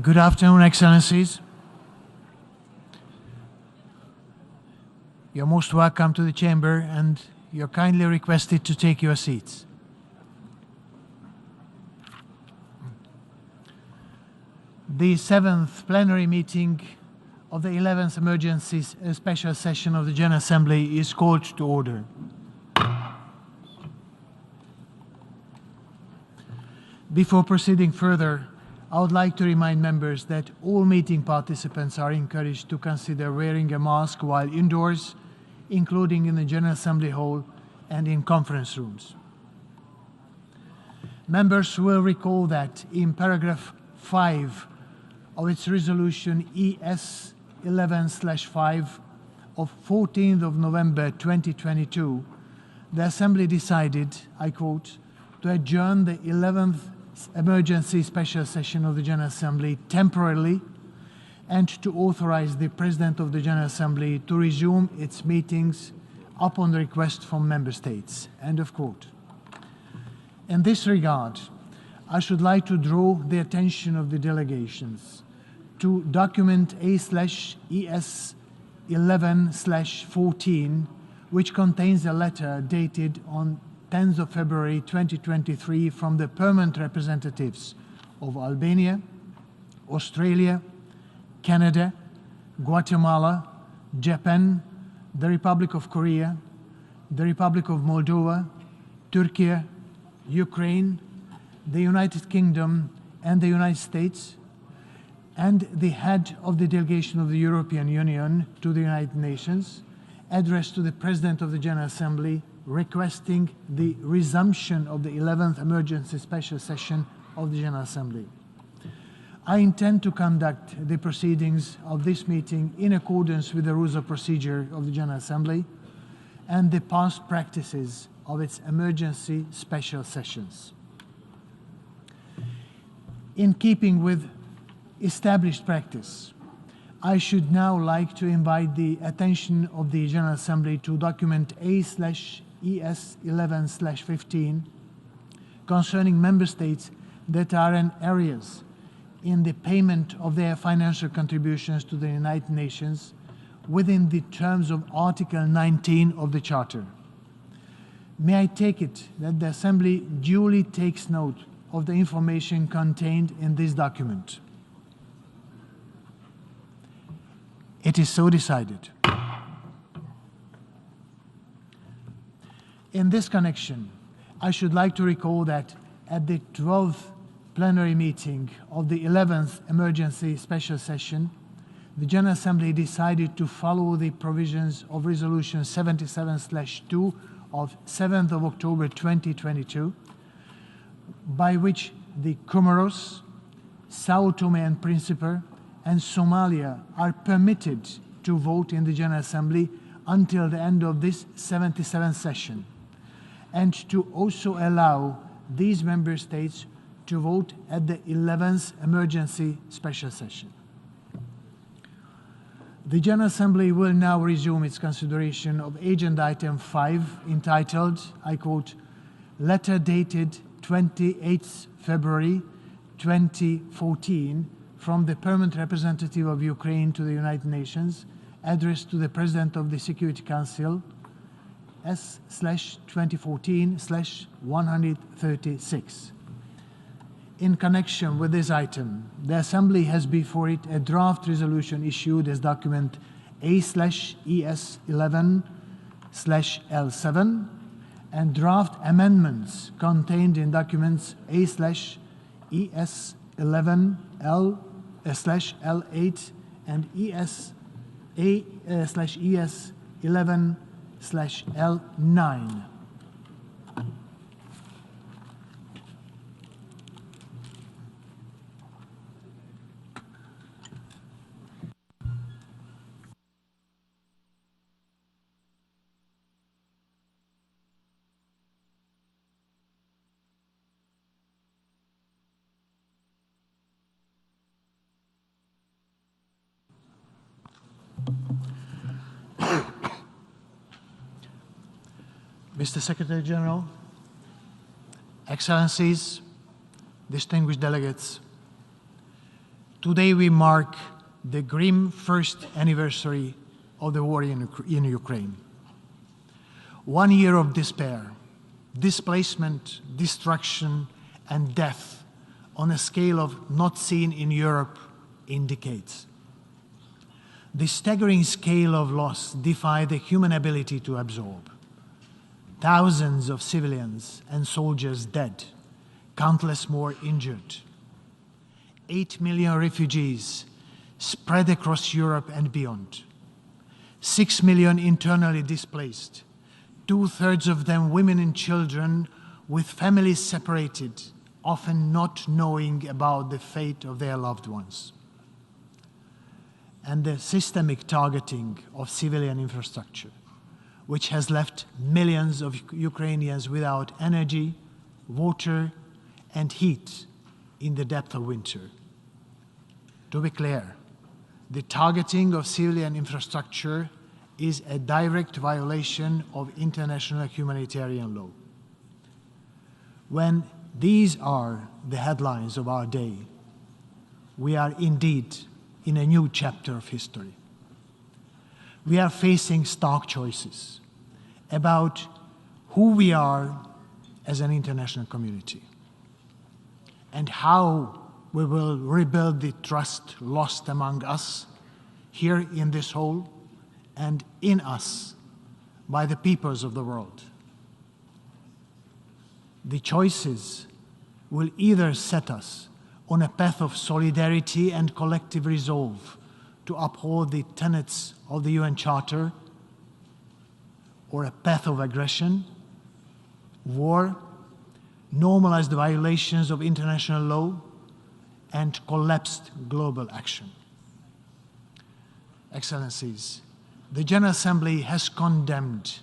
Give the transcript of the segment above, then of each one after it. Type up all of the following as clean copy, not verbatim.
Good afternoon, Excellencies. You're most welcome to the chamber, and you're kindly requested to take your seats. The 7th plenary meeting of the 11th emergency special session of the General Assembly is called to order. Before proceeding further, I would like to remind members that all meeting participants are encouraged to consider wearing a mask while indoors, including in the General Assembly Hall and in conference rooms. Members will recall that in paragraph 5 of its resolution ES 11/5 of 14th of November 2022, the Assembly decided, I quote, to adjourn the 11th emergency special session of the General Assembly temporarily and to authorize the President of the General Assembly to resume its meetings upon the request from Member States. End of quote. In this regard, I should like to draw the attention of the delegations to document A/ES 11/14, which contains a letter dated on 10th of February 2023 from the permanent representatives of Albania, Australia, Canada, Guatemala, Japan, the Republic of Korea, the Republic of Moldova, Turkey, Ukraine, the United Kingdom, and the United States, and the head of the delegation of the European Union to the United Nations, addressed to the President of the General Assembly, requesting the resumption of the 11th emergency special session of the General Assembly. I intend to conduct the proceedings of this meeting in accordance with the rules of procedure of the General Assembly and the past practices of its emergency special sessions. In keeping with established practice, I should now like to invite the attention of the General Assembly to document A/ES 11/15 concerning Member States that are in areas in the payment of their financial contributions to the United Nations within the terms of Article 19 of the Charter. May I take it that the Assembly duly takes note of the information contained in this document? It is so decided. In this connection, I should like to recall that at the 12th plenary meeting of the 11th emergency special session, the General Assembly decided to follow the provisions of Resolution 77/2 of 7th of October 2022, by which the Comoros, Sao Tome and Principe, and Somalia are permitted to vote in the General Assembly until the end of this 77th session, and to also allow these member states to vote at the 11th emergency special session. The General Assembly will now resume its consideration of Agenda Item 5, entitled, I quote, Letter dated 28th February 2014 from the Permanent Representative of Ukraine to the United Nations, addressed to the President of the Security Council, S/2014/136. In connection with this item, the Assembly has before it a draft resolution issued as document A/ES 11/L7 and draft amendments contained in documents A/ES 11/L/L8 and A/ES 11/L9. Mr. Secretary-General, Excellencies, distinguished delegates, Today we mark the grim first anniversary of the war in Ukraine. 1 year of despair, displacement, destruction, and death on a scale of not seen in Europe in decades. The staggering scale of loss defied the human ability to absorb. Thousands of civilians and soldiers dead, countless more injured. 8 million refugees spread across Europe and beyond. 6 million internally displaced, 2/3 of them women and children with families separated, often not knowing about the fate of their loved ones. And the systemic targeting of civilian infrastructure, which has left millions of Ukrainians without energy, water, and heat in the depth of winter. To be clear, the targeting of civilian infrastructure is a direct violation of international humanitarian law. When these are the headlines of our day, we are indeed in a new chapter of history. We are facing stark choices about who we are as an international community and how we will rebuild the trust lost among us here in this hall and in us by the peoples of the world. The choices will either set us on a path of solidarity and collective resolve to uphold the tenets of the UN Charter, or a path of aggression, war, normalized violations of international law, and collapsed global action. Excellencies, the General Assembly has condemned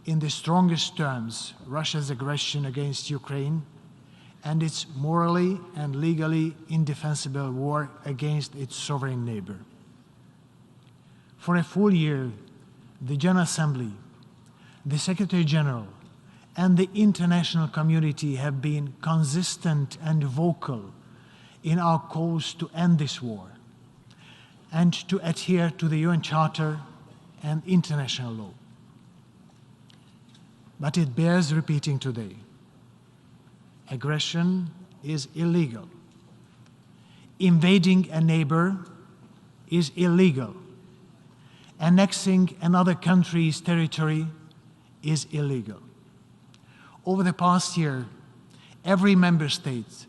in the strongest terms Russia's aggression against Ukraine and its morally and legally indefensible war against its sovereign neighbor. For a full year, the General Assembly, the Secretary-General, and the international community have been consistent and vocal in our calls to end this war and to adhere to the UN Charter and international law. But it bears repeating today. Aggression is illegal. Invading a neighbor is illegal. Annexing another country's territory is illegal. Over the past year, every member state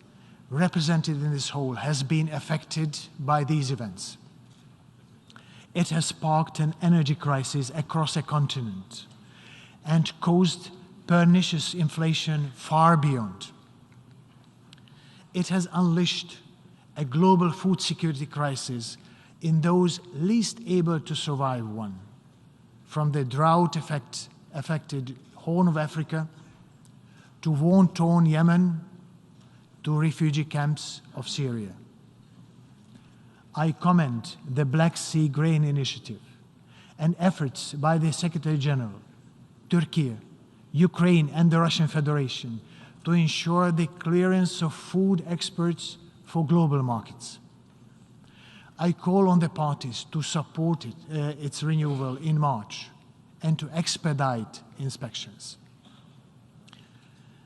represented in this hall has been affected by these events. It has sparked an energy crisis across a continent and caused pernicious inflation far beyond. It has unleashed a global food security crisis in those least able to survive one, from the drought-affected Horn of Africa to war-torn Yemen to refugee camps of Syria. I commend the Black Sea Grain Initiative and efforts by the Secretary-General, Turkey, Ukraine, and the Russian Federation to ensure the clearance of food exports for global markets. I call on the parties to support its renewal in March and to expedite inspections.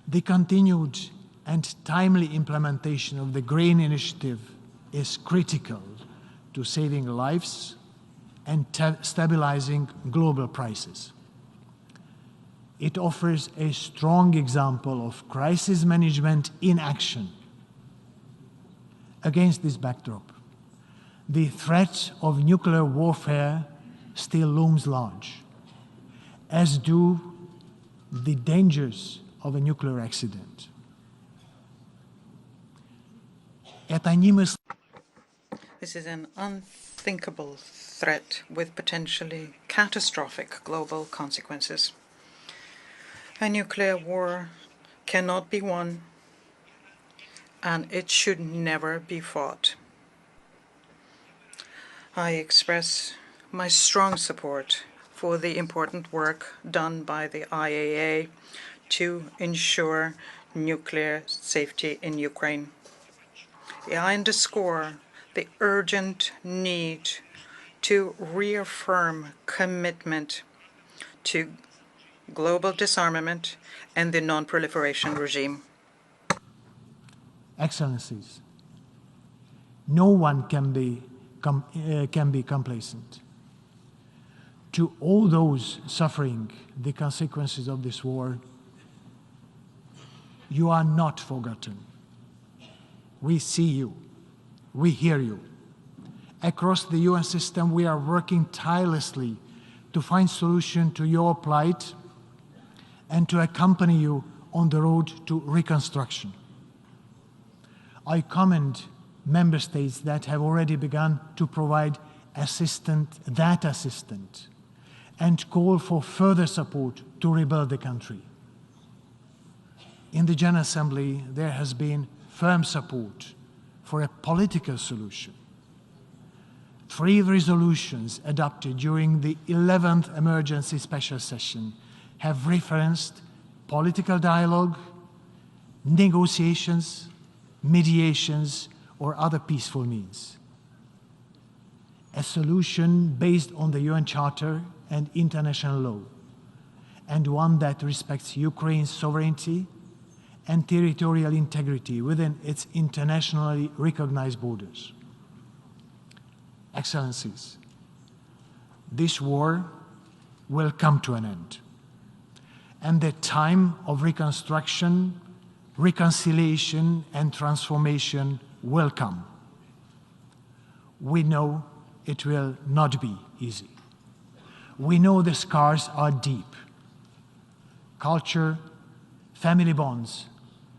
The continued and timely implementation of the Grain Initiative is critical to saving lives and stabilizing global prices. It offers a strong example of crisis management in action. Against this backdrop, the threat of nuclear warfare still looms large, as do the dangers of a nuclear accident. This is an unthinkable threat with potentially catastrophic global consequences. A nuclear war cannot be won, and it should never be fought. I express my strong support for the important work done by the IAEA to ensure nuclear safety in Ukraine. I underscore the urgent need to reaffirm commitment to global disarmament and the non-proliferation regime. Excellencies, no one can be complacent. To all those suffering the consequences of this war, you are not forgotten. We see you. We hear you. Across the UN system, we are working tirelessly to find solutions to your plight and to accompany you on the road to reconstruction. I commend member states that have already begun to provide assistance, and call for further support to rebuild the country. In the General Assembly, there has been firm support for a political solution. 3 resolutions adopted during the 11th emergency special session have referenced political dialogue, negotiations, mediations, or other peaceful means. A solution based on the UN Charter and international law, and one that respects Ukraine's sovereignty and territorial integrity within its internationally recognized borders. Excellencies, this war will come to an end, and the time of reconstruction, reconciliation, and transformation will come. We know it will not be easy. We know the scars are deep. Culture, family bonds,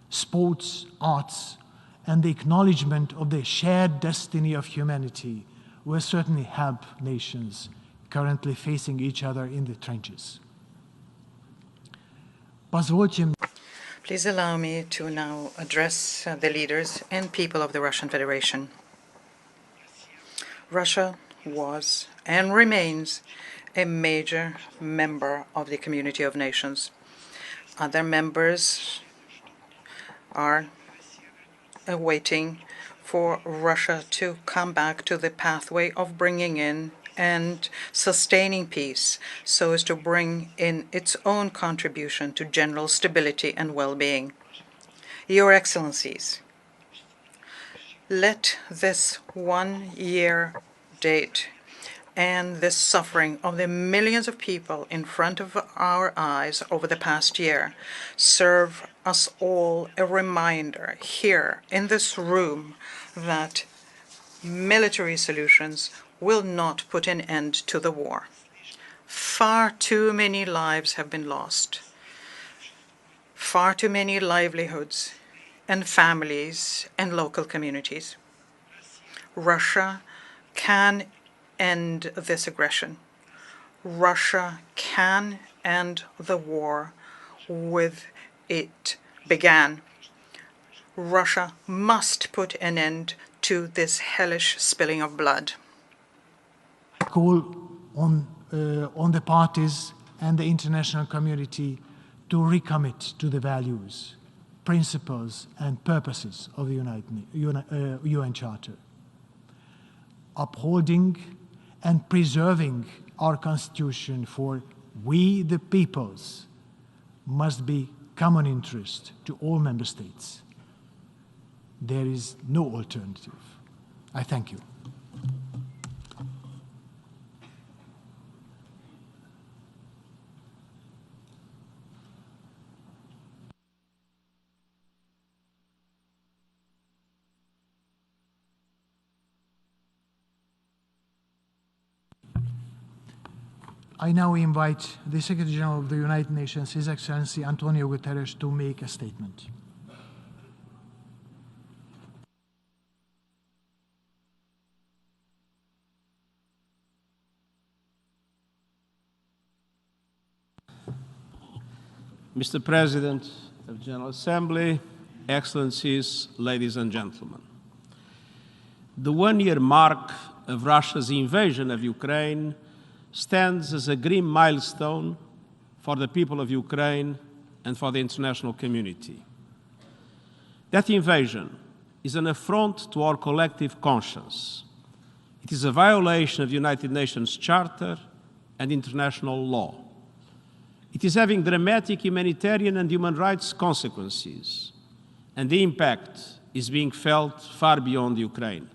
sports, arts, and the acknowledgement of the shared destiny of humanity will certainly help nations currently facing each other in the trenches. Please allow me to now address the leaders and people of the Russian Federation. Russia was and remains a major member of the community of nations. Other members are awaiting for Russia to come back to the pathway of bringing in and sustaining peace so as to bring in its own contribution to general stability and well-being. Your Excellencies, let this 1-year date and the suffering of the millions of people in front of our eyes over the past year serve us all a reminder here in this room that military solutions will not put an end to the war. Far too many lives have been lost. Far too many livelihoods and families and local communities. Russia can end this aggression. Russia can end the war with it began. Russia must put an end to this hellish spilling of blood. Call on the parties and the international community to recommit to the values, principles, and purposes of the UN Charter. Upholding and preserving our Constitution for we the peoples must be common interest to all member states. There is no alternative. I thank you. I now invite the Secretary-General of the United Nations, His Excellency Antonio Guterres, to make a statement. Mr. President of the General Assembly, Excellencies, ladies and gentlemen. The 1-year mark of Russia's invasion of Ukraine stands as a grim milestone for the people of Ukraine and for the international community. That invasion is an affront to our collective conscience. It is a violation of the United Nations Charter and international law. It is having dramatic humanitarian and human rights consequences, and the impact is being felt far beyond Ukraine.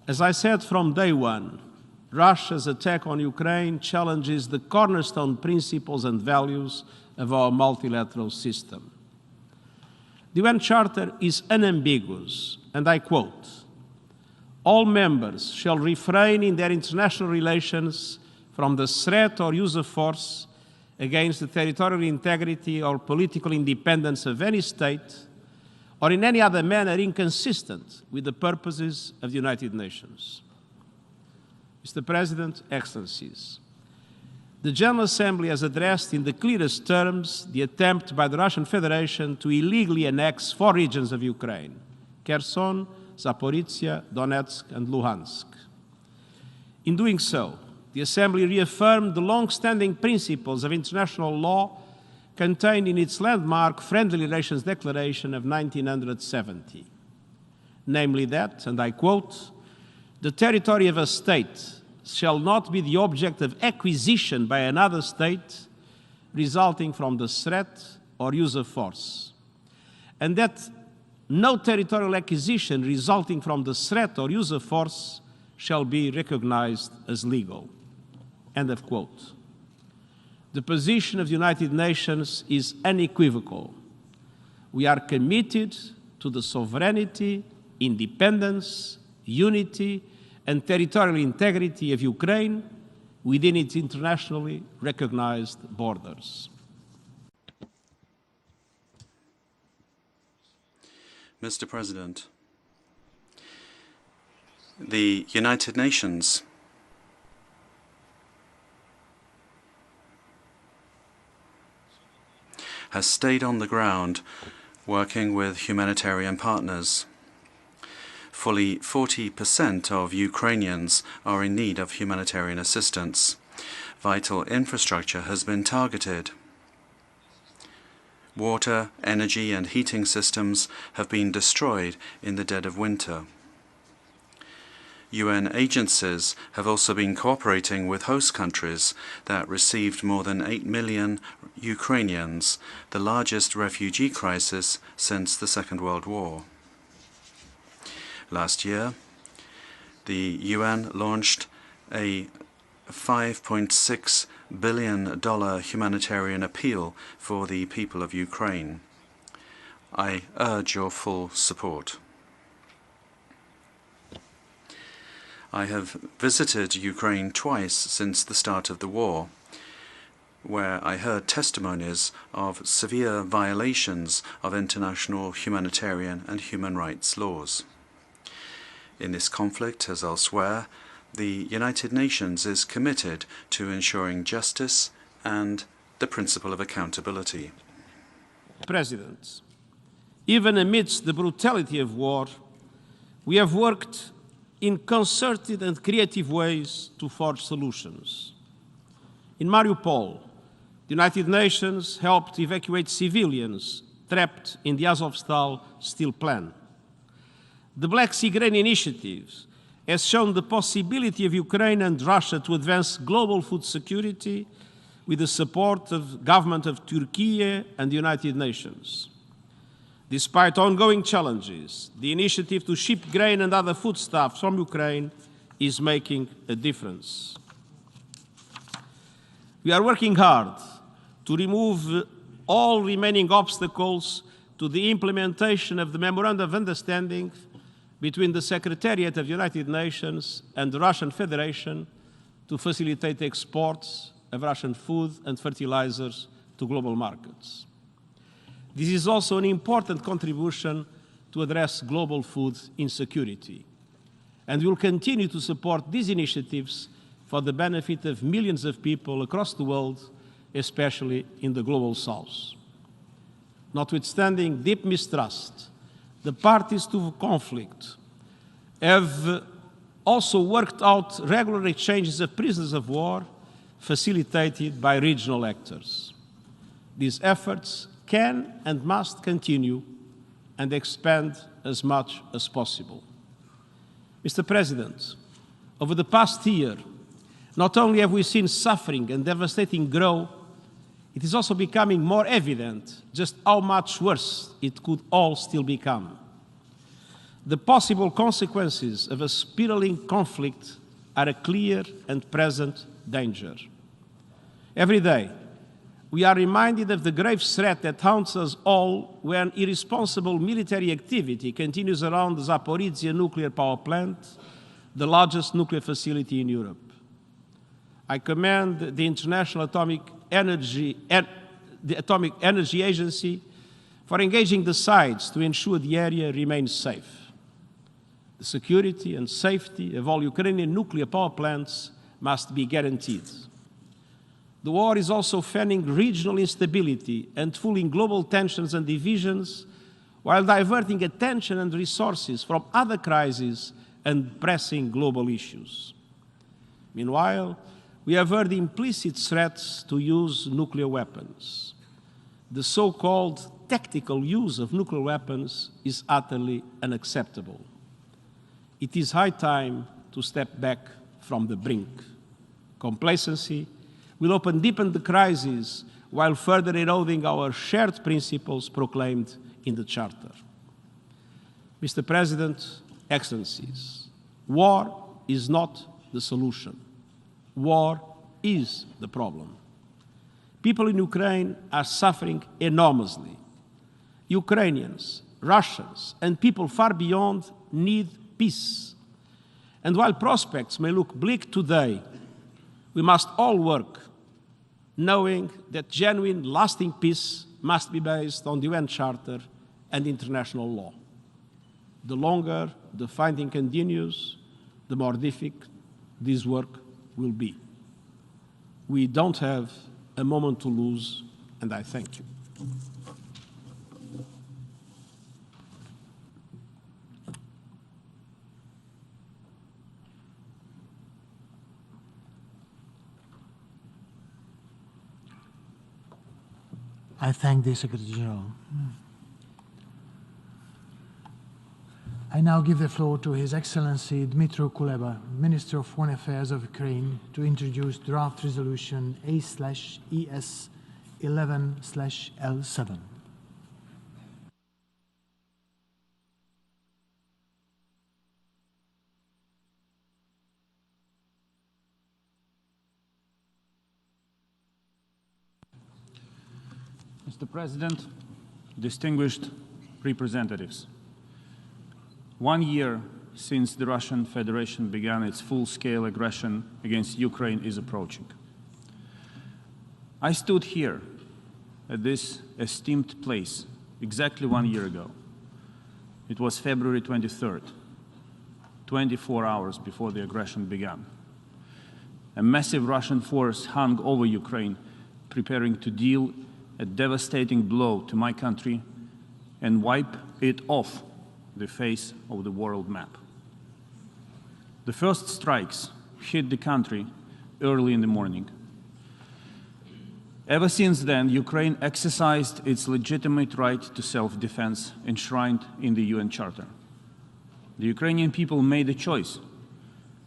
As I said from day one, Russia's attack on Ukraine challenges the cornerstone principles and values of our multilateral system. The UN Charter is unambiguous, and I quote, "All members shall refrain in their international relations from the threat or use of force against the territorial integrity or political independence of any state, or in any other manner inconsistent with the purposes of the United Nations." Mr. President, Excellencies, the General Assembly has addressed in the clearest terms the attempt by the Russian Federation to illegally annex 4 regions of Ukraine: Kherson, Zaporizhia, Donetsk, and Luhansk. In doing so, the Assembly reaffirmed the long-standing principles of international law contained in its landmark Friendly Relations Declaration of 1970. Namely that, and I quote, "The territory of a state shall not be the object of acquisition by another state resulting from the threat or use of force, and that no territorial acquisition resulting from the threat or use of force shall be recognized as legal." End of quote. The position of the United Nations is unequivocal. We are committed to the sovereignty, independence, unity, and territorial integrity of Ukraine within its internationally recognized borders. Mr. President, the United Nations has stayed on the ground working with humanitarian partners. Fully 40% of Ukrainians are in need of humanitarian assistance. Vital infrastructure has been targeted. Water, energy, and heating systems have been destroyed in the dead of winter. UN agencies have also been cooperating with host countries that received more than 8 million Ukrainians, the largest refugee crisis since the Second World War. Last year, the UN launched a $5.6 billion humanitarian appeal for the people of Ukraine. I urge your full support. I have visited Ukraine twice since the start of the war, where I heard testimonies of severe violations of international humanitarian and human rights laws. In this conflict, as elsewhere, the United Nations is committed to ensuring justice and the principle of accountability. President, even amidst the brutality of war, we have worked in concerted and creative ways to forge solutions. In Mariupol, the United Nations helped evacuate civilians trapped in the Azovstal steel plant. The Black Sea Grain Initiative has shown the possibility of Ukraine and Russia to advance global food security with the support of the government of Turkey and the United Nations. Despite ongoing challenges, the initiative to ship grain and other foodstuffs from Ukraine is making a difference. We are working hard to remove all remaining obstacles to the implementation of the Memorandum of Understanding between the Secretariat of the United Nations and the Russian Federation to facilitate exports of Russian food and fertilizers to global markets. This is also an important contribution to address global food insecurity, and we will continue to support these initiatives for the benefit of millions of people across the world, especially in the global south. Notwithstanding deep mistrust, the parties to the conflict have also worked out regular exchanges of prisoners of war facilitated by regional actors. These efforts can and must continue and expand as much as possible. Mr. President, over the past year, not only have we seen suffering and devastating grow, it is also becoming more evident just how much worse it could all still become. The possible consequences of a spiraling conflict are a clear and present danger. Every day, we are reminded of the grave threat that haunts us all when irresponsible military activity continues around the Zaporizhzhia nuclear power plant, the largest nuclear facility in Europe. I commend the International Atomic Energy Agency for engaging the sides to ensure the area remains safe. The security and safety of all Ukrainian nuclear power plants must be guaranteed. The war is also fanning regional instability and fueling global tensions and divisions, while diverting attention and resources from other crises and pressing global issues. Meanwhile, we have heard implicit threats to use nuclear weapons. The so-called tactical use of nuclear weapons is utterly unacceptable. It is high time to step back from the brink. Complacency will often deepen the crisis while further eroding our shared principles proclaimed in the Charter. Mr. President, Excellencies, war is not the solution. War is the problem. People in Ukraine are suffering enormously. Ukrainians, Russians, and people far beyond need peace. And while prospects may look bleak today, we must all work knowing that genuine, lasting peace must be based on the UN Charter and international law. The longer the fighting continues, the more difficult this work will be. We don't have a moment to lose, and I thank you. I thank the Secretary-General. I now give the floor to His Excellency Dmytro Kuleba, Minister of Foreign Affairs of Ukraine, to introduce draft resolution A/ES11/L7. Mr. President, distinguished representatives, 1 year since the Russian Federation began its full-scale aggression against Ukraine is approaching. I stood here at this esteemed place exactly 1 year ago. It was February 23rd, 24 hours before the aggression began. A massive Russian force hung over Ukraine, preparing to deal a devastating blow to my country and wipe it off the face of the world map. The first strikes hit the country early in the morning. Ever since then, Ukraine exercised its legitimate right to self-defense enshrined in the UN Charter. The Ukrainian people made a choice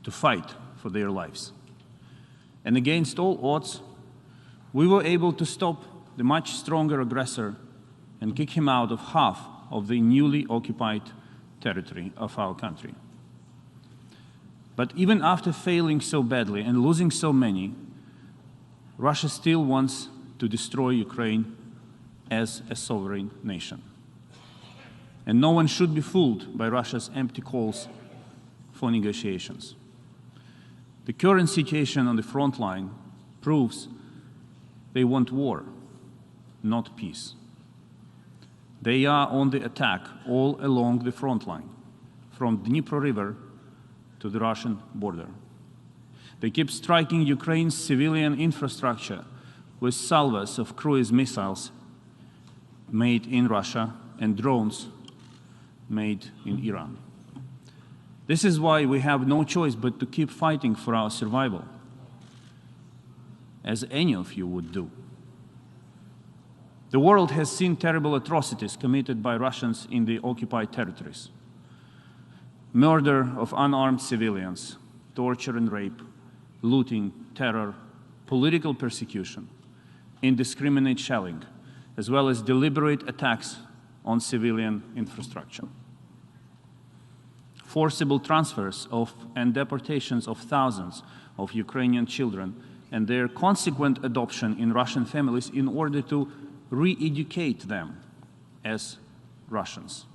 to fight for their lives. And against all odds, we were able to stop the much stronger aggressor and kick him out of half of the newly occupied territory of our country. But even after failing so badly and losing so many, Russia still wants to destroy Ukraine as a sovereign nation. And no one should be fooled by Russia's empty calls for negotiations. The current situation on the front line proves they want war, not peace. They are on the attack all along the front line, from Dnipro River to the Russian border. They keep striking Ukraine's civilian infrastructure with salvos of cruise missiles made in Russia and drones made in Iran. This is why we have no choice but to keep fighting for our survival, as any of you would do. The world has seen terrible atrocities committed by Russians in the occupied territories. Murder of unarmed civilians, torture and rape, looting, terror, political persecution, indiscriminate shelling, as well as deliberate attacks on civilian infrastructure. Forcible transfers of and deportations of thousands of Ukrainian children and their consequent adoption in Russian families in order to re-educate them as Russians.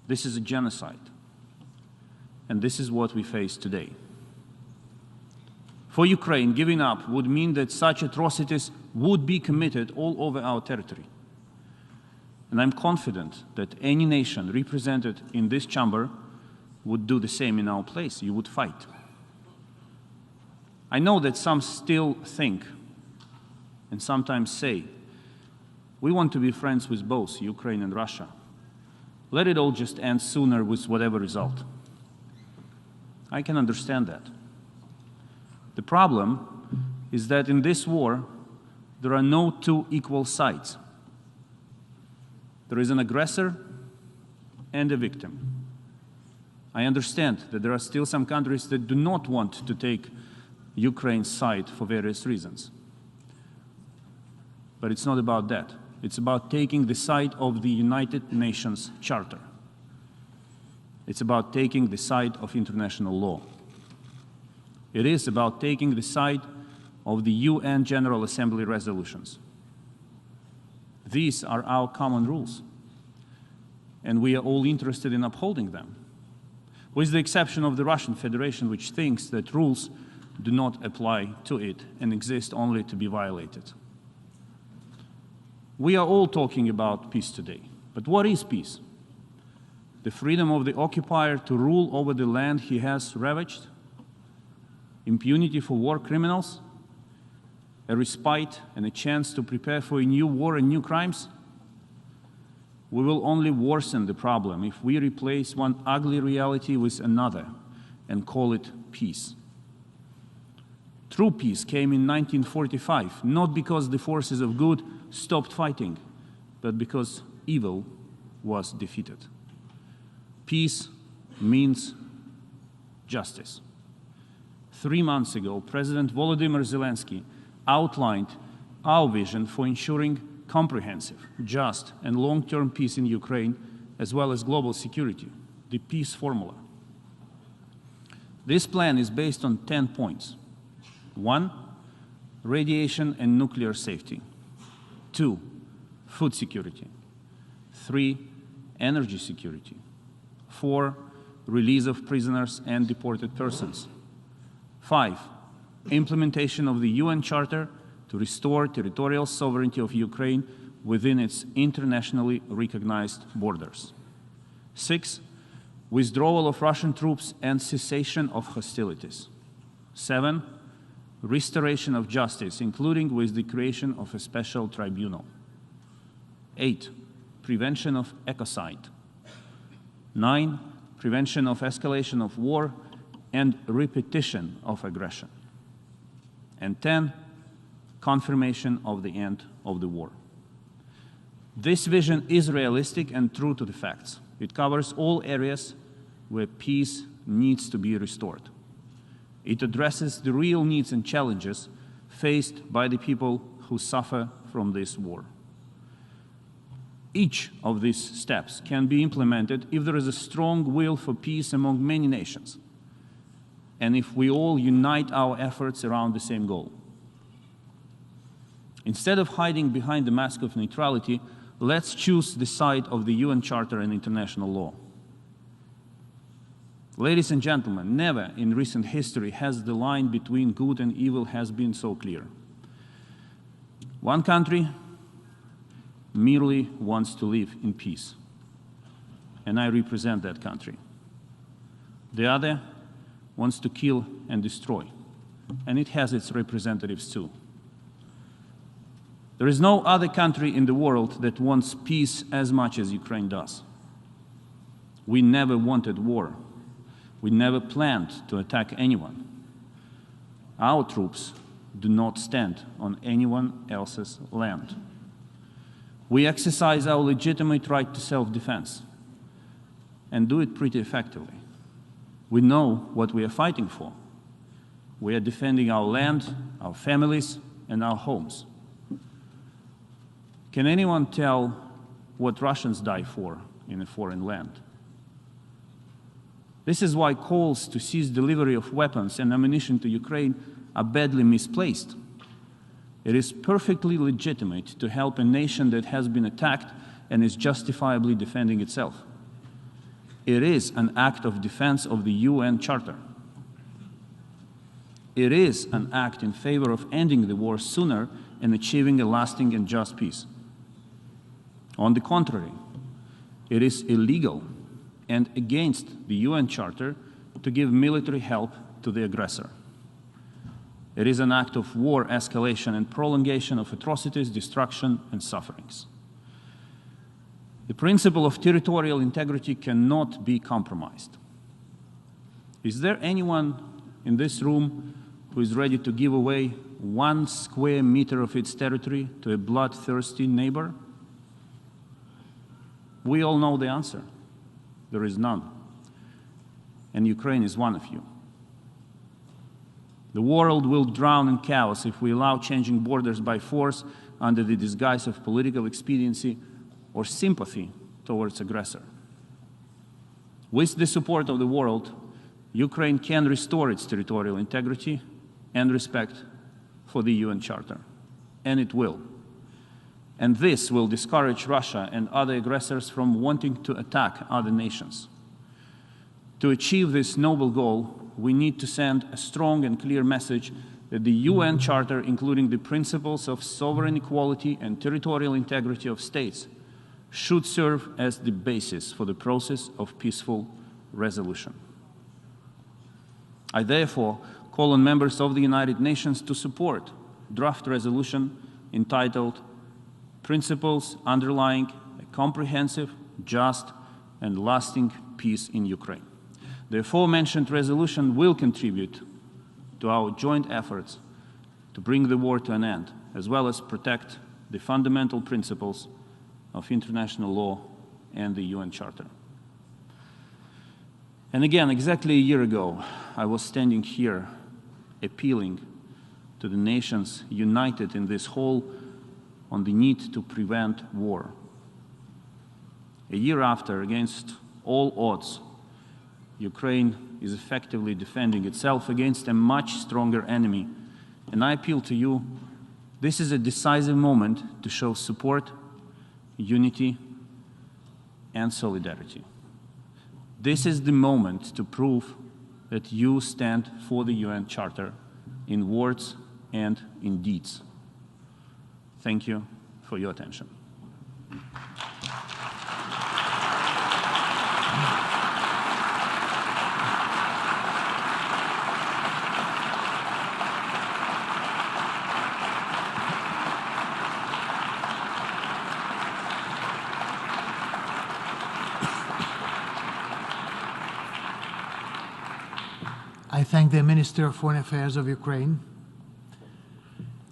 This is a genocide, and this is what we face today. For Ukraine, giving up would mean that such atrocities would be committed all over our territory. And I'm confident that any nation represented in this chamber would do the same in our place. You would fight. I know that some still think and sometimes say, we want to be friends with both Ukraine and Russia. Let it all just end sooner with whatever result. I can understand that. The problem is that in this war, there are no two equal sides. There is an aggressor and a victim. I understand that there are still some countries that do not want to take Ukraine's side for various reasons. But it's not about that. It's about taking the side of the United Nations Charter. It's about taking the side of international law. It is about taking the side of the UN General Assembly resolutions. These are our common rules, and we are all interested in upholding them, with the exception of the Russian Federation, which thinks that rules do not apply to it and exist only to be violated. We are all talking about peace today, but what is peace? The freedom of the occupier to rule over the land he has ravaged? Impunity for war criminals? A respite and a chance to prepare for a new war and new crimes? We will only worsen the problem if we replace one ugly reality with another and call it peace. True peace came in 1945, not because the forces of good stopped fighting, but because evil was defeated. Peace means justice. 3 months ago, President Volodymyr Zelensky outlined our vision for ensuring comprehensive, just, and long-term peace in Ukraine, as well as global security, the peace formula. This plan is based on 10 points. 1, radiation and nuclear safety. 2, food security. 3, energy security. 4, release of prisoners and deported persons. 5, implementation of the UN Charter to restore territorial sovereignty of Ukraine within its internationally recognized borders. 6, withdrawal of Russian troops and cessation of hostilities. 7, restoration of justice, including with the creation of a special tribunal. 8, prevention of ecocide. 9, prevention of escalation of war and repetition of aggression. And 10, confirmation of the end of the war. This vision is realistic and true to the facts. It covers all areas where peace needs to be restored. It addresses the real needs and challenges faced by the people who suffer from this war. Each of these steps can be implemented if there is a strong will for peace among many nations, and if we all unite our efforts around the same goal. Instead of hiding behind the mask of neutrality, let's choose the side of the UN Charter and international law. Ladies and gentlemen, never in recent history has the line between good and evil has been so clear. One country merely wants to live in peace, and I represent that country. The other wants to kill and destroy, and it has its representatives too. There is no other country in the world that wants peace as much as Ukraine does. We never wanted war. We never planned to attack anyone. Our troops do not stand on anyone else's land. We exercise our legitimate right to self-defense and do it pretty effectively. We know what we are fighting for. We are defending our land, our families, and our homes. Can anyone tell what Russians die for in a foreign land? This is why calls to cease delivery of weapons and ammunition to Ukraine are badly misplaced. It is perfectly legitimate to help a nation that has been attacked and is justifiably defending itself. It is an act of defense of the UN Charter. It is an act in favor of ending the war sooner and achieving a lasting and just peace. On the contrary, it is illegal and against the UN Charter to give military help to the aggressor. It is an act of war escalation and prolongation of atrocities, destruction, and sufferings. The principle of territorial integrity cannot be compromised. Is there anyone in this room who is ready to give away 1 square meter of its territory to a bloodthirsty neighbor? We all know the answer. There is none. And Ukraine is one of you. The world will drown in chaos if we allow changing borders by force under the disguise of political expediency or sympathy towards aggressor. With the support of the world, Ukraine can restore its territorial integrity and respect for the UN Charter, and it will. And this will discourage Russia and other aggressors from wanting to attack other nations. To achieve this noble goal, we need to send a strong and clear message that the UN Charter, including the principles of sovereign equality and territorial integrity of states, should serve as the basis for the process of peaceful resolution. I therefore call on members of the United Nations to support draft resolution entitled Principles Underlying a Comprehensive, Just, and Lasting Peace in Ukraine. The aforementioned resolution will contribute to our joint efforts to bring the war to an end, as well as protect the fundamental principles of international law and the UN Charter. And again, exactly a year ago, I was standing here appealing to the nations united in this hall on the need to prevent war. A year after, against all odds, Ukraine is effectively defending itself against a much stronger enemy. And I appeal to you, this is a decisive moment to show support, unity, and solidarity. This is the moment to prove that you stand for the UN Charter in words and in deeds. Thank you for your attention. I thank the Minister of Foreign Affairs of Ukraine.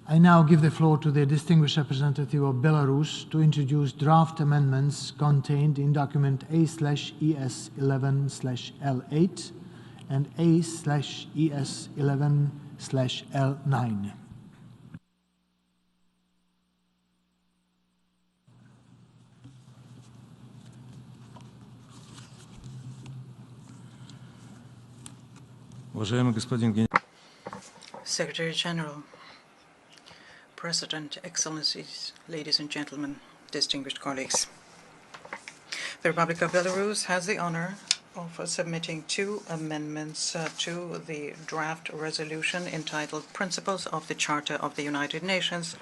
I now give the floor to the distinguished representative of Belarus to introduce draft amendments contained in document A/ES11/L8 and A/ES11/L9. Secretary-General, President, Excellencies, ladies and gentlemen, distinguished colleagues. The Republic of Belarus has the honor of submitting 2 amendments to the draft resolution entitled Principles of the Charter of the United Nations,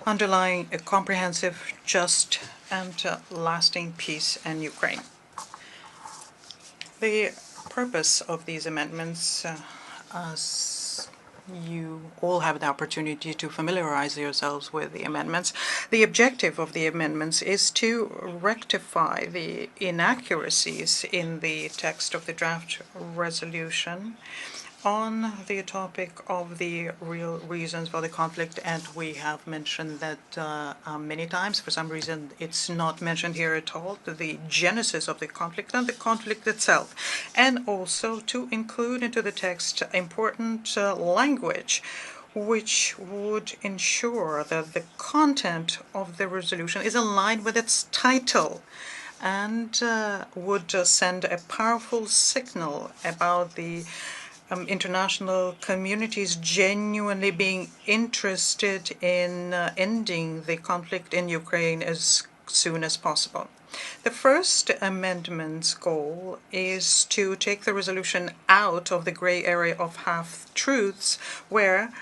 underlying a comprehensive, just, and lasting peace in Ukraine. The purpose of these amendments, as you all have the opportunity to familiarize yourselves with the amendments. The objective of the amendments is to rectify the inaccuracies in the text of the draft resolution On the topic of the real reasons for the conflict, and we have mentioned that many times, for some reason it's not mentioned here at all, the genesis of the conflict and the conflict itself, and also to include into the text important language which would ensure that the content of the resolution is aligned with its title and would send a powerful signal about the international communities genuinely being interested in ending the conflict in Ukraine as soon as possible. The First Amendment's goal is to take the resolution out of the gray area of half-truths where,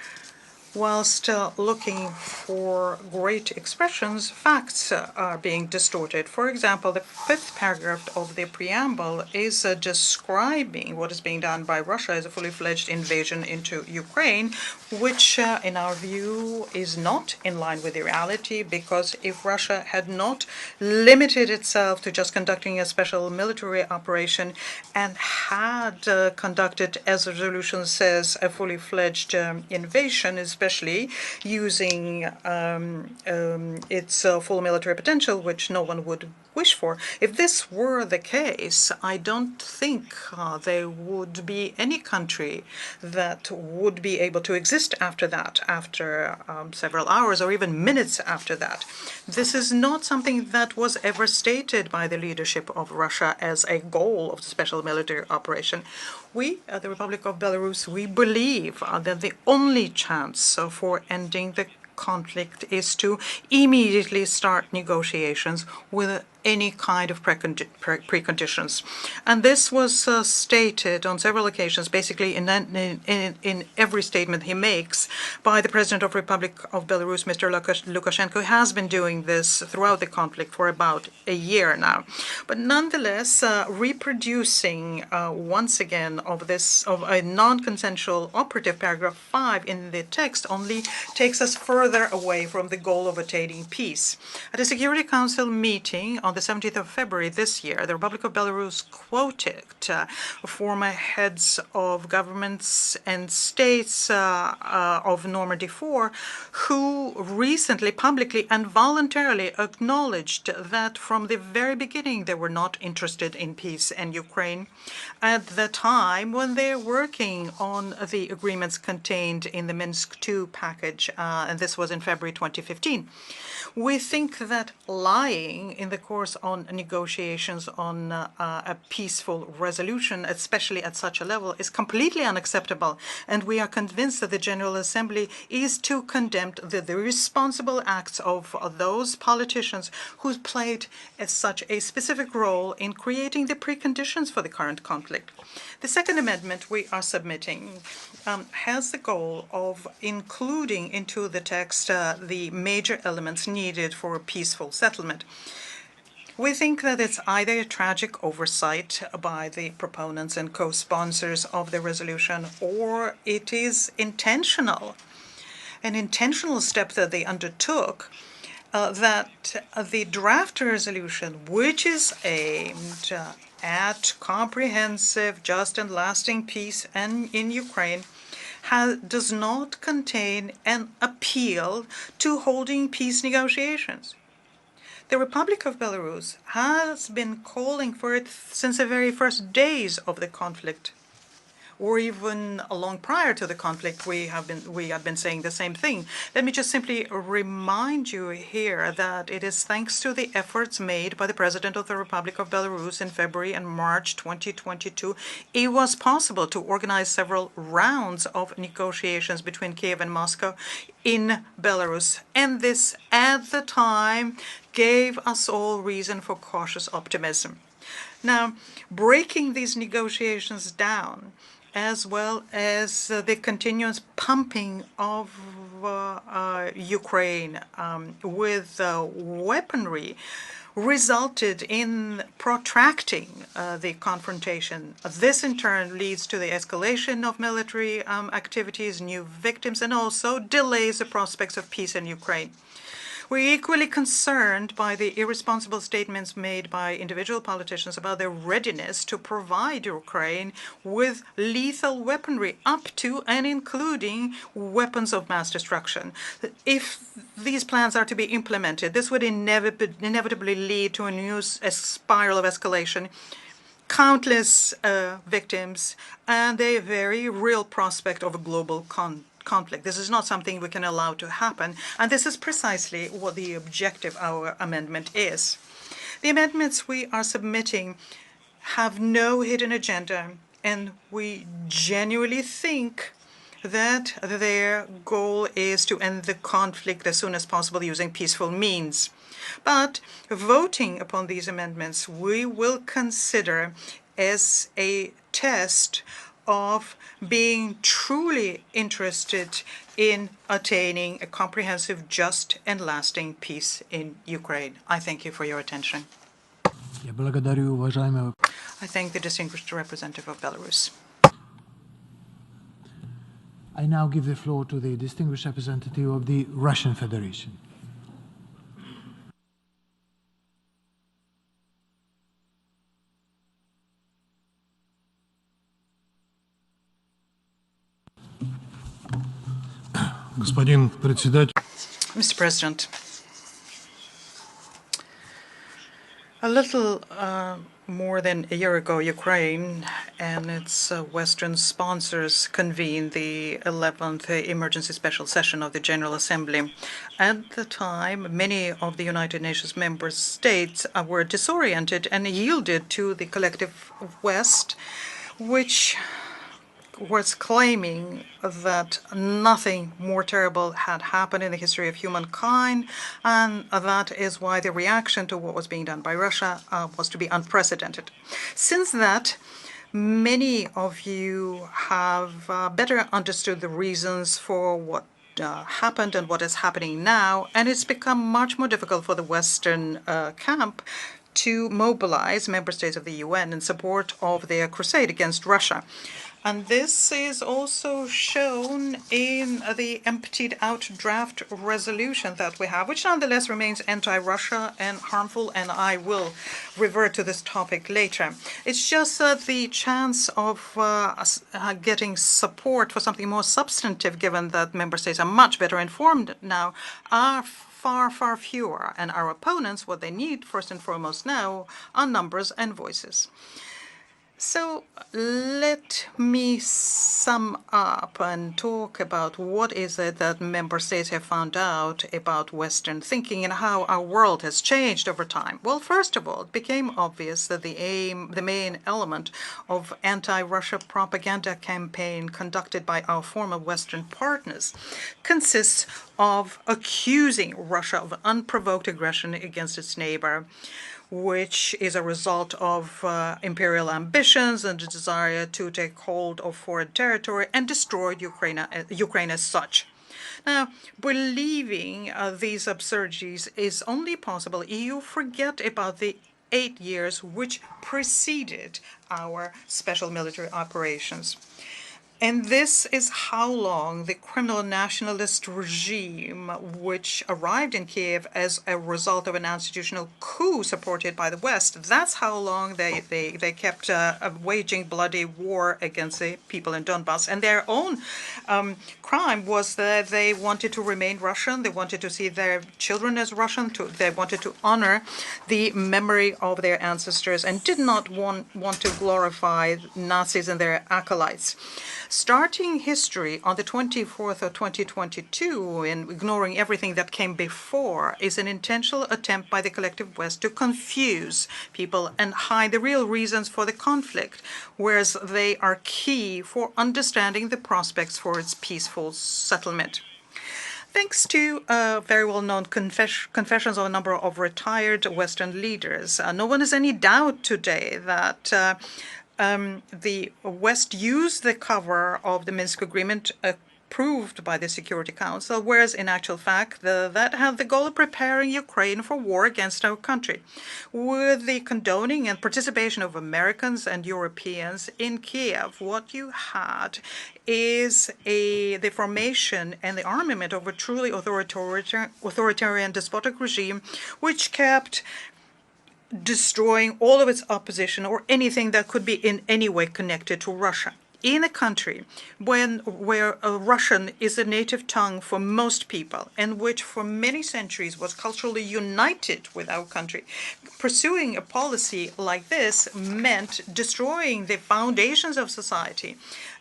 whilst looking for great expressions, facts are being distorted. For example, the fifth paragraph of the preamble is describing what is being done by Russia as a fully-fledged invasion into Ukraine, which, in our view, is not in line with the reality, because if Russia had not limited itself to just conducting a special military operation and had conducted, as the resolution says, a fully-fledged invasion, especially using its full military potential, which no one would wish for. If this were the case, I don't think there would be any country that would be able to exist after that, after several hours or even minutes after that. This is not something that was ever stated by the leadership of Russia as a goal of the special military operation. We, the Republic of Belarus, we believe that the only chance for ending the conflict is to immediately start negotiations with any kind of preconditions. And this was stated on several occasions, basically in every statement he makes, by the President of the Republic of Belarus, Mr. Lukashenko, who has been doing this throughout the conflict for about a year now. But nonetheless, reproducing once again of a non-consensual operative paragraph 5 in the text only takes us further away from the goal of attaining peace. At a Security Council meeting on the 17th of February this year, the Republic of Belarus quoted former heads of governments and states of Normandy 4, who recently publicly and voluntarily acknowledged that from the very beginning they were not interested in peace in Ukraine at the time when they're working on the agreements contained in the Minsk II package, and this was in February 2015. We think that lying in the course on negotiations on a peaceful resolution, especially at such a level, is completely unacceptable, and we are convinced that the General Assembly is to condemn the responsible acts of those politicians who played as such a specific role in creating the preconditions for the current conflict. The second amendment we are submitting has the goal of including into the text the major elements needed for a peaceful settlement. We think that it's either a tragic oversight by the proponents and co-sponsors of the resolution, or it is intentional, an intentional step that they undertook, that the draft resolution, which is aimed at comprehensive, just and lasting peace in Ukraine, does not contain an appeal to holding peace negotiations. The Republic of Belarus has been calling for it since the very first days of the conflict, or even long prior to the conflict. We have been saying the same thing. Let me just simply remind you here that it is thanks to the efforts made by the President of the Republic of Belarus in February and March 2022, it was possible to organize several rounds of negotiations between Kiev and Moscow in Belarus. And this, at the time, gave us all reason for cautious optimism. Now, breaking these negotiations down, as well as the continuous pumping of Ukraine with weaponry, resulted in protracting the confrontation. This, in turn, leads to the escalation of military activities, new victims, and also delays the prospects of peace in Ukraine. We're equally concerned by the irresponsible statements made by individual politicians about their readiness to provide Ukraine with lethal weaponry, up to and including weapons of mass destruction. If these plans are to be implemented, this would inevitably lead to a spiral of escalation, countless victims, and a very real prospect of a global conflict. This is not something we can allow to happen, and this is precisely what the objective of our amendment is. The amendments we are submitting have no hidden agenda, and we genuinely think that their goal is to end the conflict as soon as possible using peaceful means. But voting upon these amendments, we will consider as a test of being truly interested in attaining a comprehensive, just, and lasting peace in Ukraine. I thank you for your attention. I thank the distinguished representative of Belarus. I now give the floor to the distinguished representative of the Russian Federation. Mr. President, a little more than a year ago, Ukraine and its Western sponsors convened the 11th Emergency Special Session of the General Assembly. At the time, many of the United Nations member states were disoriented and yielded to the collective West, which was claiming that nothing more terrible had happened in the history of humankind, and that is why the reaction to what was being done by Russia was to be unprecedented. Since that, many of you have better understood the reasons for what happened and what is happening now, and it's become much more difficult for the Western camp to mobilize member states of the UN in support of their crusade against Russia. And this is also shown in the emptied-out draft resolution that we have, which nonetheless remains anti-Russia and harmful, and I will revert to this topic later. It's just that the chance of getting support for something more substantive, given that member states are much better informed now, are far, far fewer. And our opponents, what they need first and foremost now, are numbers and voices. So let me sum up and talk about what is it that member states have found out about Western thinking and how our world has changed over time. Well, first of all, it became obvious that the main element of anti-Russia propaganda campaign conducted by our former Western partners consists of accusing Russia of unprovoked aggression against its neighbor, which is a result of imperial ambitions and a desire to take hold of foreign territory and destroy Ukraine as such. Now, believing these absurdities is only possible if you forget about the 8 years which preceded our special military operations. And this is how long the criminal nationalist regime, which arrived in Kiev as a result of an institutional coup supported by the West, that's how long they kept waging bloody war against the people in Donbass. And their own crime was that they wanted to remain Russian, they wanted to see their children as Russian, they wanted to honor the memory of their ancestors and did not want to glorify Nazis and their acolytes. Starting history on the 24th of 2022 and ignoring everything that came before is an intentional attempt by the collective West to confuse people and hide the real reasons for the conflict, whereas they are key for understanding the prospects for its peaceful settlement. Thanks to very well-known confessions of a number of retired Western leaders, no one has any doubt today that the West used the cover of the Minsk Agreement approved by the Security Council, whereas in actual fact that had the goal of preparing Ukraine for war against our country. With the condoning and participation of Americans and Europeans in Kiev, what you had is the formation and the armament of a truly authoritarian despotic regime, which kept destroying all of its opposition or anything that could be in any way connected to Russia. In a country where Russian is a native tongue for most people, and which for many centuries was culturally united with our country, pursuing a policy like this meant destroying the foundations of society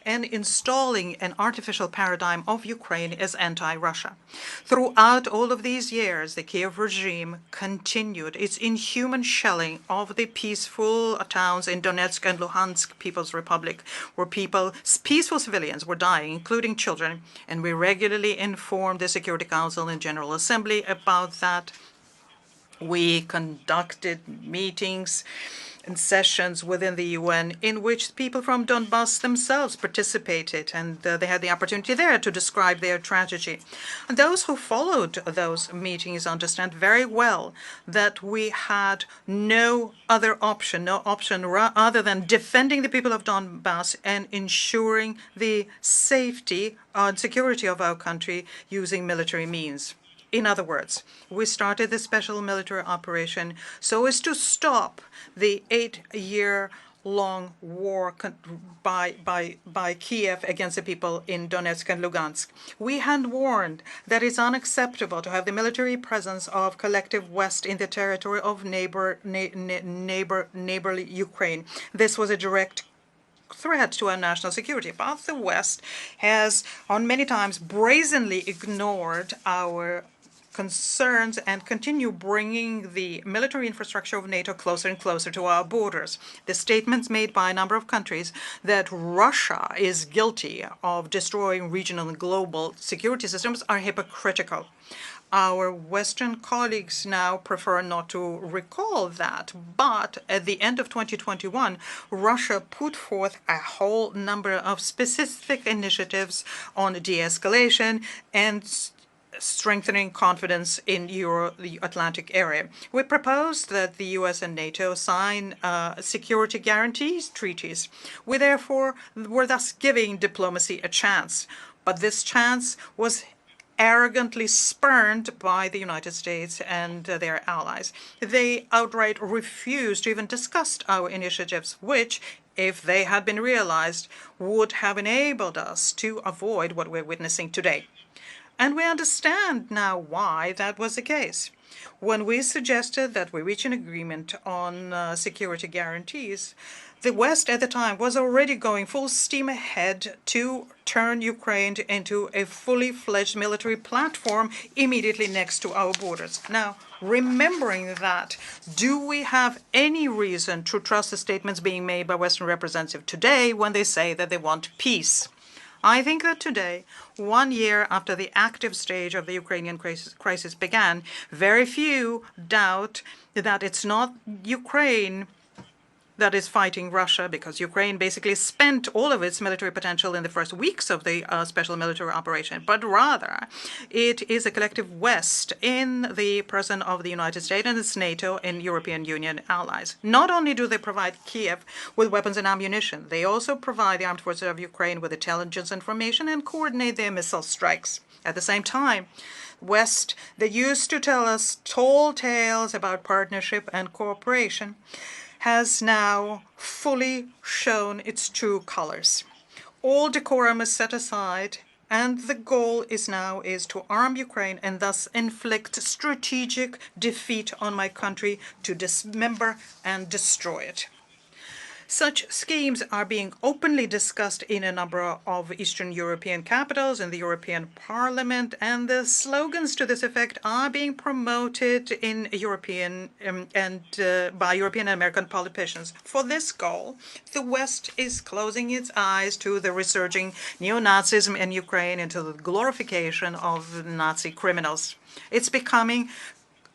and installing an artificial paradigm of Ukraine as anti-Russia. Throughout all of these years, the Kiev regime continued its inhuman shelling of the peaceful towns in Donetsk and Luhansk People's Republic, where peaceful civilians were dying, including children, and we regularly informed the Security Council and General Assembly about that. We conducted meetings and sessions within the UN in which people from Donbass themselves participated, and they had the opportunity there to describe their tragedy. And those who followed those meetings understand very well that we had no option other than defending the people of Donbass and ensuring the safety and security of our country using military means. In other words, we started the special military operation so as to stop the 8-year-long war by Kiev against the people in Donetsk and Lugansk. We had warned that it's unacceptable to have the military presence of collective West in the territory of neighborly Ukraine. This was a direct threat to our national security. But the West has, on many times, brazenly ignored our concerns and continue bringing the military infrastructure of NATO closer and closer to our borders. The statements made by a number of countries that Russia is guilty of destroying regional and global security systems are hypocritical. Our Western colleagues now prefer not to recall that, but at the end of 2021, Russia put forth a whole number of specific initiatives on de-escalation and strengthening confidence in the Atlantic area. We proposed that the US and NATO sign security guarantees treaties. We therefore were thus giving diplomacy a chance. But this chance was arrogantly spurned by the United States and their allies. They outright refused to even discuss our initiatives, which, if they had been realized, would have enabled us to avoid what we're witnessing today. And we understand now why that was the case. When we suggested that we reach an agreement on security guarantees, the West at the time was already going full steam ahead to turn Ukraine into a fully fledged military platform immediately next to our borders. Now, remembering that, do we have any reason to trust the statements being made by Western representatives today when they say that they want peace? I think that today, 1 year after the active stage of the Ukrainian crisis began, very few doubt that it's not Ukraine that is fighting Russia, because Ukraine basically spent all of its military potential in the first weeks of the special military operation, but rather it is a collective West in the person of the United States and its NATO and European Union allies. Not only do they provide Kiev with weapons and ammunition, they also provide the armed forces of Ukraine with intelligence information and coordinate their missile strikes. At the same time, West, that used to tell us tall tales about partnership and cooperation, has now fully shown its true colors. All decorum is set aside, and the goal is to arm Ukraine and thus inflict strategic defeat on my country, to dismember and destroy it. Such schemes are being openly discussed in a number of Eastern European capitals and the European Parliament, and the slogans to this effect are being promoted in European by European and American politicians. For this goal, the West is closing its eyes to the resurging neo-Nazism in Ukraine and to the glorification of Nazi criminals. It's becoming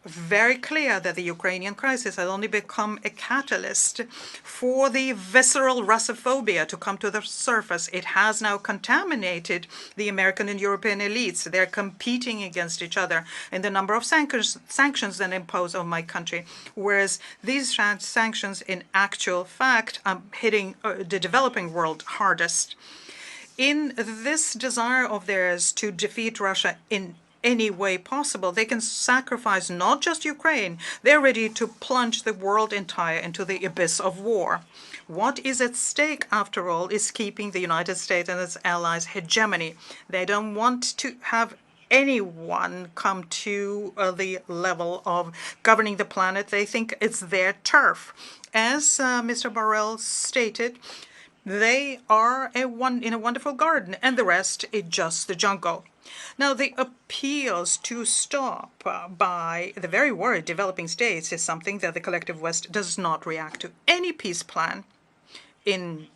very clear that the Ukrainian crisis has only become a catalyst for the visceral Russophobia to come to the surface. It has now contaminated the American and European elites. They're competing against each other in the number of sanctions that impose on my country, whereas these sanctions in actual fact are hitting the developing world hardest. In this desire of theirs to defeat Russia in any way possible, they can sacrifice not just Ukraine, they're ready to plunge the world entire into the abyss of war. What is at stake, after all, is keeping the United States and its allies' hegemony. They don't want to have anyone come to the level of governing the planet. They think it's their turf. As Mr. Borrell stated, they are in a wonderful garden, and the rest is just the jungle. Now, the appeals to stop by the very worried developing states is something that the collective West does not react to. Any peace plan, in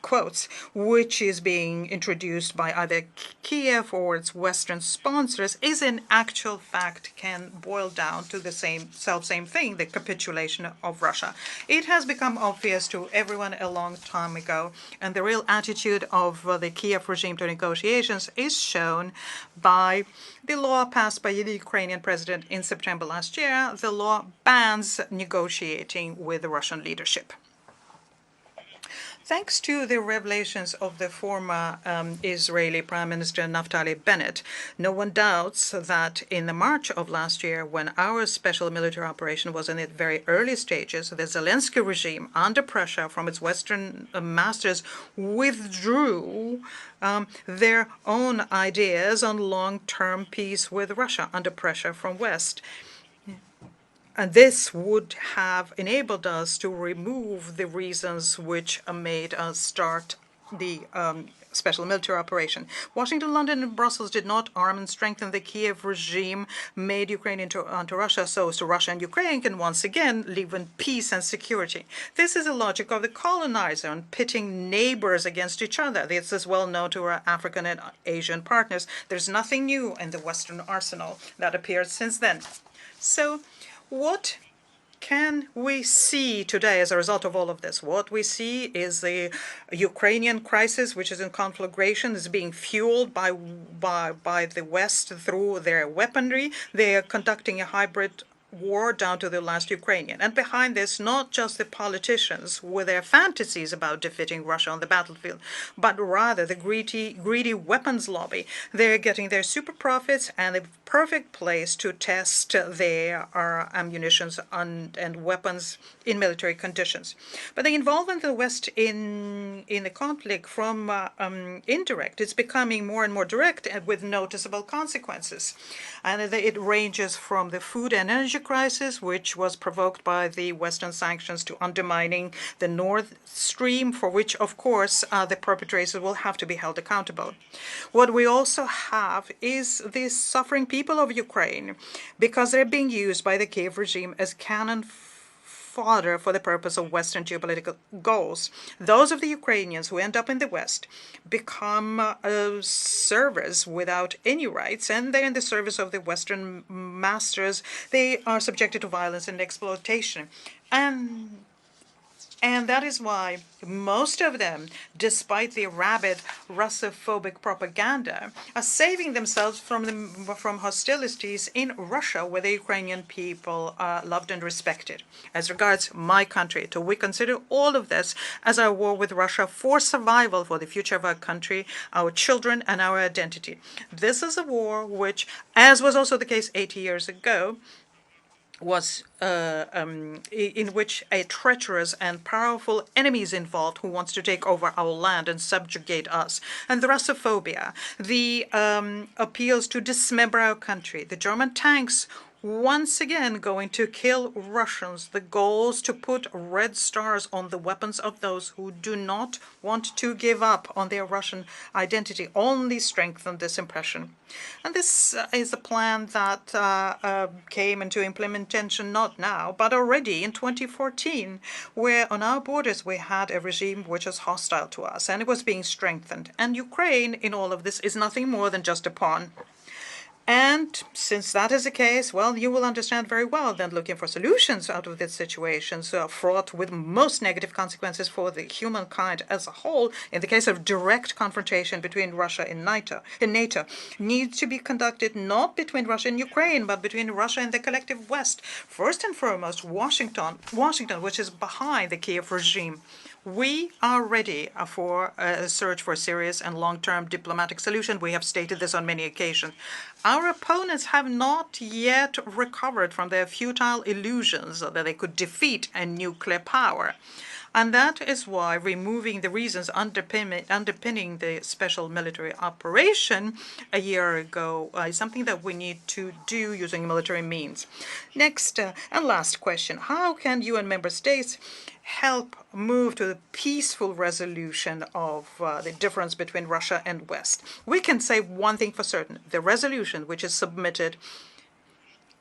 quotes, which is being introduced by either Kiev or its Western sponsors, is in actual fact can boil down to the same thing, the capitulation of Russia. It has become obvious to everyone a long time ago, and the real attitude of the Kiev regime to negotiations is shown by the law passed by the Ukrainian president in September last year. The law bans negotiating with the Russian leadership. Thanks to the revelations of the former Israeli Prime Minister Naftali Bennett, no one doubts that in the March of last year, when our special military operation was in its very early stages, the Zelensky regime, under pressure from its Western masters, withdrew their own ideas on long-term peace with Russia under pressure from West. And this would have enabled us to remove the reasons which made us start the special military operation. Washington, London, and Brussels did not arm and strengthen the Kiev regime, made Ukraine onto Russia, so Russia and Ukraine can once again live in peace and security. This is the logic of the colonizer on pitting neighbors against each other. This is well known to our African and Asian partners. There's nothing new in the Western arsenal that appeared since then. So, what can we see today as a result of all of this? What we see is the Ukrainian crisis, which is in conflagration, is being fueled by the West through their weaponry. They are conducting a hybrid war down to the last Ukrainian. And behind this, not just the politicians with their fantasies about defeating Russia on the battlefield, but rather the greedy weapons lobby. They're getting their super profits and the perfect place to test their ammunitions and weapons in military conditions. But the involvement of the West in the conflict from indirect, it's becoming more and more direct and with noticeable consequences. And it ranges from the food and energy crisis, which was provoked by the Western sanctions, to undermining the Nord Stream, for which, of course, the perpetrators will have to be held accountable. What we also have is the suffering people of Ukraine, because they're being used by the Kiev regime as cannon fodder for the purpose of Western geopolitical goals. Those of the Ukrainians who end up in the West become servers without any rights, and they're in the service of the Western masters. They are subjected to violence and exploitation. And that is why most of them, despite the rabid Russophobic propaganda, are saving themselves from hostilities in Russia, where the Ukrainian people are loved and respected. As regards my country, we consider all of this as our war with Russia for survival, for the future of our country, our children, and our identity. This is a war which, as was also the case 80 years ago, was in which a treacherous and powerful enemy is involved who wants to take over our land and subjugate us. And the Russophobia, the appeals to dismember our country, the German tanks once again going to kill Russians, the goals to put red stars on the weapons of those who do not want to give up on their Russian identity only strengthen this impression. And this is a plan that came into implementation not now, but already in 2014, where on our borders we had a regime which was hostile to us, and it was being strengthened. And Ukraine, in all of this, is nothing more than just a pawn. And since that is the case, well, you will understand very well that looking for solutions out of this situation, fraught with most negative consequences for the humankind as a whole, in the case of direct confrontation between Russia and NATO, needs to be conducted not between Russia and Ukraine, but between Russia and the collective West. First and foremost, Washington, which is behind the Kiev regime. We are ready for a search for a serious and long-term diplomatic solution. We have stated this on many occasions. Our opponents have not yet recovered from their futile illusions that they could defeat a nuclear power. And that is why removing the reasons underpinning the special military operation a year ago is something that we need to do using military means. Next and last question. How can UN member states help move to the peaceful resolution of the difference between Russia and West? We can say one thing for certain. The resolution which is submitted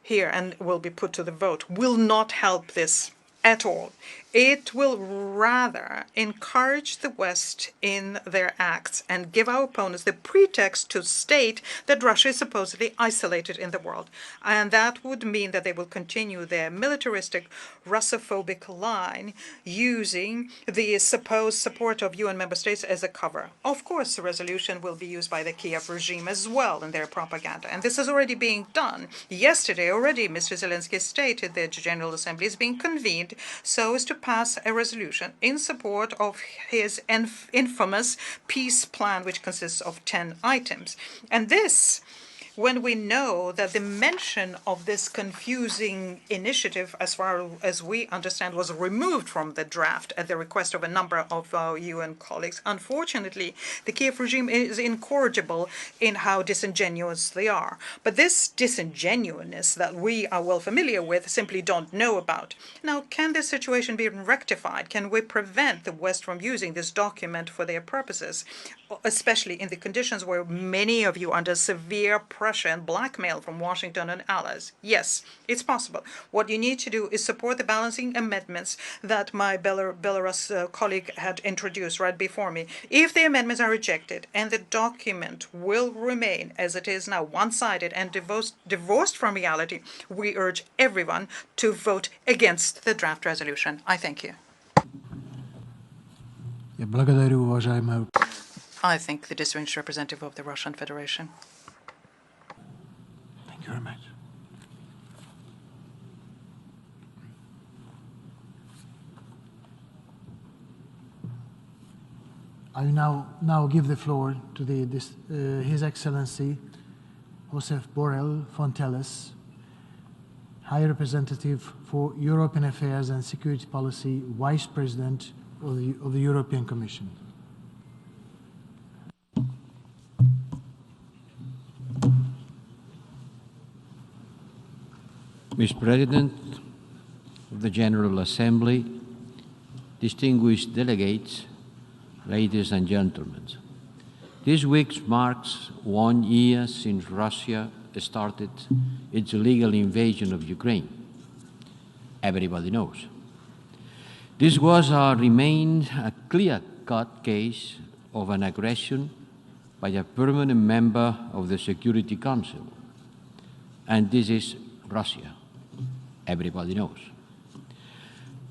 here and will be put to the vote will not help this at all. It will rather encourage the West in their acts and give our opponents the pretext to state that Russia is supposedly isolated in the world. And that would mean that they will continue their militaristic, Russophobic line using the supposed support of UN member states as a cover. Of course, the resolution will be used by the Kiev regime as well in their propaganda. And this is already being done. Yesterday already, Mr. Zelensky stated that the General Assembly is being convened so as to pass a resolution in support of his infamous peace plan, which consists of 10 items. And this, when we know that the mention of this confusing initiative, as far as we understand, was removed from the draft at the request of a number of UN colleagues. Unfortunately, the Kiev regime is incorrigible in how disingenuous they are. But this disingenuousness that we are well familiar with simply don't know about. Now, can this situation be rectified? Can we prevent the West from using this document for their purposes, especially in the conditions where many of you are under severe pressure and blackmail from Washington and allies? Yes, it's possible. What you need to do is support the balancing amendments that my Belarus colleague had introduced right before me. If the amendments are rejected and the document will remain as it is now, one-sided and divorced from reality, we urge everyone to vote against the draft resolution. I thank you. I thank the distinguished representative of the Russian Federation. Thank you very much. I now give the floor to His Excellency Josep Borrell Fontelles, High Representative for European Affairs and Security Policy, Vice President of the European Commission. Mr. President of the General Assembly, distinguished delegates, ladies and gentlemen, this week marks 1 year since Russia started its illegal invasion of Ukraine. Everybody knows. This was or remained a clear-cut case of an aggression by a permanent member of the Security Council, and this is Russia. Everybody knows.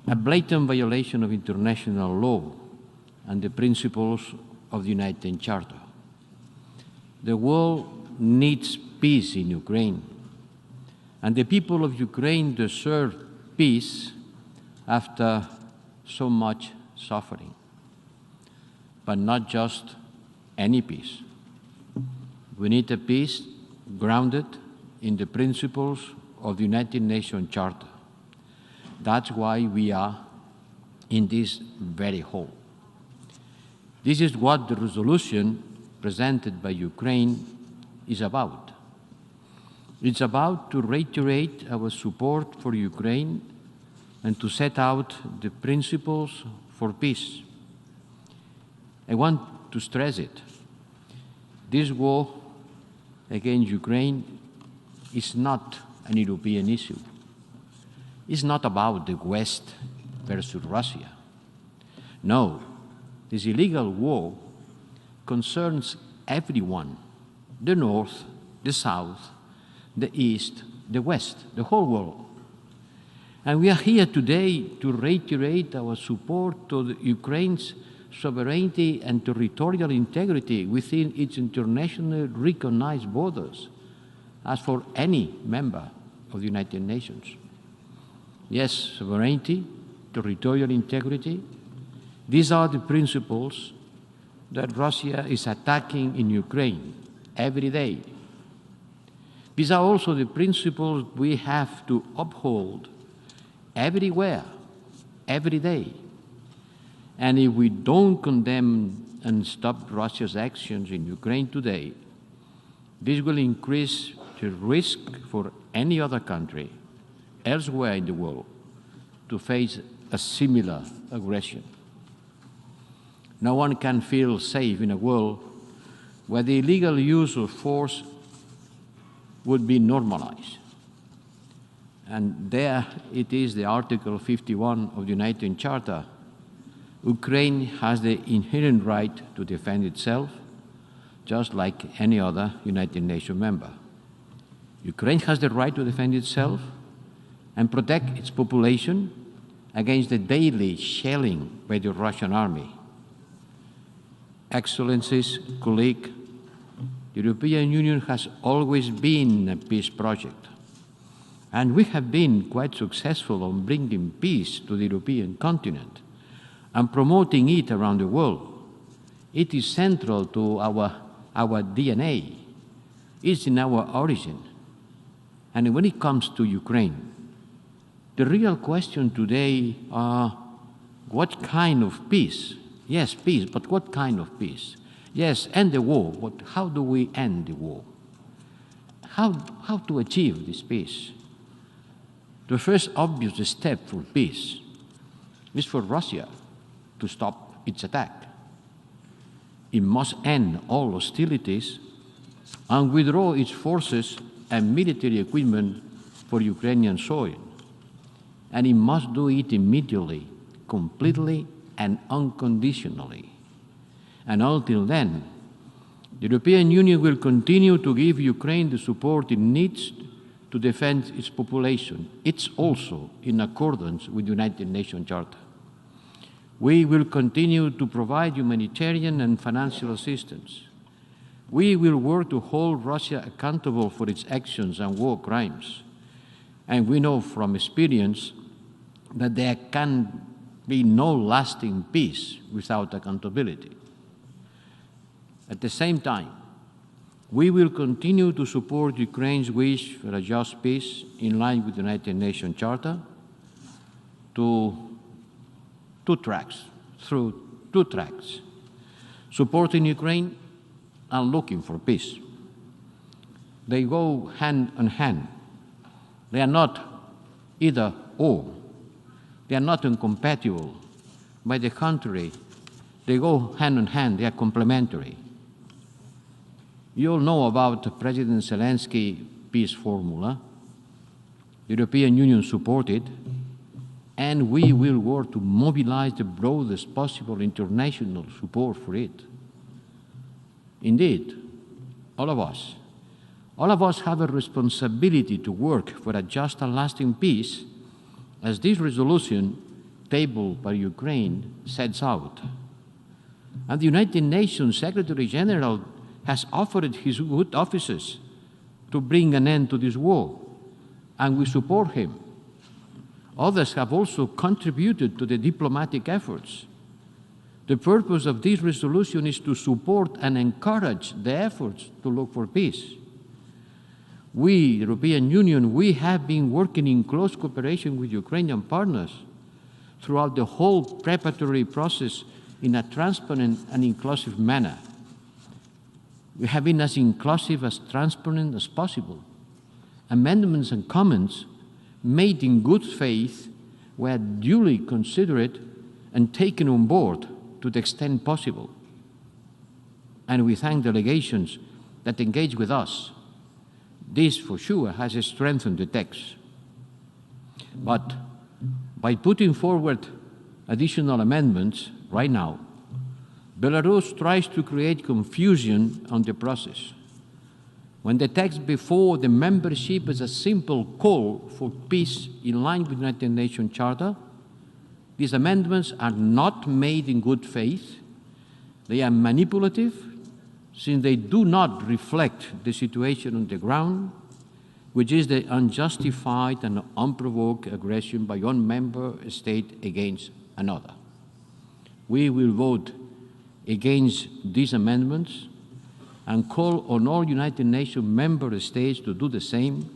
A blatant violation of international law and the principles of the United Charter. The world needs peace in Ukraine, and the people of Ukraine deserve peace after so much suffering. But not just any peace. We need a peace grounded in the principles of the United Nations Charter. That's why we are in this very hall. This is what the resolution presented by Ukraine is about. It's about to reiterate our support for Ukraine and to set out the principles for peace. I want to stress it. This war against Ukraine is not an European issue. It's not about the West versus Russia. No, this illegal war concerns everyone, the North, the South, the East, the West, the whole world. And we are here today to reiterate our support to Ukraine's sovereignty and territorial integrity within its internationally recognized borders, as for any member of the United Nations. Yes, sovereignty, territorial integrity, these are the principles that Russia is attacking in Ukraine every day. These are also the principles we have to uphold everywhere, every day. And if we don't condemn and stop Russia's actions in Ukraine today, this will increase the risk for any other country elsewhere in the world to face a similar aggression. No one can feel safe in a world where the illegal use of force would be normalized. And there it is, the Article 51 of the United Charter. Ukraine has the inherent right to defend itself, just like any other United Nations member. Ukraine has the right to defend itself and protect its population against the daily shelling by the Russian army. Excellencies, colleagues, the European Union has always been a peace project, and we have been quite successful on bringing peace to the European continent and promoting it around the world. It is central to our DNA. It's in our origin. And when it comes to Ukraine, the real question today are what kind of peace? Yes, peace, but what kind of peace? Yes, end the war, but how do we end the war? How to achieve this peace? The first obvious step for peace is for Russia to stop its attack. It must end all hostilities and withdraw its forces and military equipment for Ukrainian soil. And it must do it immediately, completely, and unconditionally. And until then, the European Union will continue to give Ukraine the support it needs to defend its population. It's also in accordance with the United Nations Charter. We will continue to provide humanitarian and financial assistance. We will work to hold Russia accountable for its actions and war crimes. And we know from experience that there can be no lasting peace without accountability. At the same time, we will continue to support Ukraine's wish for a just peace in line with the United Nations Charter through two tracks, supporting Ukraine and looking for peace. They go hand in hand. They are not either or. They are not incompatible. By the contrary, they go hand in hand. They are complementary. You all know about President Zelensky's peace formula. The European Union supported, and we will work to mobilize the broadest possible international support for it. Indeed, all of us have a responsibility to work for a just and lasting peace, as this resolution tabled by Ukraine sets out. And the United Nations Secretary-General has offered his good offices to bring an end to this war, and we support him. Others have also contributed to the diplomatic efforts. The purpose of this resolution is to support and encourage the efforts to look for peace. We, European Union, we have been working in close cooperation with Ukrainian partners throughout the whole preparatory process in a transparent and inclusive manner. We have been as inclusive, as transparent as possible. Amendments and comments made in good faith were duly considered and taken on board to the extent possible. And we thank delegations that engage with us. This, for sure, has strengthened the text. But by putting forward additional amendments right now, Belarus tries to create confusion on the process. When the text before the membership is a simple call for peace in line with the United Nations Charter, these amendments are not made in good faith. They are manipulative, since they do not reflect the situation on the ground, which is the unjustified and unprovoked aggression by one member state against another. We will vote against these amendments and call on all United Nations member states to do the same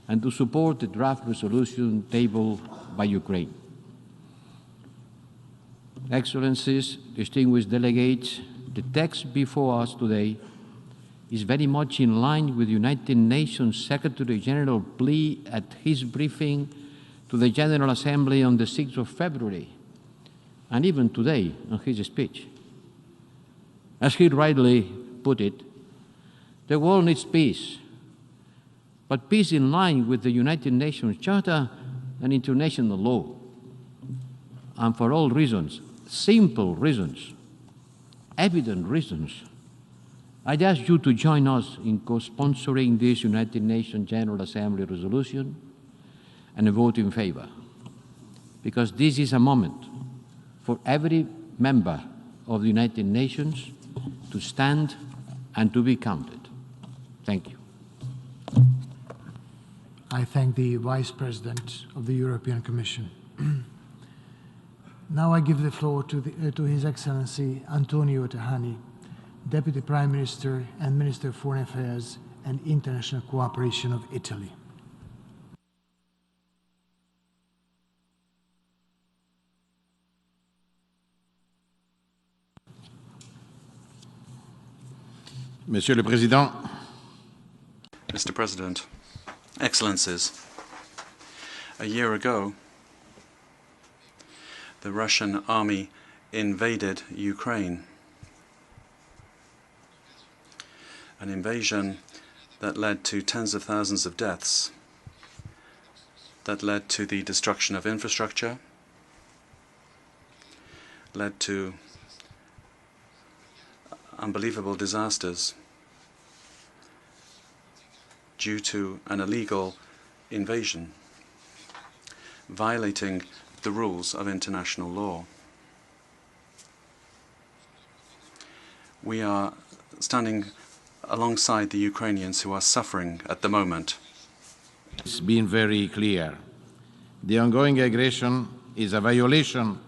and to support the draft resolution tabled by Ukraine. Excellencies, distinguished delegates, the text before us today is very much in line with the United Nations Secretary-General plea at his briefing to the General Assembly on the 6th of February, and even today in his speech. As he rightly put it, the world needs peace, but peace in line with the United Nations Charter and international law. And for all reasons, simple reasons, evident reasons, I'd ask you to join us in co-sponsoring this United Nations General Assembly resolution and vote in favor, because this is a moment for every member of the United Nations to stand and to be counted. Thank you. I thank the Vice President of the European Commission. Now I give the floor to His Excellency Antonio Guterres, Deputy Prime Minister and Minister of Foreign Affairs and International Cooperation of Italy. Monsieur le Président, Mr. President, Excellencies, a year ago, the Russian army invaded Ukraine. An invasion that led to tens of thousands of deaths, that led to the destruction of infrastructure, led to unbelievable disasters due to an illegal invasion, violating the rules of international law. We are standing alongside the Ukrainians who are suffering at the moment. it's been very clear. The ongoing aggression is a violation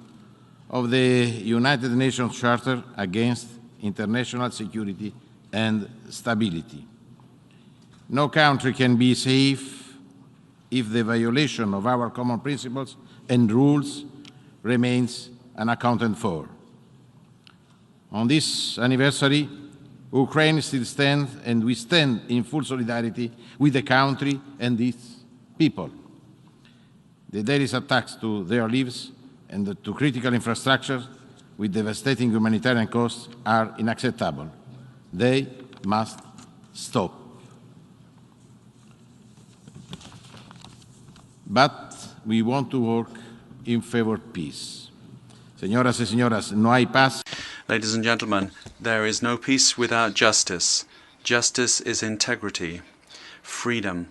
of the United Nations Charter against international security and stability. No country can be safe if the violation of our common principles and rules remains unaccounted for. On this anniversary, Ukraine still stands, and we stand in full solidarity with the country and its people. The daily attacks to their lives and to critical infrastructure with devastating humanitarian costs are unacceptable. They must stop. But we want to work in favor of peace. Señoras y señores, no hay paz. Ladies and gentlemen, there is no peace without justice. Justice is integrity, freedom,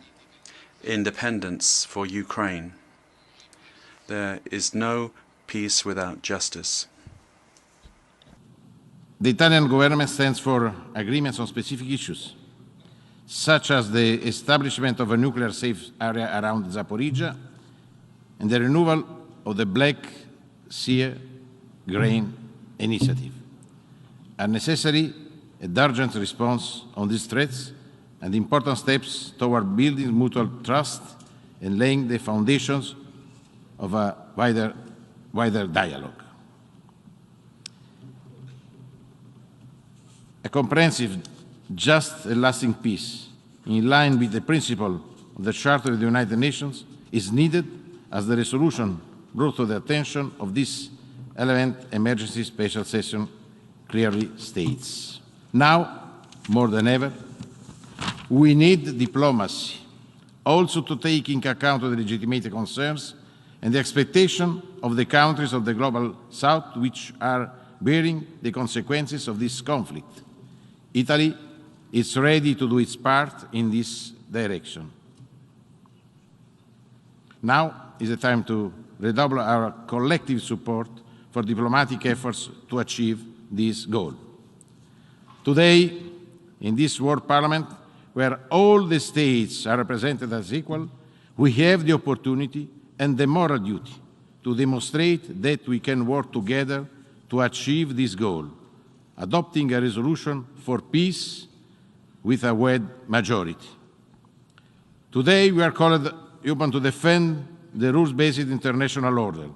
independence for Ukraine. There is no peace without justice. The Italian government stands for agreements on specific issues, such as the establishment of a nuclear safe area around Zaporizhzhia and the renewal of the Black Sea Grain Initiative. Are necessary and urgent response on these threats and important steps toward building mutual trust and laying the foundations of a wider dialogue. A comprehensive, just and lasting peace, in line with the principle of the Charter of the United Nations, is needed as the resolution brought to the attention of this 11th Emergency Special Session clearly states. Now, more than ever, we need diplomacy, also to take into account the legitimate concerns and the expectation of the countries of the Global South which are bearing the consequences of this conflict. Italy is ready to do its part in this direction. Now is the time to redouble our collective support for diplomatic efforts to achieve this goal. Today, in this World Parliament, where all the states are represented as equal, we have the opportunity and the moral duty to demonstrate that we can work together to achieve this goal, adopting a resolution for peace with a wide majority. Today, we are called upon to defend the rules-based international order.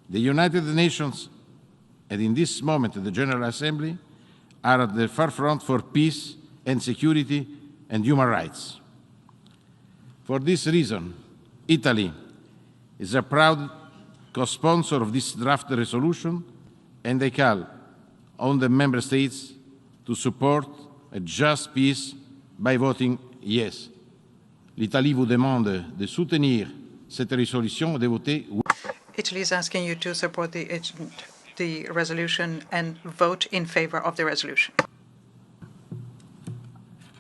The United Nations, and in this moment the General Assembly, are at the forefront for peace and security and human rights. For this reason, Italy is a proud co-sponsor of this draft resolution, and I call on the Member States to support a just peace by voting yes. L'Italie vous demande de soutenir cette résolution et de voter oui. Italy is asking you to support the resolution and vote in favor of the resolution.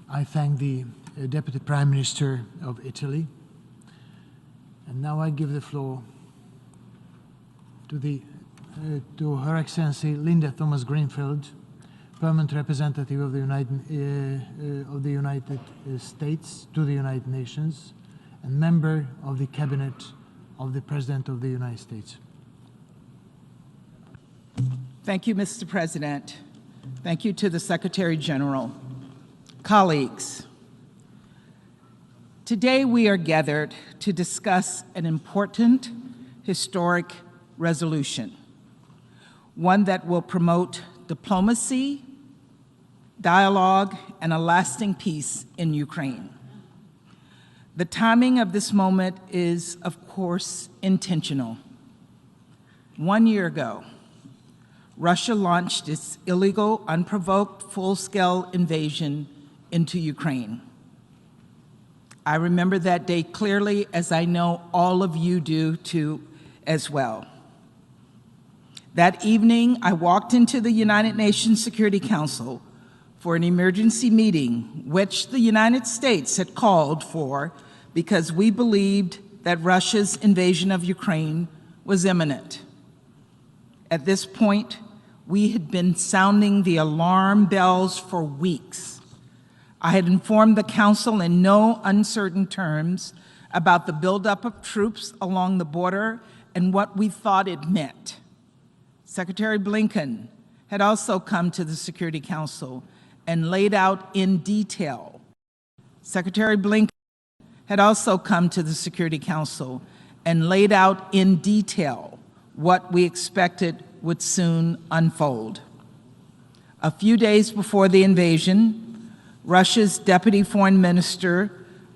I thank the Deputy Prime Minister of Italy. And now I give the floor to Her Excellency Linda Thomas-Greenfield, Permanent Representative of the United States to the United Nations, and member of the Cabinet of the President of the United States. Thank you, Mr. President. Thank you to the Secretary-General. Colleagues, today we are gathered to discuss an important historic resolution, one that will promote diplomacy, dialogue, and a lasting peace in Ukraine. The timing of this moment is, of course, intentional. 1 year ago, Russia launched its illegal, unprovoked, full-scale invasion into Ukraine. I remember that day clearly, as I know all of you do too as well. That evening, I walked into the United Nations Security Council for an emergency meeting, which the United States had called for because we believed that Russia's invasion of Ukraine was imminent. At this point, we had been sounding the alarm bells for weeks. I had informed the Council in no uncertain terms about the buildup of troops along the border and what we thought it meant. Secretary Blinken had also come to the Security Council and laid out in detail. Secretary Blinken had also come to the Security Council and laid out in detail what we expected would soon unfold. A few days before the invasion, Russia's Deputy Foreign Minister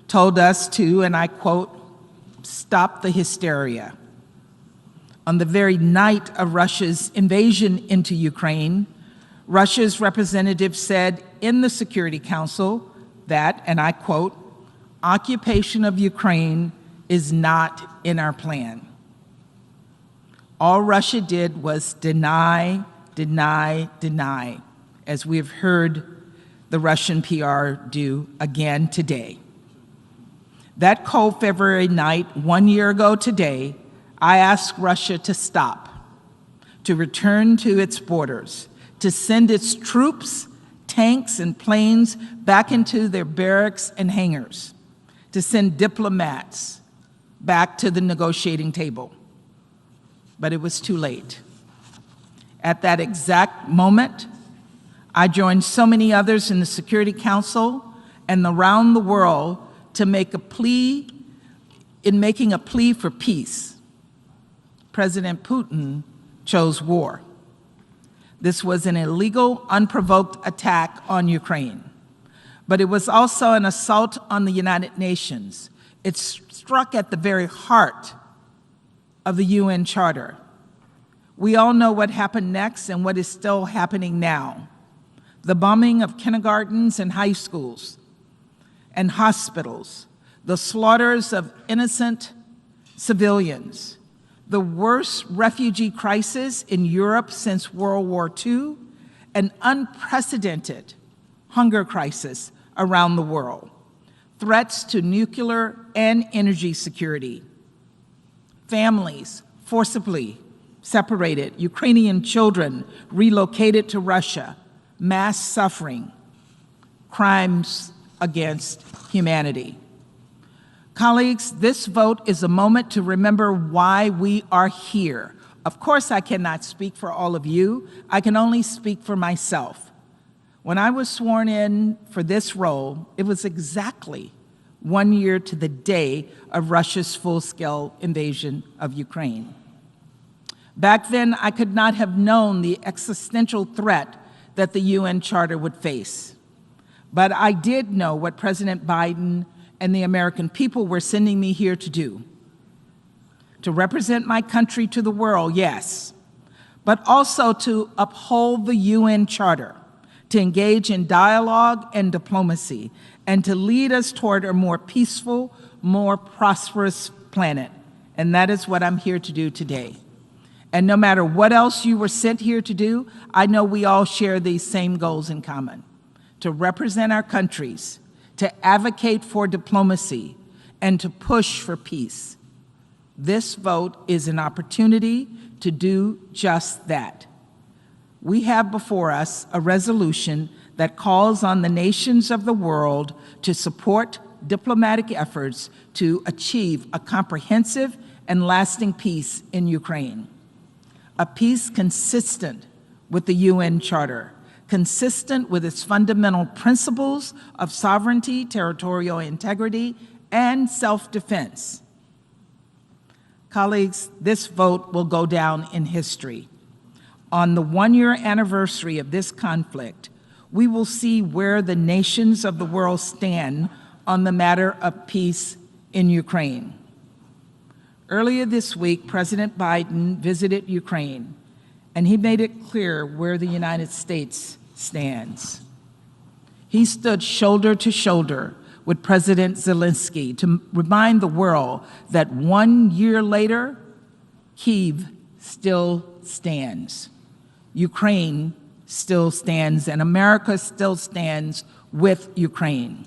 told us to, and I quote, "stop the hysteria." On the very night of Russia's invasion into Ukraine, Russia's representative said in the Security Council that, and I quote, "occupation of Ukraine is not in our plan." All Russia did was deny, deny, deny, as we have heard the Russian PR do again today. That cold February night, 1 year ago today, I asked Russia to stop, to return to its borders, to send its troops, tanks, and planes back into their barracks and hangars, to send diplomats back to the negotiating table. But it was too late. At that exact moment, I joined so many others in the Security Council and around the world to make a plea, in making a plea for peace. President Putin chose war. This was an illegal, unprovoked attack on Ukraine, but it was also an assault on the United Nations. It struck at the very heart of the UN Charter. We all know what happened next and what is still happening now. The bombing of kindergartens and high schools and hospitals, the slaughters of innocent civilians, the worst refugee crisis in Europe since World War II, an unprecedented hunger crisis around the world, threats to nuclear and energy security, families forcibly separated, Ukrainian children relocated to Russia, mass suffering, crimes against humanity. Colleagues, this vote is a moment to remember why we are here. Of course, I cannot speak for all of you. I can only speak for myself. When I was sworn in for this role, it was exactly 1 year to the day of Russia's full-scale invasion of Ukraine. Back then, I could not have known the existential threat that the UN Charter would face. But I did know what President Biden and the American people were sending me here to do. To represent my country to the world, yes, but also to uphold the UN Charter, to engage in dialogue and diplomacy, and to lead us toward a more peaceful, more prosperous planet. And that is what I'm here to do today. And no matter what else you were sent here to do, I know we all share these same goals in common: to represent our countries, to advocate for diplomacy, and to push for peace. This vote is an opportunity to do just that. We have before us a resolution that calls on the nations of the world to support diplomatic efforts to achieve a comprehensive and lasting peace in Ukraine. A peace consistent with the UN Charter, consistent with its fundamental principles of sovereignty, territorial integrity, and self-defense. Colleagues, this vote will go down in history. On the 1-year anniversary of this conflict, we will see where the nations of the world stand on the matter of peace in Ukraine. Earlier this week, President Biden visited Ukraine, and he made it clear where the United States stands. He stood shoulder to shoulder with President Zelensky to remind the world that 1 year later, Kyiv still stands. Ukraine still stands, and America still stands with Ukraine.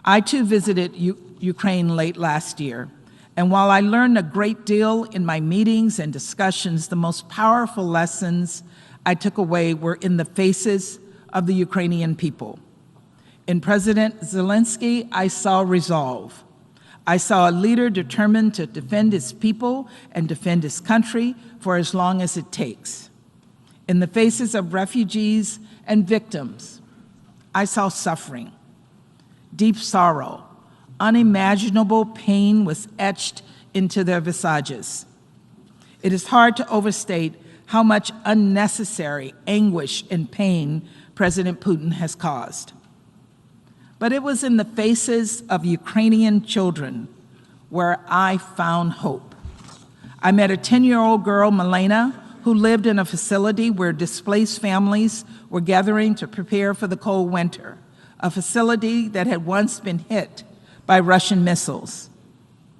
I too visited Ukraine late last year, and while I learned a great deal in my meetings and discussions, the most powerful lessons I took away were in the faces of the Ukrainian people. In President Zelensky, I saw resolve. I saw a leader determined to defend his people and defend his country for as long as it takes. In the faces of refugees and victims, I saw suffering, deep sorrow, unimaginable pain was etched into their visages. It is hard to overstate how much unnecessary anguish and pain President Putin has caused. But it was in the faces of Ukrainian children where I found hope. I met a 10-year-old girl, Mélanie, who lived in a facility where displaced families were gathering to prepare for the cold winter, a facility that had once been hit by Russian missiles.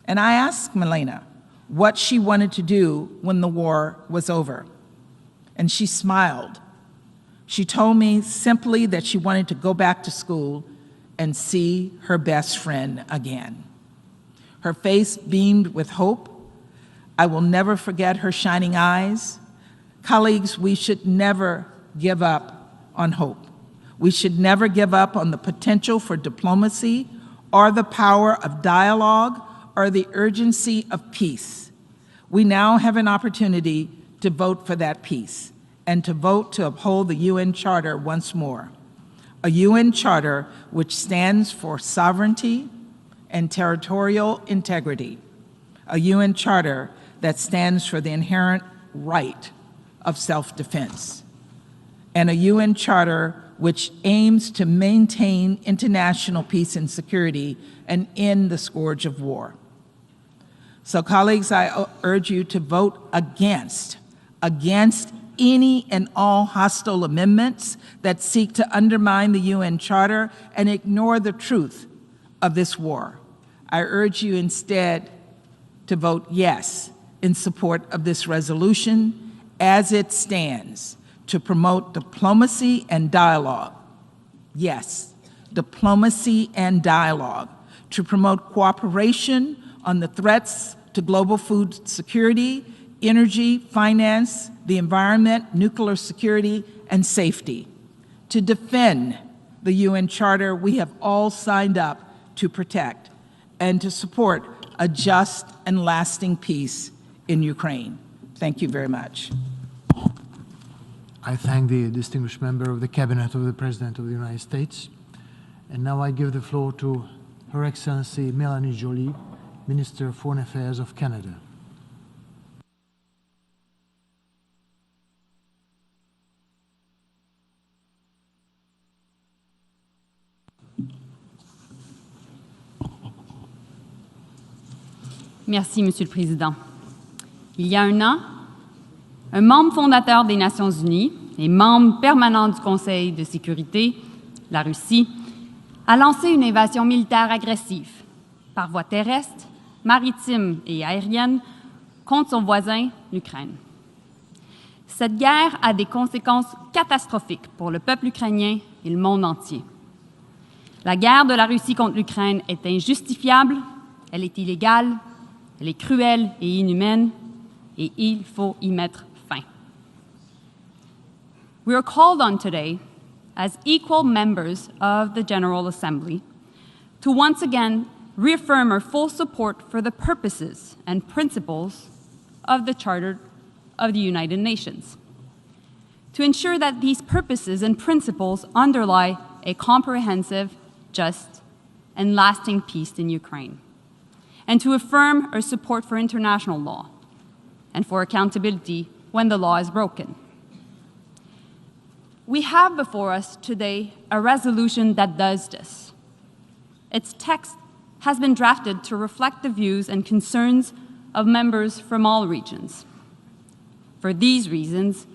And I asked Mélanie what she wanted to do when the war was over. And she smiled. She told me simply that she wanted to go back to school and see her best friend again. Her face beamed with hope. I will never forget her shining eyes. Colleagues, we should never give up on hope. We should never give up on the potential for diplomacy or the power of dialogue or the urgency of peace. We now have an opportunity to vote for that peace and to vote to uphold the UN Charter once more. A UN Charter which stands for sovereignty and territorial integrity. A UN Charter that stands for the inherent right of self-defense. And a UN Charter which aims to maintain international peace and security and end the scourge of war. So colleagues, I urge you to vote against any and all hostile amendments that seek to undermine the UN Charter and ignore the truth of this war. I urge you instead to vote yes in support of this resolution as it stands, to promote diplomacy and dialogue. Yes, diplomacy, and dialogue to promote cooperation on the threats to global food security, energy, finance, the environment, nuclear security, and safety, to defend the UN Charter we have all signed up to protect, and to support a just and lasting peace in Ukraine. Thank you very much. I thank the distinguished member of the Cabinet of the President of the United States. And now I give the floor to Her Excellency Mélanie Joly, Minister of Foreign Affairs of Canada. Merci, Monsieur le Président. Il y a un an, un membre fondateur des Nations Unies et membre permanent du Conseil de sécurité, la Russie, a lancé une invasion militaire agressive par voie terrestre, maritime et aérienne contre son voisin, l'Ukraine. Cette guerre a des conséquences catastrophiques pour le peuple ukrainien et le monde entier. La guerre de la Russie contre l'Ukraine est injustifiable, elle est illégale, elle est cruelle et inhumaine, et il faut y mettre fin. We are called on today, as equal members of the General Assembly, to once again reaffirm our full support for the purposes and principles of the Charter of the United Nations, to ensure that these purposes and principles underlie a comprehensive, just, and lasting peace in Ukraine, and to affirm our support for international law and for accountability when the law is broken. We have before us today a resolution that does this. Its text has been drafted to reflect the views and concerns of members from all regions. For these reasons,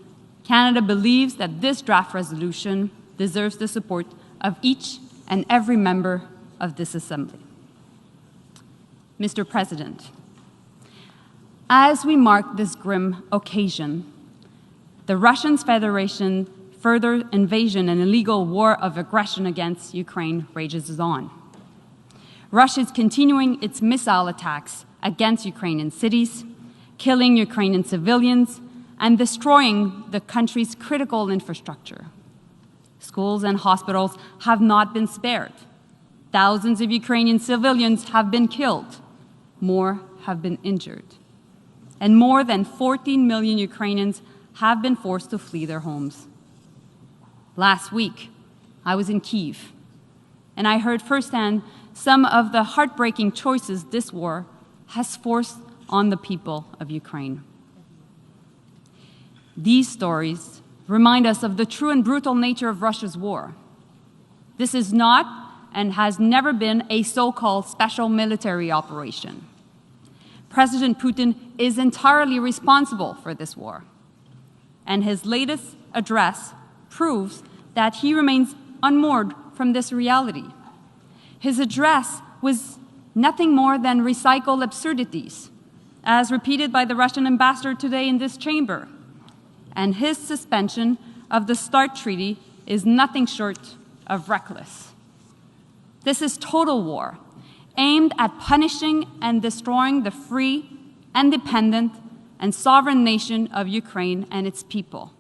Canada believes that this draft resolution deserves the support of each and every member of this Assembly. Mr. President, as we mark this grim occasion, the Russian Federation's further invasion and illegal war of aggression against Ukraine rages on. Russia is continuing its missile attacks against Ukrainian cities, killing Ukrainian civilians, and destroying the country's critical infrastructure. Schools and hospitals have not been spared. Thousands of Ukrainian civilians have been killed. More have been injured. And more than 14 million Ukrainians have been forced to flee their homes. Last week, I was in Kyiv, and I heard firsthand some of the heartbreaking choices this war has forced on the people of Ukraine. These stories remind us of the true and brutal nature of Russia's war. This is not and has never been a so-called special military operation. President Putin is entirely responsible for this war, and his latest address proves that he remains unmoored from this reality. His address was nothing more than recycled absurdities, as repeated by the Russian ambassador today in this chamber, and his suspension of the START treaty is nothing short of reckless. This is total war, aimed at punishing and destroying the free, independent, and sovereign nation of Ukraine and its people.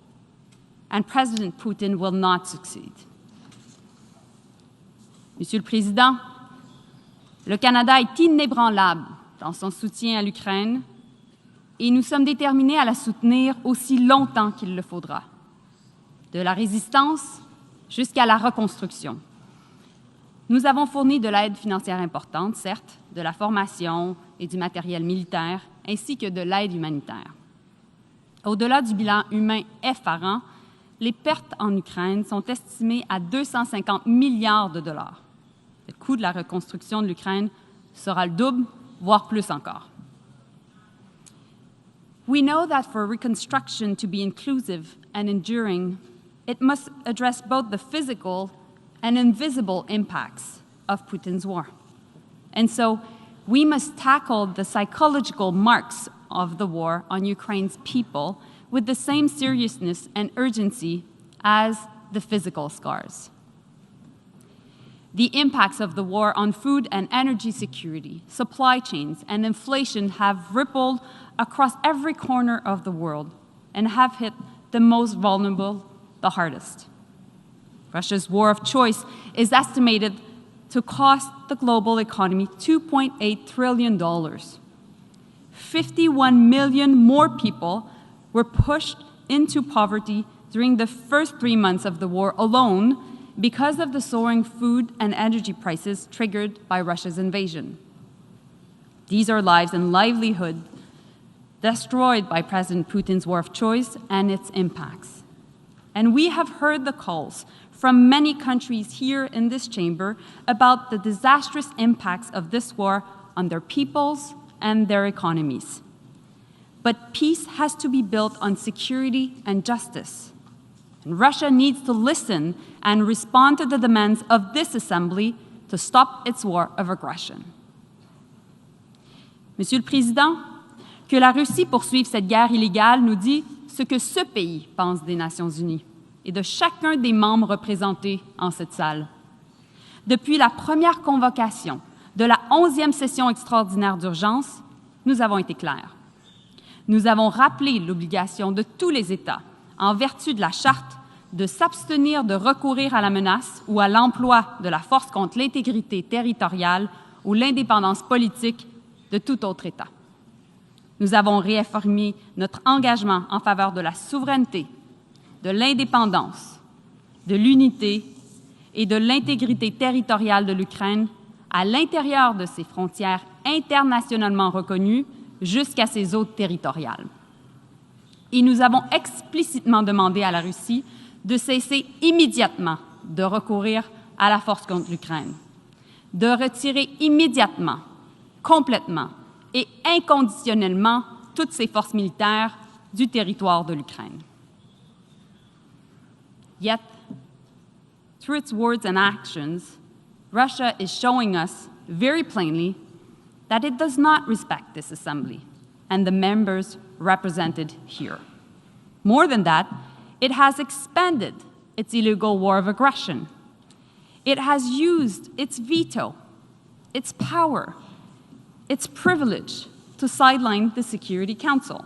And President Putin will not succeed. Monsieur le Président, le Canada est inébranlable dans son soutien à l'Ukraine et nous sommes déterminés à la soutenir aussi longtemps qu'il le faudra, de la résistance jusqu'à la reconstruction. Nous avons fourni de l'aide financière importante, certes, de la formation et du matériel militaire, ainsi que de l'aide humanitaire. Au-delà du bilan humain effarant, les pertes en Ukraine sont estimées à 250 milliards de dollars. Le coût de la reconstruction de l'Ukraine sera le double, voire plus encore. We know that for reconstruction to be inclusive and enduring, it must address both the physical and invisible impacts of Putin's war. And so we must tackle the psychological marks of the war on Ukraine's people with the same seriousness and urgency as the physical scars. The impacts of the war on food and energy security, supply chains, and inflation have rippled across every corner of the world and have hit the most vulnerable the hardest. Russia's war of choice is estimated to cost the global economy $2.8 trillion. 51 million more people were pushed into poverty during the first 3 months of the war alone because of the soaring food and energy prices triggered by Russia's invasion. These are lives and livelihood destroyed by President Putin's war of choice and its impacts. And we have heard the calls from many countries here in this chamber about the disastrous impacts of this war on their peoples and their economies. But peace has to be built on security and justice. And Russia needs to listen and respond to the demands of this Assembly to stop its war of aggression. Monsieur le Président, que la Russie poursuive cette guerre illégale nous dit ce que ce pays pense des Nations unies et de chacun des membres représentés en cette salle. Depuis la première convocation de la 11e session extraordinaire d'urgence, nous avons été clairs. Nous avons rappelé l'obligation de tous les États, en vertu de la Charte, de s'abstenir de recourir à la menace ou à l'emploi de la force contre l'intégrité territoriale ou l'indépendance politique de tout autre État. Nous avons réaffirmé notre engagement en faveur de la souveraineté, de l'indépendance, de l'unité et de l'intégrité territoriale de l'Ukraine à l'intérieur de ses frontières internationalement reconnues jusqu'à ses eaux territoriales. Et nous avons explicitement demandé à la Russie de cesser immédiatement de recourir à la force contre l'Ukraine, de retirer immédiatement, complètement et inconditionnellement toutes ses forces militaires du territoire de l'Ukraine. Yet, through its words and actions, Russia is showing us very plainly that it does not respect this Assembly and the members represented here. More than that, it has expanded its illegal war of aggression. It has used its veto, its power, its privilege to sideline the Security Council.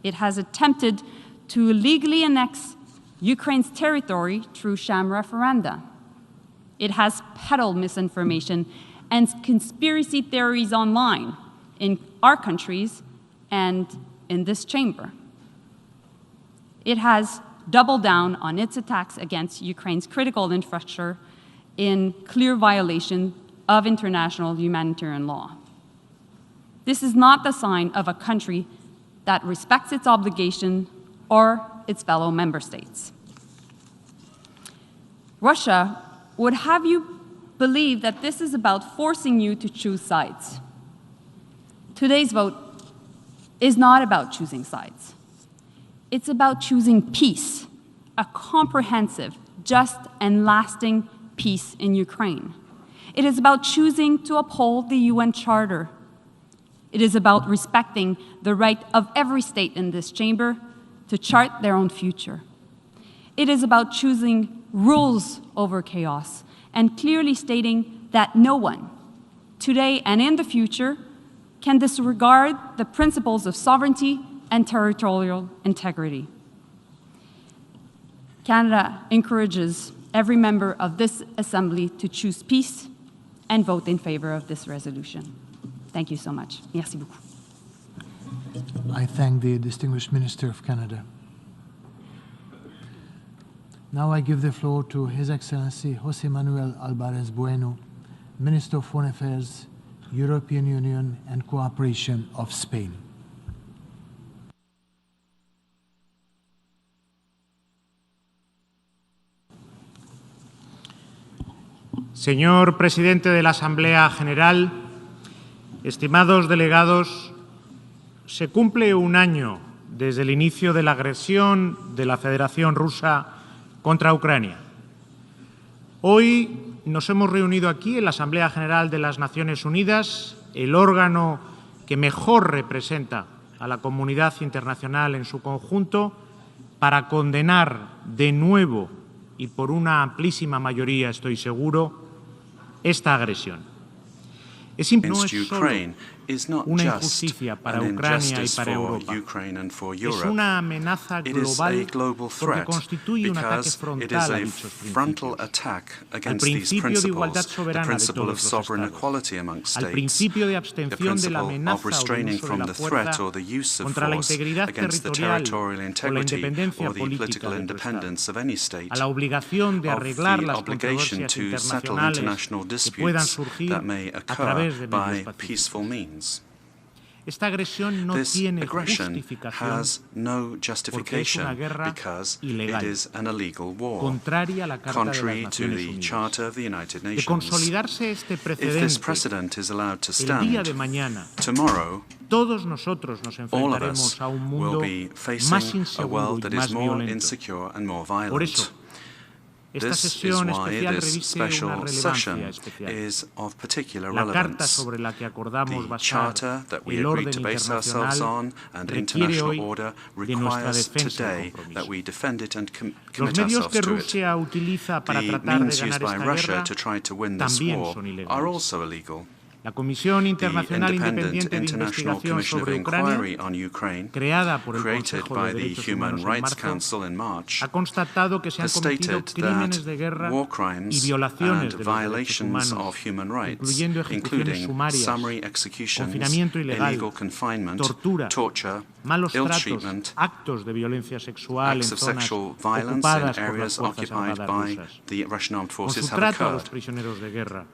It has attempted to illegally annex Ukraine's territory through sham referenda. It has peddled misinformation and conspiracy theories online in our countries and in this chamber. It has doubled down on its attacks against Ukraine's critical infrastructure in clear violation of international humanitarian law. This is not the sign of a country that respects its obligation or its fellow member states. Russia would have you believe that this is about forcing you to choose sides. Today's vote is not about choosing sides. It's about choosing peace, a comprehensive, just, and lasting peace in Ukraine. It is about choosing to uphold the UN Charter. It is about respecting the right of every state in this chamber to chart their own future. It is about choosing rules over chaos and clearly stating that no one, today and in the future, can disregard the principles of sovereignty and territorial integrity. Canada encourages every member of this Assembly to choose peace and vote in favor of this resolution. Thank you so much. Merci beaucoup. I thank the distinguished Minister of Canada. Now I give the floor to His Excellency José Manuel Álvarez Bueno, Minister of Foreign Affairs, European Union and Cooperation of Spain. Señor Presidente de la Asamblea General, estimados delegados, se cumple un año desde el inicio de la agresión de la Federación Rusa contra Ucrania. Hoy nos hemos reunido aquí en la Asamblea General de las Naciones Unidas, el órgano que mejor representa a la comunidad internacional en su conjunto, para condenar de nuevo y por una amplísima mayoría, estoy seguro, esta agresión. Es no against es solo Ukraine is not una just injusticia para an Ucrania y injustice para for Europa. Ukraine and for Es Europe. una amenaza It is a global global porque threat constituye un ataque because it is frontal a a dichos frontal principios. attack Al against these principio de igualdad principles, the soberana de principle todos of los sovereign estados, equality amongst al states, principio de the abstención de la principle of amenaza o del restraining uso de from la the threat fuerza or the use of contra la force integridad against the territorial territorial o la integrity independencia or the política political de tu independence of any state, a la obligación de of arreglar the las obligation controversias to settle internacionales international que puedan disputes surgir that may a occur través de by medios pacíficos. peaceful means. Esta agresión no This tiene aggression justificación has no porque es justification una guerra because ilegal, it is an illegal war, contraria a la Carta de contrary las to Naciones the Unidas. Charter of the United De Nations. consolidarse este If this precedente, precedent is allowed to el día stand, de mañana, tomorrow todos nosotros nos all of enfrentaremos us a un will mundo be más facing a inseguro world y that is más more violento. insecure and more Por violent. eso, esta This is sesión why especial this reviste una special relevancia session especial. is of particular La carta relevance. sobre la que acordamos The basar charter that we el agreed orden to base ourselves internacional on and requiere international hoy order de nuestra requires defensa y today compromiso. that we defend it and Los commit medios ourselves que to it. Rusia utiliza para The tratar de means ganar used by esta Russia guerra to try to win this también war son are ilegales. also illegal. La Comisión The Internacional Independent Independiente de International Investigación Commission of sobre Inquiry Ucrania, on Ukraine, creada por el created Consejo by de the Derechos Human Humanos en Rights marzo, Council in March, ha constatado que se han has cometido stated crímenes de that guerra war y crimes violaciones and de los derechos violations humanos, of human rights, incluyendo ejecuciones including sumarias, summary executions, confinamiento ilegal, illegal confinement, tortura, torture, malos ill tratos, treatment, actos de violencia sexual en acts of zonas sexual violence in ocupadas por las areas fuerzas occupied armadas by rusas, the Russian armed con su forces have trato a los occurred. prisioneros de guerra,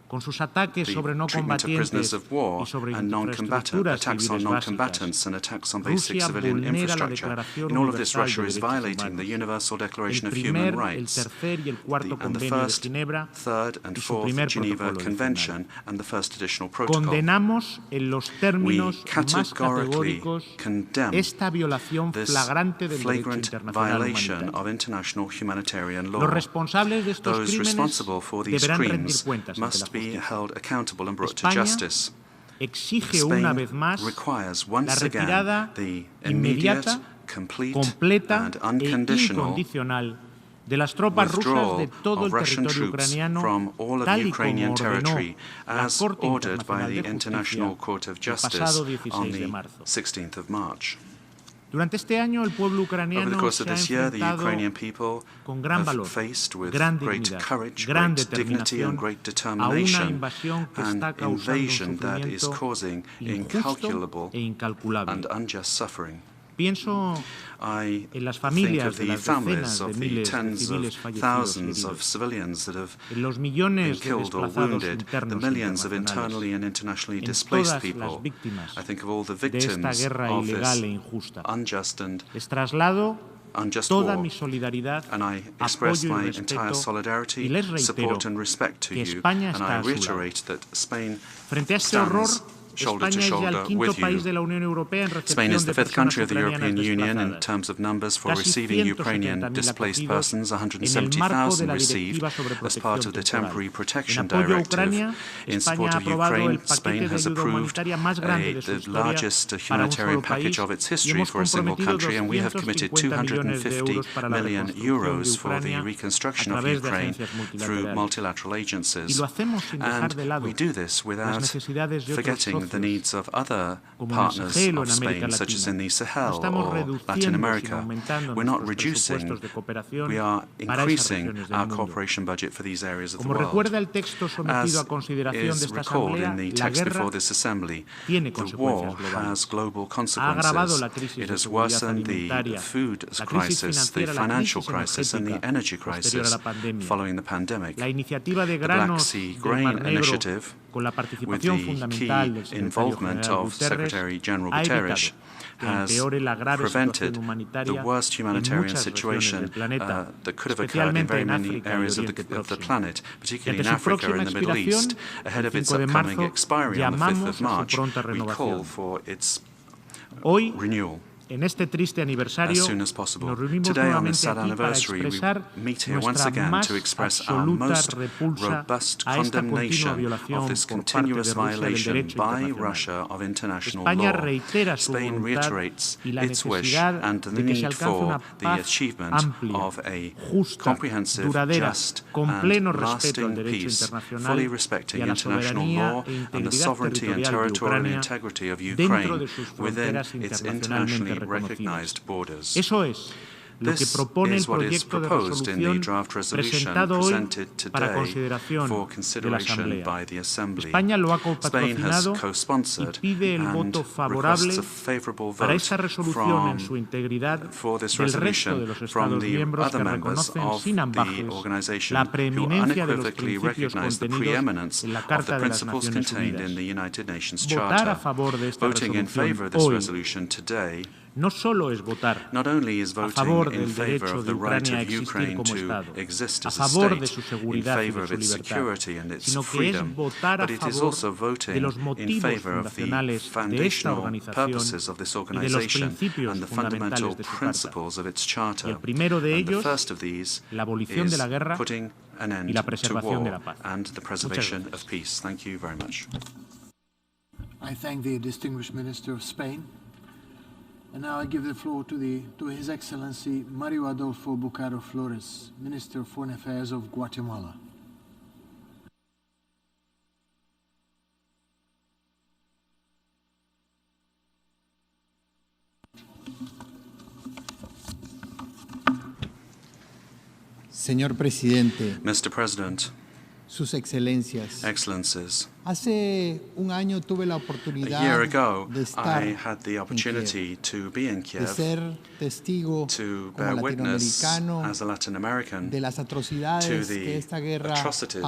con sus ataques The sobre no treatment of prisoners combatientes of war y sobre and infraestructuras attacks on civiles básicas. non-combatants and attacks on basic Rusia civilian vulnera la infrastructure. Declaración In all of this, Universal Russia de is Derechos violating the Humanos, Universal Declaration el of Human primer, el Rights, tercer y el cuarto and the convenio de first, Ginebra third, and y su fourth primer Geneva protocolo Convention, adicional. and the first additional protocol. Condenamos en los We términos más categorically categóricos condemn esta violación this flagrante del derecho flagrant internacional violation humanitario. of international humanitarian law. Los responsables de estos Those crímenes responsible for these deberán rendir crimes cuentas ante la must be justicia. held accountable and brought to España justice. exige Spain una vez más requires la once retirada again the inmediata, immediate, complete, completa and e unconditional incondicional de las tropas rusas withdrawal de todo el of Russian territorio troops ucraniano, from all of tal y Ukrainian como ordenó territory, la as Corte ordered by Internacional the de International Justicia Court of el Justice pasado on 16 de the marzo. 16th of March. Durante este año, el pueblo Over the ucraniano course of se ha this year, the enfrentado Ukrainian people con gran have valor, faced with gran great dignidad, courage, gran great dignity, determinación and great a una determination, invasión que an está causando un invasion that is sufrimiento causing injusto incalculable e incalculable. and unjust suffering. Pienso I en las think familias of de the las families decenas de of the miles de tens of civiles fallecidos y thousands of heridos, civilians that have en los been millones de killed or desplazados wounded, the internos millions of internacionales, internally and internationally en displaced todas las people. víctimas I think of all the de esta victims guerra of ilegal e this injusta. unjust and Les traslado unjust toda war. mi solidaridad, And I express apoyo y my respeto, entire y solidarity, les reitero support and respect to que you, España and está I a su lado. reiterate that Spain Frente a este horror, stands shoulder to España es ya el shoulder quinto with país you. de la Unión Europea en Spain recepción is the de fifth country personas of the European ucranianas Union in desplazadas. terms of numbers for Casi receiving Ukrainian 170.000 displaced acogidos persons, en el marco de 170,000 la received Directiva sobre as part of the protección Temporary temporal. Protection En apoyo a Directive. Ucrania, In España support ha of aprobado el Ukraine, paquete Spain de has ayuda approved humanitaria más grande de su the historia largest para un humanitarian solo package país of its y history hemos for a single comprometido country, and we have committed 250 millones de 250 euros para la million reconstrucción de euros for the Ucrania a reconstruction of través de Ukraine agencias through multilaterales. multilateral Y agencies. lo hacemos sin dejar And de lado we do this las without necesidades de otros forgetting the socios, needs of other como en el partners Sahel o of en América Spain, such as in the Latina. No Sahel estamos or Latin reduciendo, sino America. aumentando We're not nuestros reducing, presupuestos de cooperación we are para esas increasing regiones del our mundo. cooperation budget for these areas of the Como world. recuerda el texto sometido As a consideración de is esta recalled Asamblea, in the la text guerra before this assembly, tiene the war consecuencias globales. has global Ha agravado consequences. la crisis It de has seguridad worsened the alimentaria, food la crisis crisis, the financiera, la financial crisis crisis, and the energética energy posterior a crisis la pandemia. following the pandemic. La iniciativa de The Black granos Sea del Grain Mar Negro, Initiative, con la with participación the fundamental del key involvement Secretary-General of Guterres, Secretary-General ha evitado Guterres, que has empeore la grave prevented situación humanitaria the worst en humanitarian muchas regiones situation del planeta, that could have occurred in especialmente very en many África y areas of Oriente the Próximo. planet, Y particularly ante in su Africa próxima and the Middle East. expiración, Ahead el of its 5 de upcoming marzo, expiry on the 5th llamamos of a su March, pronta we call renovación. for its Hoy renewal. En este triste aniversario, as soon as possible. nos reunimos Today, on nuevamente this sad aquí para anniversary, we expresar meet here once nuestra again más to express our absoluta most repulsa robust a esta continua condemnation violación of this por parte continuous de Rusia del violation derecho by internacional. Russia of international España law. reitera su Spain voluntad reiterates y la its wish necesidad and the de que se need alcance una for the paz achievement amplia, of a justa, comprehensive, duradera, just, con and pleno respeto al lasting derecho peace, internacional fully y respecting a la international soberanía law e and the integridad sovereignty and territorial de territorial Ucrania integrity of dentro Ukraine de sus within fronteras its internacionalmente internationally reconocidas. recognized borders. Eso es lo que This propone el is what is proyecto de proposed in the resolución draft resolution presentado hoy presented para today consideración for de la consideration Asamblea. by the Assembly. España lo ha Spain has copatrocinado y co-sponsored pide el and voto favorable requests a favorable para vote esta resolución en su from integridad for this del resto de resolution los from Estados the miembros que other members reconocen of sin the ambajes organization la who preeminencia de los unequivocally principios recognize the contenidos preeminence en la of Carta the de las principles Naciones contained Unidas. in the United Nations Votar a Charter. favor de esta Voting in resolución favor of this hoy resolution today no solo es votar not only is a favor voting in del favor derecho of de the right Ucrania a of existir Ukraine como to Estado, exist a as a favor de su state, in seguridad y favor de of su its libertad, security and its sino que freedom, es votar a but it is favor also de voting los in motivos favor of the fundacionales de esta foundational organización purposes of this y de los organization principios and the fundamental fundamentales de su Carta. principles of its Y charter. el primero de And the ellos, first of these la abolición de is la guerra putting an y end la to preservación de la war paz. and the preservation of peace. Thank you very much. I thank the distinguished Minister of Spain. And now I give the floor to His Excellency Mario Adolfo Bucaro Flores, Minister of Foreign Affairs of Guatemala. Señor Presidente, Mr. President, Sus Excelencias, Excellencies, hace un año tuve la a oportunidad year ago, de estar I had the opportunity to be in de Kiev, ser testigo to como bear witness latinoamericano as a Latin American de las to atrocidades que the esta guerra ha atrocities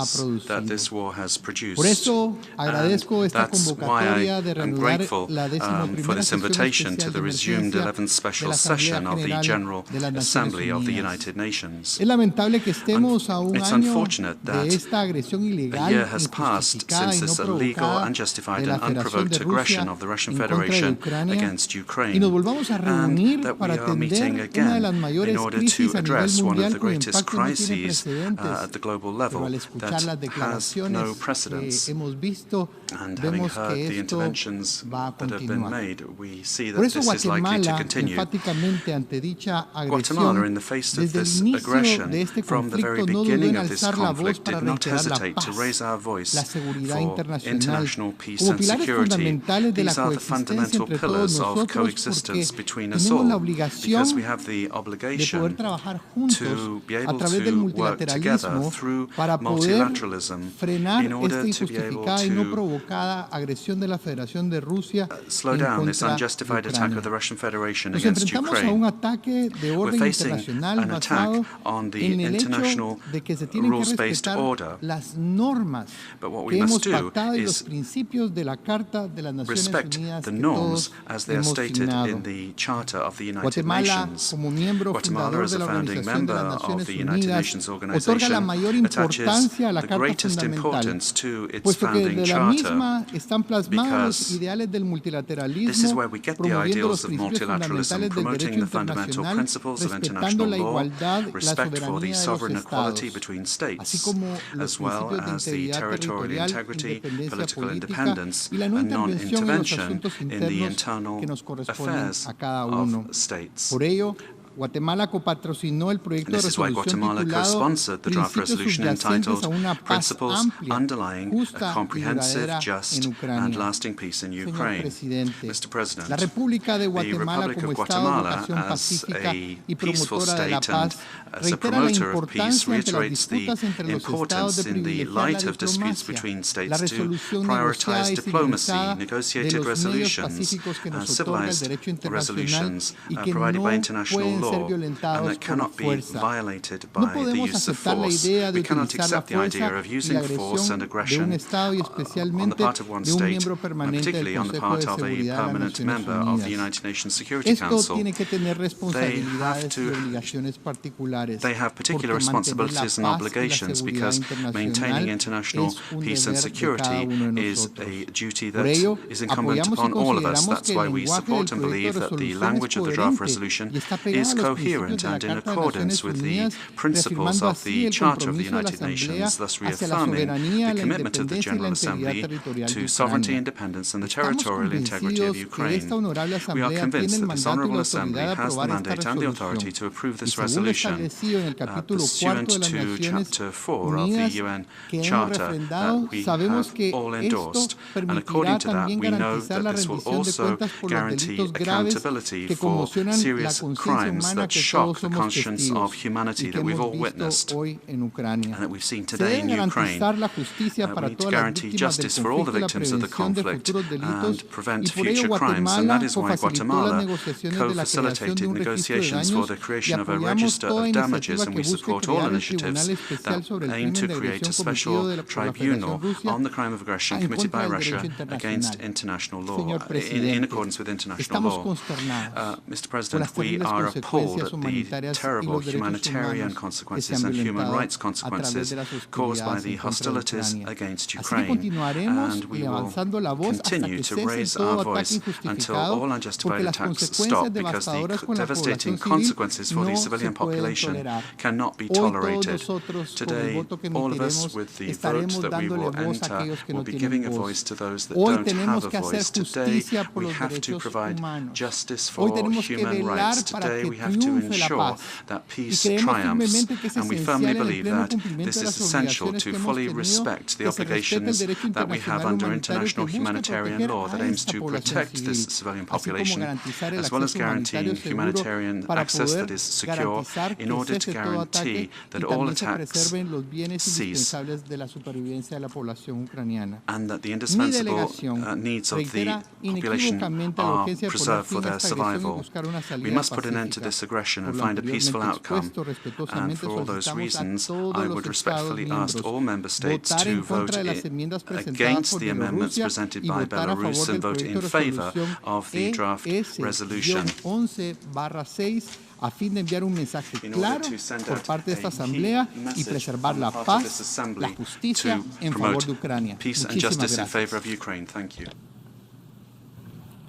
that this producido. war has produced. Por eso agradezco And esta that's why convocatoria de I am reanudar grateful la for 11ª this sesión invitation to especial the de resumed emergencia 11th special de la session Asamblea of the General General de las Naciones Assembly of the Unidas. United Nations. Es lamentable que estemos a un It's año unfortunate de that esta agresión a ilegal, year has passed injustificada since y no this illegal, provocada unjustified de la and Federación de unprovoked aggression Rusia of the Russian en contra de Federation Ucrania against y Ukraine, nos volvamos a and reunir that we para are meeting atender una de again las mayores in order crisis to a nivel address one of mundial the cuyo greatest impacto no tiene crises precedentes. at the global Pero level al escuchar that las has declaraciones no que precedence. hemos visto, And having vemos heard que the esto interventions va a that have been continuar. made, we see Por that eso this is likely to Guatemala, continue. enfáticamente ante dicha Guatemala, in agresión, the face of desde el this inicio aggression, de este from the very conflicto no dudó beginning en of this alzar la voz conflict, para did not reiterar la hesitate to paz, raise our voice la seguridad for internacional, international peace como and pilares security. fundamentales de la These are the coexistencia fundamental entre todos pillars of nosotros, coexistence porque between us tenemos la all, obligación because we have the de poder obligation trabajar juntos to be a able través del to work together multilateralismo through para poder multilateralism frenar in order esta to be able injustificada y no to provocada agresión de la Federación de Rusia slow en down this contra unjustified de attack Ucrania. of the Russian Federation Nos against enfrentamos a un Ukraine. ataque de We're orden facing internacional an attack basado on the en el hecho international de que se tienen que rules-based respetar order. las normas But what que we hemos must do pactado y los is principios de la Carta de las Naciones respect Unidas the que norms todos as they are hemos stated signado. in the Charter of the United Guatemala, Nations. como miembro Guatemala, fundador as de a la founding Organización de member las of Naciones the United Unidas, Nations otorga la Organization, mayor attaches importancia a la the Carta greatest Fundamental, importance to its puesto que founding de la charter, misma están plasmados los because ideales del this is multilateralismo, where we get the promoviendo los ideals of principios multilateralism, fundamentales del promoting derecho the fundamental internacional, principles of respetando international la law, igualdad, la respect for the soberanía de los sovereign equality estados, between así states, como los as well principios de as the integridad territorial territorial, integrity, independencia political política independence, y la no and intervención en los non-intervention asuntos in the internos internal que nos corresponden affairs a cada uno. of states. Por ello, Guatemala copatrocinó el proyecto de This is why resolución Guatemala titulado co-sponsored the draft Principios resolution subyacentes entitled a una paz Principles amplia, Underlying justa a y Comprehensive, duradera Just, en and Ucrania. Lasting Peace in Señor Ukraine. Presidente, Mr. President, la República de the Guatemala Republic como of Estado de Guatemala vocación as pacífica a y peaceful promotora de la state and paz as a reitera la promoter of peace importancia ante las reiterates the disputas entre los estados importance de in the privilegiar la light of disputes diplomacia, between la states to resolución prioritize negociada y diplomacy, civilizada de negotiated los medios resolutions, pacíficos que nos otorga el civilized derecho internacional resolutions y que provided no by international pueden ser law and violentados that por cannot be fuerza. violated No by the podemos use of aceptar la force. idea de We cannot utilizar la accept the idea fuerza of y using la force and agresión de un aggression Estado y on the especialmente part of one de un state, miembro permanente del particularly on the Consejo part de of a Seguridad de las permanent Naciones member of the Unidas. United Nations Security Esto Council. tiene que tener They responsabilidades have y to obligaciones particulares. They have particular porque mantener la responsibilities and paz y la obligations seguridad because maintaining internacional international es un peace and deber de cada security uno de is nosotros. a duty Por that ello, is incumbent apoyamos y upon all of us. consideramos That's que why el we lenguaje support del and believe proyecto de that the resolución language of the es draft coherente resolution y está pegado is a los coherent principios de la and in Carta de accordance Naciones with the Unidas, principles reafirmando of así the el Charter of the compromiso de la United Asamblea Nations, thus hacia la reaffirming soberanía, the la commitment of the independencia y la General integridad Assembly territorial de to sovereignty, Ucrania. independence and the Estamos territorial integrity of convencidos que Ukraine. esta honorable We are Asamblea tiene convinced el that this mandato y Honourable la Assembly autoridad de has the aprobar esta mandate and the authority resolución. to approve Y this según lo resolution establecido en el capítulo pursuant 4 de las to Naciones Chapter 4 of the Unidas UN que hemos Charter refrendado, that we sabemos have que all esto endorsed. And permitirá according to that, también we know garantizar that la this will rendición de also cuentas por los guarantee delitos graves accountability que for conmocionan la serious conciencia crimes humana that que shock todos the somos conscience testigos of humanity y que that we've all hemos witnessed visto hoy en Ucrania. and that we've seen Se today debe in Ukraine. garantizar la justicia We para need to todas las guarantee víctimas del justice for all the conflicto y la victims of the prevención de conflict futuros delitos and prevent y por ello future crimes, and Guatemala that is why cofacilitó las Guatemala negociaciones de la creación de co-facilitated un registro de negotiations for daños the y creation of a apoyamos register toda of damages, iniciativa and que we busque support all crear el initiatives Tribunal Especial that sobre el aim crimen to de create a agresión cometido special por la tribunal Federación on the Rusia crime of aggression en committed by contra del Russia derecho against internacional. international law, Señor in Presidente, accordance with international estamos law. consternados Mr. por las President, we terribles are appalled consecuencias at the humanitarias y terrible los derechos humanitarian humanos que se consequences han and human violentado rights a través consequences de las caused by hostilidades the en contra de hostilities Ucrania. against Así que Ukraine, continuaremos and we will levantando la voz hasta continue que to cese raise todo our ataque voice until injustificado, all porque unjustified las attacks consecuencias stop, because devastadoras the con la devastating población civil consequences for the no se civilian pueden population tolerar. cannot be Hoy todos tolerated. nosotros, con el Today, voto que all of us, emitiremos, with the vote estaremos that we dándole will voz a enter, aquellos que will no be tienen giving a voz. voice to those that Hoy don't tenemos have a que hacer voice. Today, justicia por we los have to derechos provide humanos. justice Hoy for tenemos que human velar rights. para Today, que we have to triunfe la ensure paz. that Y peace creemos triumphs, firmemente que es and we esencial firmly en el believe pleno that cumplimiento this de is las essential obligaciones to que hemos fully tenido, respect the que se respete el obligations derecho that we have internacional under humanitario international que busca humanitarian proteger law that a aims esta to población protect civil, this civilian así como population, garantizar el as well as acceso humanitario guaranteeing seguro humanitarian para access poder that is secure garantizar in que order to cese todo ataque guarantee y that all también se attacks preserven los bienes cease indispensables de la supervivencia de la población ucraniana. and that the Mi indispensable delegación needs of the reitera population inequívocamente la are urgencia de poner preserved for fin a their esta agresión y survival. buscar una We salida must put an end to pacífica. this aggression Por and lo find a peaceful anteriormente outcome. expuesto, And respetuosamente for all those solicitamos a reasons, todos I los would Estados respectfully ask miembros all member states votar to en vote contra de las enmiendas presentadas against por the amendments Bielorrusia presented y by votar a Belarus favor and del vote in proyecto de favor resolución of the draft resolution ES-11/6 a fin de enviar un mensaje in claro order to send por out parte de esta a key Asamblea y message preservar on la the part of this paz, assembly la justicia to en favor promote de Ucrania. peace and Muchísimas justice in gracias. favor of Ukraine. Thank you.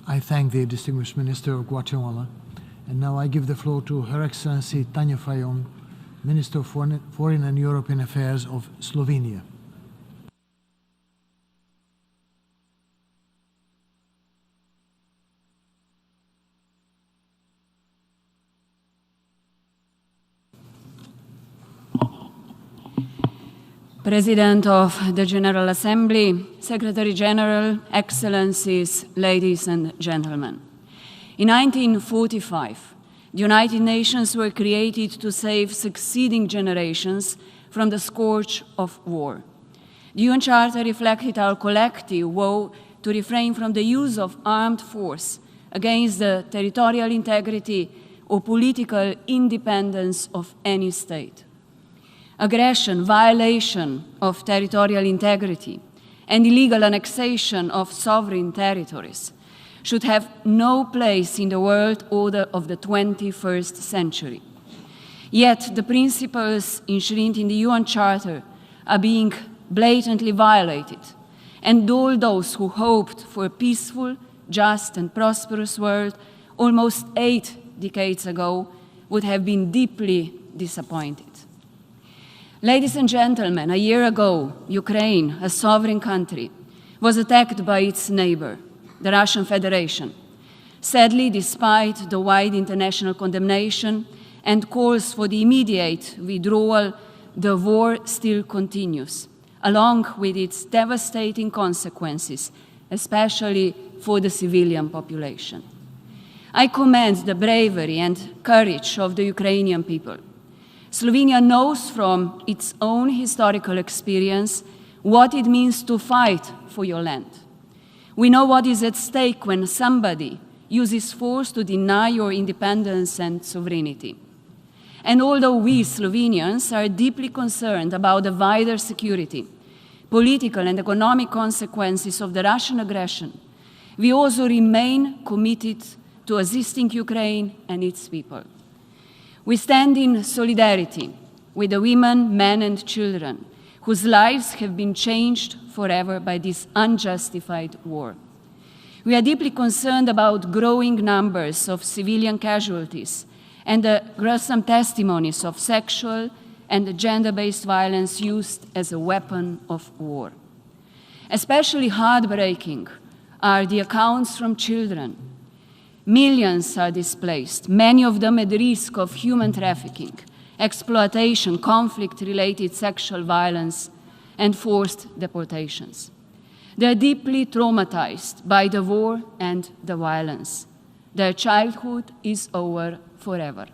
I thank the distinguished Minister of Guatemala. And now I give the floor to Her Excellency Tanja Fajon, Minister of Foreign and European Affairs of Slovenia. President of the General Assembly, Secretary-General, Excellencies, ladies and gentlemen. In 1945, the United Nations were created to save succeeding generations from the scourge of war. The UN Charter reflected our collective vow to refrain from the use of armed force against the territorial integrity or political independence of any state. Aggression, violation of territorial integrity, and illegal annexation of sovereign territories should have no place in the world order of the 21st century. Yet the principles enshrined in the UN Charter are being blatantly violated, and all those who hoped for a peaceful, just, and prosperous world almost 8 decades ago would have been deeply disappointed. Ladies and gentlemen, a year ago, Ukraine, a sovereign country, was attacked by its neighbor, the Russian Federation. Sadly, despite the wide international condemnation and calls for the immediate withdrawal, the war still continues, along with its devastating consequences, especially for the civilian population. I commend the bravery and courage of the Ukrainian people. Slovenia knows from its own historical experience what it means to fight for your land. We know what is at stake when somebody uses force to deny your independence and sovereignty. And although we Slovenians are deeply concerned about the wider security, political and economic consequences of the Russian aggression, we also remain committed to assisting Ukraine and its people. We stand in solidarity with the women, men, and children whose lives have been changed forever by this unjustified war. We are deeply concerned about growing numbers of civilian casualties and the gruesome testimonies of sexual and gender-based violence used as a weapon of war. Especially heartbreaking are the accounts from children. Millions are displaced, many of them at risk of human trafficking, exploitation, conflict-related sexual violence, and forced deportations. They are deeply traumatized by the war and the violence. Their childhood is over forever.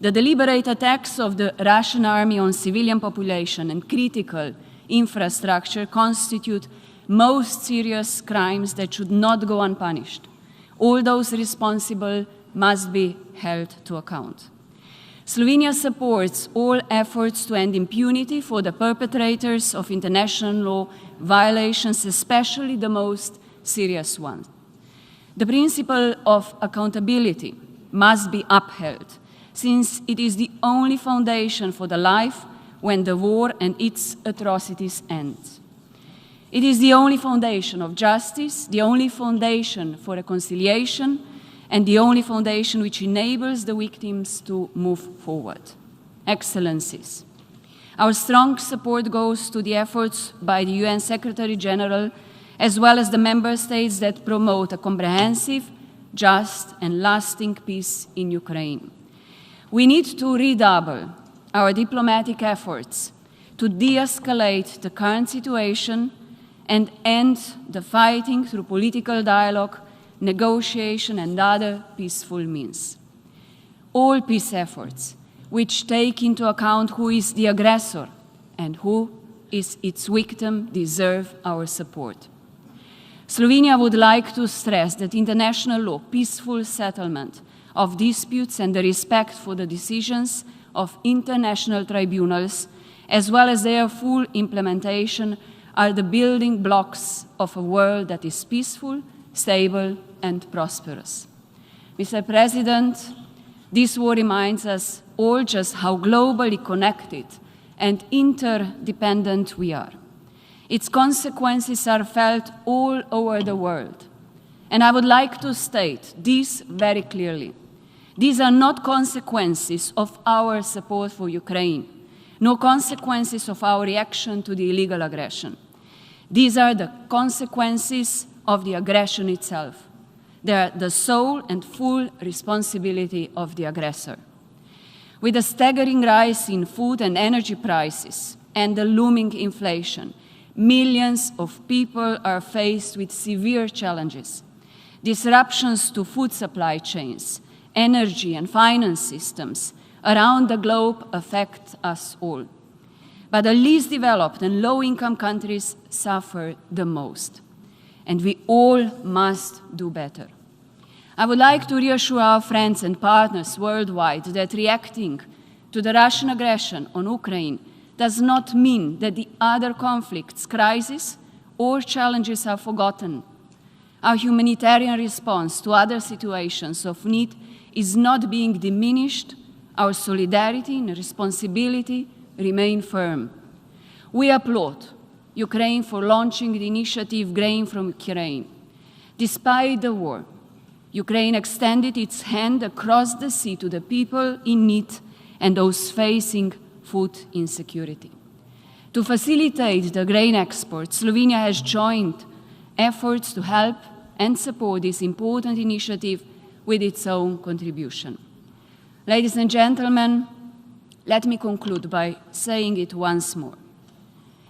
The deliberate attacks of the Russian army on civilian population and critical infrastructure constitute most serious crimes that should not go unpunished. All those responsible must be held to account. Slovenia supports all efforts to end impunity for the perpetrators of international law violations, especially the most serious ones. The principle of accountability must be upheld, since it is the only foundation for the life when the war and its atrocities end. It is the only foundation of justice, the only foundation for reconciliation, and the only foundation which enables the victims to move forward. Excellencies, our strong support goes to the efforts by the UN Secretary-General, as well as the member states that promote a comprehensive, just, and lasting peace in Ukraine. We need to redouble our diplomatic efforts to de-escalate the current situation and end the fighting through political dialogue, negotiation, and other peaceful means. All peace efforts, which take into account who is the aggressor and who is its victim, deserve our support. Slovenia would like to stress that international law, peaceful settlement of disputes, and the respect for the decisions of international tribunals, as well as their full implementation, are the building blocks of a world that is peaceful, stable, and prosperous. Mr. President, this war reminds us all just how globally connected and interdependent we are. Its consequences are felt all over the world. And I would like to state this very clearly. These are not consequences of our support for Ukraine, no consequences of our reaction to the illegal aggression. These are the consequences of the aggression itself. They are the sole and full responsibility of the aggressor. With a staggering rise in food and energy prices and the looming inflation, millions of people are faced with severe challenges. Disruptions to food supply chains, energy and finance systems around the globe affect us all. But the least developed and low-income countries suffer the most. And we all must do better. I would like to reassure our friends and partners worldwide that reacting to the Russian aggression on Ukraine does not mean that the other conflicts, crises, or challenges are forgotten. Our humanitarian response to other situations of need is not being diminished. Our solidarity and responsibility remain firm. We applaud Ukraine for launching the initiative Grain from Ukraine. Despite the war, Ukraine extended its hand across the sea to the people in need and those facing food insecurity. To facilitate the grain export, Slovenia has joined efforts to help and support this important initiative with its own contribution. Ladies and gentlemen, let me conclude by saying it once more.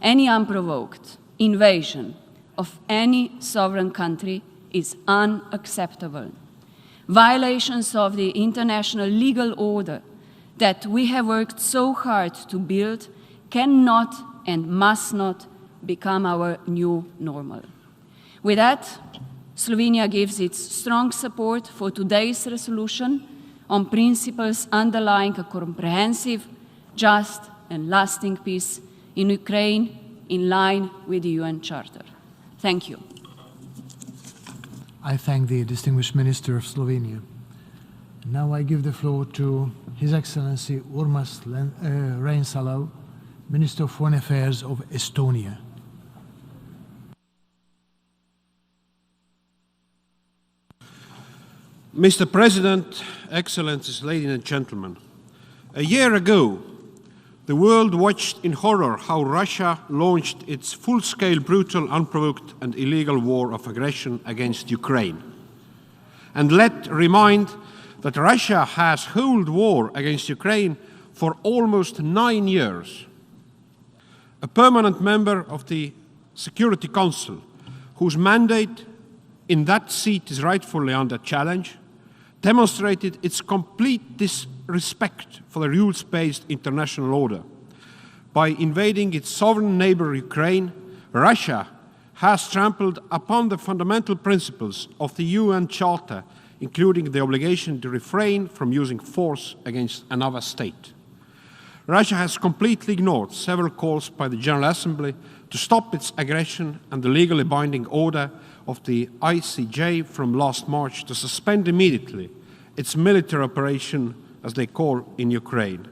Any unprovoked invasion of any sovereign country is unacceptable. Violations of the international legal order that we have worked so hard to build cannot and must not become our new normal. With that, Slovenia gives its strong support for today's resolution on principles underlying a comprehensive, just and lasting peace in Ukraine in line with the UN Charter. Thank you. I thank the distinguished Minister of Slovenia. Now I give the floor to His Excellency Urmas Reinsalu, Minister of Foreign Affairs of Estonia. Mr. President, Excellencies, ladies and gentlemen, a year ago, the world watched in horror how Russia launched its full-scale, brutal, unprovoked and illegal war of aggression against Ukraine. And let's remind that Russia has held war against Ukraine for almost 9 years. A permanent member of the Security Council, whose mandate in that seat is rightfully under challenge, demonstrated its complete disrespect for the rules-based international order. By invading its sovereign neighbor Ukraine, Russia has trampled upon the fundamental principles of the UN Charter, including the obligation to refrain from using force against another state. Russia has completely ignored several calls by the General Assembly to stop its aggression and the legally binding order of the ICJ from last March to suspend immediately its military operation, as they call, in Ukraine.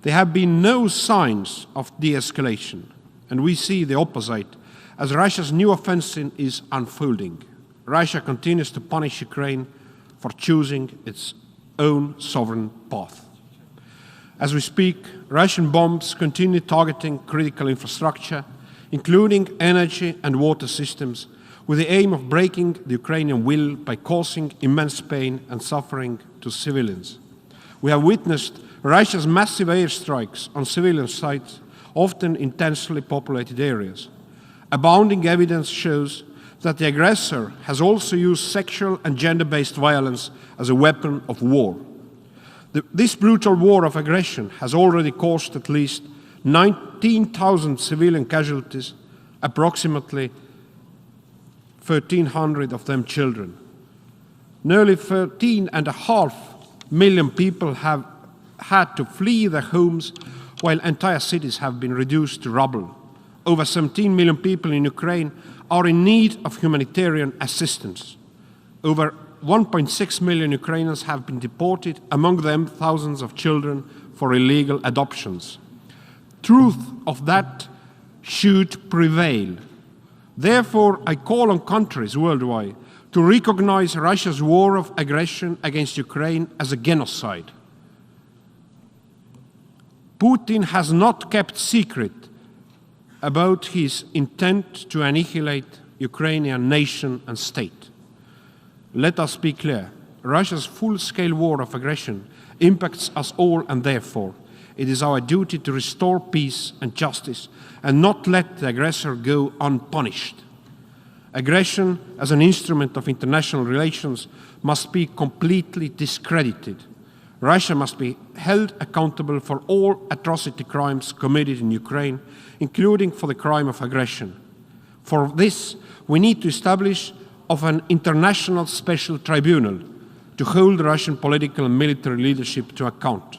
There have been no signs of de-escalation, and we see the opposite as Russia's new offensive is unfolding. Russia continues to punish Ukraine for choosing its own sovereign path. As we speak, Russian bombs continue targeting critical infrastructure, including energy and water systems, with the aim of breaking the Ukrainian will by causing immense pain and suffering to civilians. We have witnessed Russia's massive airstrikes on civilian sites, often in densely populated areas. Abounding evidence shows that the aggressor has also used sexual and gender-based violence as a weapon of war. This brutal war of aggression has already caused at least 19,000 civilian casualties, approximately 1,300 of them children. Nearly 13.5 million people have had to flee their homes, while entire cities have been reduced to rubble. Over 17 million people in Ukraine are in need of humanitarian assistance. Over 1.6 million Ukrainians have been deported, among them thousands of children for illegal adoptions. Truth of that should prevail. Therefore, I call on countries worldwide to recognize Russia's war of aggression against Ukraine as a genocide. Putin has not kept secret about his intent to annihilate Ukrainian nation and state. Let us be clear, Russia's full-scale war of aggression impacts us all, and therefore it is our duty to restore peace and justice and not let the aggressor go unpunished. Aggression as an instrument of international relations must be completely discredited. Russia must be held accountable for all atrocity crimes committed in Ukraine, including for the crime of aggression. For this, we need to establish an international special tribunal to hold Russian political and military leadership to account.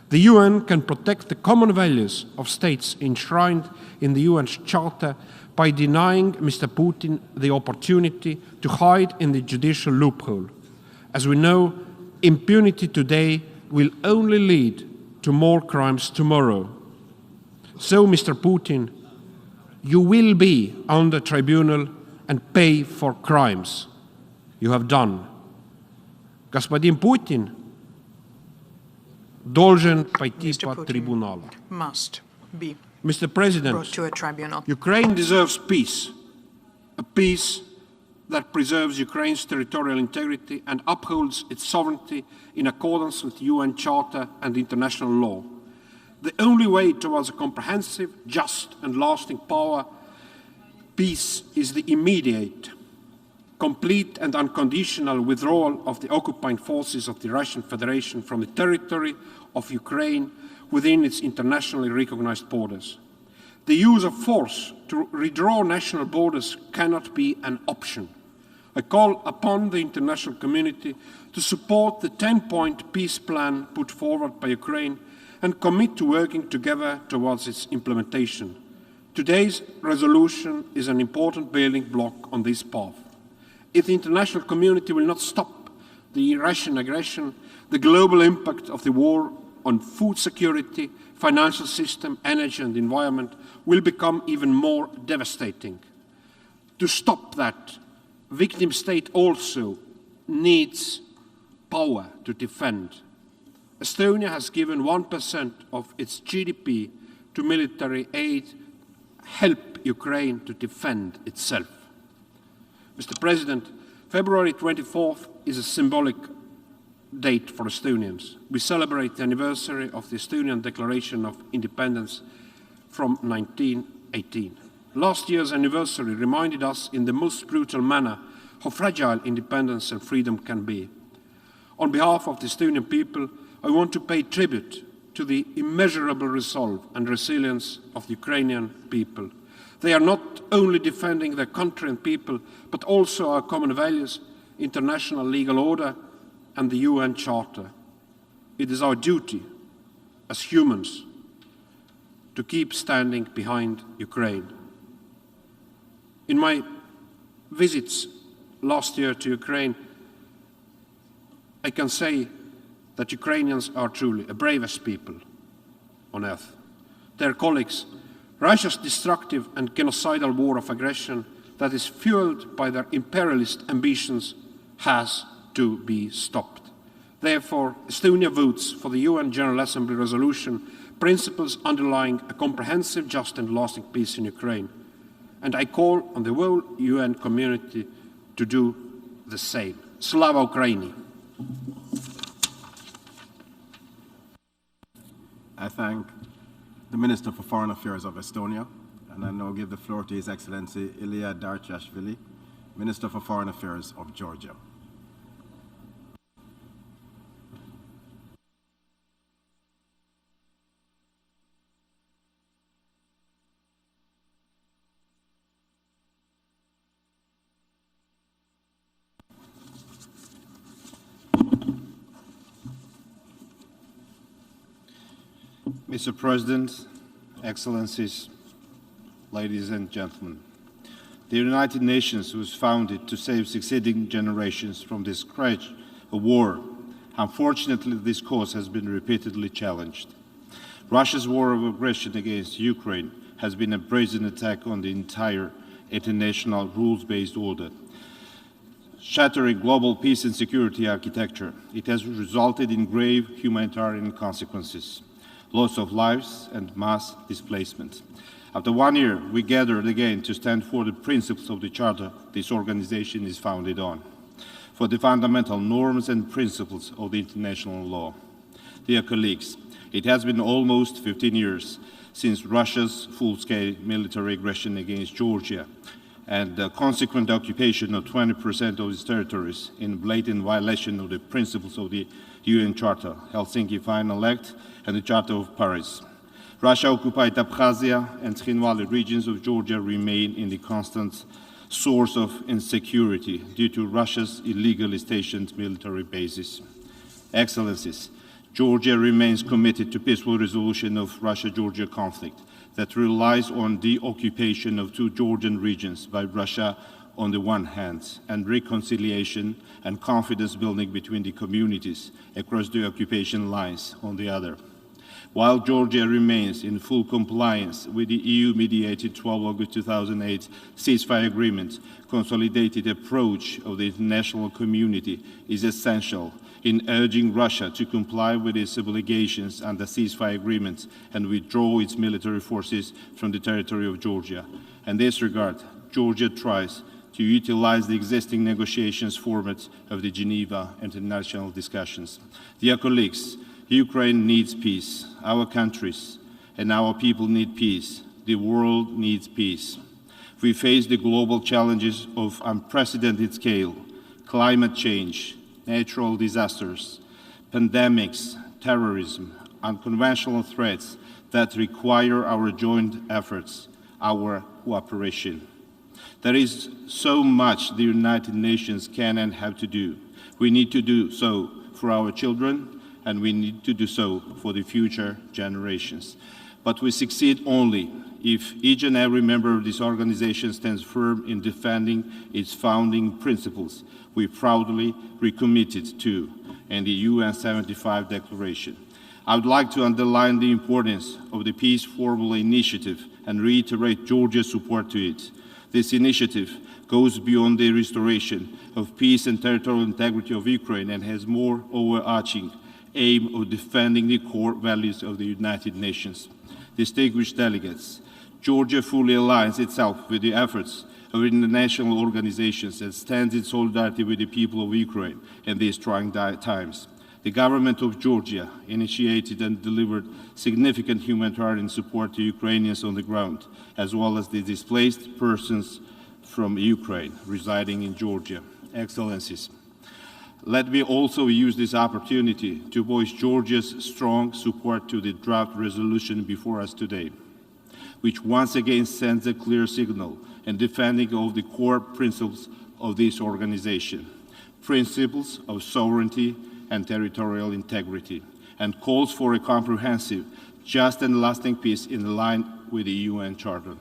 The UN can protect the common values of states enshrined in the UN Charter by denying Mr. Putin the opportunity to hide in the judicial loophole. As we know, impunity today will only lead to more crimes tomorrow. So, Mr. Putin, you will be on the tribunal and pay for crimes you have done. Господин Putin должен пойти по трибуналу. Must be Mr. President, brought to a tribunal. Ukraine deserves peace, a peace that preserves Ukraine's territorial integrity and upholds its sovereignty in accordance with the UN Charter and international law. The only way towards a comprehensive, just and lasting peace is the immediate, complete and unconditional withdrawal of the occupying forces of the Russian Federation from the territory of Ukraine within its internationally recognized borders. The use of force to redraw national borders cannot be an option. I call upon the international community to support the 10-point peace plan put forward by Ukraine and commit to working together towards its implementation. Today's resolution is an important building block on this path. If the international community will not stop the Russian aggression, the global impact of the war on food security, financial system, energy and environment will become even more devastating. To stop that, victim state also needs power to defend. Estonia has given 1% of its GDP to military aid, help Ukraine to defend itself. Mr. President, February 24th is a symbolic date for Estonians. We celebrate the anniversary of the Estonian Declaration of Independence from 1918. Last year's anniversary reminded us in the most brutal manner how fragile independence and freedom can be. On behalf of the Estonian people, I want to pay tribute to the immeasurable resolve and resilience of the Ukrainian people. They are not only defending their country and people, but also our common values, international legal order, and the UN Charter. It is our duty as humans to keep standing behind Ukraine. In my visits last year to Ukraine, I can say that Ukrainians are truly the bravest people on earth. Their colleagues, Russia's destructive and genocidal war of aggression that is fueled by their imperialist ambitions has to be stopped. Therefore, Estonia votes for the UN General Assembly resolution, principles underlying a comprehensive, just and lasting peace in Ukraine. And I call on the whole UN community to do the same. Slava Ukraini! I thank the Minister for Foreign Affairs of Estonia, and I now give the floor to His Excellency Ilya Darchashvili, Minister for Foreign Affairs of Georgia. Mr. President, Excellencies, ladies and gentlemen, the United Nations was founded to save succeeding generations from this scourge of war. Unfortunately, this cause has been repeatedly challenged. Russia's war of aggression against Ukraine has been a brazen attack on the entire international rules-based order, shattering global peace and security architecture. It has resulted in grave humanitarian consequences, loss of lives and mass displacement. After 1 year, we gathered again to stand for the principles of the Charter this organization is founded on, for the fundamental norms and principles of the international law. Dear colleagues, it has been almost 15 years since Russia's full-scale military aggression against Georgia and the consequent occupation of 20% of its territories in blatant violation of the principles of the UN Charter, Helsinki Final Act, and the Charter of Paris. Russia-occupied Abkhazia and Tskhinvali regions of Georgia remain in the constant source of insecurity due to Russia's illegally stationed military bases. Excellencies, Georgia remains committed to peaceful resolution of Russia-Georgia conflict that relies on the occupation of two Georgian regions by Russia on the one hand, and reconciliation and confidence building between the communities across the occupation lines on the other. While Georgia remains in full compliance with the EU-mediated 12 August 2008 ceasefire agreement, consolidated approach of the international community is essential in urging Russia to comply with its obligations under ceasefire agreements and withdraw its military forces from the territory of Georgia. In this regard, Georgia tries to utilize the existing negotiations format of the Geneva international discussions. Dear colleagues, Ukraine needs peace. Our countries and our people need peace. The world needs peace. We face the global challenges of unprecedented scale, climate change, natural disasters, pandemics, terrorism, unconventional threats that require our joint efforts, our cooperation. There is so much the United Nations can and have to do. We need to do so for our children, and we need to do so for the future generations. But we succeed only if each and every member of this organization stands firm in defending its founding principles we proudly recommitted to in the UN 75 Declaration. I would like to underline the importance of the Peace Formula Initiative and reiterate Georgia's support to it. This initiative goes beyond the restoration of peace and territorial integrity of Ukraine and has more overarching aim of defending the core values of the United Nations. Distinguished delegates, Georgia fully aligns itself with the efforts of international organizations and stands in solidarity with the people of Ukraine in these trying times. The government of Georgia initiated and delivered significant humanitarian support to Ukrainians on the ground, as well as the displaced persons from Ukraine residing in Georgia. Excellencies, let me also use this opportunity to voice Georgia's strong support to the draft resolution before us today, which once again sends a clear signal in defending of the core principles of this organization, principles of sovereignty and territorial integrity, and calls for a comprehensive, just and lasting peace in line with the UN Charter.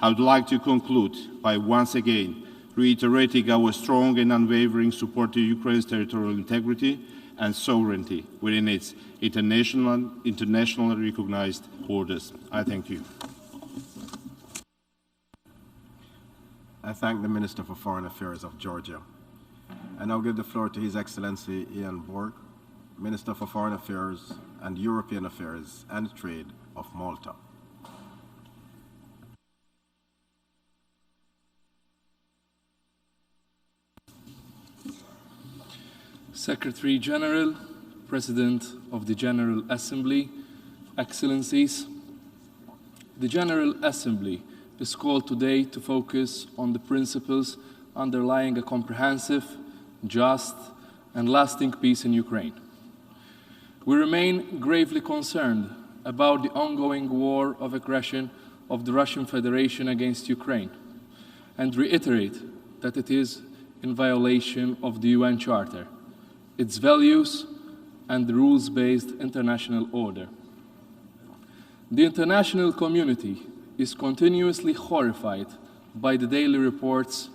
I would like to conclude by once again reiterating our strong and unwavering support to Ukraine's territorial integrity and sovereignty within its internationally recognized borders. I thank you. I thank the Minister for Foreign Affairs of Georgia. I now give the floor to His Excellency Ian Borg, Minister for Foreign Affairs and European Affairs and Trade of Malta. Secretary-General, President of the General Assembly, Excellencies, the General Assembly is called today to focus on the principles underlying a comprehensive, just, and lasting peace in Ukraine. We remain gravely concerned about the ongoing war of aggression of the Russian Federation against Ukraine and reiterate that it is in violation of the UN Charter, its values, and the rules-based international order. The international community is continuously horrified by the daily reports,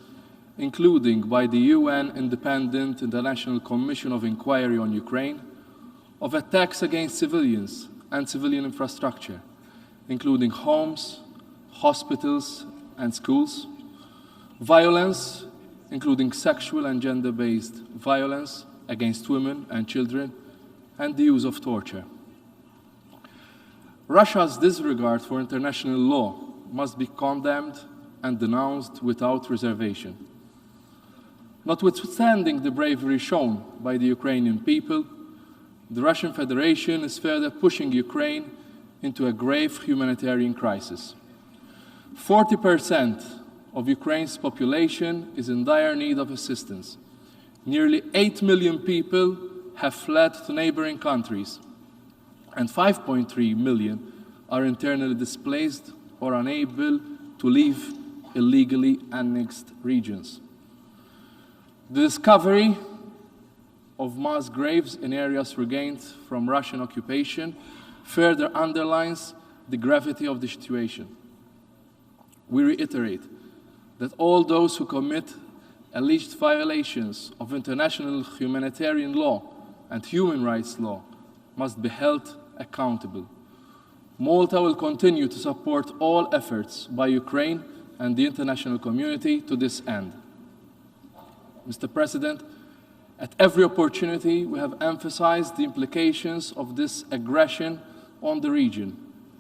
including by the UN Independent International Commission of Inquiry on Ukraine, of attacks against civilians and civilian infrastructure, including homes, hospitals, and schools, violence, including sexual and gender-based violence against women and children, and the use of torture. Russia's disregard for international law must be condemned and denounced without reservation. Notwithstanding the bravery shown by the Ukrainian people, the Russian Federation is further pushing Ukraine into a grave humanitarian crisis. 40% of Ukraine's population is in dire need of assistance. Nearly 8 million people have fled to neighboring countries, and 5.3 million are internally displaced or unable to leave illegally annexed regions. The discovery of mass graves in areas regained from Russian occupation further underlines the gravity of the situation. We reiterate that all those who commit alleged violations of international humanitarian law and human rights law must be held accountable. Malta will continue to support all efforts by Ukraine and the international community to this end. Mr. President, at every opportunity we have emphasized the implications of this aggression on the region,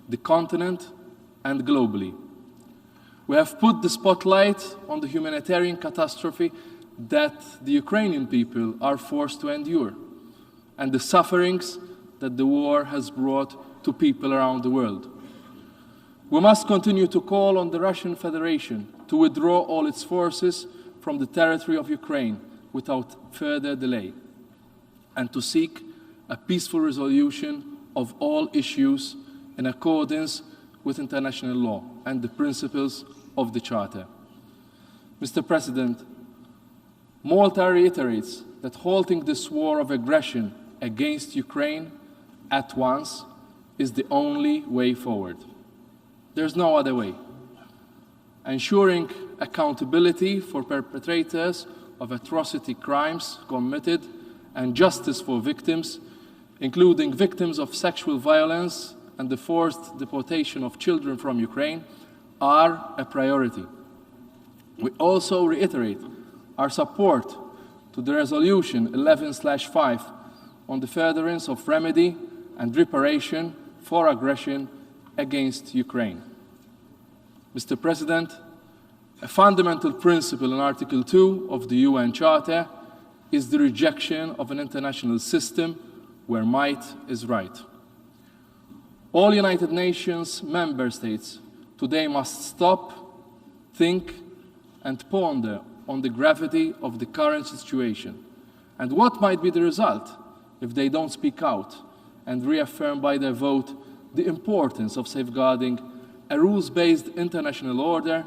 the continent, and globally. We have put the spotlight on the humanitarian catastrophe that the Ukrainian people are forced to endure, and the sufferings that the war has brought to people around the world. We must continue to call on the Russian Federation to withdraw all its forces from the territory of Ukraine without further delay, and to seek a peaceful resolution of all issues in accordance with international law and the principles of the Charter. Mr. President, Malta reiterates that halting this war of aggression against Ukraine at once is the only way forward. There's no other way. Ensuring accountability for perpetrators of atrocity crimes committed and justice for victims, including victims of sexual violence and the forced deportation of children from Ukraine, are a priority. We also reiterate our support to the Resolution 11/5 on the furtherance of remedy and reparation for aggression against Ukraine. Mr. President, a fundamental principle in Article 2 of the UN Charter is the rejection of an international system where might is right. All United Nations member states today must stop, think, and ponder on the gravity of the current situation and what might be the result if they don't speak out and reaffirm by their vote the importance of safeguarding a rules-based international order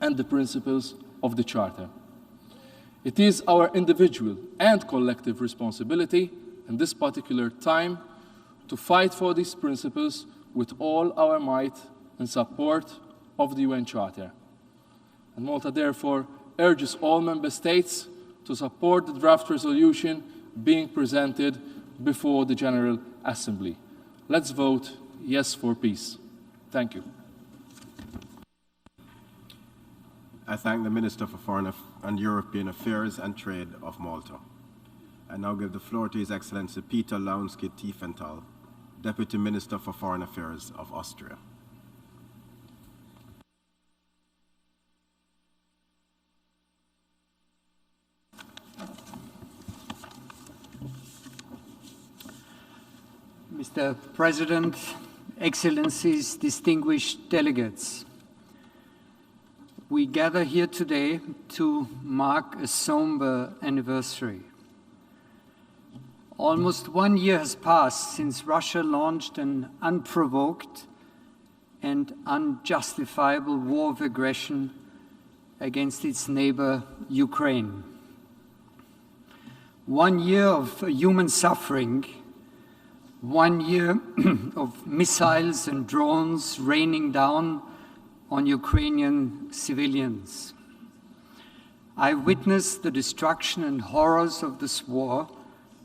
and the principles of the Charter. It is our individual and collective responsibility in this particular time to fight for these principles with all our might in support of the UN Charter. And Malta therefore urges all member states to support the draft resolution being presented before the General Assembly. Let's vote yes for peace. Thank you. I thank the Minister for Foreign and European Affairs and Trade of Malta. I now give the floor to His Excellency Peter Launsky-Tiefenthal, Deputy Minister for Foreign Affairs of Austria. Mr. President, Excellencies, distinguished delegates, we gather here today to mark a somber anniversary. Almost 1 year has passed since Russia launched an unprovoked and unjustifiable war of aggression against its neighbor, Ukraine. 1 year of human suffering, 1 year of missiles and drones raining down on Ukrainian civilians. I witnessed the destruction and horrors of this war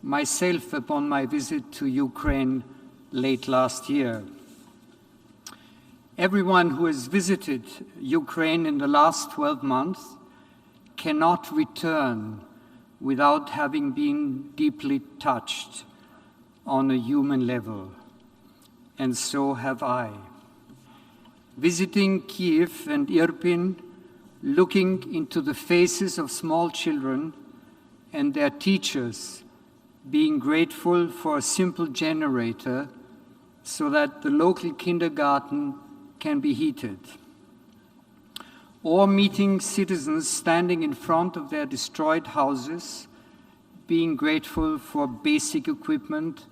myself upon my visit to Ukraine late last year. Everyone who has visited Ukraine in the last 12 months cannot return without having been deeply touched on a human level, and so have I. Visiting Kiev and Irpin, looking into the faces of small children and their teachers, being grateful for a simple generator so that the local kindergarten can be heated. Or meeting citizens standing in front of their destroyed houses, being grateful for basic equipment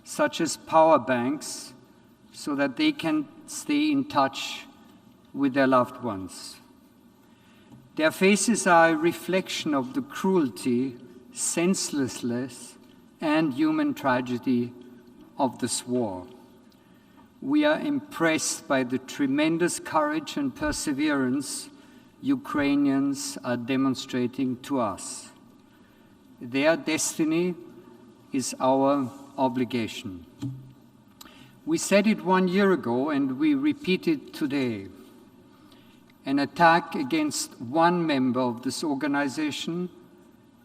such as power banks so that they can stay in touch with their loved ones. Their faces are a reflection of the cruelty, senselessness, and human tragedy of this war. We are impressed by the tremendous courage and perseverance Ukrainians are demonstrating to us. Their destiny is our obligation. We said it 1 year ago and we repeat it today. An attack against one member of this organization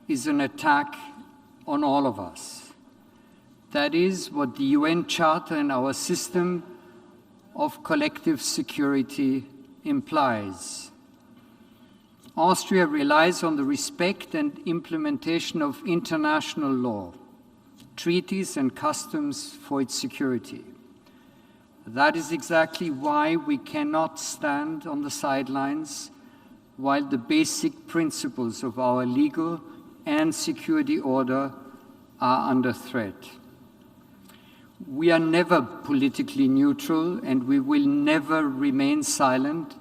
is an attack on all of us. That is what the UN Charter and our system of collective security implies. Austria relies on the respect and implementation of international law, treaties and customs for its security. That is exactly why we cannot stand on the sidelines while the basic principles of our legal and security order are under threat. We are never politically neutral, and we will never remain silent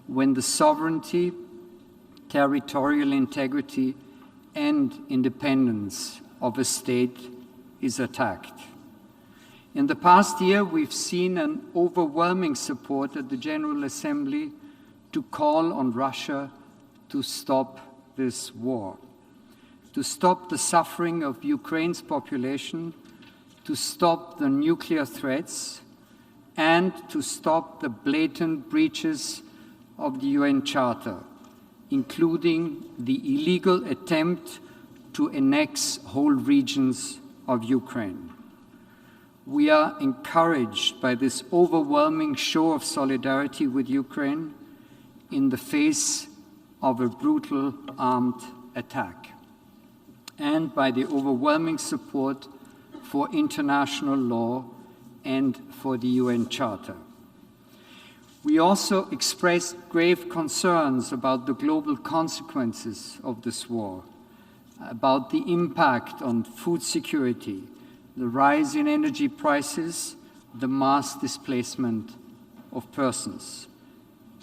when the sovereignty, territorial integrity and independence of a state is attacked. In the past year, we've seen an overwhelming support at the General Assembly to call on Russia to stop this war, to stop the suffering of Ukraine's population, to stop the nuclear threats, and to stop the blatant breaches of the UN Charter, including the illegal attempt to annex whole regions of Ukraine. We are encouraged by this overwhelming show of solidarity with Ukraine in the face of a brutal armed attack, and by the overwhelming support for international law and for the UN Charter. We also expressed grave concerns about the global consequences of this war, about the impact on food security, the rise in energy prices, the mass displacement of persons.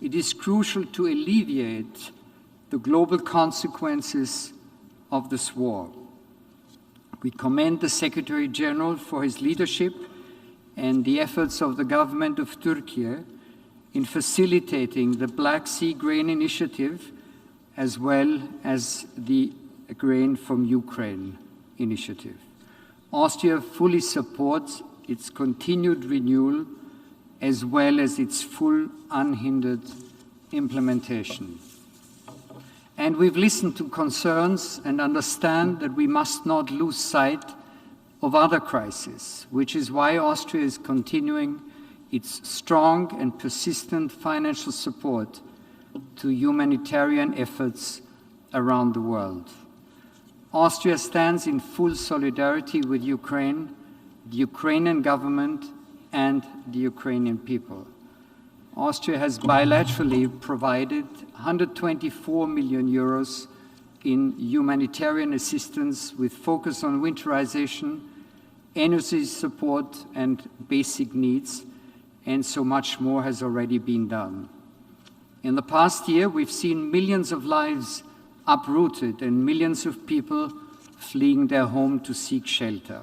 It is crucial to alleviate the global consequences of this war. We commend the Secretary-General for his leadership and the efforts of the government of Turkey in facilitating the Black Sea Grain Initiative, as well as the Grain from Ukraine initiative. Austria fully supports its continued renewal as well as its full unhindered implementation. And we've listened to concerns and understand that we must not lose sight of other crises, which is why Austria is continuing its strong and persistent financial support to humanitarian efforts around the world. Austria stands in full solidarity with Ukraine, the Ukrainian government, and the Ukrainian people. Austria has bilaterally provided 124 million euros in humanitarian assistance with focus on winterization, energy support, and basic needs, and so much more has already been done. In the past year, we've seen millions of lives uprooted and millions of people fleeing their home to seek shelter.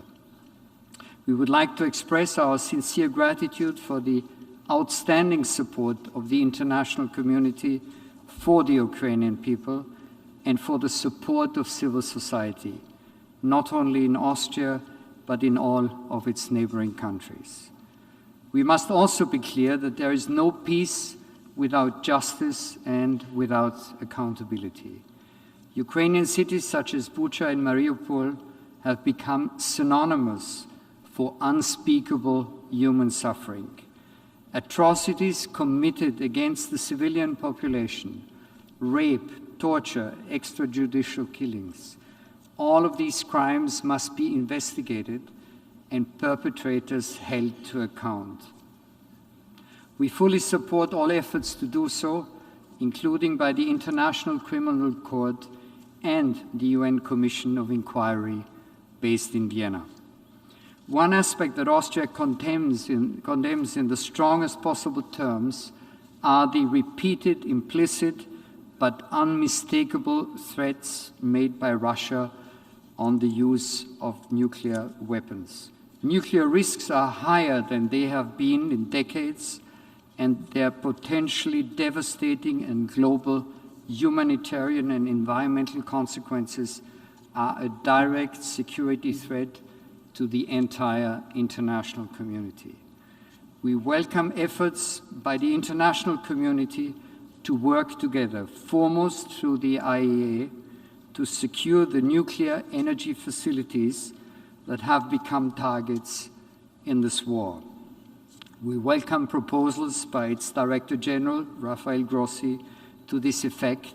We would like to express our sincere gratitude for the outstanding support of the international community for the Ukrainian people and for the support of civil society, not only in Austria, but in all of its neighboring countries. We must also be clear that there is no peace without justice and without accountability. Ukrainian cities such as Bucha and Mariupol have become synonymous for unspeakable human suffering. Atrocities committed against the civilian population, rape, torture, extrajudicial killings, all of these crimes must be investigated and perpetrators held to account. We fully support all efforts to do so, including by the International Criminal Court and the UN Commission of Inquiry based in Vienna. One aspect that Austria condemns in the strongest possible terms are the repeated, implicit, but unmistakable threats made by Russia on the use of nuclear weapons. Nuclear risks are higher than they have been in decades, and their potentially devastating and global humanitarian and environmental consequences are a direct security threat to the entire international community. We welcome efforts by the international community to work together, foremost through the IAEA, to secure the nuclear energy facilities that have become targets in this war. We welcome proposals by its Director General, Rafael Grossi, to this effect,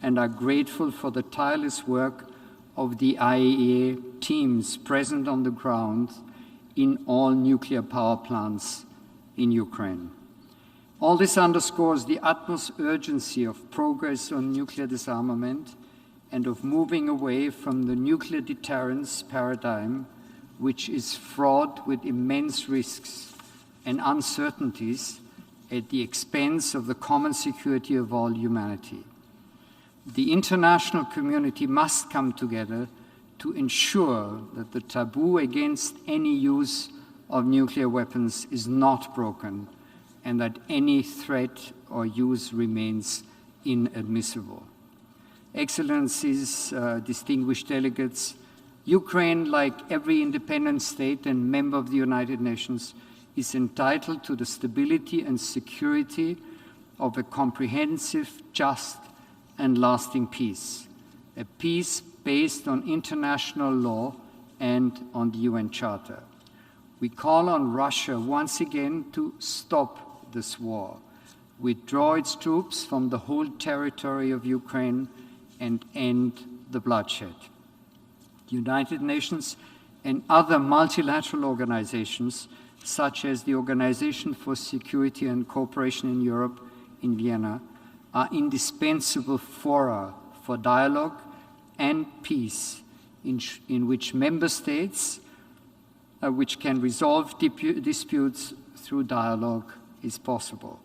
and are grateful for the tireless work of the IAEA teams present on the ground in all nuclear power plants in Ukraine. All this underscores the utmost urgency of progress on nuclear disarmament and of moving away from the nuclear deterrence paradigm, which is fraught with immense risks and uncertainties at the expense of the common security of all humanity. The international community must come together to ensure that the taboo against any use of nuclear weapons is not broken and that any threat or use remains inadmissible. Excellencies, distinguished delegates, Ukraine, like every independent state and member of the United Nations, is entitled to the stability and security of a comprehensive, just, and lasting peace, a peace based on international law and on the UN Charter. We call on Russia once again to stop this war, withdraw its troops from the whole territory of Ukraine, and end the bloodshed. The United Nations and other multilateral organizations, such as the Organization for Security and Cooperation in Europe in Vienna, are indispensable fora for dialogue and peace in which member states which can resolve disputes through dialogue is possible.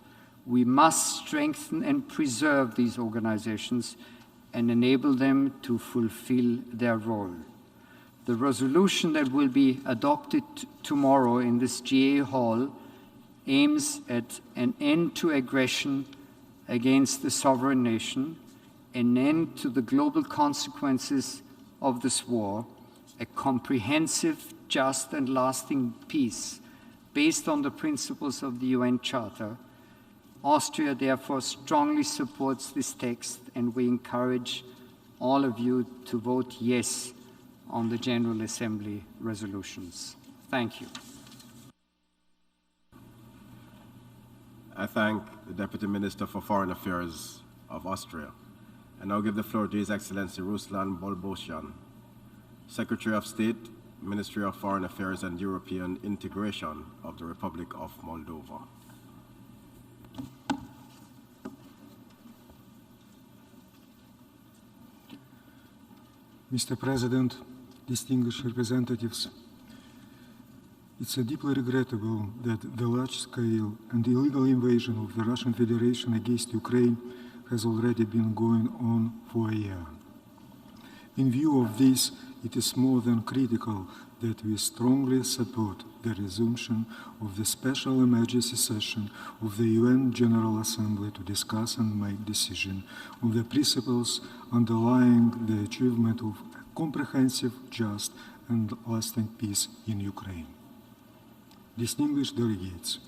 We must strengthen and preserve these organizations and enable them to fulfill their role. The resolution that will be adopted tomorrow in this GA hall aims at an end to aggression against the sovereign nation, an end to the global consequences of this war, a comprehensive, just, and lasting peace based on the principles of the UN Charter. Austria, therefore, strongly supports this text, and we encourage all of you to vote yes on the General Assembly resolutions. Thank you. I thank the Deputy Minister for Foreign Affairs of Austria. I now give the floor to His Excellency Ruslan Bolbosyan, Secretary of State, Ministry of Foreign Affairs and European Integration of the Republic of Moldova. Mr. President, distinguished representatives, it's deeply regrettable that the large-scale and illegal invasion of the Russian Federation against Ukraine has already been going on for a year. In view of this, it is more than critical that we strongly support the resumption of the special emergency session of the UN General Assembly to discuss and make decisions on the principles underlying the achievement of comprehensive, just, and lasting peace in Ukraine. Distinguished delegates,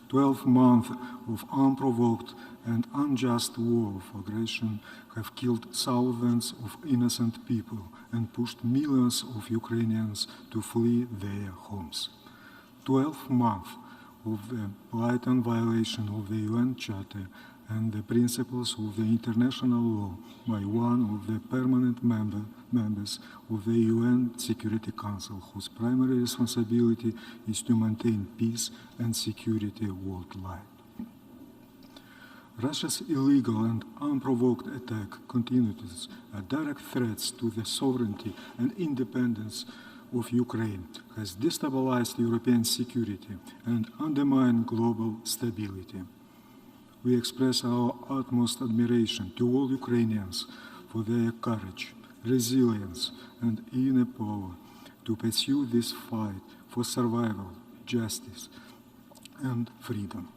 12 months of unprovoked and unjust war of aggression have killed thousands of innocent people and pushed millions of Ukrainians to flee their homes. 12 months of the blatant violation of the UN Charter and the principles of the international law by one of the permanent members of the UN Security Council, whose primary responsibility is to maintain peace and security worldwide. Russia's illegal and unprovoked attack continues as direct threats to the sovereignty and independence of Ukraine, has destabilized European security and undermined global stability. We express our utmost admiration to all Ukrainians for their courage, resilience, and inner power to pursue this fight for survival, justice, and freedom.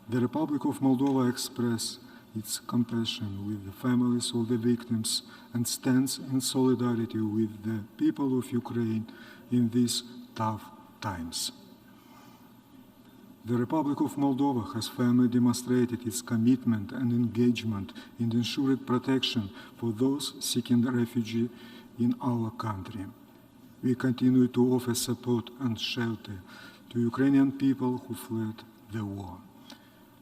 The Republic of Moldova expresses its compassion with the families of the victims and stands in solidarity with the people of Ukraine in these tough times. The Republic of Moldova has firmly demonstrated its commitment and engagement in ensuring protection for those seeking refuge in our country. We continue to offer support and shelter to Ukrainian people who fled the war.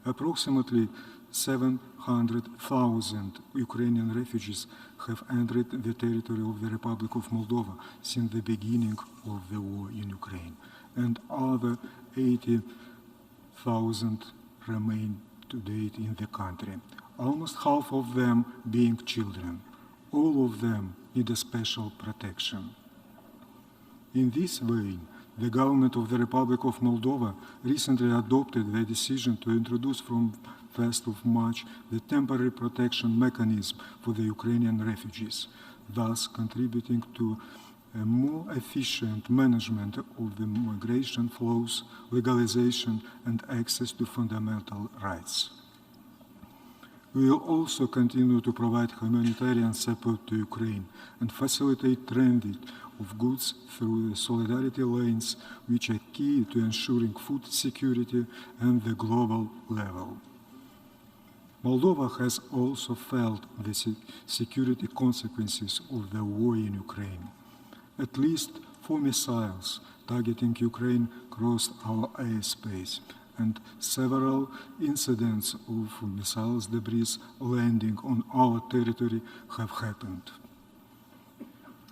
Approximately 700,000 Ukrainian refugees have entered the territory of the Republic of Moldova since the beginning of the war in Ukraine, and other 80,000 remain to date in the country, almost half of them being children. All of them need a special protection. In this vein, the government of the Republic of Moldova recently adopted the decision to introduce from 1st of March the temporary protection mechanism for the Ukrainian refugees, thus contributing to a more efficient management of the migration flows, legalization, and access to fundamental rights. We will also continue to provide humanitarian support to Ukraine and facilitate transit of goods through the solidarity lanes, which are key to ensuring food security at the global level. Moldova has also felt the security consequences of the war in Ukraine. At least 4 missiles targeting Ukraine crossed our airspace, and several incidents of missiles debris landing on our territory have happened.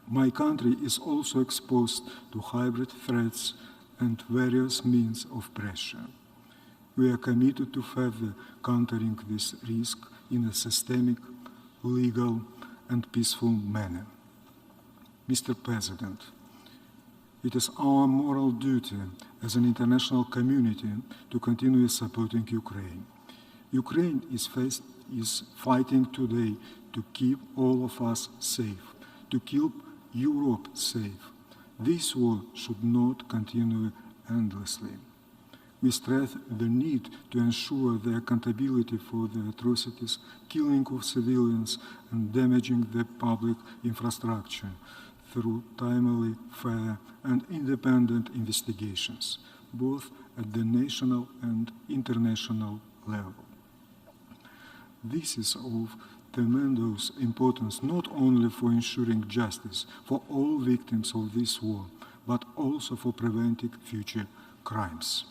My country is also exposed to hybrid threats and various means of pressure. We are committed to further countering this risk in a systemic, legal, and peaceful manner. Mr. President, it is our moral duty as an international community to continue supporting Ukraine. Ukraine is fighting today to keep all of us safe, to keep Europe safe. This war should not continue endlessly. We stress the need to ensure the accountability for the atrocities, killing of civilians, and damaging the public infrastructure through timely, fair, and independent investigations, both at the national and international level. This is of tremendous importance not only for ensuring justice for all victims of this war, but also for preventing future crimes.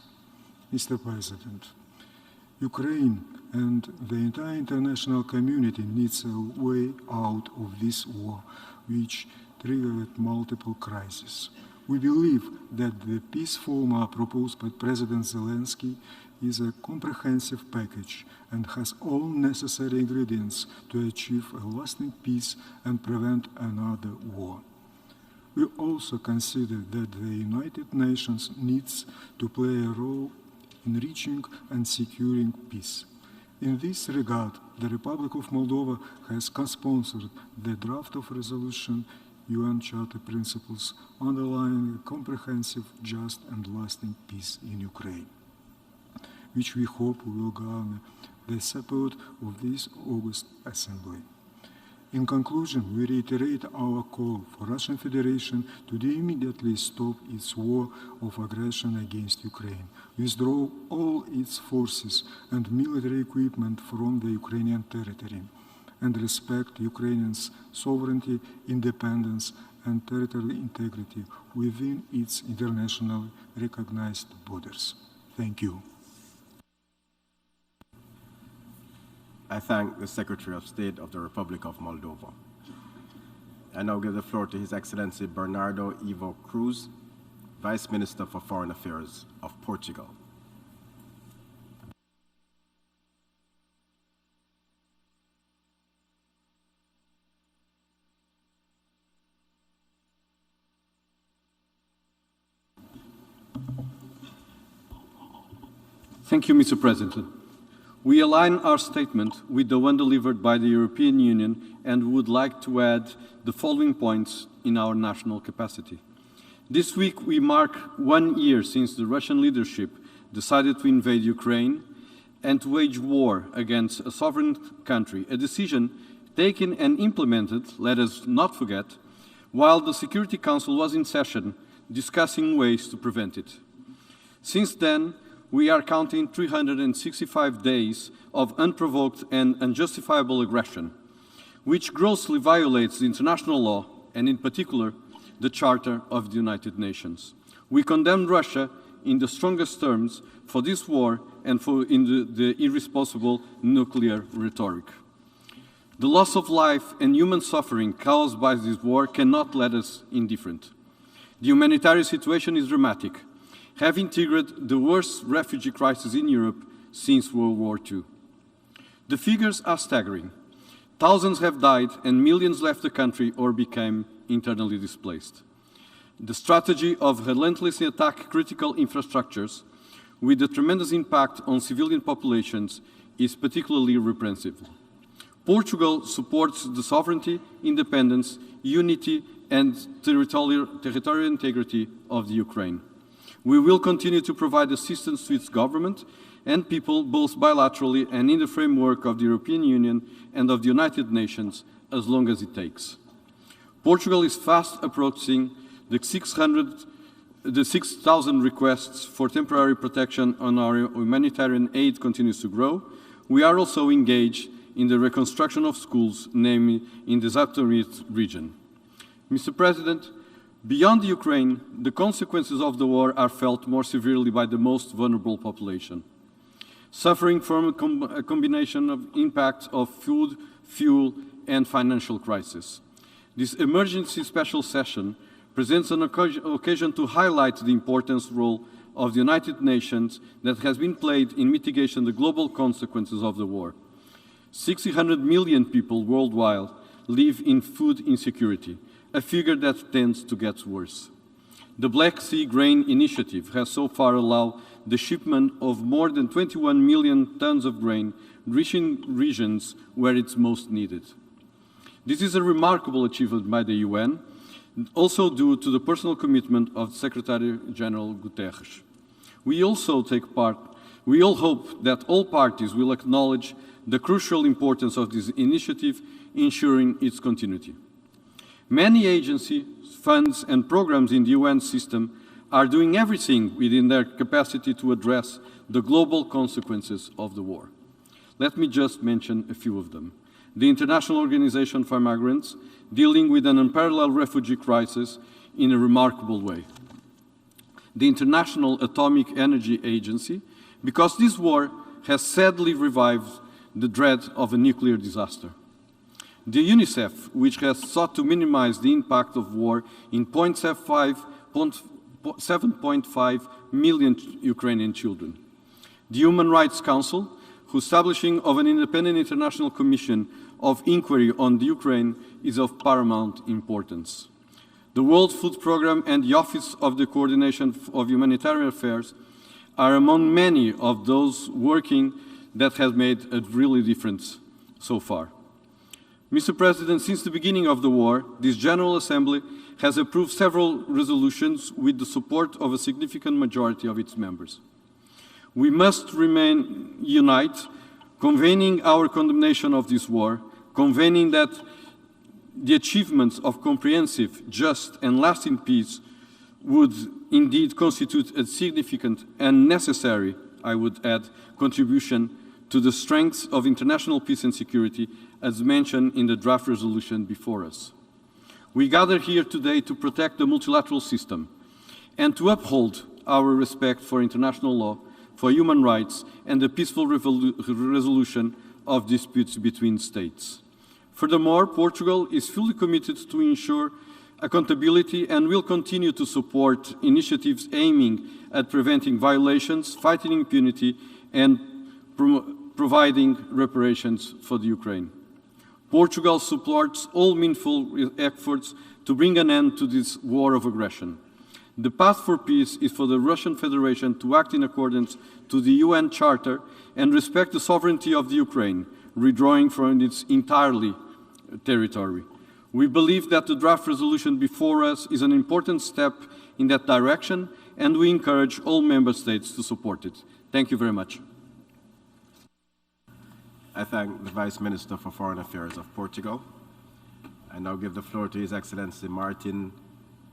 Mr. President, Ukraine and the entire international community needs a way out of this war, which triggered multiple crises. We believe that the peace formula proposed by President Zelensky is a comprehensive package and has all necessary ingredients to achieve a lasting peace and prevent another war. We also consider that the United Nations needs to play a role in reaching and securing peace. In this regard, the Republic of Moldova has co-sponsored the draft of resolution UN Charter principles underlying a comprehensive, just and lasting peace in Ukraine, which we hope will garner the support of this August Assembly. In conclusion, we reiterate our call for Russian Federation to immediately stop its war of aggression against Ukraine, withdraw all its forces and military equipment from the Ukrainian territory, and respect Ukraine's sovereignty, independence, and territorial integrity within its internationally recognized borders. Thank you. I thank the Secretary of State of the Republic of Moldova. I now give the floor to His Excellency Bernardo Ivo Cruz, Vice Minister for Foreign Affairs of Portugal. Thank you, Mr. President. We align our statement with the one delivered by the European Union and would like to add the following points in our national capacity. This week we mark 1 year since the Russian leadership decided to invade Ukraine and to wage war against a sovereign country, a decision taken and implemented, let us not forget, while the Security Council was in session discussing ways to prevent it. Since then, we are counting 365 days of unprovoked and unjustifiable aggression, which grossly violates the international law and, in particular, the Charter of the United Nations. We condemn Russia in the strongest terms for this war and for the irresponsible nuclear rhetoric. The loss of life and human suffering caused by this war cannot let us indifferent. The humanitarian situation is dramatic, having triggered the worst refugee crisis in Europe since World War II. The figures are staggering. Thousands have died and millions left the country or became internally displaced. The strategy of relentlessly attack critical infrastructures with a tremendous impact on civilian populations is particularly reprehensible. Portugal supports the sovereignty, independence, unity, and territorial integrity of the Ukraine. We will continue to provide assistance to its government and people, both bilaterally and in the framework of the European Union and of the United Nations, as long as it takes. Portugal is fast approaching the 6,000 requests for temporary protection on our humanitarian aid continues to grow. We are also engaged in the reconstruction of schools, namely in the Zaporizhzhia region. Mr. President, beyond the Ukraine, the consequences of the war are felt more severely by the most vulnerable population, suffering from a combination of impacts of food, fuel, and financial crisis. This emergency special session presents an occasion to highlight the important role of the United Nations that has been played in mitigation of the global consequences of the war. 600 million people worldwide live in food insecurity, a figure that tends to get worse. The Black Sea Grain Initiative has so far allowed the shipment of more than 21 million tons of grain, reaching regions where it's most needed. This is a remarkable achievement by the UN, also due to the personal commitment of Secretary-General Guterres. We all hope that all parties will acknowledge the crucial importance of this initiative, ensuring its continuity. Many agencies, funds, and programs in the UN system are doing everything within their capacity to address the global consequences of the war. Let me just mention a few of them. The International Organization for Migrants, dealing with an unparalleled refugee crisis in a remarkable way. The International Atomic Energy Agency, because this war has sadly revived the dread of a nuclear disaster. The UNICEF, which has sought to minimize the impact of war in 7.5 million Ukrainian children. The Human Rights Council, whose establishing of an independent international commission of inquiry on the Ukraine is of paramount importance. The World Food Programme and the Office of the Coordination of Humanitarian Affairs are among many of those working that have made a really difference so far. Mr. President, since the beginning of the war, this General Assembly has approved several resolutions with the support of a significant majority of its members. We must remain united, convening our condemnation of this war, convening that the achievements of comprehensive, just, and lasting peace would indeed constitute a significant and necessary, I would add, contribution to the strength of international peace and security, as mentioned in the draft resolution before us. We gather here today to protect the multilateral system and to uphold our respect for international law, for human rights, and the peaceful resolution of disputes between states. Furthermore, Portugal is fully committed to ensure accountability and will continue to support initiatives aiming at preventing violations, fighting impunity, and providing reparations for the Ukraine. Portugal supports all meaningful efforts to bring an end to this war of aggression. The path for peace is for the Russian Federation to act in accordance to the UN Charter and respect the sovereignty of the Ukraine, withdrawing from its entirely territory. We believe that the draft resolution before us is an important step in that direction, and we encourage all member states to support it. Thank you very much. I thank the Vice Minister for Foreign Affairs of Portugal. I now give the floor to His Excellency Martin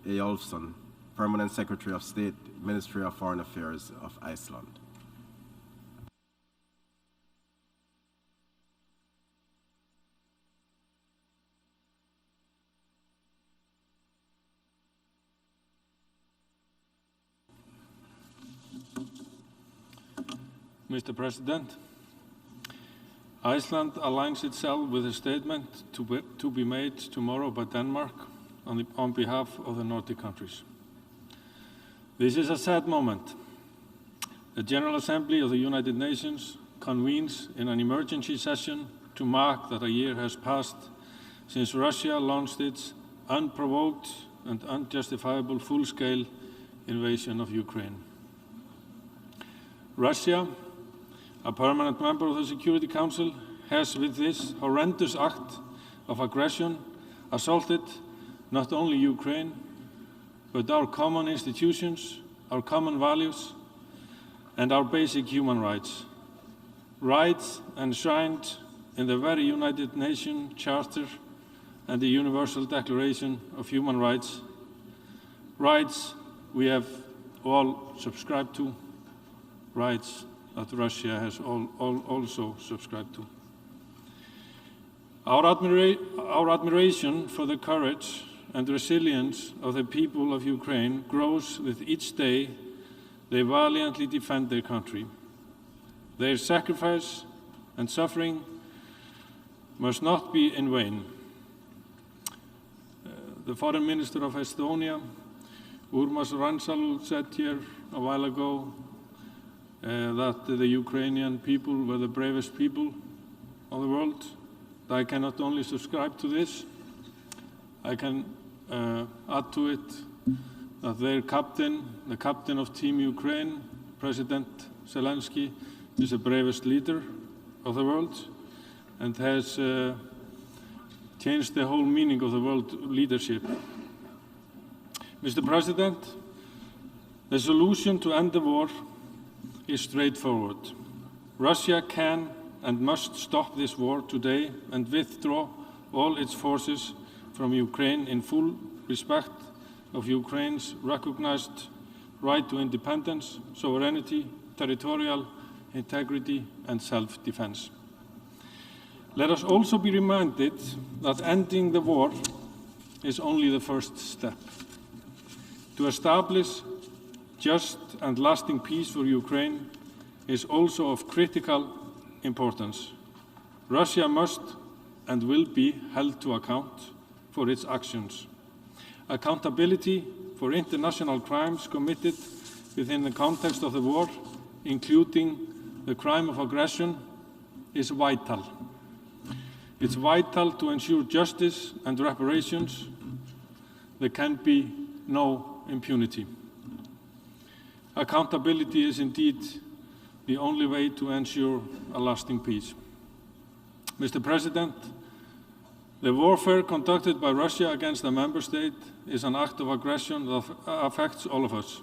Eyjolfsson, Permanent Secretary of State, Ministry of Foreign Affairs of Iceland. Mr. President, Iceland aligns itself with a statement to be made tomorrow by Denmark on behalf of the Nordic countries. This is a sad moment. The General Assembly of the United Nations convenes in an emergency session to mark that a year has passed since Russia launched its unprovoked and unjustifiable full-scale invasion of Ukraine. Russia, A permanent member of the Security Council has, with this horrendous act of aggression, assaulted not only Ukraine, but our common institutions, our common values, and our basic human rights. Rights enshrined in the very United Nations Charter and the Universal Declaration of Human Rights. Rights we have all subscribed to, rights that Russia has also subscribed to. Our admiration for the courage and resilience of the people of Ukraine grows with each day they valiantly defend their country. Their sacrifice and suffering must not be in vain. The Foreign Minister of Estonia, Urmas Reinsalu, said here a while ago that the Ukrainian people were the bravest people of the world. I can not only subscribe to this, I can add to it that their captain, the captain of Team Ukraine, President Zelensky, is the bravest leader of the world and has changed the whole meaning of the world leadership. Mr. President, the solution to end the war is straightforward. Russia can and must stop this war today and withdraw all its forces from Ukraine in full respect of Ukraine's recognized right to independence, sovereignty, territorial integrity, and self-defense. Let us also be reminded that ending the war is only the first step. To establish just and lasting peace for Ukraine is also of critical importance. Russia must and will be held to account for its actions. Accountability for international crimes committed within the context of the war, including the crime of aggression, is vital. It's vital to ensure justice and reparations. There can be no impunity. Accountability is indeed the only way to ensure a lasting peace. Mr. President, the warfare conducted by Russia against a member state is an act of aggression that affects all of us.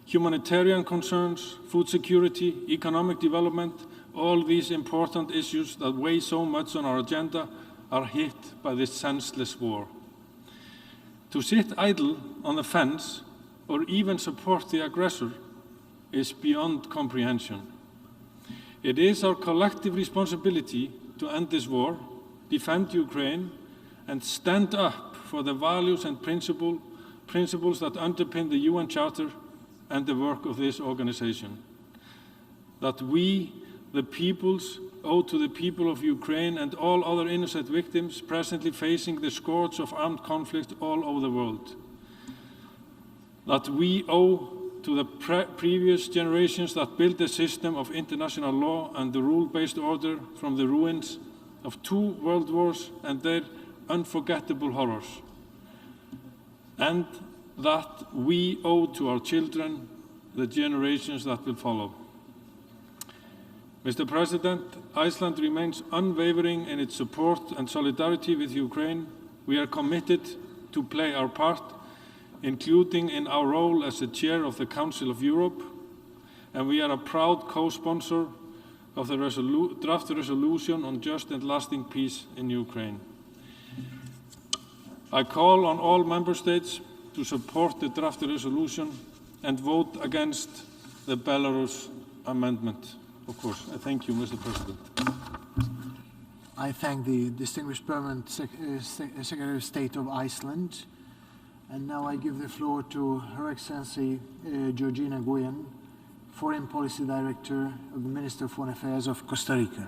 Humanitarian concerns, food security, economic development, all these important issues that weigh so much on our agenda are hit by this senseless war. To sit idle on the fence or even support the aggressor is beyond comprehension. It is our collective responsibility to end this war, defend Ukraine, and stand up for the values and principles that underpin the UN Charter and the work of this organization. That we, the peoples, owe to the people of Ukraine and all other innocent victims presently facing the scourge of armed conflict all over the world. That we owe to the previous generations that built the system of international law and the rule-based order from the ruins of 2 world wars and their unforgettable horrors. And that we owe to our children, the generations that will follow. Mr. President, Iceland remains unwavering in its support and solidarity with Ukraine. We are committed to play our part, including in our role as the chair of the Council of Europe, and we are a proud co-sponsor of the draft resolution on just and lasting peace in Ukraine. I call on all member states to support the draft resolution and vote against the Belarus amendment. Of course, I thank you, Mr. President. I thank the distinguished permanent Secretary of State of Iceland. And now I give the floor to Her Excellency Georgina Guyen, Foreign Policy Director of the Minister of Foreign Affairs of Costa Rica.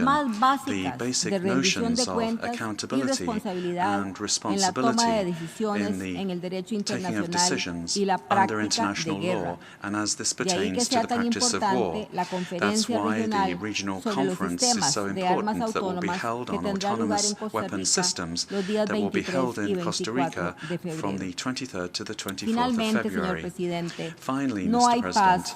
region, the basic notions of accountability and responsibility in the taking of decisions under international law and as this pertains to the practice of war. That's why the regional conference is so important that will be held on autonomous weapons systems that will be held in Costa Rica from the 23rd to the 24th of February. Finally, Mr. President,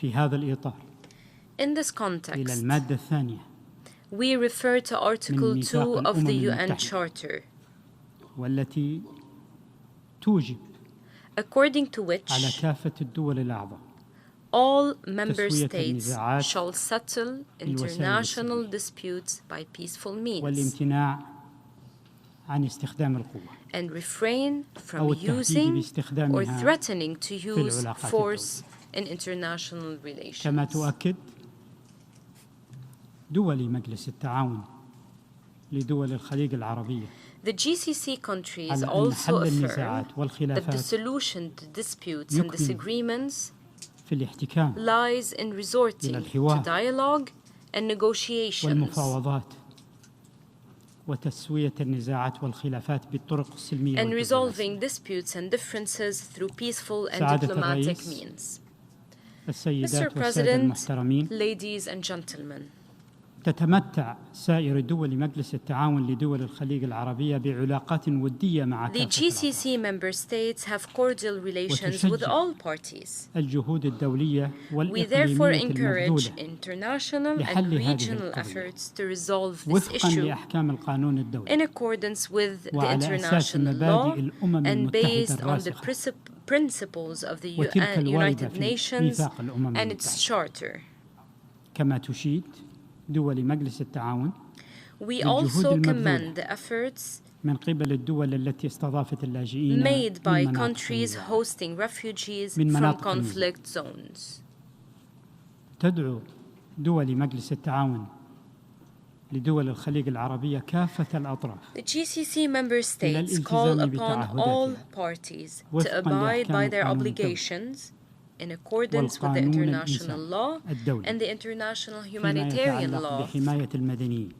في هذا الإطار In this إلى context, المادة الثانية We refer to Article 2 of the UN Charter, والتي توجب according to which على كافة الدول الأعضاء all member تسوية states النزاعات shall settle international disputes by peaceful means والامتناع عن استخدام القوة and refrain أو from التهديد using or باستخدامها threatening to في use العلاقات force in international relations. كما تؤكد دول مجلس التعاون لدول الخليج العربية The GCC countries على أن also حل affirm النزاعات that the والخلافات solution to disputes and يكمن disagreements في الاحتكام lies in resorting إلى to الحوار dialogue and negotiations والمفاوضات وتسوية النزاعات والخلافات بالطرق السلمية and والدبلوماسية. resolving disputes and differences through peaceful and سعادة diplomatic الرئيس، means. Mr. السيدات والسادة President, المحترمين، ladies and gentlemen, تتمتع سائر دول مجلس التعاون لدول الخليج العربية بعلاقات ودية مع the كافة GCC member states have cordial relations with وتشجع all parties. الجهود الدولية We والإقليمية therefore encourage المبذولة international and لحل هذه regional القضية efforts to resolve this وفقا issue لأحكام القانون الدولي in accordance with the وعلى أساس international law مبادئ الأمم and المتحدة based on the الراسخة principles of the وتلك الواردة United في Nations ميثاق الأمم and its المتحدة. charter. كما تشيد دول مجلس التعاون We بالجهود also المبذولة commend the efforts من قبل الدول التي استضافت اللاجئين made by من مناطق countries النزاع. hosting refugees من from مناطق conflict zones. تدعو دول مجلس التعاون لدول الخليج العربية كافة الأطراف The GCC member states call الالتزام upon all بتعهداتها parties to وفقاً abide by لأحكام their القانون الدولي obligations in accordance with the والقانون international الإنساني law الدولي and the international فيما humanitarian يتعلق law بحماية المدنيين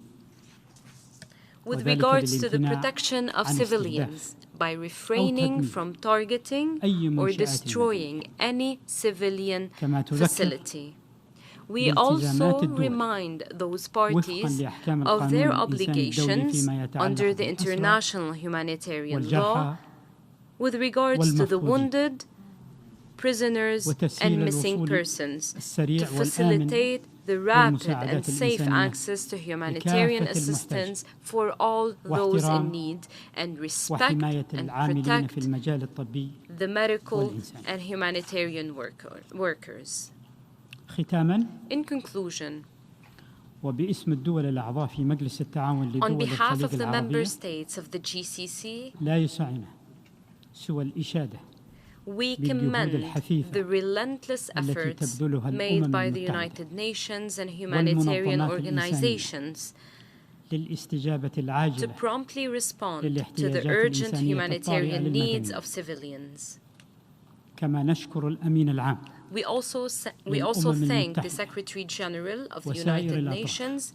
with وذلك regards to the بالامتناع protection of عن civilians by refraining تدمير from targeting أي or منشآت destroying any civilian كما تذكر facility. We بالتزامات also الدول remind those وفقاً parties لأحكام of القانون their الإنساني الدولي obligations فيما يتعلق under the بالأسرى international humanitarian law والجرحى with regards to the والمفقودين wounded, prisoners, وتسهيل and missing الوصول persons to السريع والآمن facilitate the rapid and والمساعدات safe الإنسانية access to humanitarian لكافة assistance for all those in واحترام need and respect وحماية and العاملين في protect المجال الطبي the medical والإنساني. and humanitarian workers. ختاماً In conclusion, وباسم الدول الأعضاء في مجلس التعاون on لدول behalf الخليج of the member العربية states of the GCC, لا يسعنا سوى الإشادة we بالجهود commend الحثيثة the relentless التي efforts تبذلها made الأمم by the المتحدة United Nations and humanitarian والمنظمات organizations للاستجابة to العاجلة promptly respond to the للاحتياجات urgent الإنسانية humanitarian الطارئة needs للمدنيين. of civilians. كما نشكر الأمين العام We also للأمم thank the المتحدة Secretary-General of the وسائر United الأطراف Nations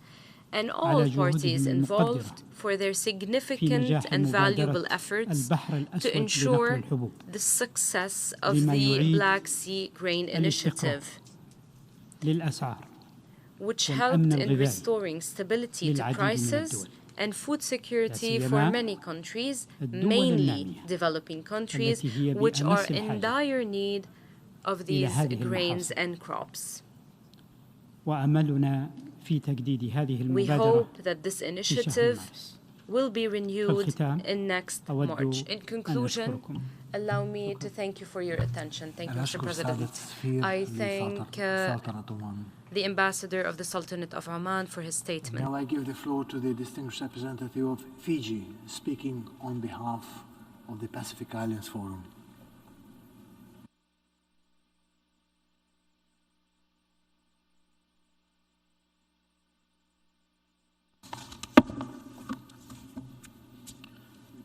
and all على parties جهودهم involved المقدرة for their في significant نجاح and valuable مبادرة efforts البحر to الأسود لنقل ensure الحبوب the success of لما the يعيد Black Sea Grain الاستقرار Initiative, للأسعار which والأمن helped in الغذائي restoring stability to للعديد من prices الدول and food security لا for سيما many countries, الدول mainly النامية developing countries, التي هي which are بأمس in الحاجة dire need of إلى these هذه grains المحاصيل. and crops. وأملنا في تجديد هذه We المبادرة hope that this في شهر initiative مارس. will be renewed الختام in next أود March. In أن conclusion, أشكركم allow me to thank you for your attention. Thank you, أنا Mr. أشكر President. سعادة السفير I thank لسلطنة عمان. the ambassador of the Sultanate of Oman for his statement. Now I give the floor to the distinguished representative of Fiji, speaking on behalf of the Pacific Islands Forum.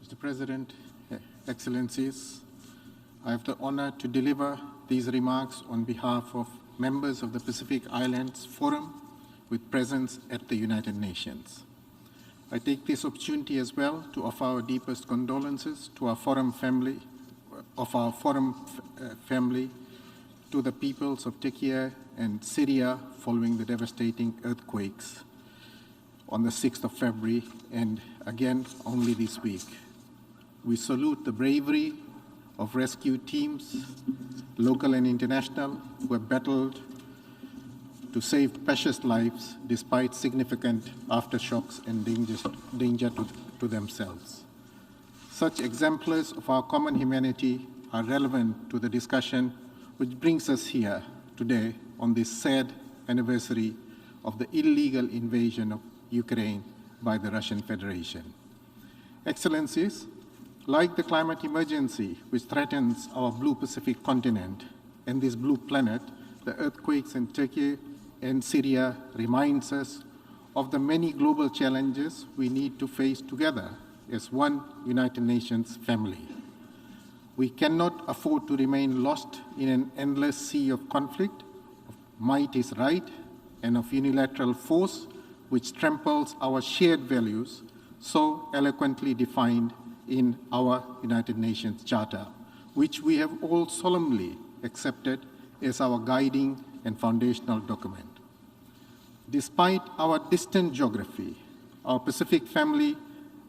Mr. President, Excellencies, I have the honor to deliver these remarks on behalf of members of the Pacific Islands Forum with presence at the United Nations. I take this opportunity as well to offer our deepest condolences to our forum family, to the peoples of Turkey and Syria following the devastating earthquakes on the 6th of February and again only this week. We salute the bravery of rescue teams, local and international, who have battled to save precious lives despite significant aftershocks and danger to themselves. Such exemplars of our common humanity are relevant to the discussion which brings us here today on this sad anniversary of the illegal invasion of Ukraine by the Russian Federation. Excellencies, like the climate emergency which threatens our blue Pacific continent and this blue planet, the earthquakes in Turkey and Syria reminds us of the many global challenges we need to face together as one United Nations family. We cannot afford to remain lost in an endless sea of conflict, of might is right, and of unilateral force which tramples our shared values so eloquently defined in our United Nations Charter, which we have all solemnly accepted as our guiding and foundational document. Despite our distant geography, our Pacific family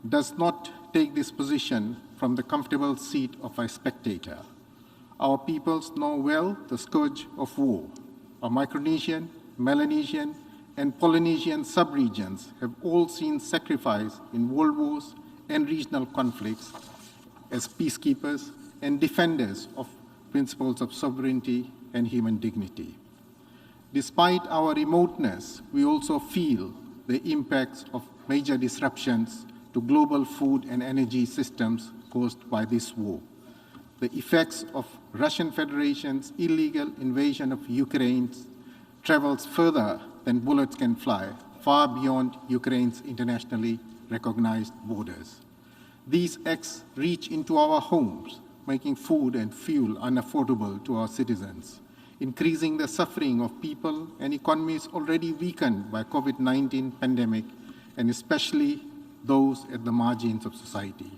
does not take this position from the comfortable seat of a spectator. Our peoples know well the scourge of war. Our Micronesian, Melanesian, and Polynesian subregions have all seen sacrifice in world wars and regional conflicts as peacekeepers and defenders of principles of sovereignty and human dignity. Despite our remoteness, we also feel the impacts of major disruptions to global food and energy systems caused by this war. The effects of Russian Federation's illegal invasion of Ukraine travels further than bullets can fly, far beyond Ukraine's internationally recognized borders. These acts reach into our homes, making food and fuel unaffordable to our citizens, increasing the suffering of people and economies already weakened by COVID-19 pandemic, and especially those at the margins of society.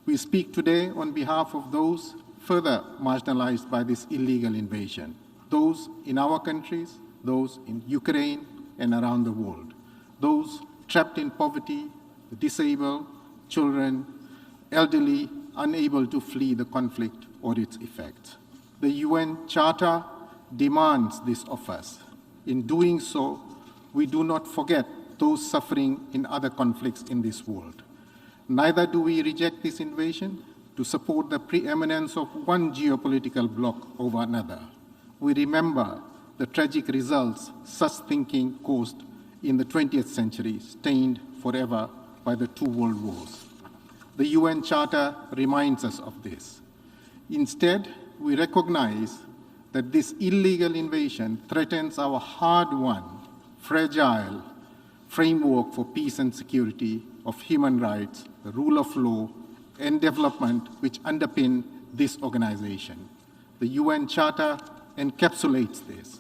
We speak today on behalf of those further marginalized by this illegal invasion, those in our countries, those in Ukraine and around the world, those trapped in poverty, the disabled, children, elderly, unable to flee the conflict or its effects. The UN Charter demands this of us. In doing so, we do not forget those suffering in other conflicts in this world. Neither do we reject this invasion to support the preeminence of one geopolitical bloc over another. We remember the tragic results such thinking caused in the 20th century, stained forever by the two world wars. The UN Charter reminds us of this. Instead, we recognize that this illegal invasion threatens our hard-won, fragile framework for peace and security, of human rights, the rule of law, and development which underpin this organization. The UN Charter encapsulates this.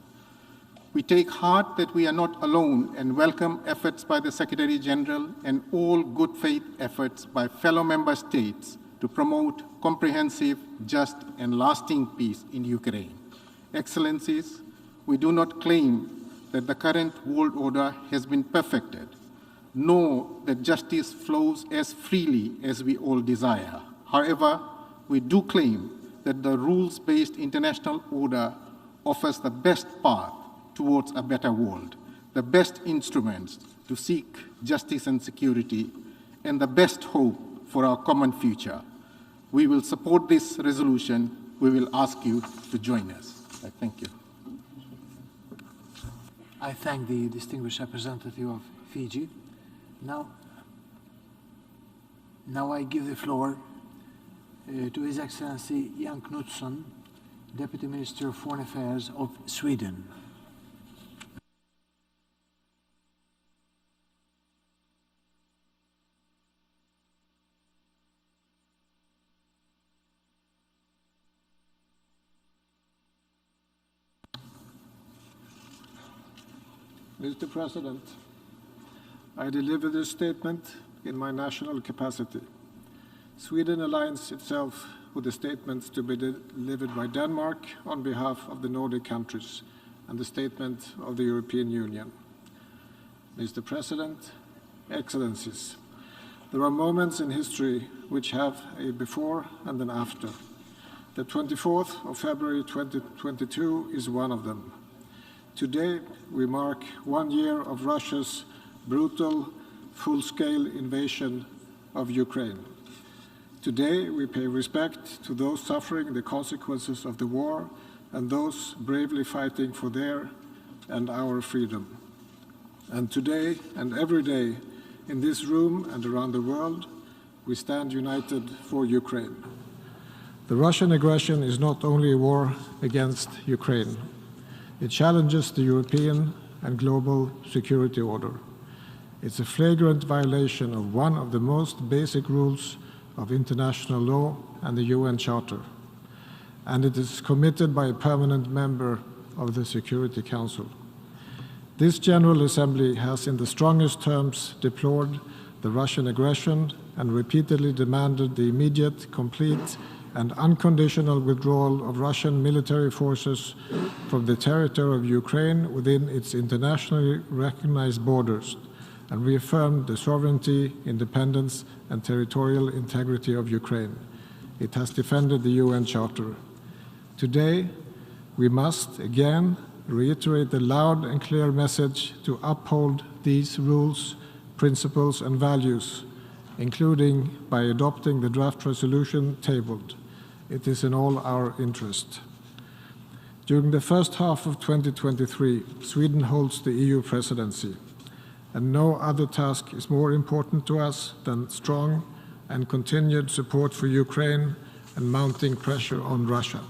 We take heart that we are not alone and welcome efforts by the Secretary-General and all good faith efforts by fellow member states to promote comprehensive, just, and lasting peace in Ukraine. Excellencies, we do not claim that the current world order has been perfected, nor that justice flows as freely as we all desire. However, we do claim that the rules-based international order offers the best path towards a better world, the best instruments to seek justice and security, and the best hope for our common future. We will support this resolution. We will ask you to join us. I thank you. I thank the distinguished representative of Fiji. Now I give the floor to His Excellency Jan Knutsson, Deputy Minister of Foreign Affairs of Sweden. Mr. President, I deliver this statement in my national capacity. Sweden aligns itself with the statements to be delivered by Denmark on behalf of the Nordic countries and the statement of the European Union. Mr. President, Excellencies, there are moments in history which have a before and an after. The 24th of February 2022 is one of them. Today, we mark 1 year of Russia's brutal, full-scale invasion of Ukraine. Today, we pay respect to those suffering the consequences of the war and those bravely fighting for their and our freedom. And today and every day, in this room and around the world, we stand united for Ukraine. The Russian aggression is not only a war against Ukraine. It challenges the European and global security order. It's a flagrant violation of one of the most basic rules of international law and the UN Charter. And it is committed by a permanent member of the Security Council. This General Assembly has in the strongest terms deplored the Russian aggression and repeatedly demanded the immediate, complete, and unconditional withdrawal of Russian military forces from the territory of Ukraine within its internationally recognized borders, and reaffirmed the sovereignty, independence, and territorial integrity of Ukraine. It has defended the UN Charter. Today, we must again reiterate the loud and clear message to uphold these rules, principles, and values, including by adopting the draft resolution tabled. It is in all our interest. During the first half of 2023, Sweden holds the EU presidency, and no other task is more important to us than strong and continued support for Ukraine and mounting pressure on Russia.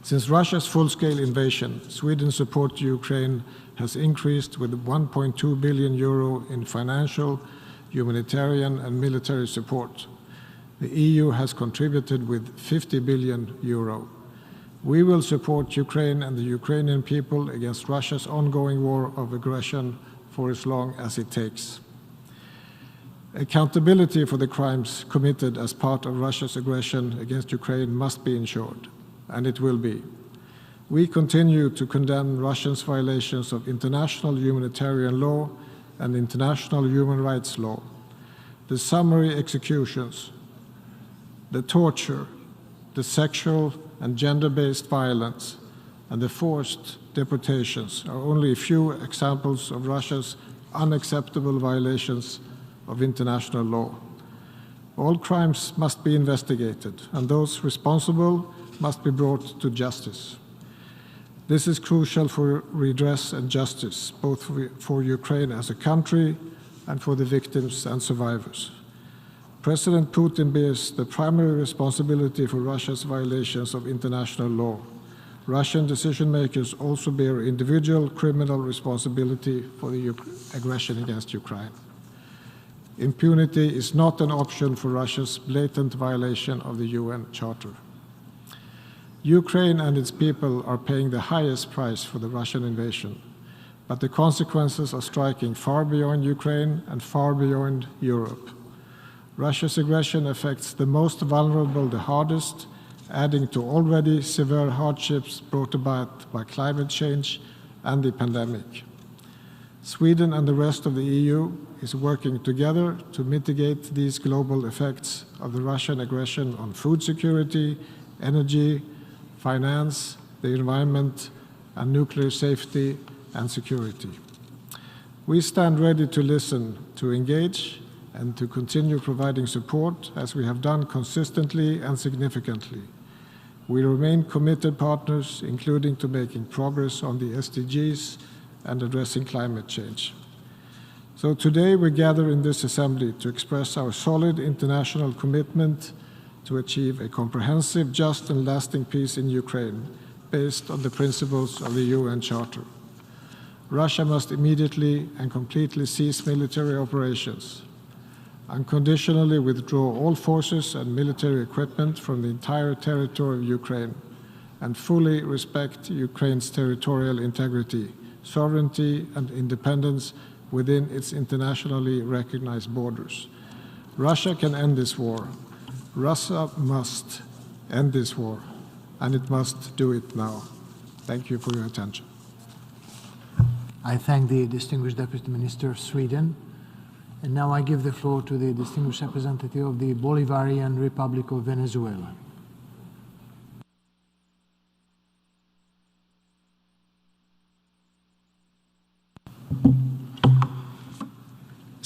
Since Russia's full-scale invasion, Sweden's support to Ukraine has increased with 1.2 billion euro in financial, humanitarian, and military support. The EU has contributed with 50 billion euro. We will support Ukraine and the Ukrainian people against Russia's ongoing war of aggression for as long as it takes. Accountability for the crimes committed as part of Russia's aggression against Ukraine must be ensured, and it will be. We continue to condemn Russia's violations of international humanitarian law and international human rights law, the summary executions, the torture, the sexual and gender-based violence, and the forced deportations are only a few examples of Russia's unacceptable violations of international law. All crimes must be investigated, and those responsible must be brought to justice. This is crucial for redress and justice, both for Ukraine as a country and for the victims and survivors. President Putin bears the primary responsibility for Russia's violations of international law. Russian decision-makers also bear individual criminal responsibility for the aggression against Ukraine. Impunity is not an option for Russia's blatant violation of the UN Charter. Ukraine and its people are paying the highest price for the Russian invasion, but the consequences are striking far beyond Ukraine and far beyond Europe. Russia's aggression affects the most vulnerable the hardest, adding to already severe hardships brought about by climate change and the pandemic. Sweden and the rest of the EU is working together to mitigate these global effects of the Russian aggression on food security, energy, finance, the environment, and nuclear safety and security. We stand ready to listen, to engage, and to continue providing support as we have done consistently and significantly. We remain committed partners, including to making progress on the SDGs and addressing climate change. So today we gather in this assembly to express our solid international commitment to achieve a comprehensive, just and lasting peace in Ukraine based on the principles of the UN Charter. Russia must immediately and completely cease military operations, unconditionally withdraw all forces and military equipment from the entire territory of Ukraine, and fully respect Ukraine's territorial integrity, sovereignty, and independence within its internationally recognized borders. Russia can end this war. Russia must end this war, and it must do it now. Thank you for your attention. I thank the distinguished Deputy Minister of Sweden. And now I give the floor to the distinguished representative of the Bolivarian Republic of Venezuela. 1 minute.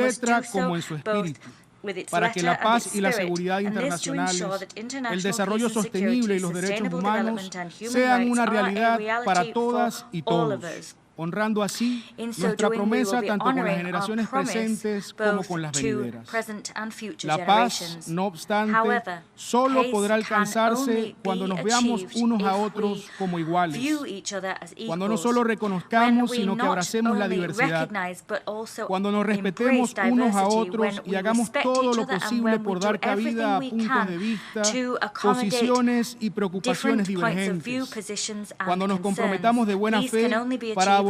letra como en su espíritu, para que la paz y la seguridad internacionales, el desarrollo sostenible y los derechos humanos sean una realidad para todas y todos, honrando así nuestra promesa tanto con las generaciones presentes como con las venideras. La paz, no obstante, solo podrá alcanzarse cuando nos veamos unos a otros como iguales, cuando no solo reconozcamos, sino que abracemos la diversidad, cuando nos respetemos unos a otros y hagamos todo lo posible por dar cabida a puntos de vista, posiciones y preocupaciones divergentes, cuando nos comprometamos de buena fe para abordar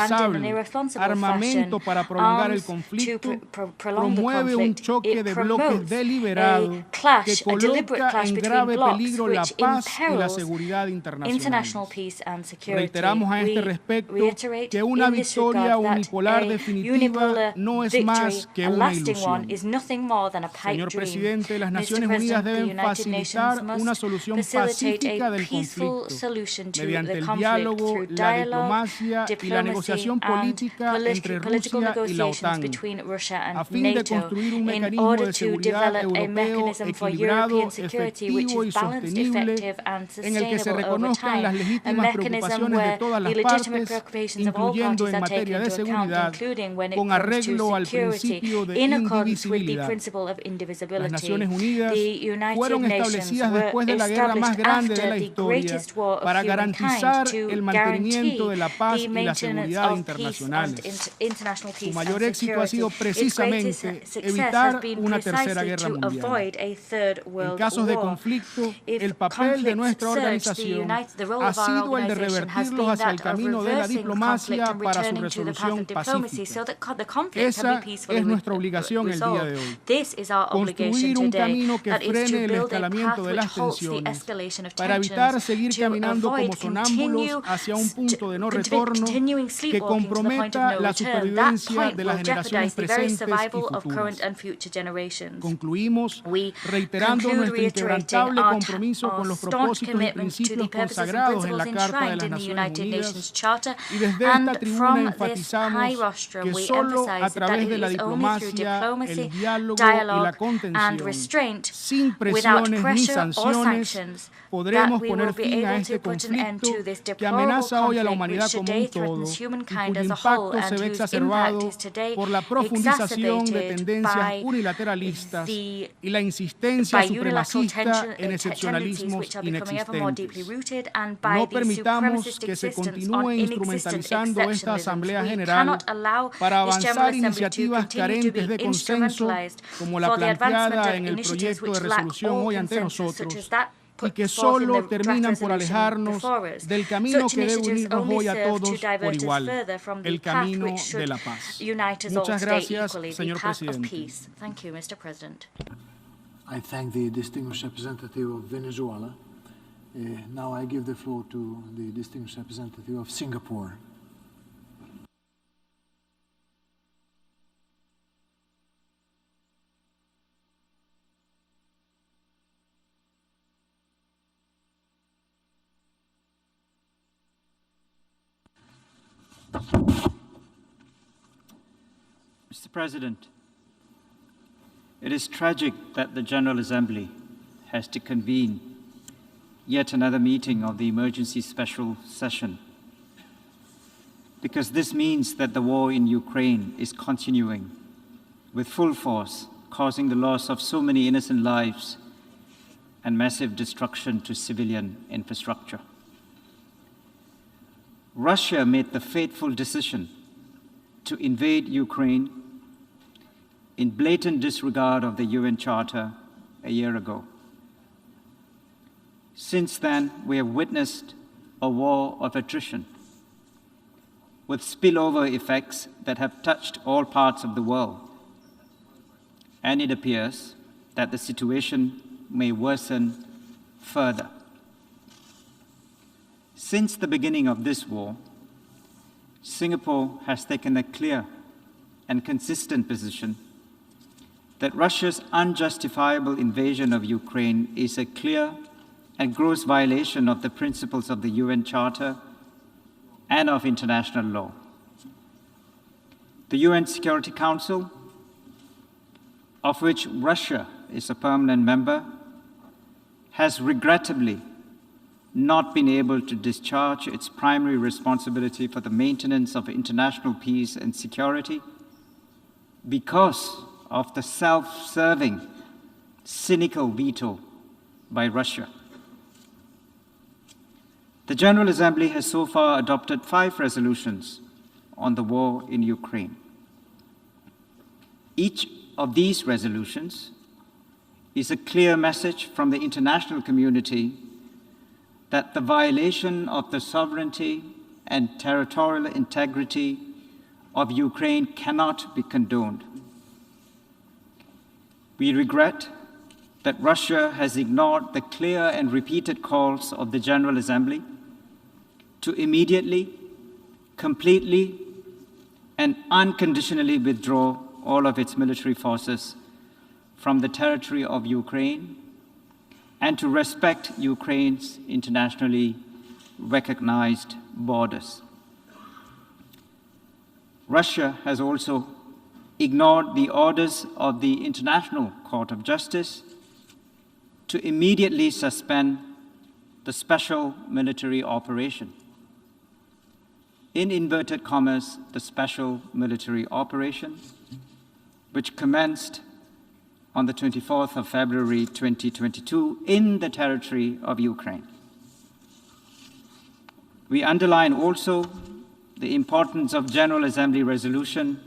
irresponsable armamento para prolongar el conflicto promueve un choque de bloques deliberado que coloca en grave peligro la paz y la seguridad internacional. Reiteramos a este respecto que una victoria unipolar definitiva no es más que una ilusión. Señor Presidente, las Naciones Unidas deben facilitar una solución pacífica del conflicto mediante el diálogo, la diplomacia y la negociación política entre Rusia y la OTAN, a fin de construir un mecanismo de seguridad europeo equilibrado, efectivo y sostenible, en el que se reconozcan las legítimas preocupaciones de todas las partes, incluyendo en materia de seguridad con arreglo al principio de indivisibilidad. Las Naciones Unidas fueron establecidas después de la guerra más grande de la historia para garantizar el mantenimiento de la paz y la seguridad internacionales. Su mayor éxito ha sido precisamente evitar una tercera guerra mundial. En casos de conflicto, el papel de nuestra organización ha sido el de revertirlos hacia el camino de la diplomacia para su resolución pacífica. Esa es nuestra obligación el día de hoy. Construir un camino que frene el escalamiento de las tensiones para evitar seguir caminando como sonámbulos hacia un punto de no retorno que comprometa la supervivencia de las generaciones presentes y futuras. Concluimos reiterando nuestro inquebrantable compromiso con los propósitos y principios consagrados en la Carta de las Naciones Unidas, y desde esta tribuna enfatizamos que solo a través de la diplomacia, el diálogo y la contención, sin presiones ni sanciones, podremos poner fin a este conflicto que amenaza hoy a la humanidad como un todo y cuyo impacto se ve exacerbado por la profundización de tendencias unilateralistas y la insistencia supremacista en excepcionalismos inexistentes. No permitamos que se continúe instrumentalizando esta Asamblea General para avanzar iniciativas carentes de consenso como la planteada en el proyecto de resolución hoy ante nosotros, y que solo terminan por alejarnos del camino que debe unirnos hoy a todos por igual, el camino de la paz. Muchas gracias, señor presidente. I thank the distinguished representative of Venezuela. Now I give the floor to the distinguished representative of Singapore. Mr. President, it is tragic that the General Assembly has to convene yet another meeting of the emergency special session, because this means that the war in Ukraine is continuing with full force, causing the loss of so many innocent lives and massive destruction to civilian infrastructure. Russia made the fateful decision to invade Ukraine in blatant disregard of the UN Charter a year ago. Since then, we have witnessed a war of attrition with spillover effects that have touched all parts of the world. And it appears that the situation may worsen further. Since the beginning of this war, Singapore has taken a clear and consistent position that Russia's unjustifiable invasion of Ukraine is a clear and gross violation of the principles of the UN Charter and of international law. The UN Security Council, of which Russia is a permanent member, has regrettably not been able to discharge its primary responsibility for the maintenance of international peace and security because of the self-serving, cynical veto by Russia. The General Assembly has so far adopted 5 resolutions on the war in Ukraine. Each of these resolutions is a clear message from the international community that the violation of the sovereignty and territorial integrity of Ukraine cannot be condoned. We regret that Russia has ignored the clear and repeated calls of the General Assembly to immediately, completely, and unconditionally withdraw all of its military forces from the territory of Ukraine and to respect Ukraine's internationally recognized borders. Russia has also ignored the orders of the International Court of Justice to immediately suspend the special military operation. in inverted commas, the special military operation, which commenced on the 24th of February 2022 in the territory of Ukraine. We underline also the importance of General Assembly Resolution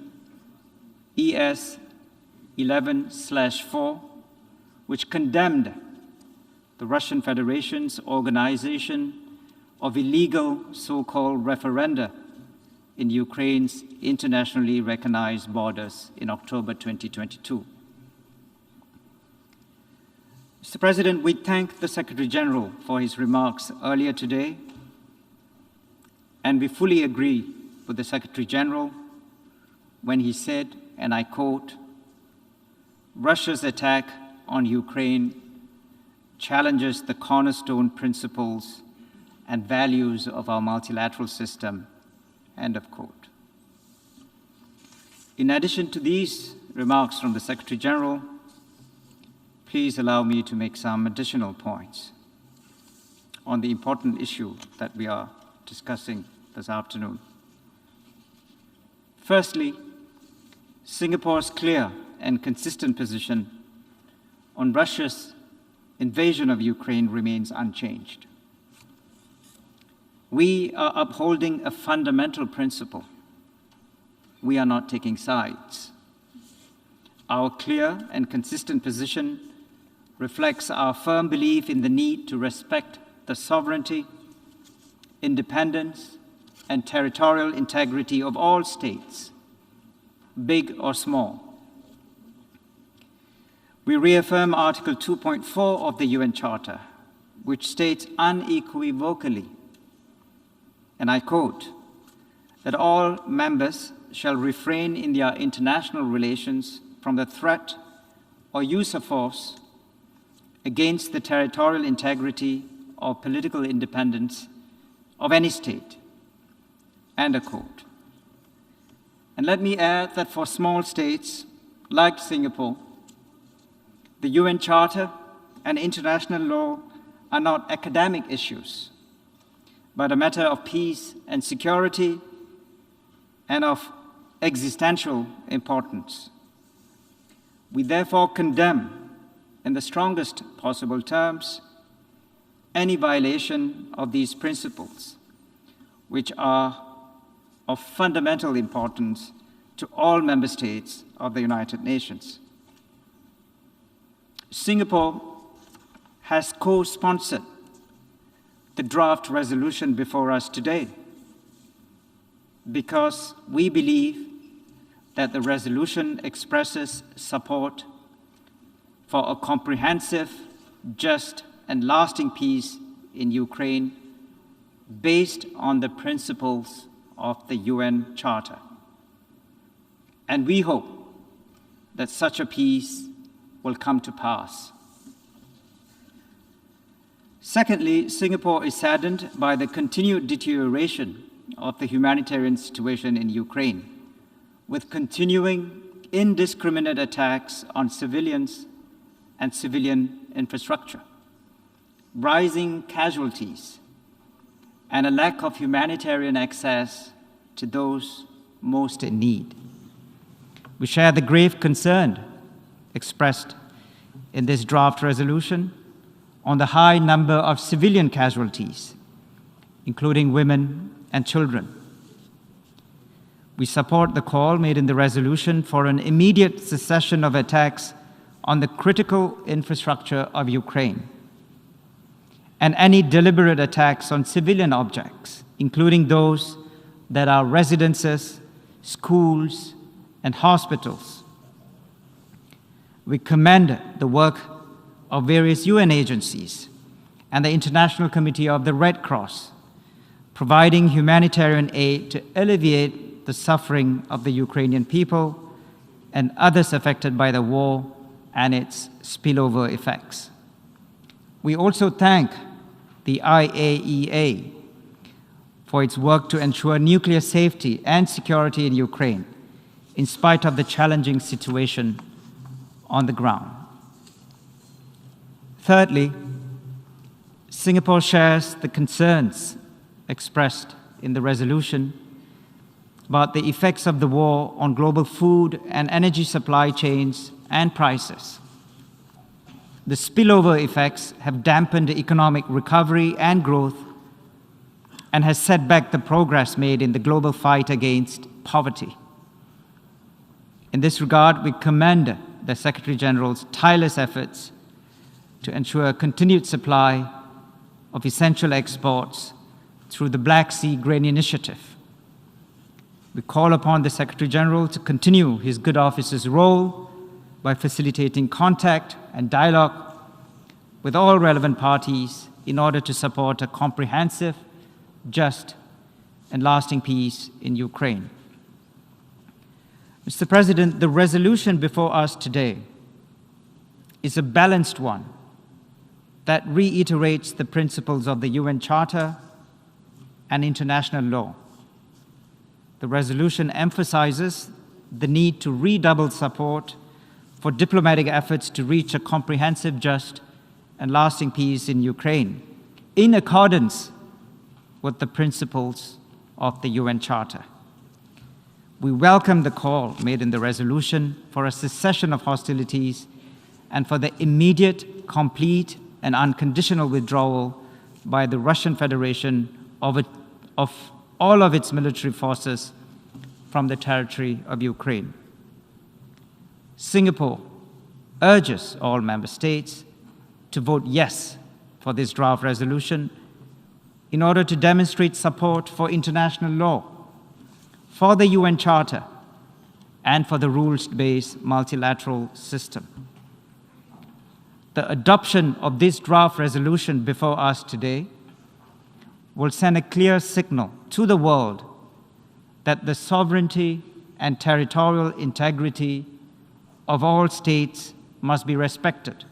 ES 11/4, which condemned the Russian Federation's organization of illegal so-called referenda in Ukraine's internationally recognized borders in October 2022. Mr. President, we thank the Secretary-General for his remarks earlier today, and we fully agree with the Secretary-General when he said, and I quote, "Russia's attack on Ukraine challenges the cornerstone principles and values of our multilateral system," end of quote. In addition to these remarks from the Secretary-General, please allow me to make some additional points on the important issue that we are discussing this afternoon. Firstly, Singapore's clear and consistent position on Russia's invasion of Ukraine remains unchanged. We are upholding a fundamental principle. We are not taking sides. Our clear and consistent position reflects our firm belief in the need to respect the sovereignty, independence, and territorial integrity of all states, big or small. We reaffirm Article 2.4 of the UN Charter, which states unequivocally, and I quote, that all members shall refrain in their international relations from the threat or use of force against the territorial integrity or political independence of any state, end of quote. And let me add that for small states like Singapore, the UN Charter and international law are not academic issues, but a matter of peace and security and of existential importance. We therefore condemn, in the strongest possible terms, any violation of these principles, which are of fundamental importance to all member states of the United Nations. Singapore has co-sponsored the draft resolution before us today because we believe that the resolution expresses support for a comprehensive, just, and lasting peace in Ukraine based on the principles of the UN Charter. And we hope that such a peace will come to pass. Secondly, Singapore is saddened by the continued deterioration of the humanitarian situation in Ukraine, with continuing indiscriminate attacks on civilians and civilian infrastructure, rising casualties, and a lack of humanitarian access to those most in need. We share the grave concern expressed in this draft resolution on the high number of civilian casualties, including women and children. We support the call made in the resolution for an immediate cessation of attacks on the critical infrastructure of Ukraine and any deliberate attacks on civilian objects, including those that are residences, schools, and hospitals. We commend the work of various UN agencies and the International Committee of the Red Cross, providing humanitarian aid to alleviate the suffering of the Ukrainian people and others affected by the war and its spillover effects. We also thank the IAEA for its work to ensure nuclear safety and security in Ukraine, in spite of the challenging situation on the ground. Thirdly, Singapore shares the concerns expressed in the resolution about the effects of the war on global food and energy supply chains and prices. The spillover effects have dampened economic recovery and growth and has set back the progress made in the global fight against poverty. In this regard, we commend the Secretary-General's tireless efforts to ensure a continued supply of essential exports through the Black Sea Grain Initiative. We call upon the Secretary-General to continue his good office's role by facilitating contact and dialogue with all relevant parties in order to support a comprehensive, just, and lasting peace in Ukraine. Mr. President, the resolution before us today is a balanced one that reiterates the principles of the UN Charter and international law. The resolution emphasizes the need to redouble support for diplomatic efforts to reach a comprehensive, just, and lasting peace in Ukraine, in accordance with the principles of the UN Charter. We welcome the call made in the resolution for a cessation of hostilities and for the immediate, complete, and unconditional withdrawal by the Russian Federation of all of its military forces from the territory of Ukraine. Singapore urges all member states to vote yes for this draft resolution in order to demonstrate support for international law, for the UN Charter, and for the rules-based multilateral system. The adoption of this draft resolution before us today will send a clear signal to the world that the sovereignty and territorial integrity of all states must be respected,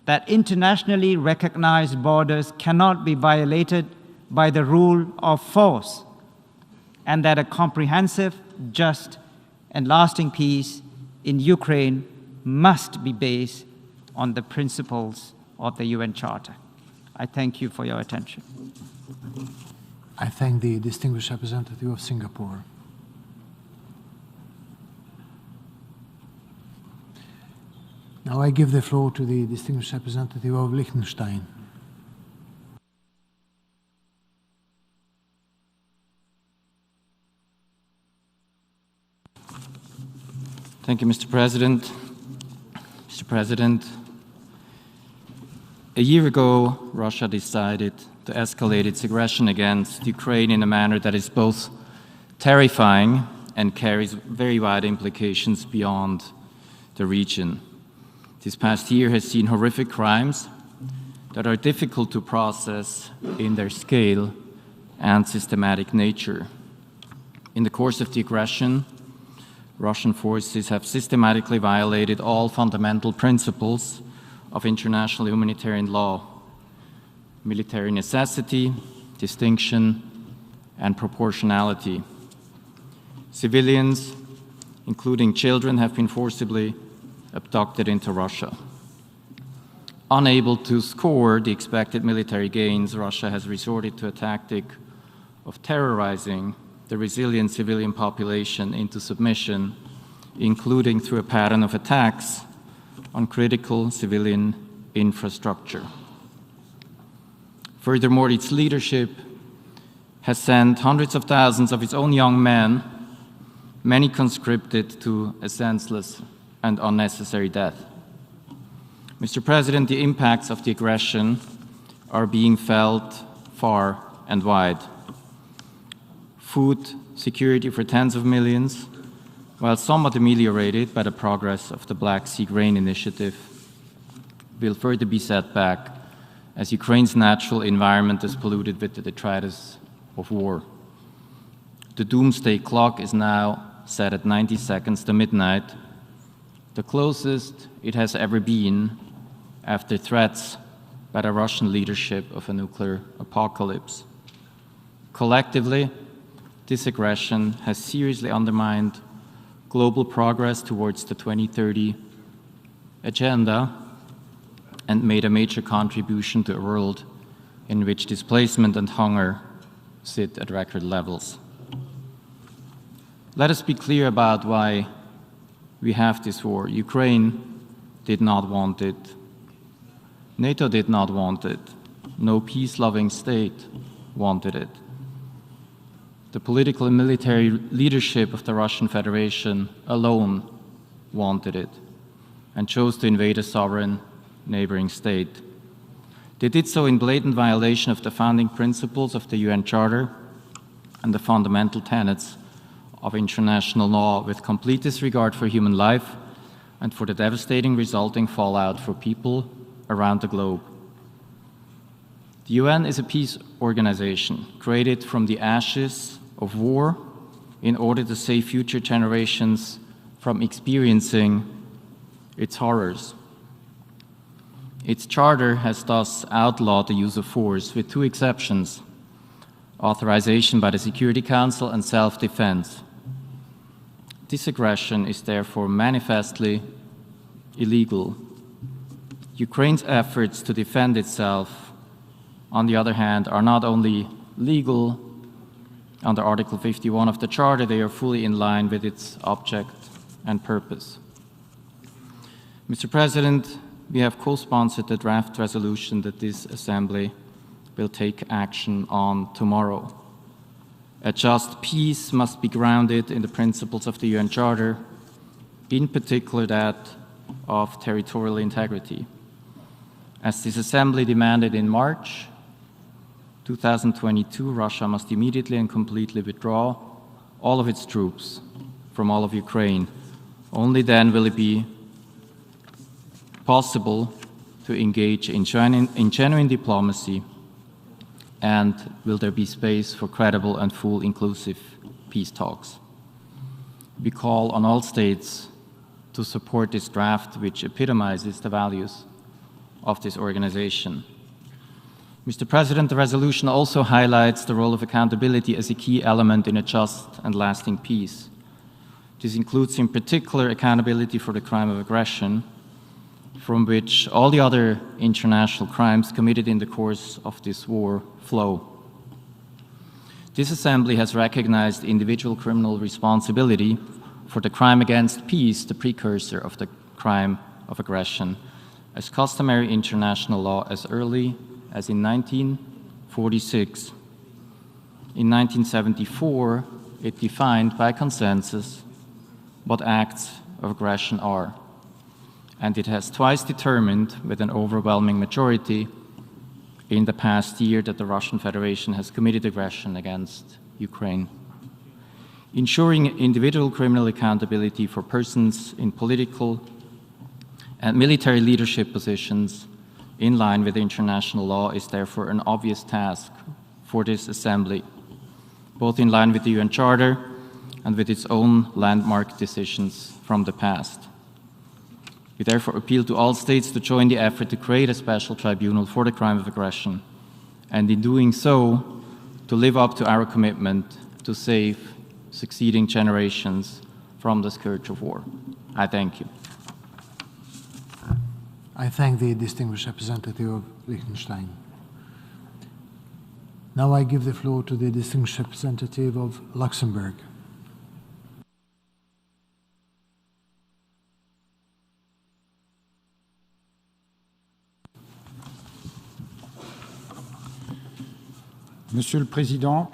that internationally recognized borders cannot be violated by the rule of force, and that a comprehensive, just, and lasting peace in Ukraine must be based on the principles of the UN Charter. I thank you for your attention. I thank the distinguished representative of Singapore. Now I give the floor to the distinguished representative of Liechtenstein. Thank you, Mr. President. Mr. President, a year ago, Russia decided to escalate its aggression against Ukraine in a manner that is both terrifying and carries very wide implications beyond the region. This past year has seen horrific crimes that are difficult to process in their scale and systematic nature. In the course of the aggression, Russian forces have systematically violated all fundamental principles of international humanitarian law: military necessity, distinction, and proportionality. Civilians, including children, have been forcibly abducted into Russia. Unable to score the expected military gains, Russia has resorted to a tactic of terrorizing the resilient civilian population into submission, including through a pattern of attacks on critical civilian infrastructure. Furthermore, its leadership has sent hundreds of thousands of its own young men, many conscripted, to a senseless and unnecessary death. Mr. President, the impacts of the aggression are being felt far and wide. Food security for tens of millions, while somewhat ameliorated by the progress of the Black Sea Grain Initiative, will further be set back as Ukraine's natural environment is polluted with the detritus of war. The doomsday clock is now set at 90 seconds to midnight, the closest it has ever been after threats by the Russian leadership of a nuclear apocalypse. Collectively, this aggression has seriously undermined global progress towards the 2030 agenda and made a major contribution to a world in which displacement and hunger sit at record levels. Let us be clear about why we have this war. Ukraine did not want it. NATO did not want it. No peace-loving state wanted it. The political and military leadership of the Russian Federation alone wanted it and chose to invade a sovereign neighboring state. They did so in blatant violation of the founding principles of the UN Charter and the fundamental tenets of international law, with complete disregard for human life and for the devastating resulting fallout for people around the globe. The UN is a peace organization created from the ashes of war in order to save future generations from experiencing its horrors. Its charter has thus outlawed the use of force, with two exceptions: authorization by the Security Council and self-defense. This aggression is therefore manifestly illegal. Ukraine's efforts to defend itself, on the other hand, are not only legal under Article 51 of the Charter, they are fully in line with its object and purpose. Mr. President, we have co-sponsored the draft resolution that this Assembly will take action on tomorrow. A just peace must be grounded in the principles of the UN Charter, in particular that of territorial integrity. As this Assembly demanded in March 2022, Russia must immediately and completely withdraw all of its troops from all of Ukraine. Only then will it be possible to engage in genuine diplomacy, and will there be space for credible and full inclusive peace talks. We call on all states to support this draft, which epitomizes the values of this organization. Mr. President, the resolution also highlights the role of accountability as a key element in a just and lasting peace. This includes in particular accountability for the crime of aggression, from which all the other international crimes committed in the course of this war flow. This Assembly has recognized individual criminal responsibility for the crime against peace, the precursor of the crime of aggression, as customary international law as early as in 1946. In 1974, it defined by consensus what acts of aggression are, and it has twice determined with an overwhelming majority in the past year that the Russian Federation has committed aggression against Ukraine. Ensuring individual criminal accountability for persons in political and military leadership positions in line with international law is therefore an obvious task for this Assembly, both in line with the UN Charter and with its own landmark decisions from the past. We therefore appeal to all states to join the effort to create a special tribunal for the crime of aggression, and in doing so, to live up to our commitment to save succeeding generations from the scourge of war. I thank you. I thank the distinguished representative of Liechtenstein. Now I give the floor to the distinguished representative of Luxembourg. Monsieur le Président,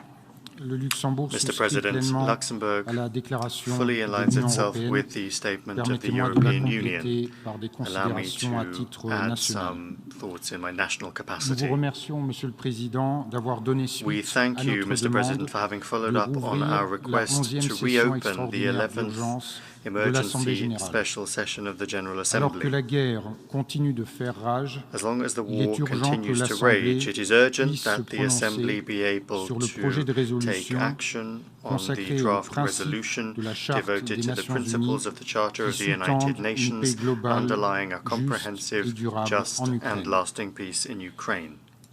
le Luxembourg Mr. souscrit President, pleinement Luxembourg à la déclaration fully de aligns l'Union itself européenne. with the statement of the Permettez-moi de la European compléter Union. par des Allow me considérations à to titre add national. some thoughts in my national Nous capacity. vous remercions, Monsieur le Président, d'avoir donné suite We thank à you, notre Mr. demande President, for having followed de up on rouvrir our la request 11e to session reopen the extraordinaire 11th d'urgence de l'Assemblée emergency générale. special session of the General Alors que Assembly. la guerre continue de faire rage, As long as the il est war urgent que continues to l'Assemblée rage, it is urgent puisse se that the Assembly prononcer be able sur le projet de to take résolution action on the consacré aux draft principes resolution de la Charte devoted des to the Nations principles Unies of the Charter of qui the United sous-tendent une Nations, paix globale, underlying a juste comprehensive, et durable just en and Ukraine. lasting peace in Ukraine.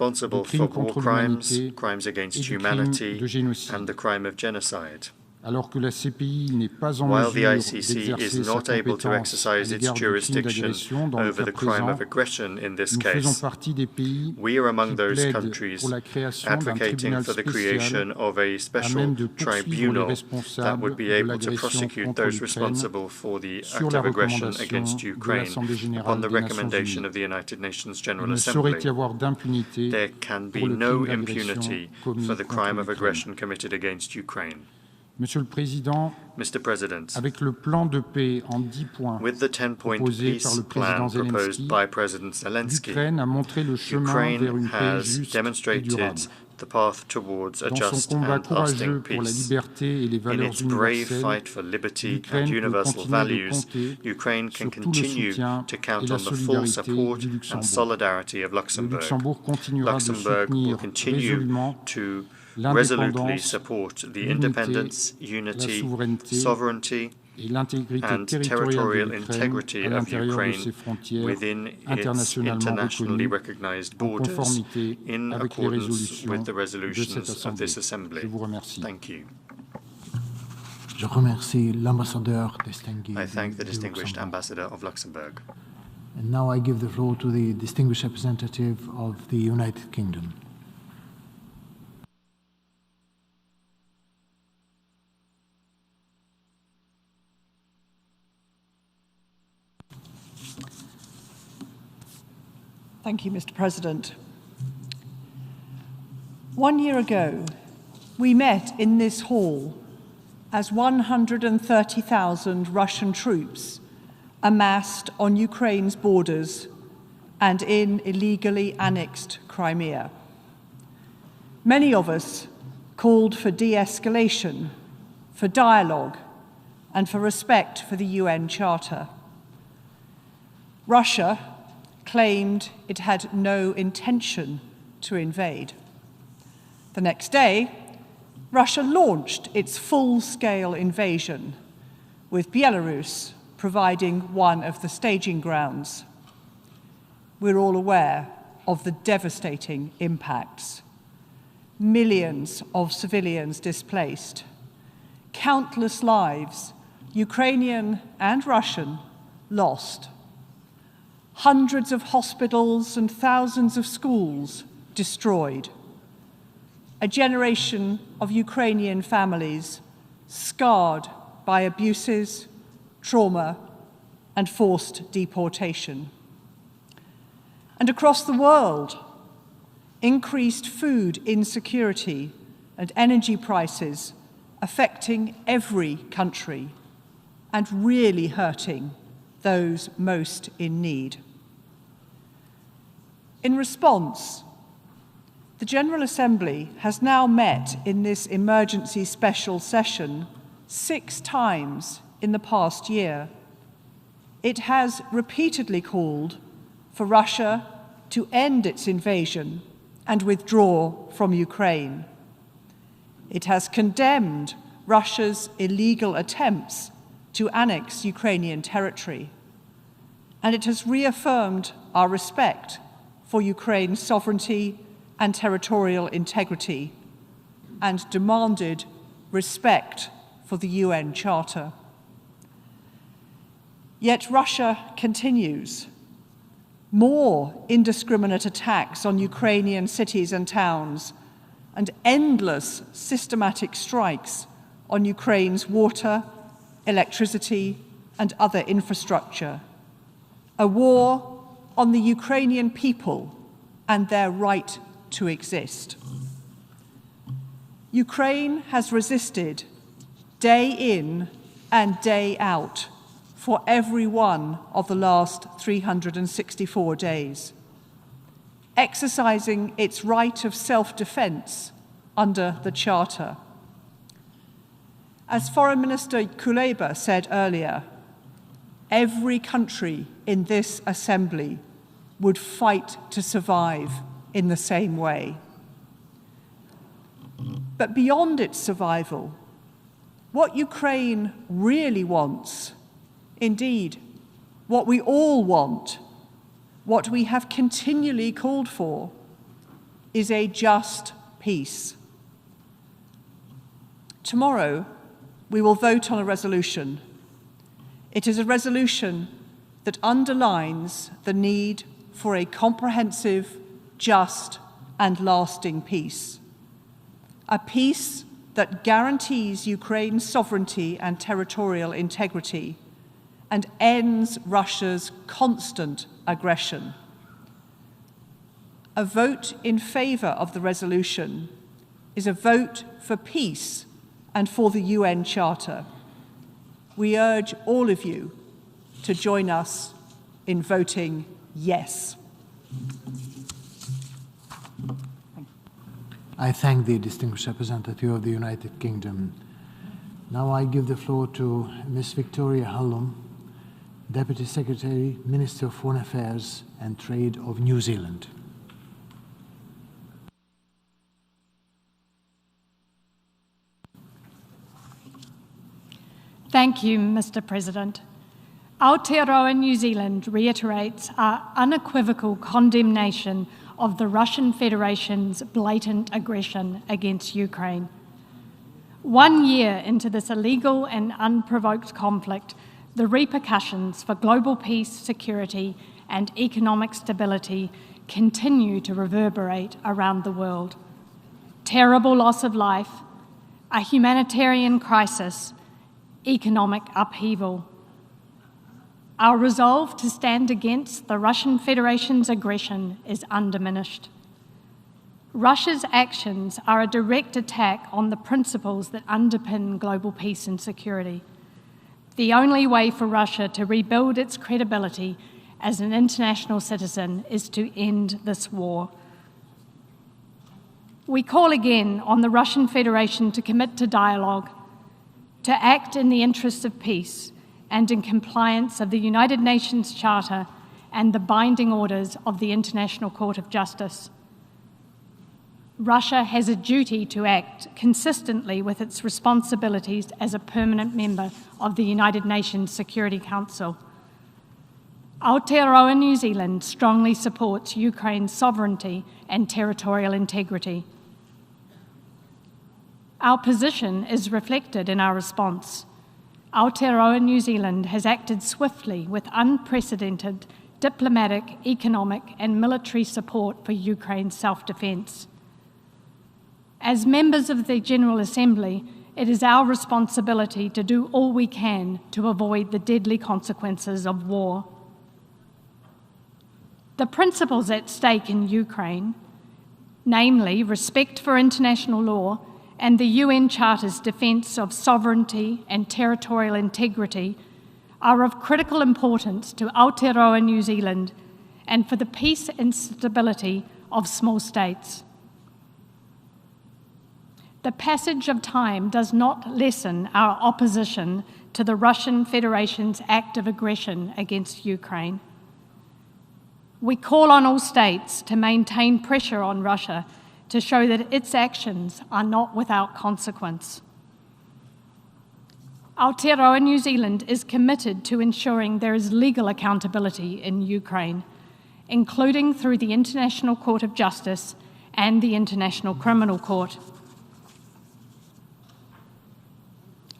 responsible for war crimes, crimes against humanity, and the crime of genocide. Alors que la CPI n'est pas en While the mesure ICC is d'exercer sa not able to compétence exercise à its l'égard du crime jurisdiction d'agression dans le over cas the crime présent, of aggression in this nous faisons case, partie des pays we are among qui those plaident countries pour la création d'un advocating tribunal for the creation spécial of a à special même de poursuivre les tribunal that responsables would be de able to l'agression prosecute contre those l'Ukraine responsible for the sur act la of aggression recommandation against de Ukraine l'Assemblée générale upon the des Nations recommendation Unies. of the United Nations Il General ne saurait y Assembly. avoir d'impunité There can be pour le no crime d'agression impunity commis for the contre crime of l'Ukraine. aggression committed against Ukraine. Monsieur le Président, Mr. President, avec le plan de paix en 10 points with the 10-point proposé par peace le président plan proposed Zelensky, by President Zelensky, l'Ukraine a montré le chemin vers une Ukraine paix has juste et demonstrated durable. the path towards a Dans son just combat and courageux lasting pour la peace. liberté et les In valeurs its brave universelles, fight for liberty and l'Ukraine peut universal continuer de values, compter Ukraine can sur tout le continue soutien to et count la on the full solidarité support du and Luxembourg. solidarity of Le Luxembourg. Luxembourg continuera de Luxembourg will soutenir continue résolument to resolutely l'indépendance, support the l'unité, independence, la unity, souveraineté sovereignty, et l'intégrité and territoriale territorial de l'Ukraine integrity à of l'intérieur de Ukraine ses frontières within its internationalement internationally reconnues recognized en borders conformité in avec les accordance résolutions with the de cette resolutions of Assemblée. this Assembly. Je vous remercie. Thank you. Je remercie l'ambassadeur distingué I thank the du distinguished Luxembourg. ambassador of Luxembourg. And now I give the floor to the distinguished representative of the United Kingdom. Thank you, Mr. President. 1 year ago, we met in this hall as 130,000 Russian troops amassed on Ukraine's borders and in illegally annexed Crimea. Many of us called for de-escalation, for dialogue, and for respect for the UN Charter. Russia claimed it had no intention to invade. The next day, Russia launched its full-scale invasion, with Belarus providing one of the staging grounds. We're all aware of the devastating impacts. Millions of civilians displaced, countless lives, Ukrainian and Russian, lost. Hundreds of hospitals and thousands of schools destroyed. A generation of Ukrainian families scarred by abuses, trauma, and forced deportation. And across the world, increased food insecurity and energy prices affecting every country and really hurting those most in need. In response, the General Assembly has now met in this emergency special session 6 times in the past year. It has repeatedly called for Russia to end its invasion and withdraw from Ukraine. It has condemned Russia's illegal attempts to annex Ukrainian territory, and it has reaffirmed our respect for Ukraine's sovereignty and territorial integrity, and demanded respect for the UN Charter. Yet Russia continues. More indiscriminate attacks on Ukrainian cities and towns, and endless systematic strikes on Ukraine's water, electricity, and other infrastructure. A war on the Ukrainian people and their right to exist. Ukraine has resisted day in and day out for every one of the last 364 days, exercising its right of self-defense under the Charter. As Foreign Minister Kuleba said earlier, every country in this assembly would fight to survive in the same way. But beyond its survival, what Ukraine really wants, indeed, what we all want, what we have continually called for, is a just peace. Tomorrow, we will vote on a resolution. It is a resolution that underlines the need for a comprehensive, just, and lasting peace. A peace that guarantees Ukraine's sovereignty and territorial integrity and ends Russia's constant aggression. A vote in favour of the resolution is a vote for peace and for the UN Charter. We urge all of you to join us in voting yes. I thank the distinguished representative of the United Kingdom. Now I give the floor to Ms. Victoria Hallum, Deputy Secretary, Minister of Foreign Affairs and Trade of New Zealand. Thank you, Mr. President. Aotearoa New Zealand reiterates our unequivocal condemnation of the Russian Federation's blatant aggression against Ukraine. 1 year into this illegal and unprovoked conflict, the repercussions for global peace, security, and economic stability continue to reverberate around the world. Terrible loss of life, a humanitarian crisis, economic upheaval. Our resolve to stand against the Russian Federation's aggression is undiminished. Russia's actions are a direct attack on the principles that underpin global peace and security. The only way for Russia to rebuild its credibility as an international citizen is to end this war. We call again on the Russian Federation to commit to dialogue, to act in the interests of peace and in compliance of the United Nations Charter and the binding orders of the International Court of Justice. Russia has a duty to act consistently with its responsibilities as a permanent member of the United Nations Security Council. Aotearoa New Zealand strongly supports Ukraine's sovereignty and territorial integrity. Our position is reflected in our response. Aotearoa New Zealand has acted swiftly with unprecedented diplomatic, economic, and military support for Ukraine's self-defence. As members of the General Assembly, it is our responsibility to do all we can to avoid the deadly consequences of war. The principles at stake in Ukraine, namely respect for international law and the UN Charter's defence of sovereignty and territorial integrity, are of critical importance to Aotearoa New Zealand and for the peace and stability of small states. The passage of time does not lessen our opposition to the Russian Federation's act of aggression against Ukraine. We call on all states to maintain pressure on Russia to show that its actions are not without consequence. Aotearoa New Zealand is committed to ensuring there is legal accountability in Ukraine, including through the International Court of Justice and the International Criminal Court.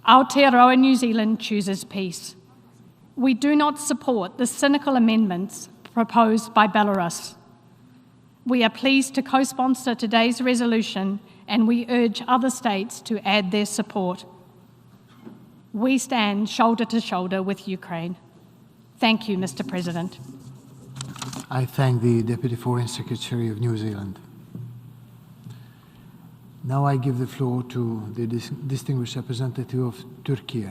Aotearoa New Zealand chooses peace. We do not support the cynical amendments proposed by Belarus. We are pleased to co-sponsor today's resolution, and we urge other states to add their support. We stand shoulder to shoulder with Ukraine. Thank you, Mr. President. I thank the Deputy Foreign Secretary of New Zealand. Now I give the floor to the distinguished representative of Turkey.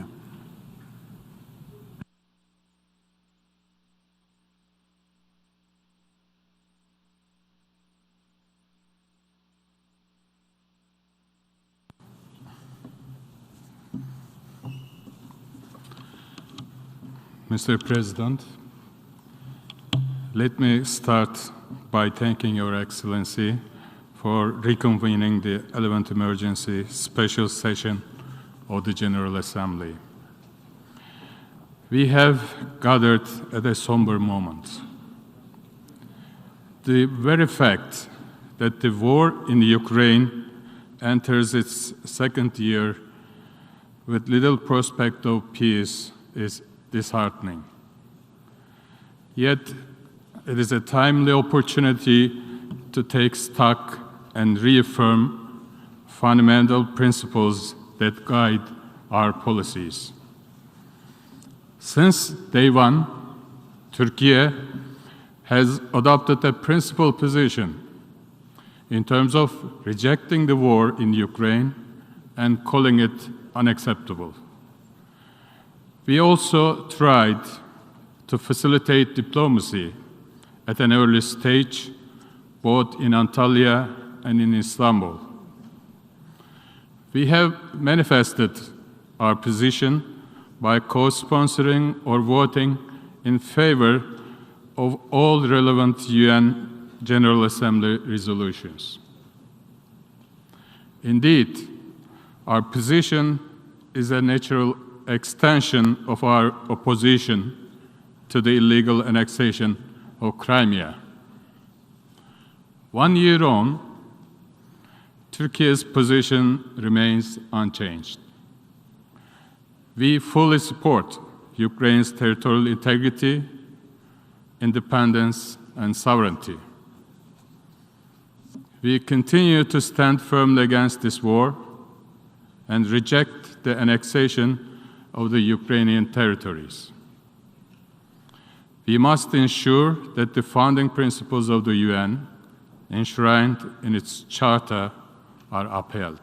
Mr. President, let me start by thanking Your Excellency for reconvening the 11th Emergency Special Session of the General Assembly. We have gathered at a somber moment. The very fact that the war in Ukraine enters its second year with little prospect of peace is disheartening. Yet, it is a timely opportunity to take stock and reaffirm fundamental principles that guide our policies. Since day one, Turkey has adopted a principled position in terms of rejecting the war in Ukraine and calling it unacceptable. We also tried to facilitate diplomacy at an early stage, both in Antalya and in Istanbul. We have manifested our position by co-sponsoring or voting in favor of all relevant UN General Assembly resolutions. Indeed, our position is a natural extension of our opposition to the illegal annexation of Crimea. 1 year on, Turkey's position remains unchanged. We fully support Ukraine's territorial integrity, independence, and sovereignty. We continue to stand firmly against this war and reject the annexation of the Ukrainian territories. We must ensure that the founding principles of the UN, enshrined in its charter, are upheld.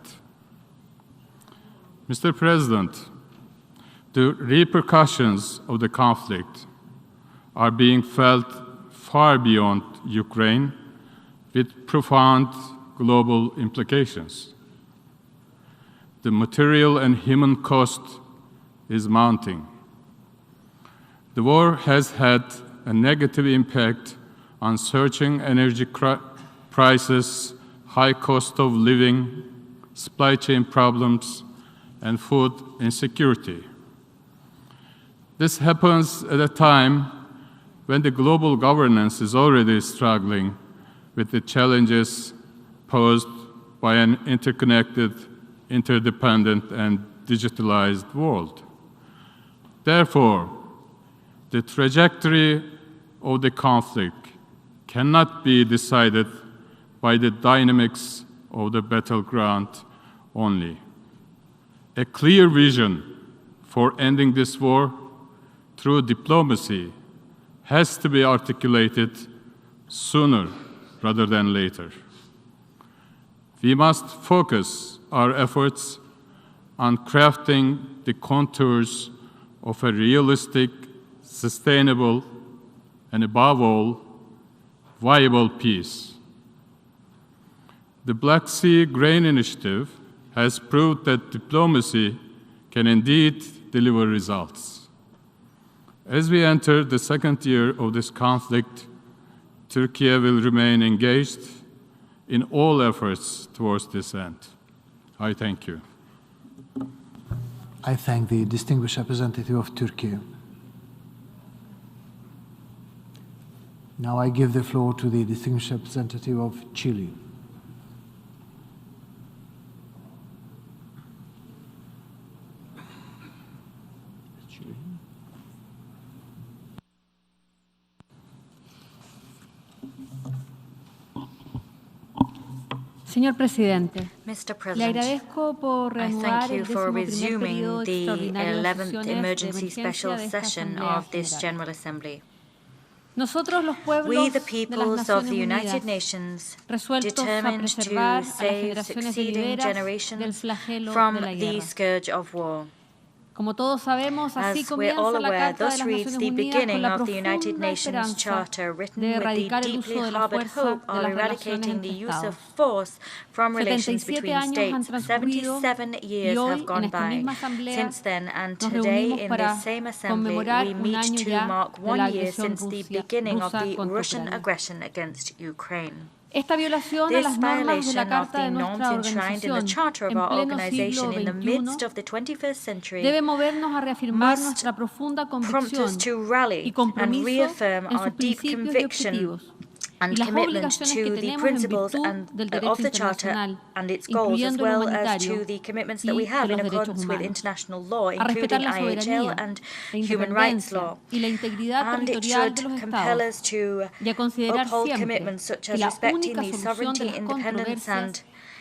Mr. President, the repercussions of the conflict are being felt far beyond Ukraine, with profound global implications. The material and human cost is mounting. The war has had a negative impact on surging energy prices, high cost of living, supply chain problems, and food insecurity. This happens at a time when the global governance is already struggling with the challenges posed by an interconnected, interdependent, and digitalized world. Therefore, the trajectory of the conflict cannot be decided by the dynamics of the battleground only. A clear vision for ending this war through diplomacy has to be articulated sooner rather than later. We must focus our efforts on crafting the contours of a realistic, sustainable, and above all, viable peace. The Black Sea Grain Initiative has proved that diplomacy can indeed deliver results. As we enter the second year of this conflict, Turkey will remain engaged in all efforts towards this end. I thank you. I thank the distinguished representative of Turkey. Now I give the floor to the distinguished representative of Chile. Señor Presidente, Mr. le President, agradezco por I reanudar thank you el for 11º resuming periodo the extraordinario de 11th sesiones de emergency emergencia special de esta session Asamblea of this General. General Assembly. Nosotros, los pueblos We, the de las peoples of Naciones the United Unidas, Nations, resueltos a determined preservar to a las save generaciones succeeding venideras del generations flagelo from de la the guerra. scourge of war. Como todos sabemos, así As we're all comienza la aware, Carta de thus las reads Naciones the Unidas con beginning la of the United profunda Nations esperanza Charter, written de with the erradicar el deeply uso de la harbored fuerza hope de of las eradicating relaciones the entre use of Estados. force from relations 77 between años han states. transcurrido 77 y years hoy have en gone esta by misma asamblea since then, and nos today reunimos in para this same assembly conmemorar we un meet año to ya mark de la 1 year agresión since the beginning of rusa the contra Russian Ucrania. aggression against Ukraine. Esta violación a This las normas de la violation of Carta the de norms nuestra enshrined in the organización charter of en our pleno organization siglo in the XXI midst of the 21st century debe movernos a reafirmar must nuestra profunda prompt convicción us to y rally and compromiso reaffirm en our sus deep principios y conviction objetivos y and las commitment obligaciones to que the tenemos en principles virtud and del of derecho the Charter internacional, and its goals, as incluyendo el well as humanitario to the commitments y that we de have in los derechos accordance with humanos, international law, a respetar including la IHL soberanía, and la human rights independencia law. y la integridad And it territorial should de los compel Estados, us to y a considerar uphold siempre commitments such que as la respecting única the solución de sovereignty, las independence, and controversias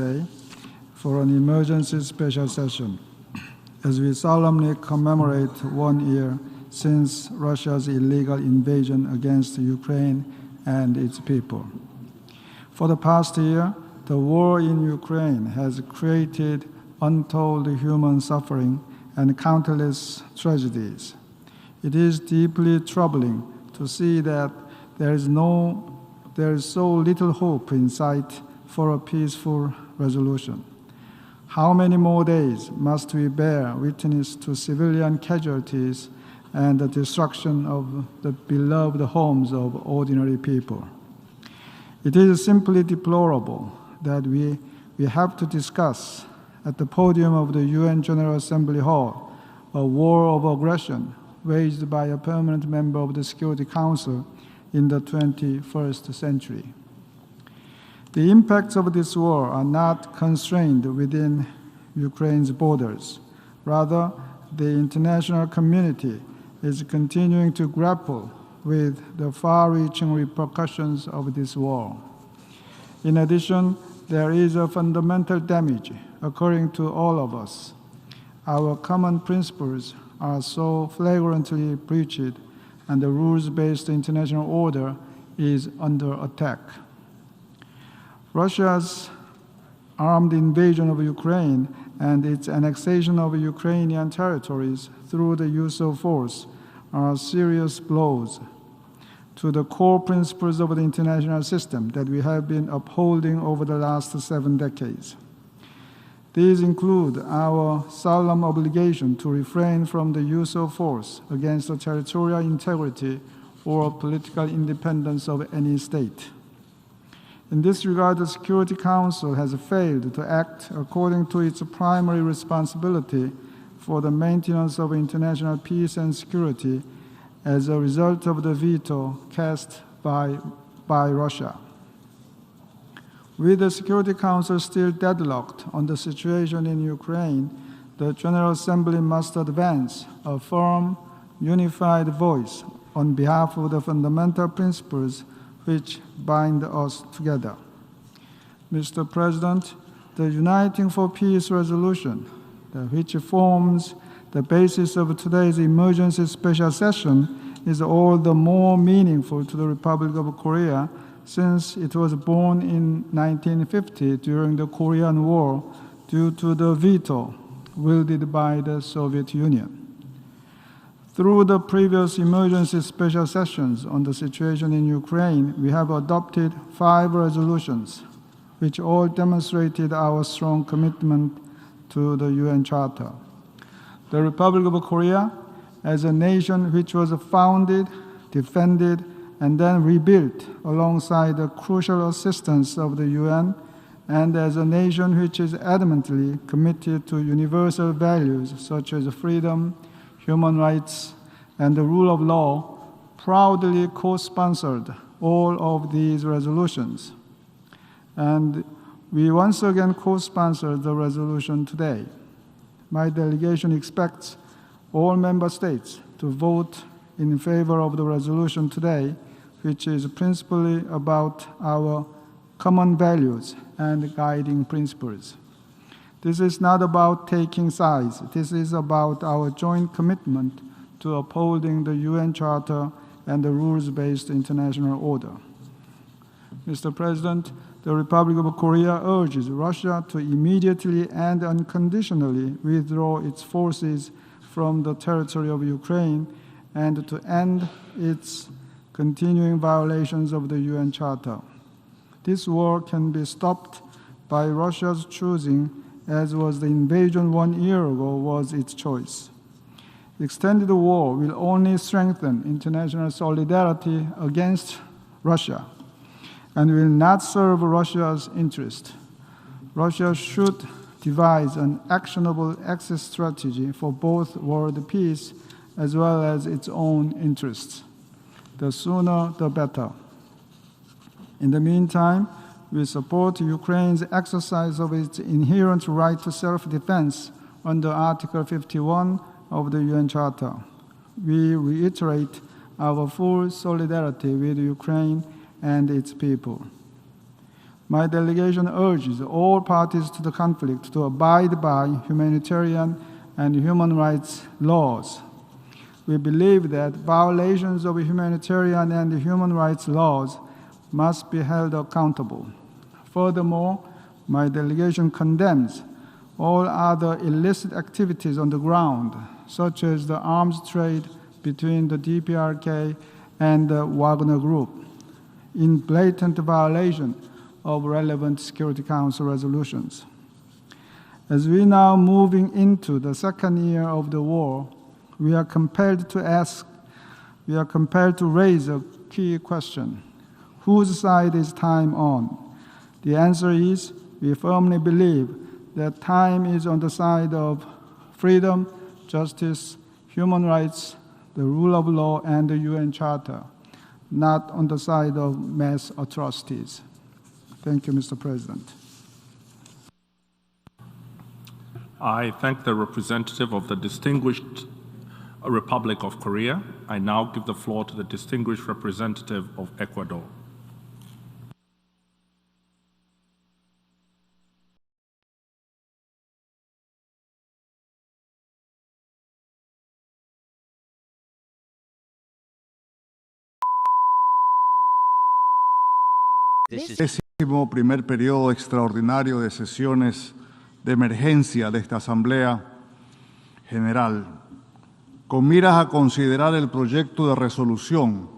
today for an emergency special session as we solemnly commemorate 1 year since Russia's illegal invasion against Ukraine and its people. For the past year, the war in Ukraine has created untold human suffering and countless tragedies. It is deeply troubling to see that there is so little hope in sight for a peaceful resolution. How many more days must we bear witness to civilian casualties and the destruction of the beloved homes of ordinary people? It is simply deplorable that we have to discuss at the podium of the UN General Assembly Hall, a war of aggression waged by a permanent member of the Security Council in the 21st century. The impacts of this war are not constrained within Ukraine's borders. Rather, the international community is continuing to grapple with the far-reaching repercussions of this war. In addition, there is a fundamental damage occurring to all of us. Our common principles are so flagrantly breached, and the rules-based international order is under attack. Russia's armed invasion of Ukraine and its annexation of Ukrainian territories through the use of force are serious blows to the core principles of the international system that we have been upholding over the last 7 decades. These include our solemn obligation to refrain from the use of force against the territorial integrity or political independence of any state. In this regard, the Security Council has failed to act according to its primary responsibility for the maintenance of international peace and security as a result of the veto cast by Russia. With the Security Council still deadlocked on the situation in Ukraine, the General Assembly must advance a firm, unified voice on behalf of the fundamental principles which bind us together. Mr. President, the Uniting for Peace resolution, which forms the basis of today's emergency special session, is all the more meaningful to the Republic of Korea since it was born in 1950 during the Korean War due to the veto wielded by the Soviet Union. Through the previous emergency special sessions on the situation in Ukraine, we have adopted 5 resolutions, which all demonstrated our strong commitment to the UN Charter. The Republic of Korea, as a nation which was founded, defended, and then rebuilt alongside the crucial assistance of the UN, and as a nation which is adamantly committed to universal values such as freedom, human rights, and the rule of law, proudly co-sponsored all of these resolutions. And we once again co-sponsored the resolution today. My delegation expects all member states to vote in favor of the resolution today, which is principally about our common values and guiding principles. This is not about taking sides. This is about our joint commitment to upholding the UN Charter and the rules-based international order. Mr. President, the Republic of Korea urges Russia to immediately and unconditionally withdraw its forces from the territory of Ukraine and to end its continuing violations of the UN Charter. This war can be stopped by Russia's choosing, as was the invasion 1 year ago was its choice. The extended war will only strengthen international solidarity against Russia and will not serve Russia's interest. Russia should devise an actionable exit strategy for both world peace as well as its own interests. The sooner, the better. In the meantime, we support Ukraine's exercise of its inherent right to self-defense under Article 51 of the UN Charter. We reiterate our full solidarity with Ukraine and its people. My delegation urges all parties to the conflict to abide by humanitarian and human rights laws. We believe that violations of humanitarian and human rights laws must be held accountable. Furthermore, my delegation condemns all other illicit activities on the ground, such as the arms trade between the DPRK and the Wagner Group, in blatant violation of relevant Security Council resolutions. As we now moving into the second year of the war, we are compelled to raise a key question. Whose side is time on? The answer is, we firmly believe that time is on the side of freedom, justice, human rights, the rule of law, and the UN Charter, not on the side of mass atrocities. Thank you, Mr. President. I thank the representative of the distinguished Republic of Korea. I now give the floor to the distinguished representative of Ecuador. Primer periodo extraordinario de sesiones de emergencia de esta Asamblea General, con miras a considerar el proyecto de resolución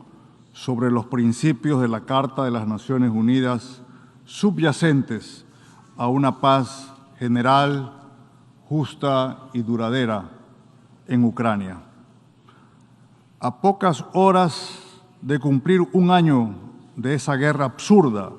sobre los principios de la Carta de las Naciones Unidas subyacentes a una paz general, justa y duradera en Ucrania. A pocas horas de cumplir un año de esa guerra absurda,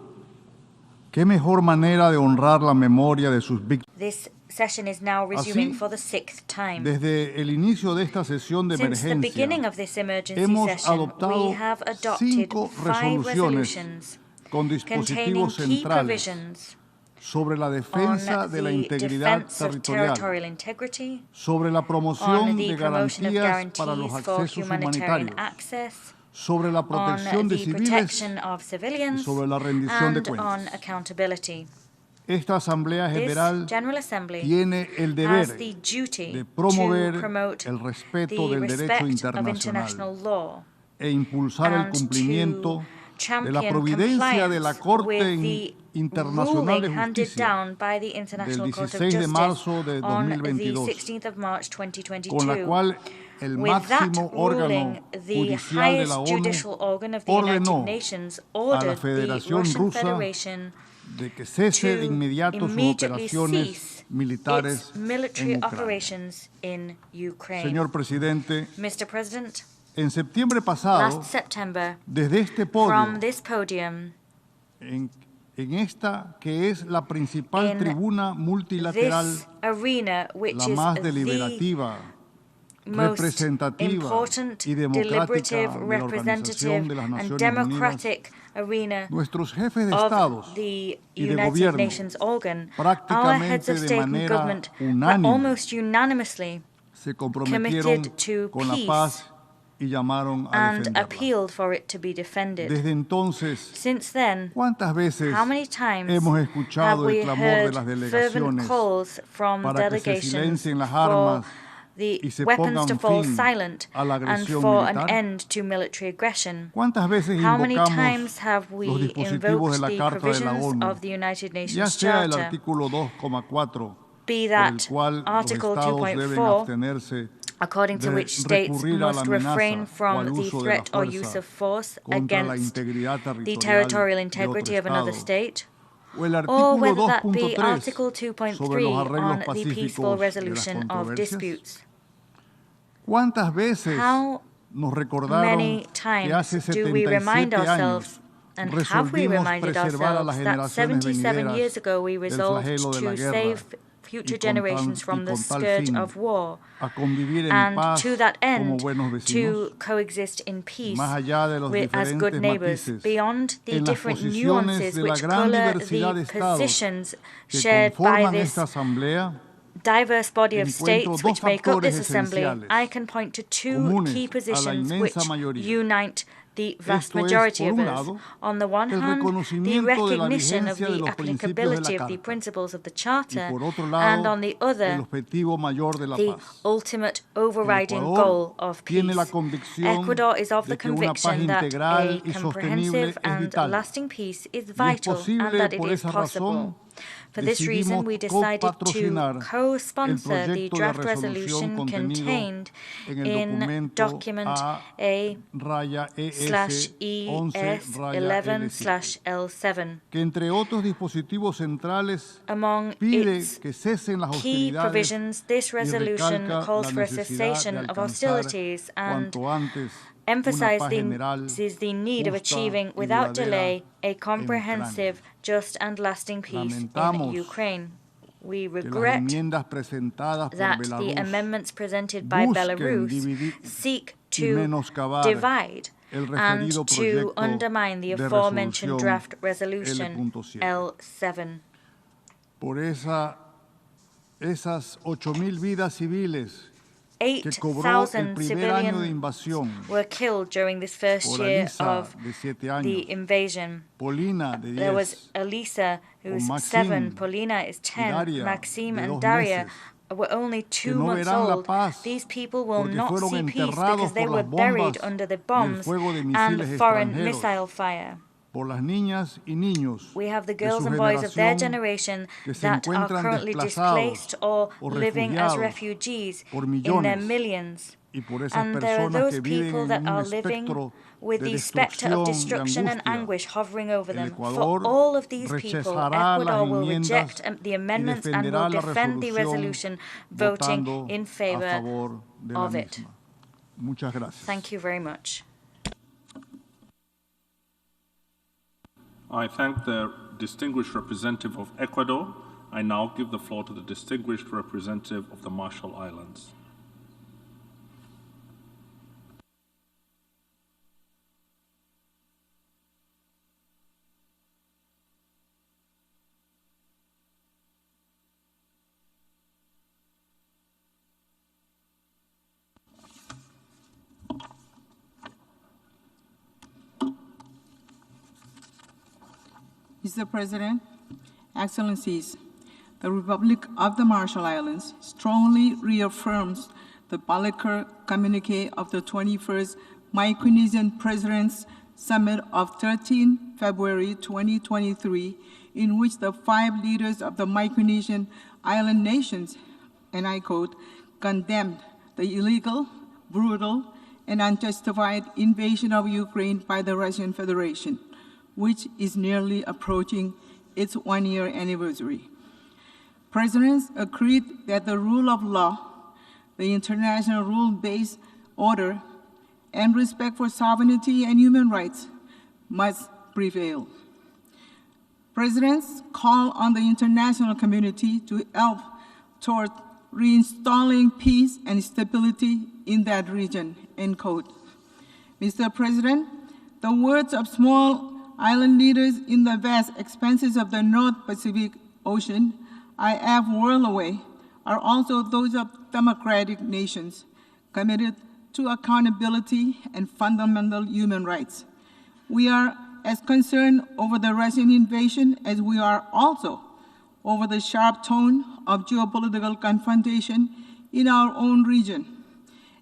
¿qué mejor manera de honrar la memoria de sus víctimas? This session is now resuming for the 6th time. Desde el inicio de esta sesión de Since the beginning of this emergency session, we have adopted 5 resolutions con dispositivos centrales sobre la defensa de la integridad territorial, sobre la promoción de garantías para los accesos humanitarios, sobre la protección de civiles y sobre la rendición de cuentas. Esta Asamblea General tiene el deber de promover el respeto del derecho internacional e impulsar el cumplimiento de la providencia de la Corte Internacional de Justicia del 16 de marzo de 2022, con la cual el máximo órgano judicial de la ONU ordenó a la Federación Rusa de que cese de inmediato sus operaciones militares en Ucrania. Señor Presidente, en septiembre pasado, desde este podio, en esta que es la principal tribuna multilateral, la más deliberativa, representativa y democrática de la Organización de las Naciones Unidas, nuestros jefes de Estados y de gobierno prácticamente de manera unánime se comprometieron con la paz y llamaron a defenderla. Desde entonces, ¿cuántas veces hemos escuchado el clamor de las delegaciones para que se silencien las armas y se pongan fin a la agresión militar? ¿Cuántas veces invocamos los dispositivos de la Carta de la ONU, ya sea el artículo 2,4, por el cual los Estados deben abstenerse according to which states must refrain from the threat or use of force against the territorial integrity of another state, or whether that be Article 2.3 on the peaceful resolution of disputes? ¿Cuántas veces nos recordaron que hace 77 años resolvimos preservar a las generaciones venideras del flagelo de la guerra future generations from the scourge of war, and to that end, to coexist in peace as good neighbors, beyond the different nuances which color the positions shared by this diverse body of states which make up this assembly? I can point to 2 key positions which unite the vast majority of us. On the one hand, the recognition of the applicability of the principles of the Charter, and on the other, the ultimate overriding goal of peace. Ecuador is of the conviction that a comprehensive and lasting peace is vital and that it is possible. For this reason, we decided to co-sponsor the draft resolution contained in document A/ES11/L7. Que entre otros dispositivos centrales among its key provisions, this resolution calls for a cessation of hostilities and emphasizes the need of achieving without delay a comprehensive, just and lasting peace in Ukraine. We regret that the amendments presented by Belarus seek to divide and to undermine the aforementioned draft resolution L7. Por esas 8,000 vidas civiles que cobró el primer año de invasión. Were killed during this first year of the invasion. Polina, de 10. There was Elisa, who's 7, Polina is 10, Maxime and Daria were only 2 months old. These people will not see peace because they were buried under the bombs and foreign missile fire. Por las niñas y niños we have the girls and boys of their generation that are currently displaced or living as refugees in their millions. And there are those people that are living with the spectre of destruction and anguish hovering over them. For all of these people, Ecuador will reject the amendments and will defend the resolution, voting in favor of it. Thank you very much. I thank the distinguished representative of Ecuador. I now give the floor to the distinguished representative of the Marshall Islands. Mr. President, Excellencies, the Republic of the Marshall Islands strongly reaffirms the Balakir Communique of the 21st Micronesian Presidents' Summit of 13 February 2023, in which the 5 leaders of the Micronesian island nations, and I quote, condemned the illegal, brutal, and unjustified invasion of Ukraine by the Russian Federation, which is nearly approaching its 1-year anniversary. Presidents agreed that the rule of law, the international rule-based order, and respect for sovereignty and human rights must prevail. Presidents call on the international community to help toward reinstalling peace and stability in that region, end quote. Mr. President, the words of small island leaders in the vast expanses of the North Pacific Ocean I have whirled away are also those of democratic nations committed to accountability and fundamental human rights. We are as concerned over the Russian invasion as we are also over the sharp tone of geopolitical confrontation in our own region.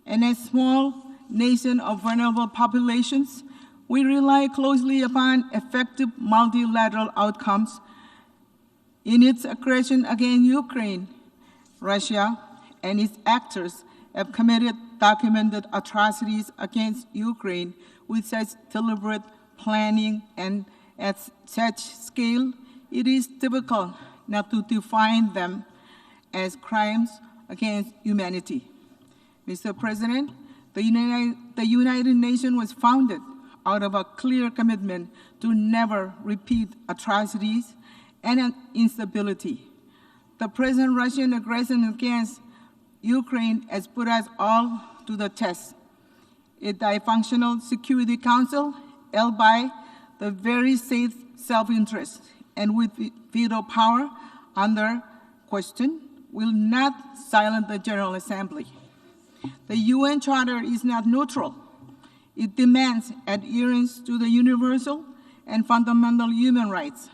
And as small nation of vulnerable populations, we rely closely upon effective multilateral outcomes in its aggression against Ukraine. Russia and its actors have committed documented atrocities against Ukraine with such deliberate planning and at such scale, it is difficult not to define them as crimes against humanity. Mr. President, the United Nations was founded out of a clear commitment to never repeat atrocities and instability. The present Russian aggression against Ukraine has put us all to the test. A dysfunctional Security Council held by the very same self-interest and with veto power under question will not silence the General Assembly. The UN Charter is not neutral. It demands adherence to the universal and fundamental human rights,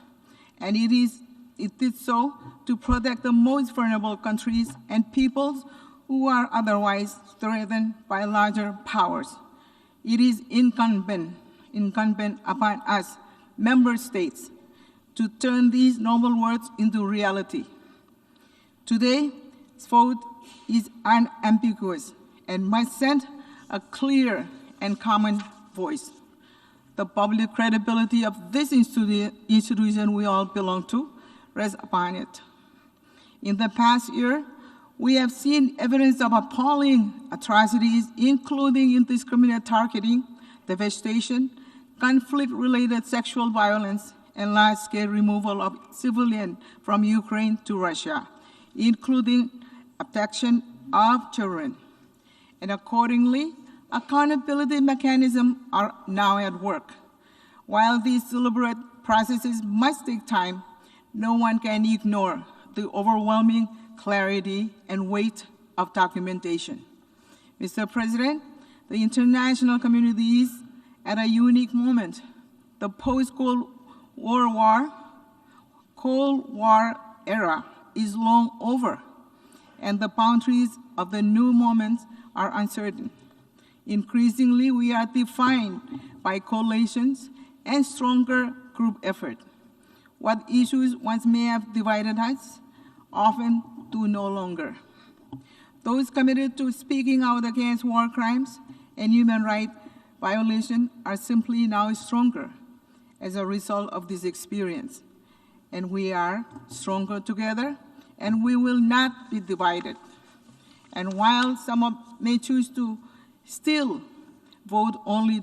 and it did so to protect the most vulnerable countries and peoples who are otherwise threatened by larger powers. It is incumbent upon us, member states, to turn these noble words into reality. Today's vote is unambiguous and must send a clear and common voice. The public credibility of this institution we all belong to rests upon it. In the past year, we have seen evidence of appalling atrocities, including indiscriminate targeting, devastation, conflict-related sexual violence, and large-scale removal of civilians from Ukraine to Russia, including abduction of children. And accordingly, accountability mechanisms are now at work. While these deliberate processes must take time, no one can ignore the overwhelming clarity and weight of documentation. Mr. President, the international community is at a unique moment. The post-Cold War era is long over, and the boundaries of the new moment are uncertain. Increasingly, we are defined by coalitions and stronger group effort. What issues once may have divided us often do no longer. Those committed to speaking out against war crimes and human rights violations are simply now stronger as a result of this experience. And we are stronger together, and we will not be divided. And while some may choose to still vote only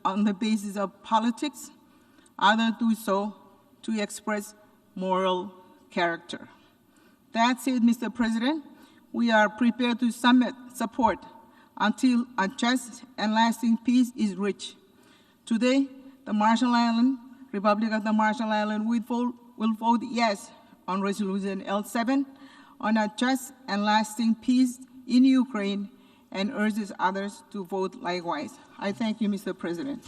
on the basis of politics, others do so to express moral character. That said, Mr. President, we are prepared to support until a just and lasting peace is reached. Today, the Republic of the Marshall Islands will vote yes on Resolution L7 on a just and lasting peace in Ukraine and urges others to vote likewise. I thank you, Mr. President.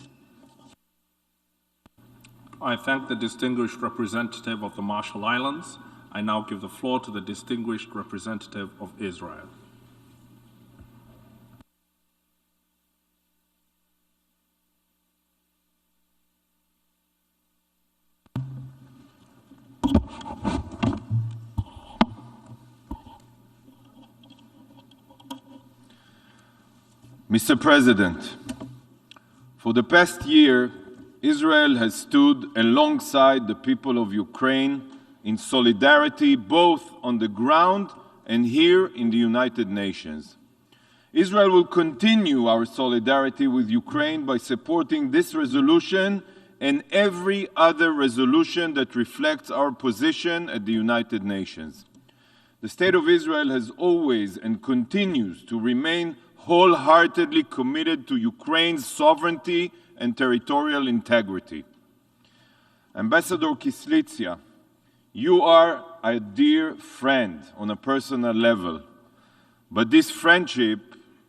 I thank the distinguished representative of the Marshall Islands. I now give the floor to the distinguished representative of Israel. Mr. President, for the past year, Israel has stood alongside the people of Ukraine in solidarity both on the ground and here in the United Nations. Israel will continue our solidarity with Ukraine by supporting this resolution and every other resolution that reflects our position at the United Nations. The State of Israel has always and continues to remain wholeheartedly committed to Ukraine's sovereignty and territorial integrity. Ambassador Kyslytsya, you are a dear friend on a personal level, but this friendship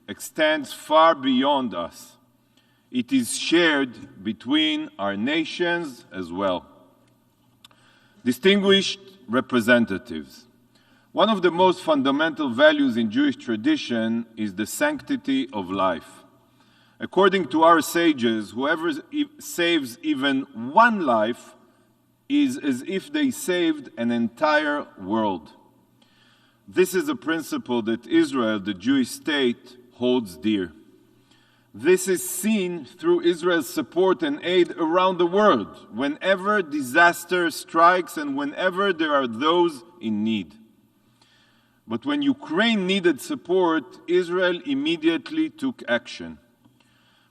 extends far beyond us. It is shared between our nations as well. Distinguished representatives, one of the most fundamental values in Jewish tradition is the sanctity of life. According to our sages, whoever saves even one life is as if they saved an entire world. This is a principle that Israel, the Jewish state, holds dear. This is seen through Israel's support and aid around the world, whenever disaster strikes and whenever there are those in need. But when Ukraine needed support, Israel immediately took action.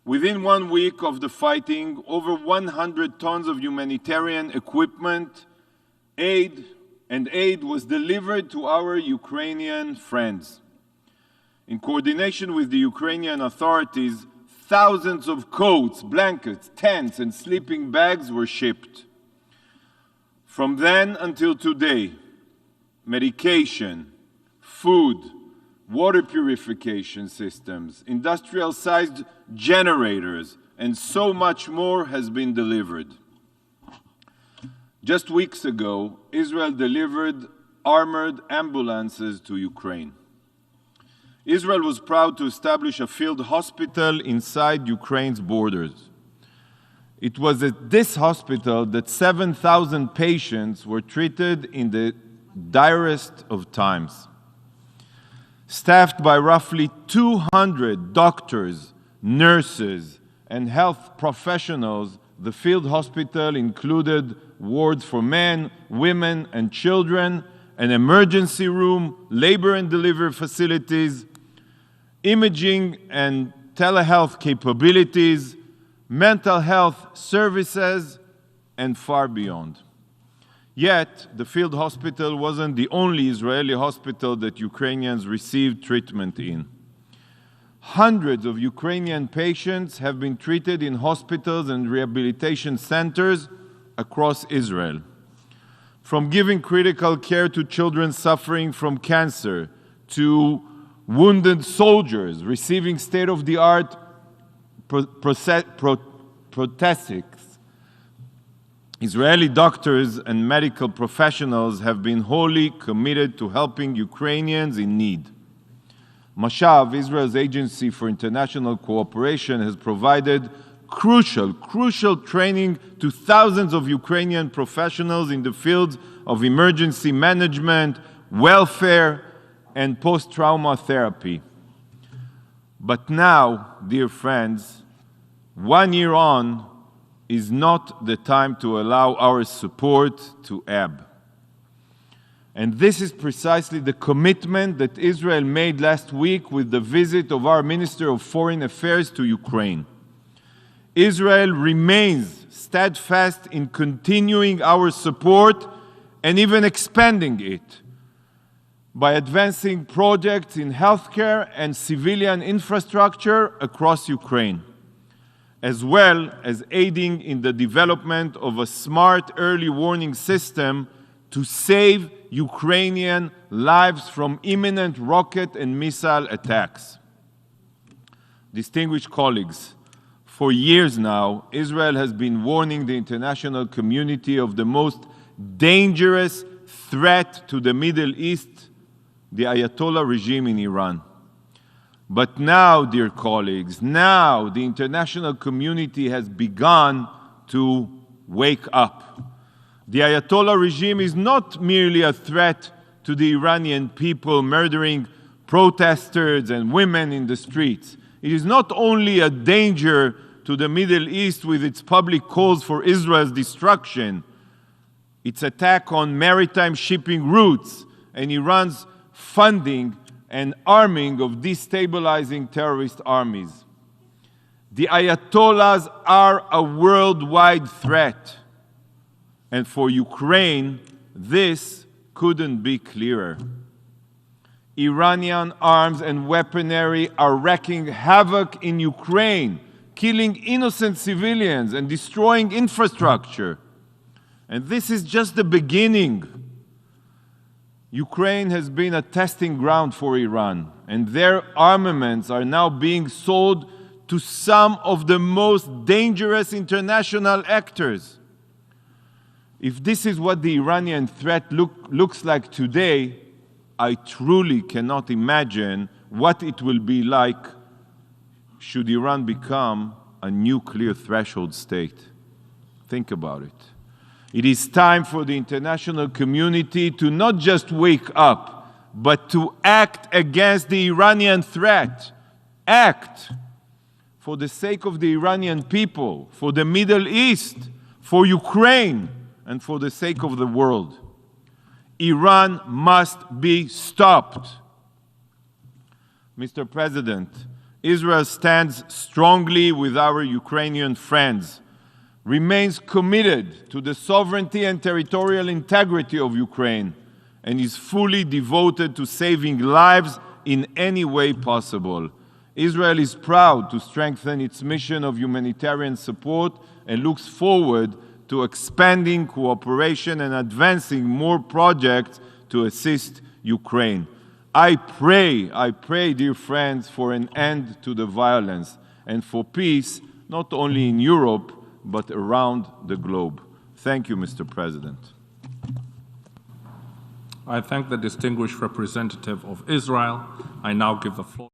Within 1 week of the fighting, over 100 tons of humanitarian equipment, aid was delivered to our Ukrainian friends. In coordination with the Ukrainian authorities, thousands of coats, blankets, tents, and sleeping bags were shipped. From then until today, medication, food, water purification systems, industrial-sized generators, and so much more has been delivered. Just weeks ago, Israel delivered armored ambulances to Ukraine. Israel was proud to establish a field hospital inside Ukraine's borders. It was at this hospital that 7,000 patients were treated in the direst of times. Staffed by roughly 200 doctors, nurses, and health professionals, the field hospital included wards for men, women, and children, an emergency room, labor and delivery facilities, imaging and telehealth capabilities, mental health services, and far beyond. Yet, the field hospital wasn't the only Israeli hospital that Ukrainians received treatment in. Hundreds of Ukrainian patients have been treated in hospitals and rehabilitation centers across Israel. From giving critical care to children suffering from cancer, to wounded soldiers receiving state-of-the-art prosthetics, Israeli doctors and medical professionals have been wholly committed to helping Ukrainians in need. Mashav, Israel's Agency for International Cooperation, has provided crucial training to thousands of Ukrainian professionals in the fields of emergency management, welfare, and post-trauma therapy. But now, dear friends, 1 year on, is not the time to allow our support to ebb. And this is precisely the commitment that Israel made last week with the visit of our Minister of Foreign Affairs to Ukraine. Israel remains steadfast in continuing our support and even expanding it by advancing projects in healthcare and civilian infrastructure across Ukraine, as well as aiding in the development of a smart early warning system to save Ukrainian lives from imminent rocket and missile attacks. Distinguished colleagues, for years now, Israel has been warning the international community of the most dangerous threat to the Middle East, the Ayatollah regime in Iran. But now, dear colleagues, now the international community has begun to wake up. The Ayatollah regime is not merely a threat to the Iranian people, murdering protesters and women in the streets. It is not only a danger to the Middle East with its public calls for Israel's destruction, its attack on maritime shipping routes, and Iran's funding and arming of destabilizing terrorist armies. The Ayatollahs are a worldwide threat. And for Ukraine, this couldn't be clearer. Iranian arms and weaponry are wreaking havoc in Ukraine, killing innocent civilians and destroying infrastructure. And this is just the beginning. Ukraine has been a testing ground for Iran, and their armaments are now being sold to some of the most dangerous international actors. If this is what the Iranian threat looks like today, I truly cannot imagine what it will be like should Iran become a nuclear threshold state. Think about it. It is time for the international community to not just wake up, but to act against the Iranian threat. Act for the sake of the Iranian people, for the Middle East, for Ukraine, and for the sake of the world. Iran must be stopped. Mr. President, Israel stands strongly with our Ukrainian friends, remains committed to the sovereignty and territorial integrity of Ukraine, and is fully devoted to saving lives in any way possible. Israel is proud to strengthen its mission of humanitarian support and looks forward to expanding cooperation and advancing more projects to assist Ukraine. I pray, dear friends, for an end to the violence and for peace, not only in Europe, but around the globe. Thank you, Mr. President. I thank the distinguished representative of Israel. I now give the floor.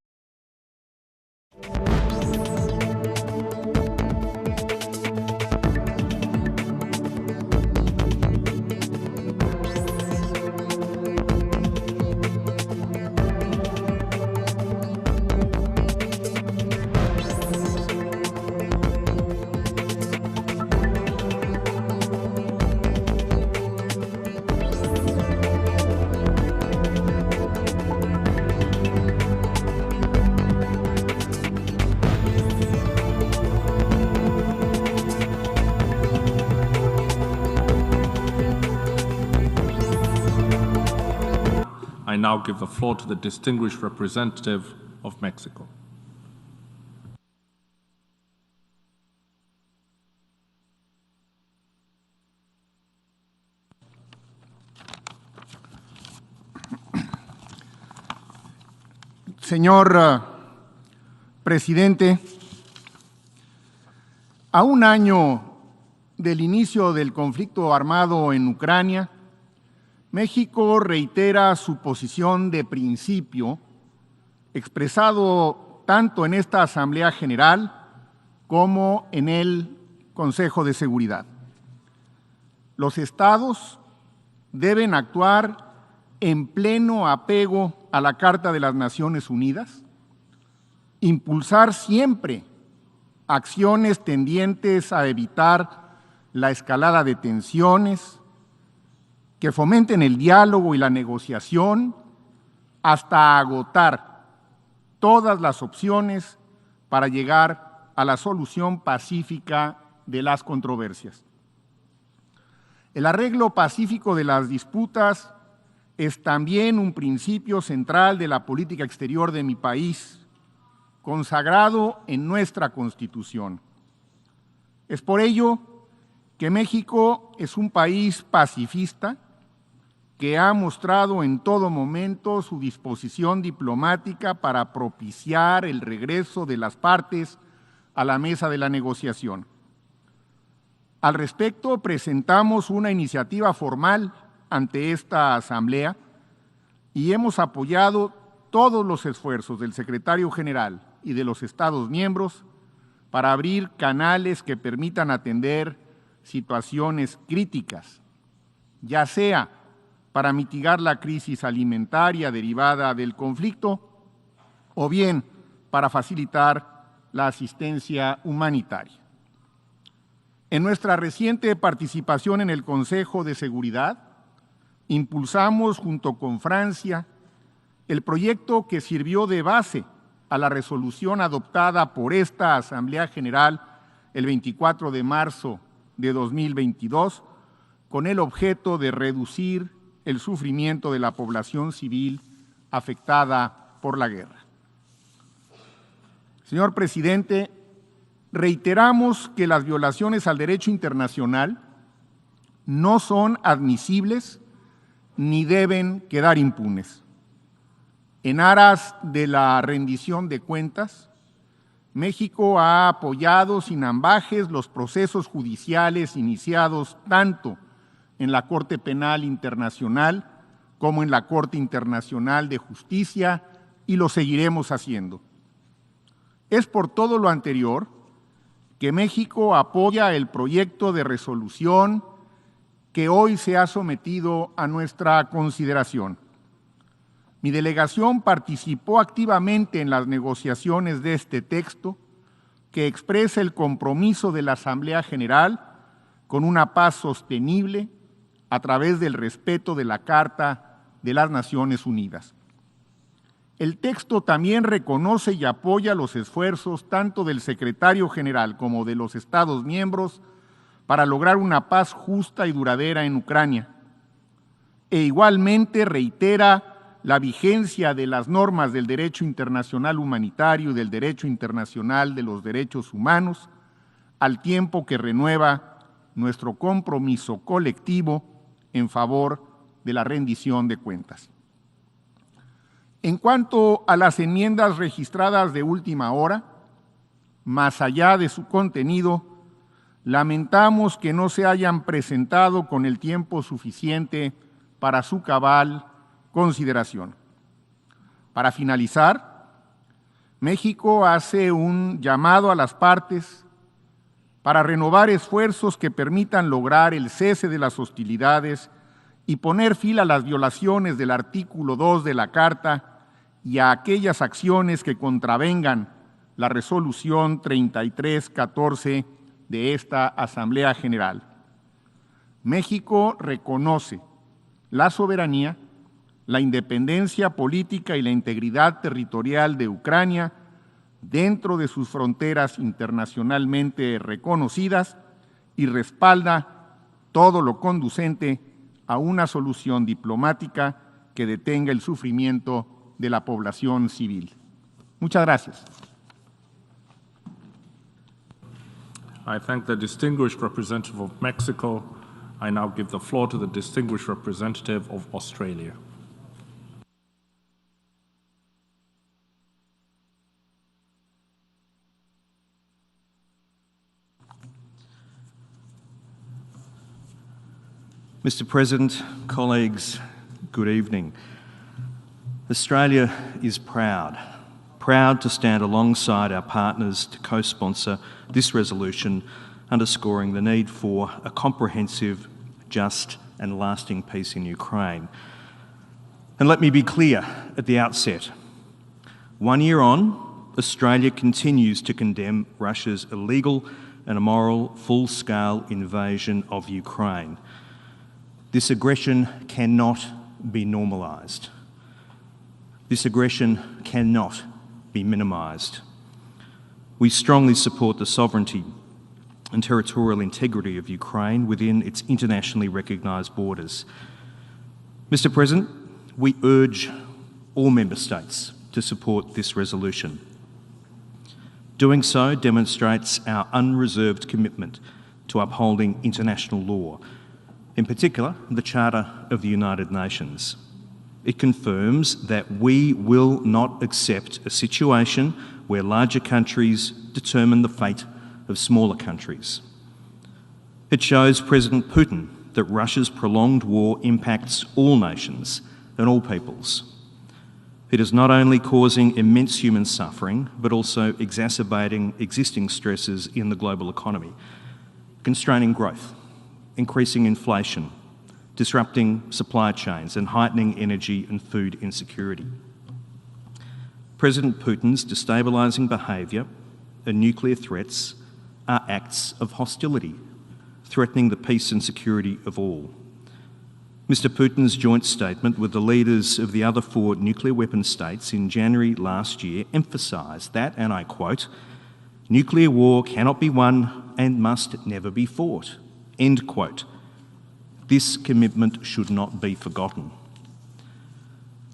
I now give the floor to the distinguished representative of Mexico. Señor presidente, a un año del inicio del conflicto armado en Ucrania, México reitera su posición de principio, expresado tanto en esta Asamblea General como en el Consejo de Seguridad. Los estados deben actuar en pleno apego a la Carta de las Naciones Unidas, impulsar siempre acciones tendientes a evitar la escalada de tensiones, que fomenten el diálogo y la negociación hasta agotar todas las opciones para llegar a la solución pacífica de las controversias. El arreglo pacífico de las disputas es también un principio central de la política exterior de mi país, consagrado en nuestra Constitución. Es por ello que México es un país pacifista que ha mostrado en todo momento su disposición diplomática para propiciar el regreso de las partes a la mesa de la negociación. Al respecto, presentamos una iniciativa formal ante esta Asamblea y hemos apoyado todos los esfuerzos del Secretario General y de los Estados miembros para abrir canales que permitan atender situaciones críticas, ya sea para mitigar la crisis alimentaria derivada del conflicto o bien para facilitar la asistencia humanitaria. En nuestra reciente participación en el Consejo de Seguridad, impulsamos junto con Francia el proyecto que sirvió de base a la resolución adoptada por esta Asamblea General el 24 de marzo de 2022, con el objeto de reducir el sufrimiento de la población civil afectada por la guerra. Señor presidente, reiteramos que las violaciones al derecho internacional no son admisibles ni deben quedar impunes. En aras de la rendición de cuentas, México ha apoyado sin ambages los procesos judiciales iniciados tanto en la Corte Penal Internacional como en la Corte Internacional de Justicia y lo seguiremos haciendo. Es por todo lo anterior que México apoya el proyecto de resolución que hoy se ha sometido a nuestra consideración. Mi delegación participó activamente en las negociaciones de este texto que expresa el compromiso de la Asamblea General con una paz sostenible a través del respeto de la Carta de las Naciones Unidas. El texto también reconoce y apoya los esfuerzos tanto del Secretario General como de los Estados miembros para lograr una paz justa y duradera en Ucrania. E igualmente reitera la vigencia de las normas del derecho internacional humanitario y del derecho internacional de los derechos humanos, al tiempo que renueva nuestro compromiso colectivo en favor de la rendición de cuentas. En cuanto a las enmiendas registradas de última hora, más allá de su contenido, lamentamos que no se hayan presentado con el tiempo suficiente para su cabal consideración. Para finalizar, México hace un llamado a las partes para renovar esfuerzos que permitan lograr el cese de las hostilidades y poner fin a las violaciones del artículo 2 de la Carta y a aquellas acciones que contravengan la resolución 3314 de esta Asamblea General. México reconoce la soberanía, la independencia política y la integridad territorial de Ucrania dentro de sus fronteras internacionalmente reconocidas y respalda todo lo conducente a una solución diplomática que detenga el sufrimiento de la población civil. Muchas gracias. I thank the distinguished representative of Mexico. I now give the floor to the distinguished representative of Australia. Mr. President, colleagues, good evening. Australia is proud to stand alongside our partners to co-sponsor this resolution, underscoring the need for a comprehensive, just and lasting peace in Ukraine. And let me be clear at the outset. 1 year on, Australia continues to condemn Russia's illegal and immoral full-scale invasion of Ukraine. This aggression cannot be normalised. This aggression cannot be minimised. We strongly support the sovereignty and territorial integrity of Ukraine within its internationally recognised borders. Mr. President, we urge all Member States to support this resolution. Doing so demonstrates our unreserved commitment to upholding international law, in particular, the Charter of the United Nations. It confirms that we will not accept a situation where larger countries determine the fate of smaller countries. It shows President Putin that Russia's prolonged war impacts all nations and all peoples. It is not only causing immense human suffering, but also exacerbating existing stresses in the global economy, constraining growth, increasing inflation, disrupting supply chains and heightening energy and food insecurity. President Putin's destabilising behaviour and nuclear threats are acts of hostility, threatening the peace and security of all. Mr. Putin's joint statement with the leaders of the other 4 nuclear weapon states in January last year emphasised that, and I quote, "Nuclear war cannot be won and must never be fought." End quote. This commitment should not be forgotten.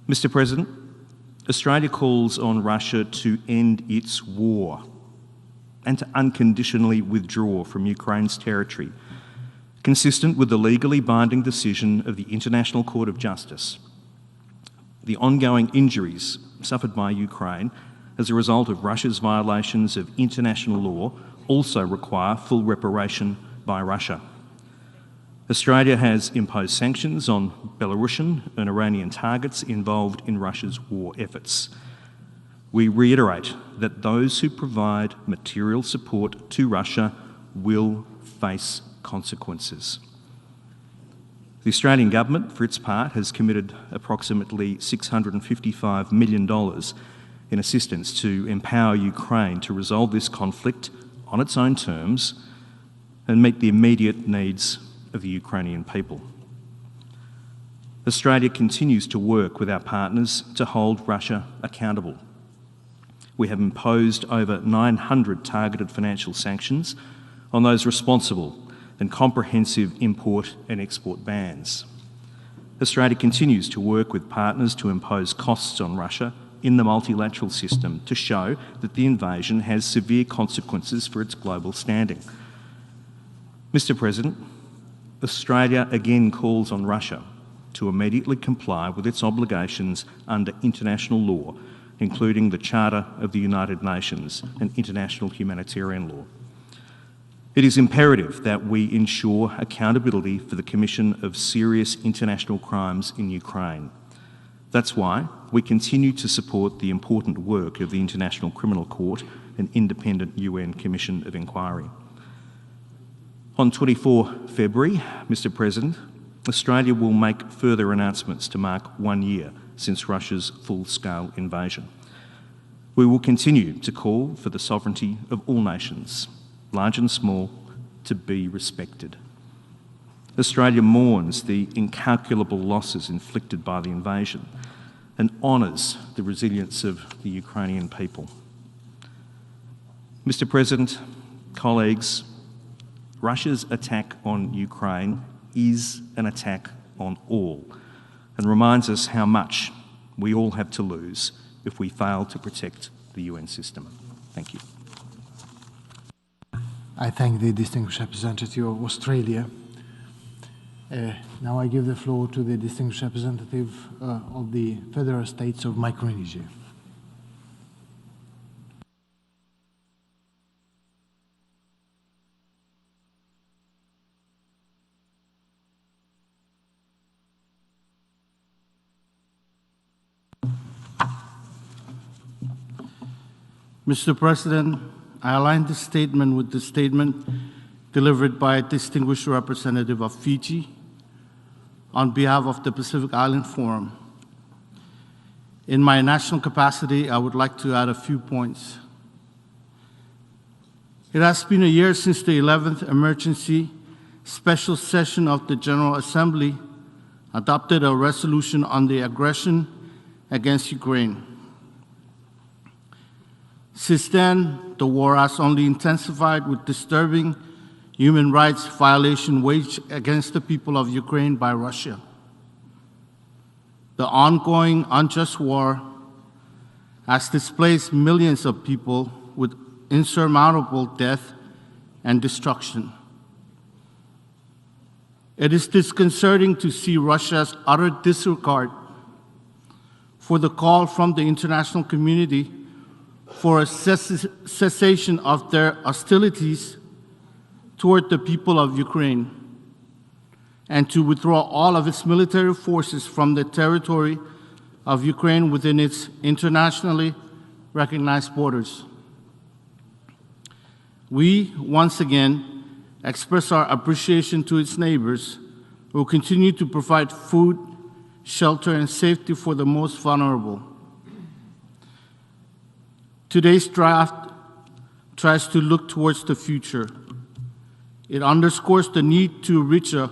Mr. President, Australia calls on Russia to end its war and to unconditionally withdraw from Ukraine's territory, consistent with the legally binding decision of the International Court of Justice. The ongoing injuries suffered by Ukraine as a result of Russia's violations of international law also require full reparation by Russia. Australia has imposed sanctions on Belarusian and Iranian targets involved in Russia's war efforts. We reiterate that those who provide material support to Russia will face consequences. The Australian Government, for its part, has committed approximately $655 million in assistance to empower Ukraine to resolve this conflict on its own terms and meet the immediate needs of the Ukrainian people. Australia continues to work with our partners to hold Russia accountable. We have imposed over 900 targeted financial sanctions on those responsible and comprehensive import and export bans. Australia continues to work with partners to impose costs on Russia in the multilateral system to show that the invasion has severe consequences for its global standing. Mr. President, Australia again calls on Russia to immediately comply with its obligations under international law, including the Charter of the United Nations and international humanitarian law. It is imperative that we ensure accountability for the commission of serious international crimes in Ukraine. That's why we continue to support the important work of the International Criminal Court and independent UN Commission of Inquiry. On 24 February, Mr. President, Australia will make further announcements to mark 1 year since Russia's full-scale invasion. We will continue to call for the sovereignty of all nations, large and small, to be respected. Australia mourns the incalculable losses inflicted by the invasion and honours the resilience of the Ukrainian people. Mr. President, colleagues, Russia's attack on Ukraine is an attack on all. and reminds us how much we all have to lose if we fail to protect the UN system. Thank you. I thank the distinguished representative of Australia. Now I give the floor to the distinguished representative of the Federal States of Micronesia. Mr. President, I align this statement with the statement delivered by a distinguished representative of Fiji on behalf of the Pacific Island Forum. In my national capacity, I would like to add a few points. It has been a year since the 11th emergency special session of the General Assembly adopted a resolution on the aggression against Ukraine. Since then, the war has only intensified with disturbing human rights violations waged against the people of Ukraine by Russia. The ongoing unjust war has displaced millions of people with insurmountable death and destruction. It is disconcerting to see Russia's utter disregard for the call from the international community for a cessation of their hostilities toward the people of Ukraine and to withdraw all of its military forces from the territory of Ukraine within its internationally recognized borders. We, once again, express our appreciation to its neighbors who continue to provide food, shelter, and safety for the most vulnerable. Today's draft tries to look towards the future. It underscores the need to reach a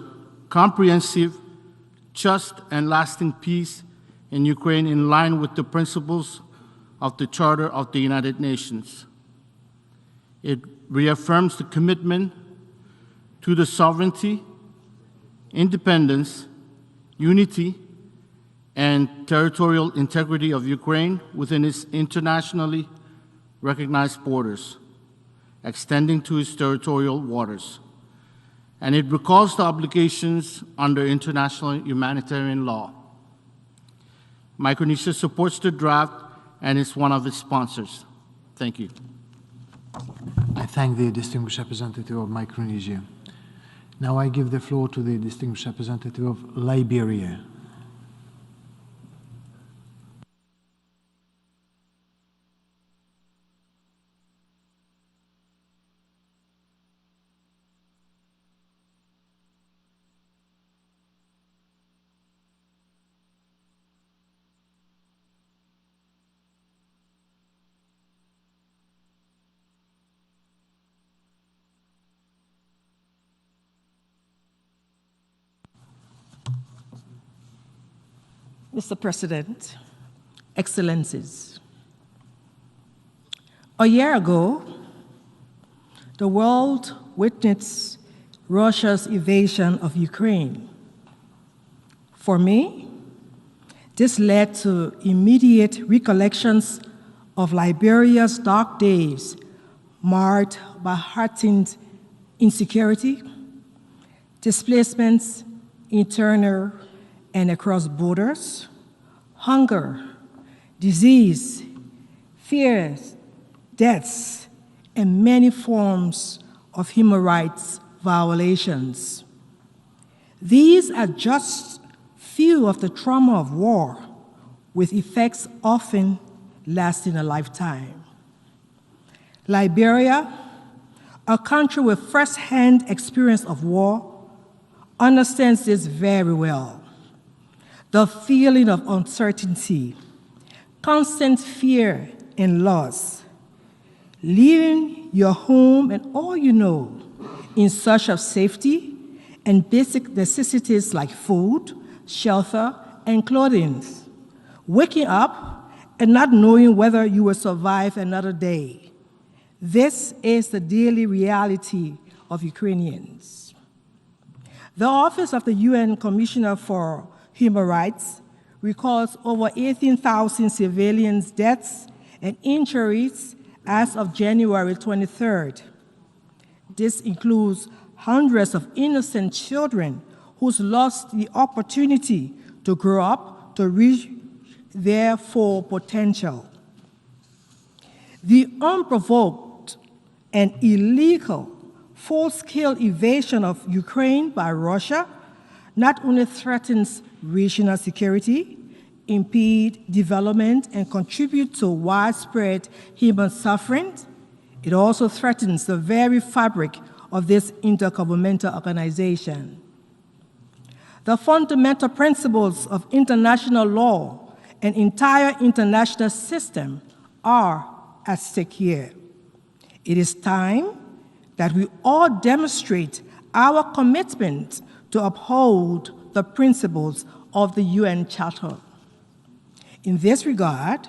comprehensive, just, and lasting peace in Ukraine in line with the principles of the Charter of the United Nations. It reaffirms the commitment to the sovereignty, independence, unity, and territorial integrity of Ukraine within its internationally recognized borders, extending to its territorial waters. And it recalls the obligations under international humanitarian law. Micronesia supports the draft and is one of its sponsors. Thank you. I thank the distinguished representative of Micronesia. Now I give the floor to the distinguished representative of Liberia. Mr. President, Excellencies, a year ago, the world witnessed Russia's invasion of Ukraine. For me, this led to immediate recollections of Liberia's dark days, marred by heightened insecurity, displacements, internal and across borders, hunger, disease, fears, deaths, and many forms of human rights violations. These are just few of the trauma of war, with effects often lasting a lifetime. Liberia, a country with first-hand experience of war, understands this very well. The feeling of uncertainty, constant fear and loss, leaving your home and all you know in search of safety and basic necessities like food, shelter, and clothing, waking up and not knowing whether you will survive another day. This is the daily reality of Ukrainians. The Office of the UN Commissioner for human rights records over 18,000 civilian deaths and injuries as of January 23rd. This includes hundreds of innocent children who's lost the opportunity to grow up to reach their full potential. The unprovoked and illegal full-scale invasion of Ukraine by Russia not only threatens regional security, impede development, and contribute to widespread human suffering, it also threatens the very fabric of this intergovernmental organization. The fundamental principles of international law and entire international system are at stake here. It is time that we all demonstrate our commitment to uphold the principles of the UN Charter. In this regard,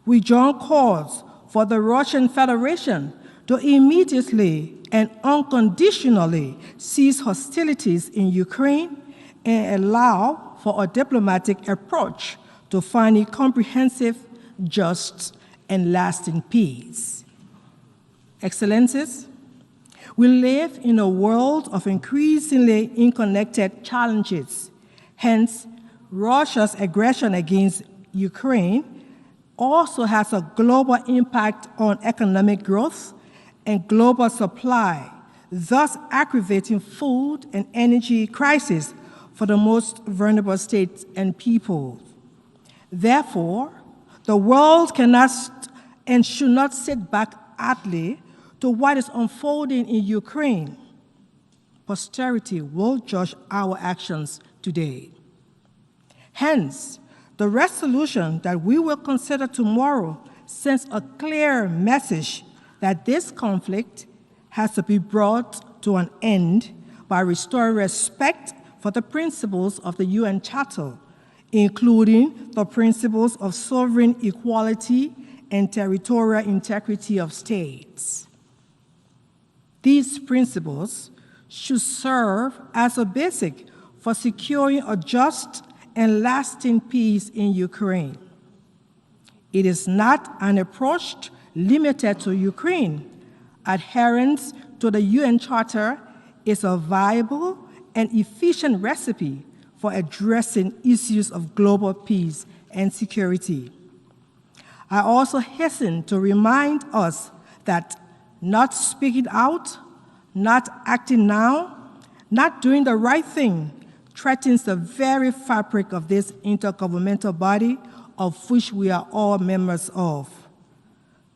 we join calls for the Russian Federation to immediately and unconditionally cease hostilities in Ukraine and allow for a diplomatic approach to finding comprehensive, just, and lasting peace. Excellencies, we live in a world of increasingly interconnected challenges. Hence, Russia's aggression against Ukraine also has a global impact on economic growth and global supply, thus aggravating food and energy crisis for the most vulnerable states and peoples. Therefore, the world cannot and should not sit back idly to what is unfolding in Ukraine. Posterity will judge our actions today. Hence, the resolution that we will consider tomorrow sends a clear message that this conflict has to be brought to an end by restoring respect for the principles of the UN Charter, including the principles of sovereign equality and territorial integrity of states. These principles should serve as a basic for securing a just and lasting peace in Ukraine. It is not an approach limited to Ukraine. Adherence to the UN Charter is a viable and efficient recipe for addressing issues of global peace and security. I also hasten to remind us that not speaking out, not acting now, not doing the right thing threatens the very fabric of this intergovernmental body of which we are all members of.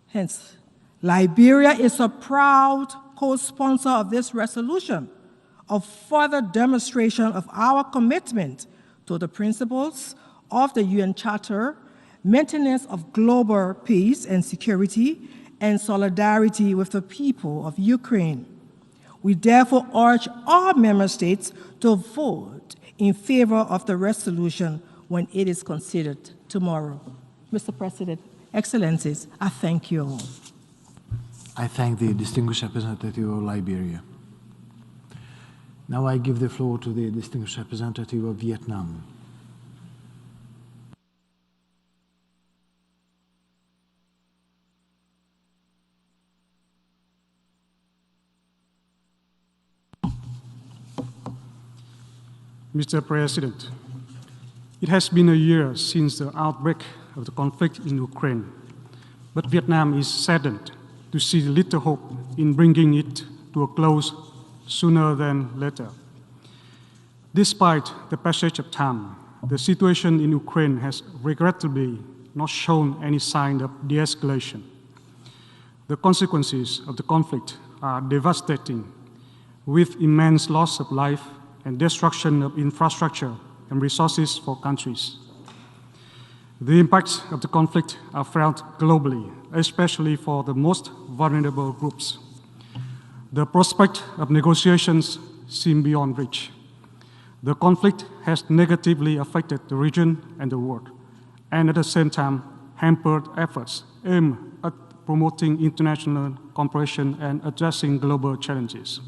Hence, Liberia is a proud co-sponsor of this resolution, a further demonstration of our commitment to the principles of the UN Charter, maintenance of global peace and security, and solidarity with the people of Ukraine. We therefore urge all member states to vote in favor of the resolution when it is considered tomorrow. Mr. President, Excellencies, I thank you all. I thank the distinguished representative of Liberia. Now I give the floor to the distinguished representative of Vietnam. Mr. President, it has been a year since the outbreak of the conflict in Ukraine, but Vietnam is saddened to see little hope in bringing it to a close sooner than later. Despite the passage of time, the situation in Ukraine has regrettably not shown any sign of de-escalation. The consequences of the conflict are devastating, with immense loss of life and destruction of infrastructure and resources for countries. The impacts of the conflict are felt globally, especially for the most vulnerable groups. The prospect of negotiations seem beyond reach. The conflict has negatively affected the region and the world, and at the same time hampered efforts aimed at promoting international cooperation and addressing global challenges.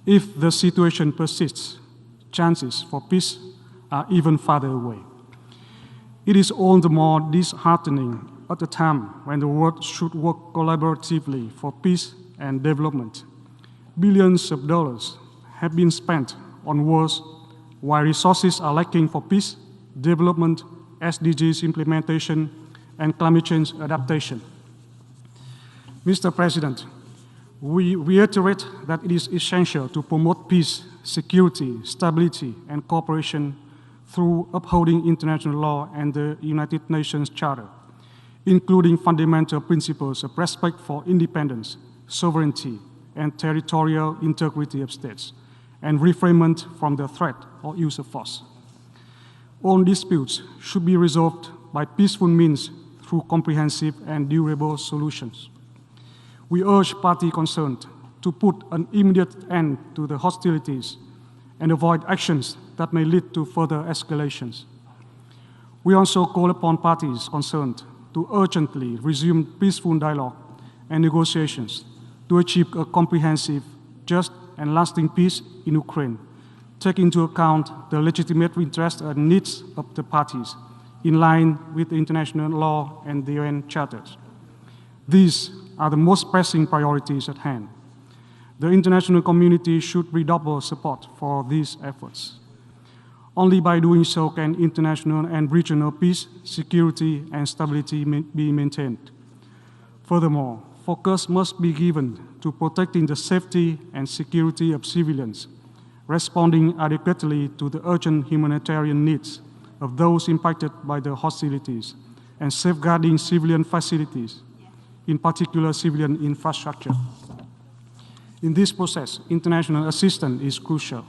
If the situation persists, chances for peace are even farther away. It is all the more disheartening at a time when the world should work collaboratively for peace and development. Billions of dollars have been spent on wars while resources are lacking for peace, development, SDGs implementation, and climate change adaptation. Mr. President, we reiterate that it is essential to promote peace, security, stability, and cooperation through upholding international law and the United Nations Charter, including fundamental principles of respect for independence, sovereignty, and territorial integrity of states, and refrainment from the threat or use of force. All disputes should be resolved by peaceful means through comprehensive and durable solutions. We urge parties concerned to put an immediate end to the hostilities and avoid actions that may lead to further escalations. We also call upon parties concerned to urgently resume peaceful dialogue and negotiations to achieve a comprehensive, just, and lasting peace in Ukraine, take into account the legitimate interests and needs of the parties in line with the international law and the UN charters. These are the most pressing priorities at hand. The international community should redouble support for these efforts. Only by doing so can international and regional peace, security, and stability be maintained. Furthermore, focus must be given to protecting the safety and security of civilians, responding adequately to the urgent humanitarian needs of those impacted by the hostilities, and safeguarding civilian facilities, in particular civilian infrastructure. In this process, international assistance is crucial.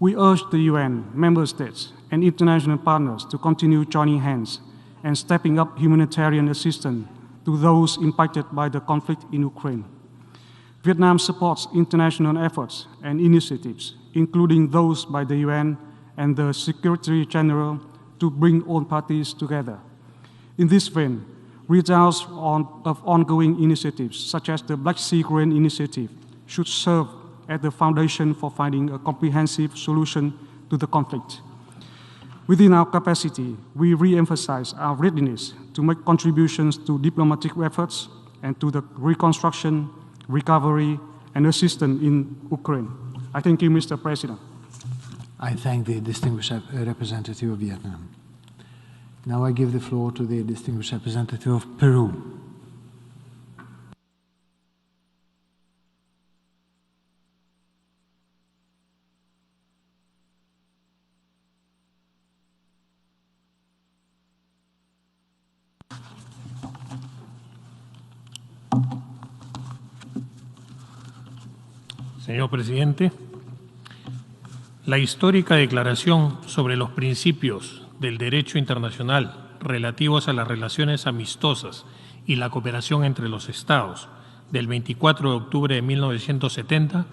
We urge the UN, member states, and international partners to continue joining hands and stepping up humanitarian assistance to those impacted by the conflict in Ukraine. Vietnam supports international efforts and initiatives, including those by the UN and the Secretary-General, to bring all parties together. In this vein, results of ongoing initiatives, such as the Black Sea Grain Initiative, should serve as the foundation for finding a comprehensive solution to the conflict. Within our capacity, we re-emphasize our readiness to make contributions to diplomatic efforts and to the reconstruction, recovery, and assistance in Ukraine. I thank you, Mr. President. I thank the distinguished representative of Vietnam. Now I give the floor to the distinguished representative of Peru. Señor Presidente, la histórica Declaración sobre los Principios del Derecho Internacional relativos a las relaciones amistosas y la cooperación entre los Estados del 24 de octubre de 1970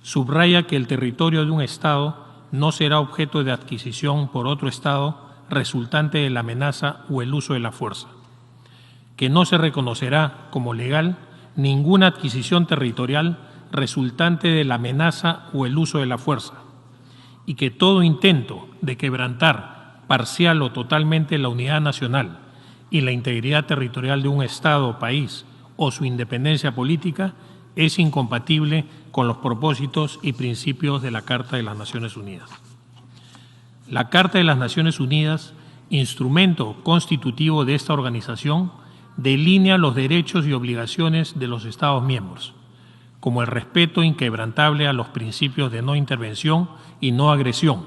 subraya que el territorio de un Estado no será objeto de adquisición por otro Estado resultante de la amenaza o el uso de la fuerza, que no se reconocerá como legal ninguna adquisición territorial resultante de la amenaza o el uso de la fuerza, y que todo intento de quebrantar parcial o totalmente la unidad nacional y la integridad territorial de un Estado o país o su independencia política es incompatible con los propósitos y principios de la Carta de las Naciones Unidas. La Carta de las Naciones Unidas, instrumento constitutivo de esta organización, delinea los derechos y obligaciones de los Estados miembros, como el respeto inquebrantable a los principios de no intervención y no agresión,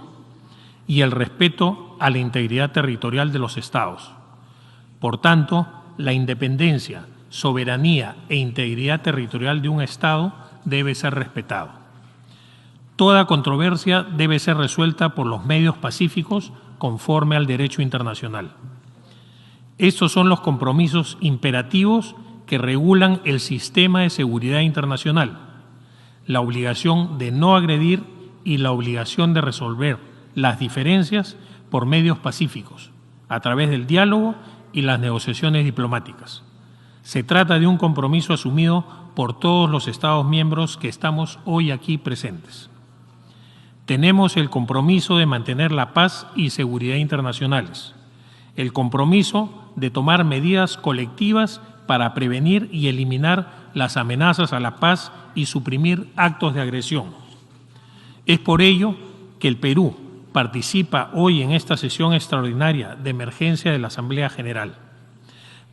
y el respeto a la integridad territorial de los Estados. Por tanto, la independencia, soberanía e integridad territorial de un Estado debe ser respetado. Toda controversia debe ser resuelta por los medios pacíficos conforme al derecho internacional. Estos son los compromisos imperativos que regulan el sistema de seguridad internacional, la obligación de no agredir y la obligación de resolver las diferencias por medios pacíficos, a través del diálogo y las negociaciones diplomáticas. Se trata de un compromiso asumido por todos los Estados miembros que estamos hoy aquí presentes. Tenemos el compromiso de mantener la paz y seguridad internacionales, el compromiso de tomar medidas colectivas para prevenir y eliminar las amenazas a la paz y suprimir actos de agresión. Es por ello que el Perú participa hoy en esta sesión extraordinaria de emergencia de la Asamblea General,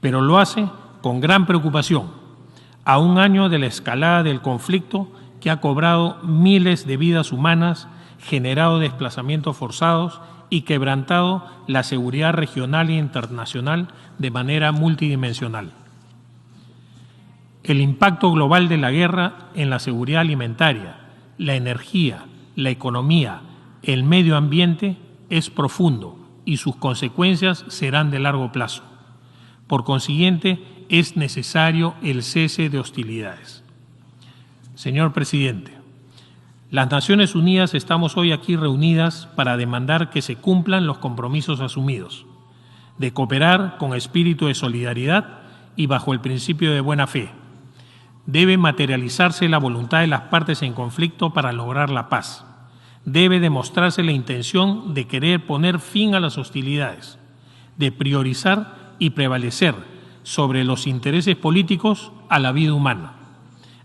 pero lo hace con gran preocupación, a un año de la escalada del conflicto que ha cobrado miles de vidas humanas, generado desplazamientos forzados y quebrantado la seguridad regional e internacional de manera multidimensional. El impacto global de la guerra en la seguridad alimentaria, la energía, la economía, el medio ambiente es profundo y sus consecuencias serán de largo plazo. Por consiguiente, es necesario el cese de hostilidades. Señor presidente, las Naciones Unidas estamos hoy aquí reunidas para demandar que se cumplan los compromisos asumidos, de cooperar con espíritu de solidaridad y bajo el principio de buena fe. Debe materializarse la voluntad de las partes en conflicto para lograr la paz. Debe demostrarse la intención de querer poner fin a las hostilidades, de priorizar y prevalecer sobre los intereses políticos a la vida humana,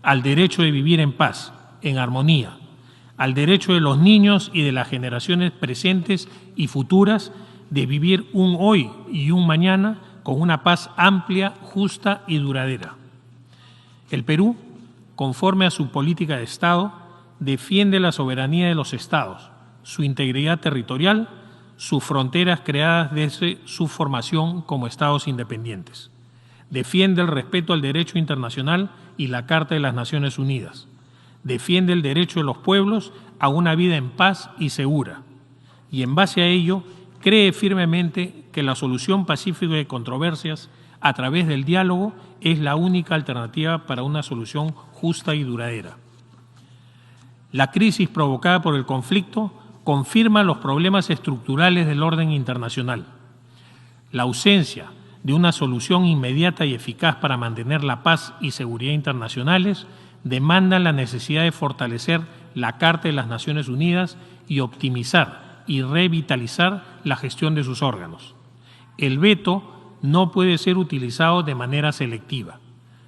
al derecho de vivir en paz, en armonía, al derecho de los niños y de las generaciones presentes y futuras de vivir un hoy y un mañana con una paz amplia, justa y duradera. El Perú, conforme a su política de Estado, defiende la soberanía de los Estados, su integridad territorial, sus fronteras creadas desde su formación como Estados independientes. Defiende el respeto al derecho internacional y la Carta de las Naciones Unidas. Defiende el derecho de los pueblos a una vida en paz y segura. Y en base a ello, cree firmemente que la solución pacífica de controversias a través del diálogo es la única alternativa para una solución justa y duradera. La crisis provocada por el conflicto confirma los problemas estructurales del orden internacional. La ausencia de una solución inmediata y eficaz para mantener la paz y seguridad internacionales demanda la necesidad de fortalecer la Carta de las Naciones Unidas y optimizar y revitalizar la gestión de sus órganos. El veto no puede ser utilizado de manera selectiva,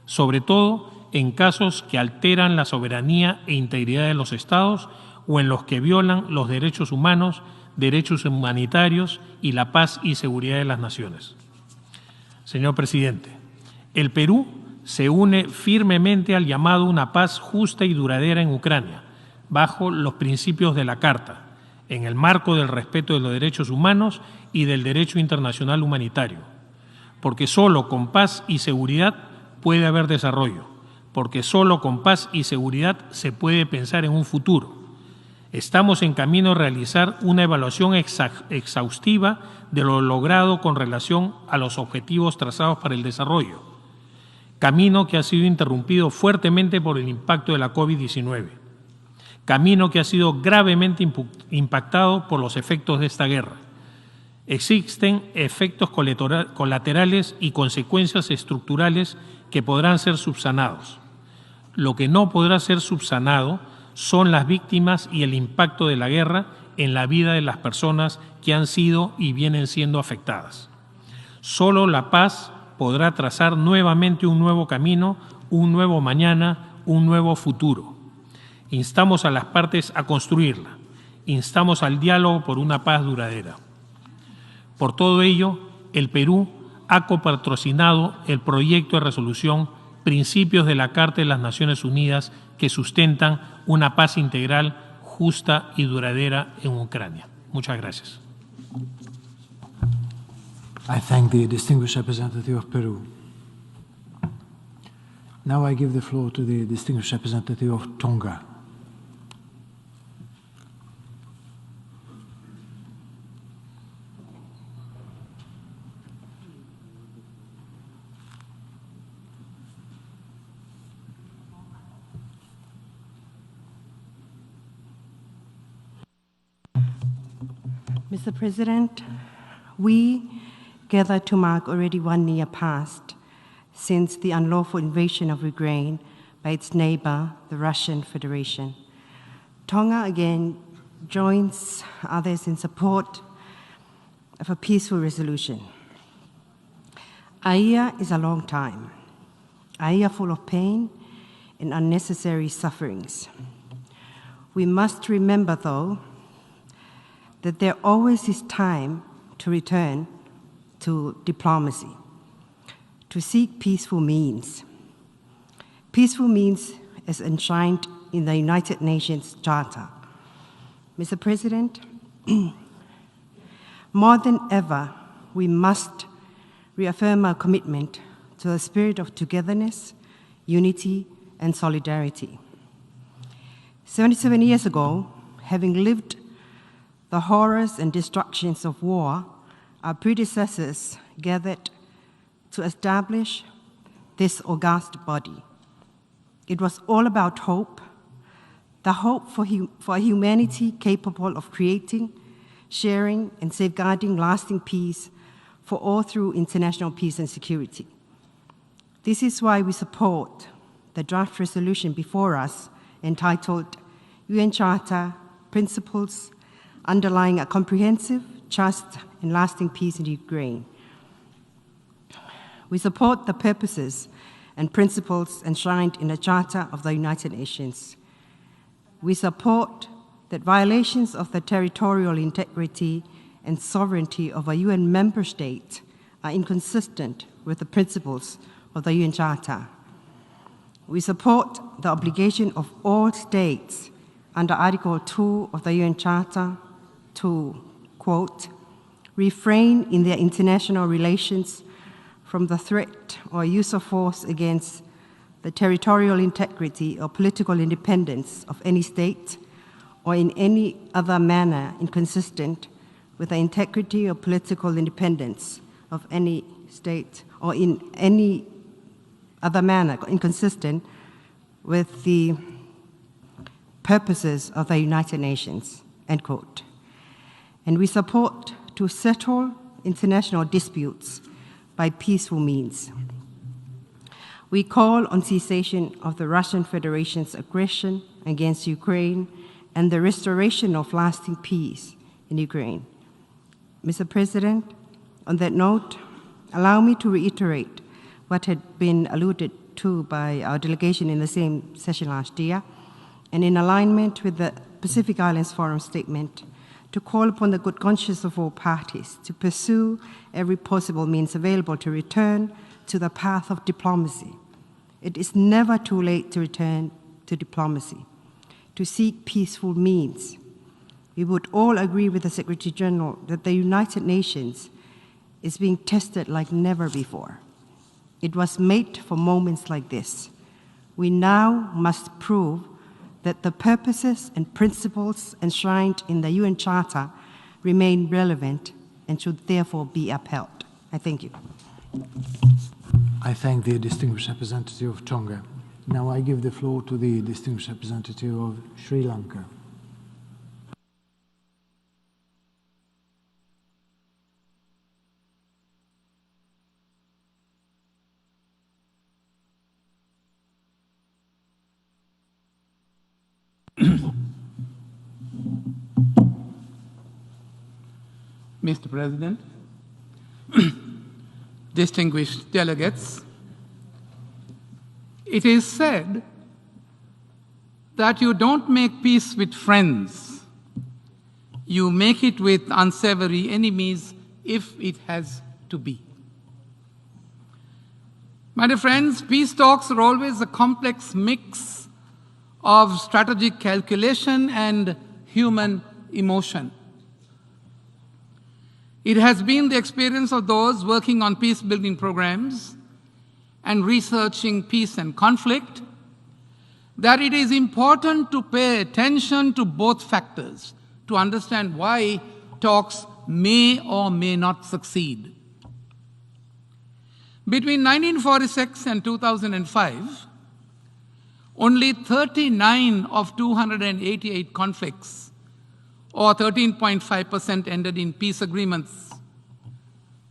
sobre todo en casos que alteran la soberanía e integridad de los Estados o en los que violan los derechos humanos, derechos humanitarios y la paz y seguridad de las naciones. Señor presidente, el Perú se une firmemente al llamado a una paz justa y duradera en Ucrania, bajo los principios de la Carta, en el marco del respeto de los derechos humanos y del derecho internacional humanitario, porque solo con paz y seguridad puede haber desarrollo, porque solo con paz y seguridad se puede pensar en un futuro. Estamos en camino a realizar una evaluación exhaustiva de lo logrado con relación a los objetivos trazados para el desarrollo, camino que ha sido interrumpido fuertemente por el impacto de la COVID-19, camino que ha sido gravemente impactado por los efectos de esta guerra. Existen efectos colaterales y consecuencias estructurales que podrán ser subsanados. Lo que no podrá ser subsanado son las víctimas y el impacto de la guerra en la vida de las personas que han sido y vienen siendo afectadas. Solo la paz podrá trazar nuevamente un nuevo camino, un nuevo mañana, un nuevo futuro. Instamos a las partes a construirla. Instamos al diálogo por una paz duradera. Por todo ello, el Perú ha copatrocinado el proyecto de resolución Principios de la Carta de las Naciones Unidas que sustentan una paz integral, justa y duradera en Ucrania. Muchas gracias. I thank the distinguished representative of Peru. Now I give the floor to the distinguished representative of Tonga. Mr. President, we gather to mark already 1 year past since the unlawful invasion of Ukraine by its neighbor, the Russian Federation. Tonga again joins others in support of a peaceful resolution. A year is a long time, a year full of pain and unnecessary sufferings. We must remember, though, that there always is time to return to diplomacy, to seek peaceful means. Peaceful means as enshrined in the United Nations Charter. Mr. President, more than ever, we must reaffirm our commitment to a spirit of togetherness, unity, and solidarity. 77 years ago, having lived the horrors and destructions of war, our predecessors gathered to establish this august body. It was all about hope, the hope for a humanity capable of creating, sharing, and safeguarding lasting peace for all through international peace and security. This is why we support the draft resolution before us entitled UN Charter Principles Underlying a Comprehensive, Just, and Lasting Peace in Ukraine. We support the purposes and principles enshrined in the Charter of the United Nations. We support that violations of the territorial integrity and sovereignty of a UN member state are inconsistent with the principles of the UN Charter. We support the obligation of all states under Article 2 of the UN Charter to, quote, refrain in their international relations from the threat or use of force against the territorial integrity or political independence of any state or in any other manner inconsistent with the integrity or political independence of any state or in any other manner inconsistent with the purposes of the United Nations, end quote. And we support to settle international disputes by peaceful means. We call on cessation of the Russian Federation's aggression against Ukraine and the restoration of lasting peace in Ukraine. Mr. President, on that note, allow me to reiterate what had been alluded to by our delegation in the same session last year, and in alignment with the Pacific Islands Forum statement, to call upon the good conscience of all parties to pursue every possible means available to return to the path of diplomacy. It is never too late to return to diplomacy, to seek peaceful means. We would all agree with the Secretary-General that the United Nations is being tested like never before. It was made for moments like this. We now must prove that the purposes and principles enshrined in the UN Charter remain relevant and should therefore be upheld. I thank you. I thank the distinguished representative of Tonga. Now I give the floor to the distinguished representative of Sri Lanka. Mr. President, distinguished delegates, it is said that you don't make peace with friends. You make it with unsavory enemies if it has to be. My dear friends, peace talks are always a complex mix of strategic calculation and human emotion. It has been the experience of those working on peace-building programs and researching peace and conflict that it is important to pay attention to both factors to understand why talks may or may not succeed. Between 1946 and 2005, only 39 of 288 conflicts, or 13.5%, ended in peace agreements,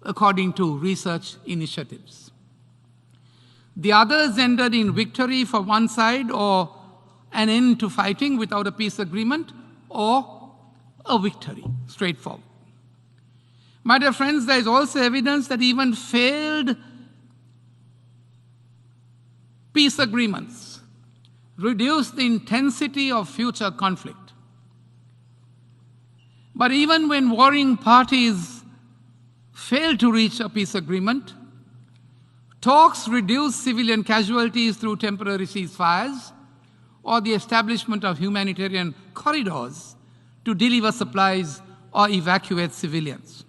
according to research initiatives. The others ended in victory for one side, or an end to fighting without a peace agreement, or a victory, straightforward. My dear friends, there is also evidence that even failed peace agreements reduce the intensity of future conflict. But even when warring parties fail to reach a peace agreement, talks reduce civilian casualties through temporary ceasefires or the establishment of humanitarian corridors to deliver supplies or evacuate civilians.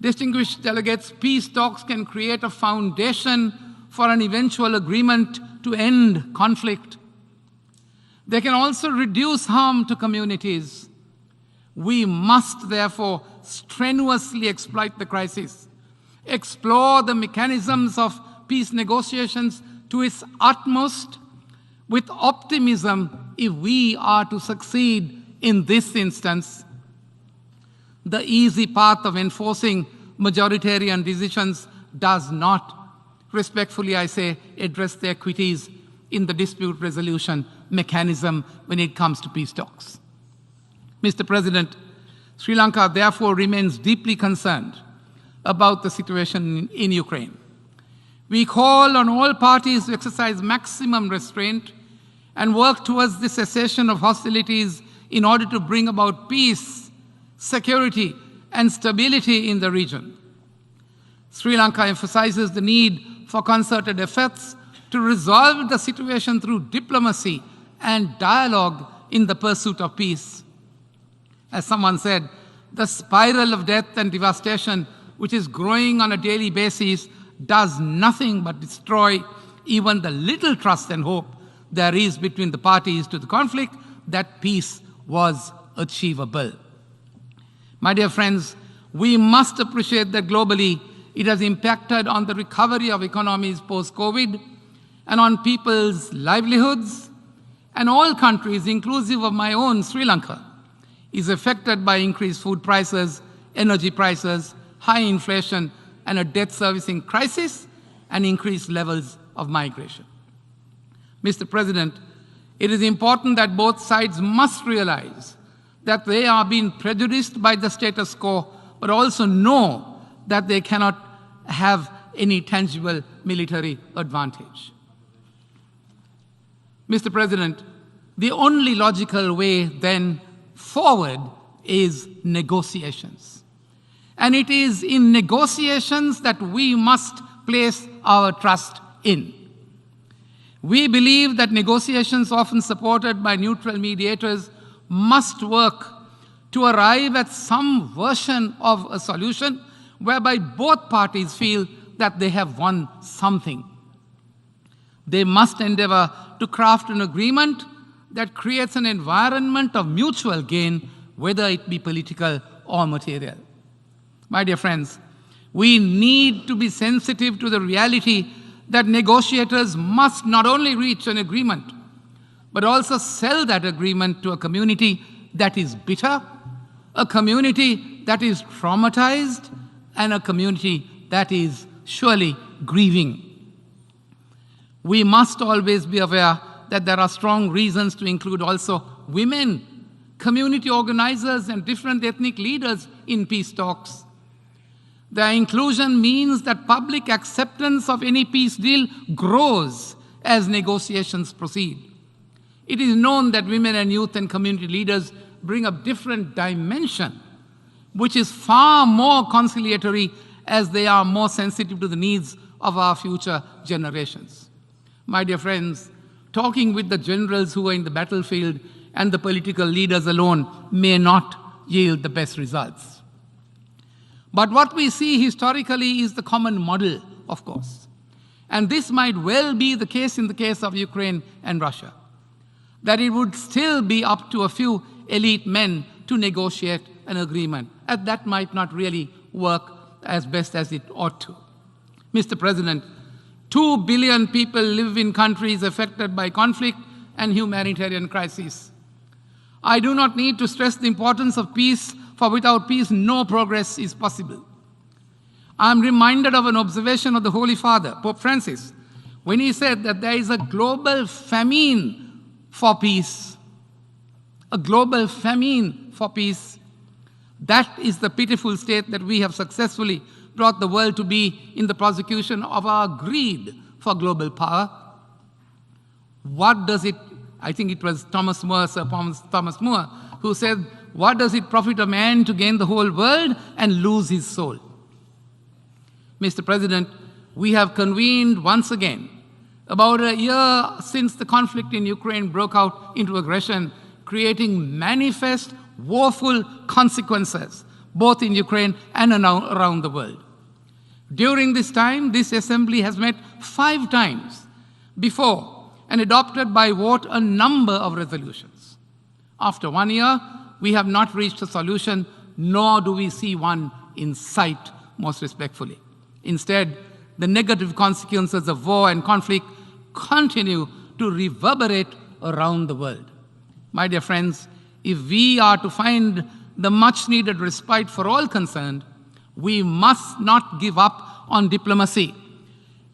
Distinguished delegates, peace talks can create a foundation for an eventual agreement to end conflict. They can also reduce harm to communities. We must, therefore, strenuously exploit the crisis, explore the mechanisms of peace negotiations to its utmost with optimism if we are to succeed in this instance. The easy path of enforcing majoritarian decisions does not, respectfully I say, address the equities in the dispute resolution mechanism when it comes to peace talks. Mr. President, Sri Lanka therefore remains deeply concerned about the situation in Ukraine. We call on all parties to exercise maximum restraint and work towards the cessation of hostilities in order to bring about peace, security, and stability in the region. Sri Lanka emphasizes the need for concerted efforts to resolve the situation through diplomacy and dialogue in the pursuit of peace. As someone said, the spiral of death and devastation which is growing on a daily basis does nothing but destroy even the little trust and hope there is between the parties to the conflict that peace was achievable. My dear friends, we must appreciate that globally it has impacted on the recovery of economies post-COVID and on people's livelihoods, and all countries, inclusive of my own Sri Lanka, is affected by increased food prices, energy prices, high inflation, and a debt servicing crisis, and increased levels of migration. Mr. President, it is important that both sides must realize that they are being prejudiced by the status quo, but also know that they cannot have any tangible military advantage. Mr. President, the only logical way then forward is negotiations. And it is in negotiations that we must place our trust in. We believe that negotiations, often supported by neutral mediators, must work to arrive at some version of a solution whereby both parties feel that they have won something. They must endeavor to craft an agreement that creates an environment of mutual gain, whether it be political or material. My dear friends, we need to be sensitive to the reality that negotiators must not only reach an agreement, but also sell that agreement to a community that is bitter, a community that is traumatized, and a community that is surely grieving. We must always be aware that there are strong reasons to include also women, community organizers, and different ethnic leaders in peace talks. Their inclusion means that public acceptance of any peace deal grows as negotiations proceed. It is known that women and youth and community leaders bring a different dimension, which is far more conciliatory as they are more sensitive to the needs of our future generations. My dear friends, talking with the generals who are in the battlefield and the political leaders alone may not yield the best results. But what we see historically is the common model, of course. And this might well be the case in the case of Ukraine and Russia, that it would still be up to a few elite men to negotiate an agreement, and that might not really work as best as it ought to. Mr. President, 2 billion people live in countries affected by conflict and humanitarian crisis. I do not need to stress the importance of peace, for without peace, no progress is possible. I am reminded of an observation of the Holy Father, Pope Francis, when he said that there is a global famine for peace. a global famine for peace. That is the pitiful state that we have successfully brought the world to be in the prosecution of our greed for global power. What does it, I think it was Thomas More, Sir Thomas More, who said, what does it profit a man to gain the whole world and lose his soul? Mr. President, we have convened once again, about a year since the conflict in Ukraine broke out into aggression, creating manifest, woeful consequences, both in Ukraine and around the world. During this time, this assembly has met 5 times before and adopted by vote a number of resolutions. After 1 year, we have not reached a solution, nor do we see one in sight, most respectfully. Instead, the negative consequences of war and conflict continue to reverberate around the world. My dear friends, if we are to find the much-needed respite for all concerned, we must not give up on diplomacy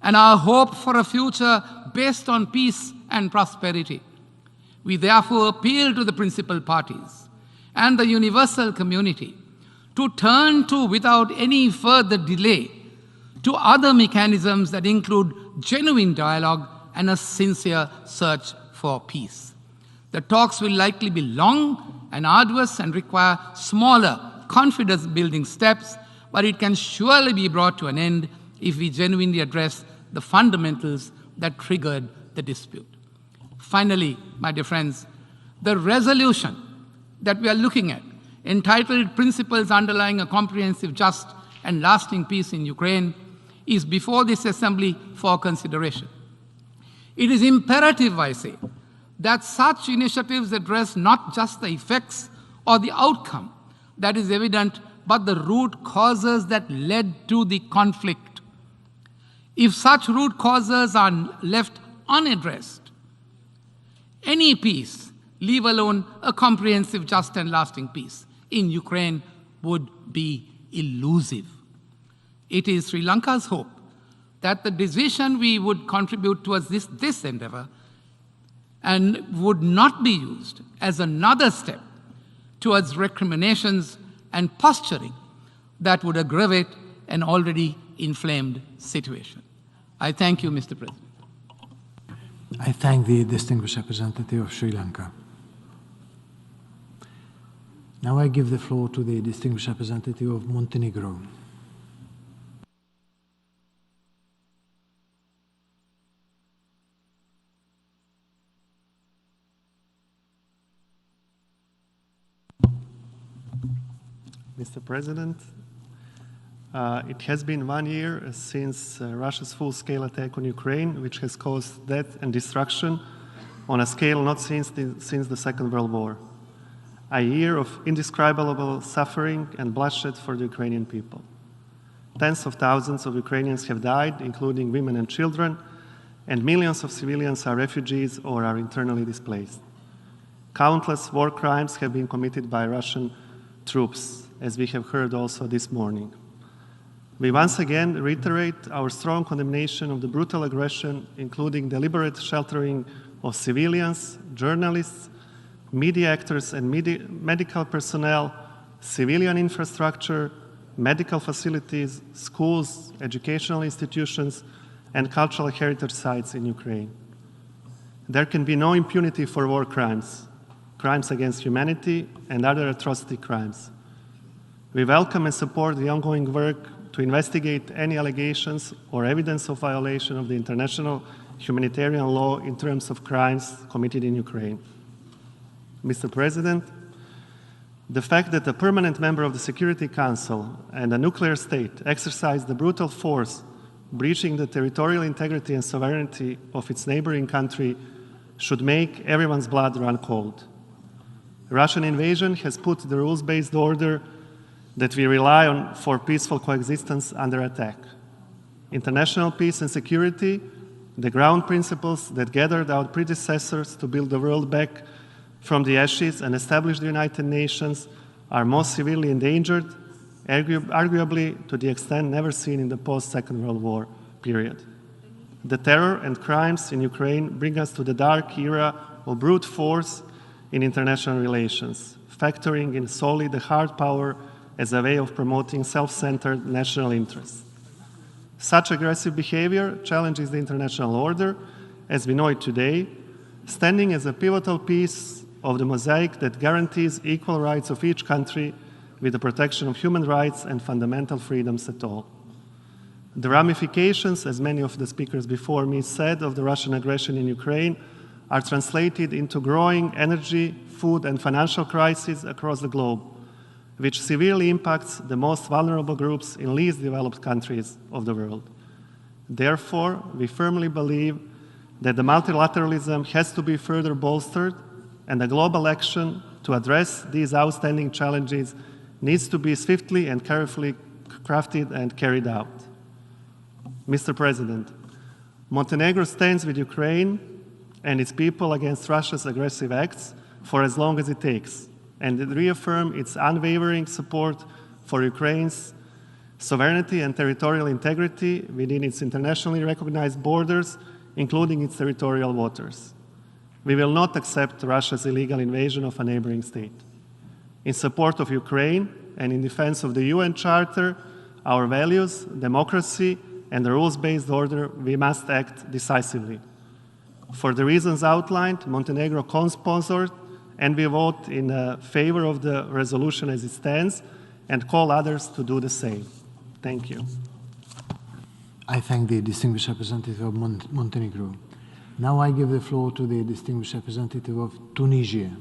and our hope for a future based on peace and prosperity. We therefore appeal to the principal parties and the universal community to turn to, without any further delay, to other mechanisms that include genuine dialogue and a sincere search for peace. The talks will likely be long and arduous and require smaller, confidence-building steps, but it can surely be brought to an end if we genuinely address the fundamentals that triggered the dispute. Finally, my dear friends, the resolution that we are looking at, entitled Principles Underlying a Comprehensive, Just and Lasting Peace in Ukraine, is before this assembly for consideration. It is imperative, I say, that such initiatives address not just the effects or the outcome that is evident, but the root causes that led to the conflict. If such root causes are left unaddressed, any peace, leave alone a comprehensive, just and lasting peace, in Ukraine would be elusive. It is Sri Lanka's hope that the decision we would contribute towards this endeavor and would not be used as another step towards recriminations and posturing that would aggravate an already inflamed situation. I thank you, Mr. President. I thank the distinguished representative of Sri Lanka. Now I give the floor to the distinguished representative of Montenegro. Mr. President, it has been 1 year since Russia's full-scale attack on Ukraine, which has caused death and destruction on a scale not since the Second World War. A year of indescribable suffering and bloodshed for the Ukrainian people. Tens of thousands of Ukrainians have died, including women and children, and millions of civilians are refugees or are internally displaced. Countless war crimes have been committed by Russian troops, as we have heard also this morning. We once again reiterate our strong condemnation of the brutal aggression, including deliberate sheltering of civilians, journalists, media actors and medical personnel, civilian infrastructure, medical facilities, schools, educational institutions, and cultural heritage sites in Ukraine. There can be no impunity for war crimes, crimes against humanity, and other atrocity crimes. We welcome and support the ongoing work to investigate any allegations or evidence of violation of the international humanitarian law in terms of crimes committed in Ukraine. Mr. President, the fact that a permanent member of the Security Council and a nuclear state exercised the brutal force, breaching the territorial integrity and sovereignty of its neighboring country, should make everyone's blood run cold. Russian invasion has put the rules-based order that we rely on for peaceful coexistence under attack. International peace and security, the ground principles that gathered our predecessors to build the world back from the ashes and establish the United Nations, are most severely endangered, arguably to the extent never seen in the post-Second World War period. The terror and crimes in Ukraine bring us to the dark era of brute force in international relations, factoring in solely the hard power as a way of promoting self-centered national interests. Such aggressive behavior challenges the international order as we know it today, standing as a pivotal piece of the mosaic that guarantees equal rights of each country with the protection of human rights and fundamental freedoms at all. The ramifications, as many of the speakers before me said, of the Russian aggression in Ukraine are translated into growing energy, food, and financial crises across the globe, which severely impacts the most vulnerable groups in least developed countries of the world. Therefore, we firmly believe that the multilateralism has to be further bolstered, and a global action to address these outstanding challenges needs to be swiftly and carefully crafted and carried out. Mr. President, Montenegro stands with Ukraine and its people against Russia's aggressive acts for as long as it takes, and it reaffirms its unwavering support for Ukraine's sovereignty and territorial integrity within its internationally recognized borders, including its territorial waters. We will not accept Russia's illegal invasion of a neighboring state. In support of Ukraine and in defense of the UN Charter, our values, democracy, and the rules-based order, we must act decisively. For the reasons outlined, Montenegro co-sponsored, and we vote in favor of the resolution as it stands, and call others to do the same. Thank you. I thank the distinguished representative of Montenegro. Now I give the floor to the distinguished representative of Tunisia.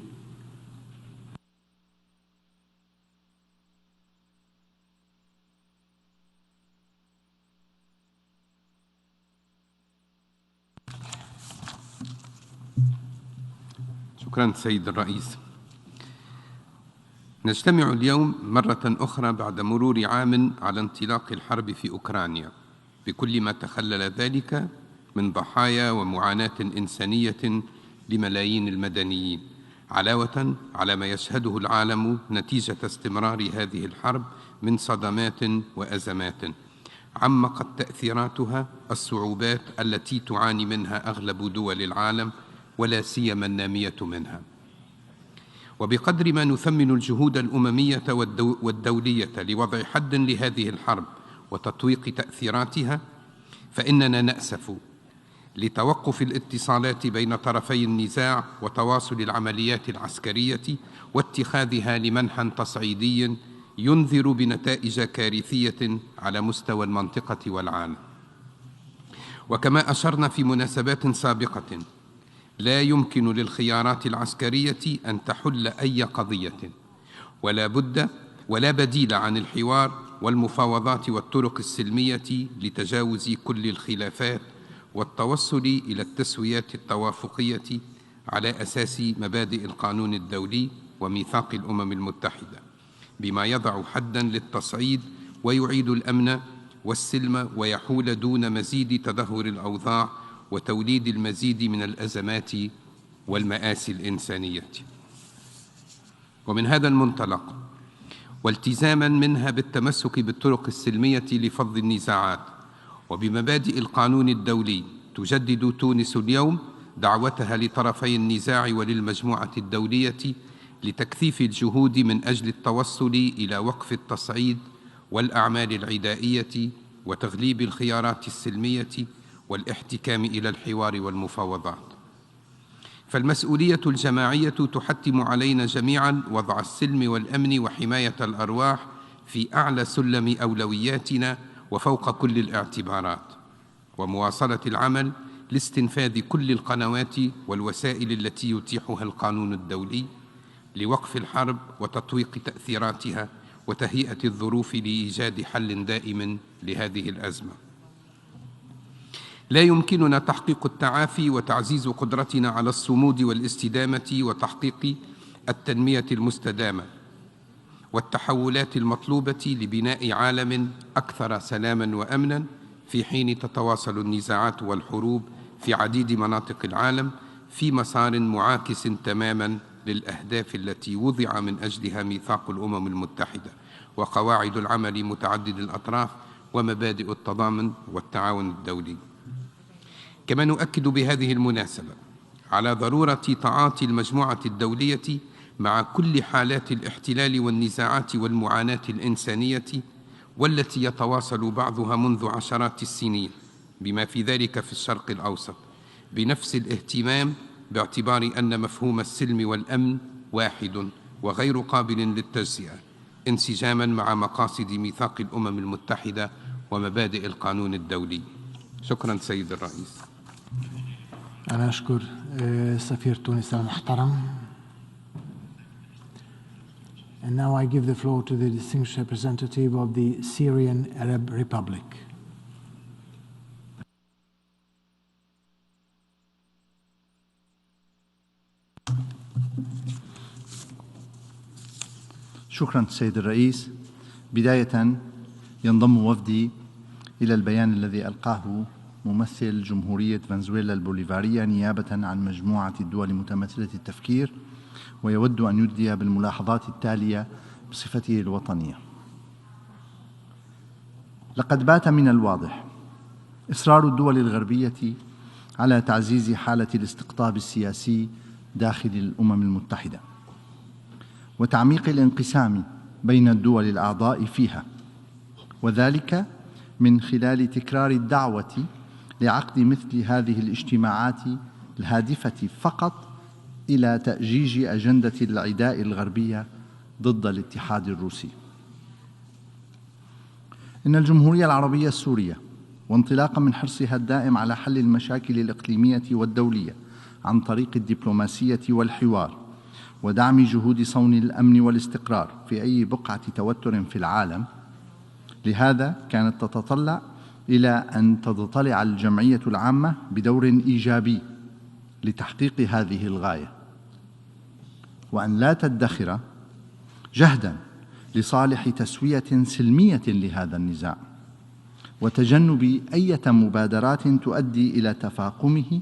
شكرا سيد الرئيس. نجتمع اليوم مرة أخرى بعد مرور عام على انطلاق الحرب في أوكرانيا بكل ما تخلل ذلك من ضحايا ومعاناة إنسانية لملايين المدنيين، علاوة على ما يشهده العالم نتيجة استمرار هذه الحرب من صدمات وأزمات عمقت تأثيراتها الصعوبات التي تعاني منها أغلب دول العالم ولا سيما النامية منها. وبقدر ما نثمن الجهود الأممية والدولية لوضع حد لهذه الحرب وتطويق تأثيراتها، فإننا نأسف لتوقف الاتصالات بين طرفي النزاع وتواصل العمليات العسكرية واتخاذها لمنحى تصعيدي ينذر بنتائج كارثية على مستوى المنطقة والعالم. وكما أشرنا في مناسبات سابقة، لا يمكن للخيارات العسكرية أن تحل أي قضية، ولا بديل عن الحوار والمفاوضات والطرق السلمية لتجاوز كل الخلافات والتوصل إلى التسويات التوافقية على أساس مبادئ القانون الدولي وميثاق الأمم المتحدة، بما يضع حداً للتصعيد ويعيد الأمن والسلم ويحول دون مزيد تدهور الأوضاع وتوليد المزيد من الأزمات والمآسي الإنسانية. ومن هذا المنطلق والتزاماً منها بالتمسك بالطرق السلمية لفض النزاعات وبمبادئ القانون الدولي، تجدد تونس اليوم دعوتها لطرفي النزاع وللمجموعة الدولية لتكثيف الجهود من أجل التوصل إلى وقف التصعيد والأعمال العدائية وتغليب الخيارات السلمية والاحتكام إلى الحوار والمفاوضات. فالمسؤولية الجماعية تحتم علينا جميعاً وضع السلم والأمن وحماية الأرواح في أعلى سلم أولوياتنا وفوق كل الاعتبارات، ومواصلة العمل لاستنفاذ كل القنوات والوسائل التي يتيحها القانون الدولي لوقف الحرب وتطويق تأثيراتها وتهيئة الظروف لإيجاد حل دائم لهذه الأزمة. لا يمكننا تحقيق التعافي وتعزيز قدرتنا على الصمود والاستدامة وتحقيق التنمية المستدامة والتحولات المطلوبة لبناء عالم أكثر سلاماً وأمناً في حين تتواصل النزاعات والحروب في عديد مناطق العالم في مسار معاكس تماماً للأهداف التي وضع من أجلها ميثاق الأمم المتحدة وقواعد العمل متعدد الأطراف ومبادئ التضامن والتعاون الدولي. كما نؤكد بهذه المناسبة على ضرورة تعاطي المجموعة الدولية مع كل حالات الاحتلال والنزاعات والمعاناة الإنسانية والتي يتواصل بعضها منذ عشرات السنين بما في ذلك في الشرق الأوسط بنفس الاهتمام، باعتبار أن مفهوم السلم والأمن واحد وغير قابل للتجزئة، انسجاما مع مقاصد ميثاق الأمم المتحدة ومبادئ القانون الدولي. شكرا سيد الرئيس. أنا أشكر سفير تونس المحترم. And now I give the floor to the distinguished representative of the Syrian Arab Republic. شكرا سيد الرئيس. بداية ينضم وفدي إلى البيان الذي ألقاه ممثل جمهورية فنزويلا البوليفارية نيابة عن مجموعة الدول متماثلة التفكير، ويود أن يبدي بالملاحظات التالية بصفته الوطنية. لقد بات من الواضح إصرار الدول الغربية على تعزيز حالة الاستقطاب السياسي داخل الأمم المتحدة وتعميق الانقسام بين الدول الأعضاء فيها، وذلك من خلال تكرار الدعوة لعقد مثل هذه الاجتماعات الهادفة فقط إلى تأجيج أجندة العداء الغربية ضد الاتحاد الروسي. إن الجمهورية العربية السورية، وانطلاقا من حرصها الدائم على حل المشاكل الإقليمية والدولية عن طريق الدبلوماسية والحوار ودعم جهود صون الأمن والاستقرار في أي بقعة توتر في العالم، لهذا كانت تتطلع إلى أن تضطلع الجمعية العامة بدور إيجابي لتحقيق هذه الغاية، وأن لا تدخر جهداً لصالح تسوية سلمية لهذا النزاع وتجنب أي مبادرات تؤدي إلى تفاقمه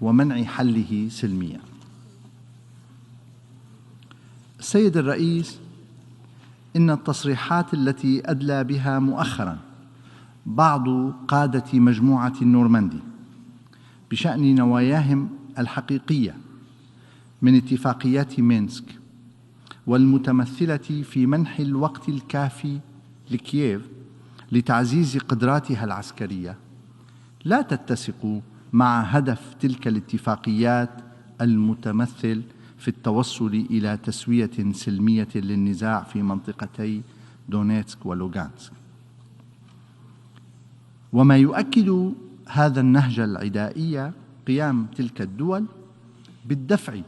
ومنع حله سلمياً. السيد الرئيس، إن التصريحات التي أدلى بها مؤخراً بعض قادة مجموعة النورماندي بشأن نواياهم الحقيقية من اتفاقيات مينسك والمتمثلة في منح الوقت الكافي لكييف لتعزيز قدراتها العسكرية لا تتسق مع هدف تلك الاتفاقيات المتمثل في التوصل إلى تسوية سلمية للنزاع في منطقتي دونيتسك ولوغانسك. وما يؤكد هذا النهج العدائي قيام تلك الدول بالدفع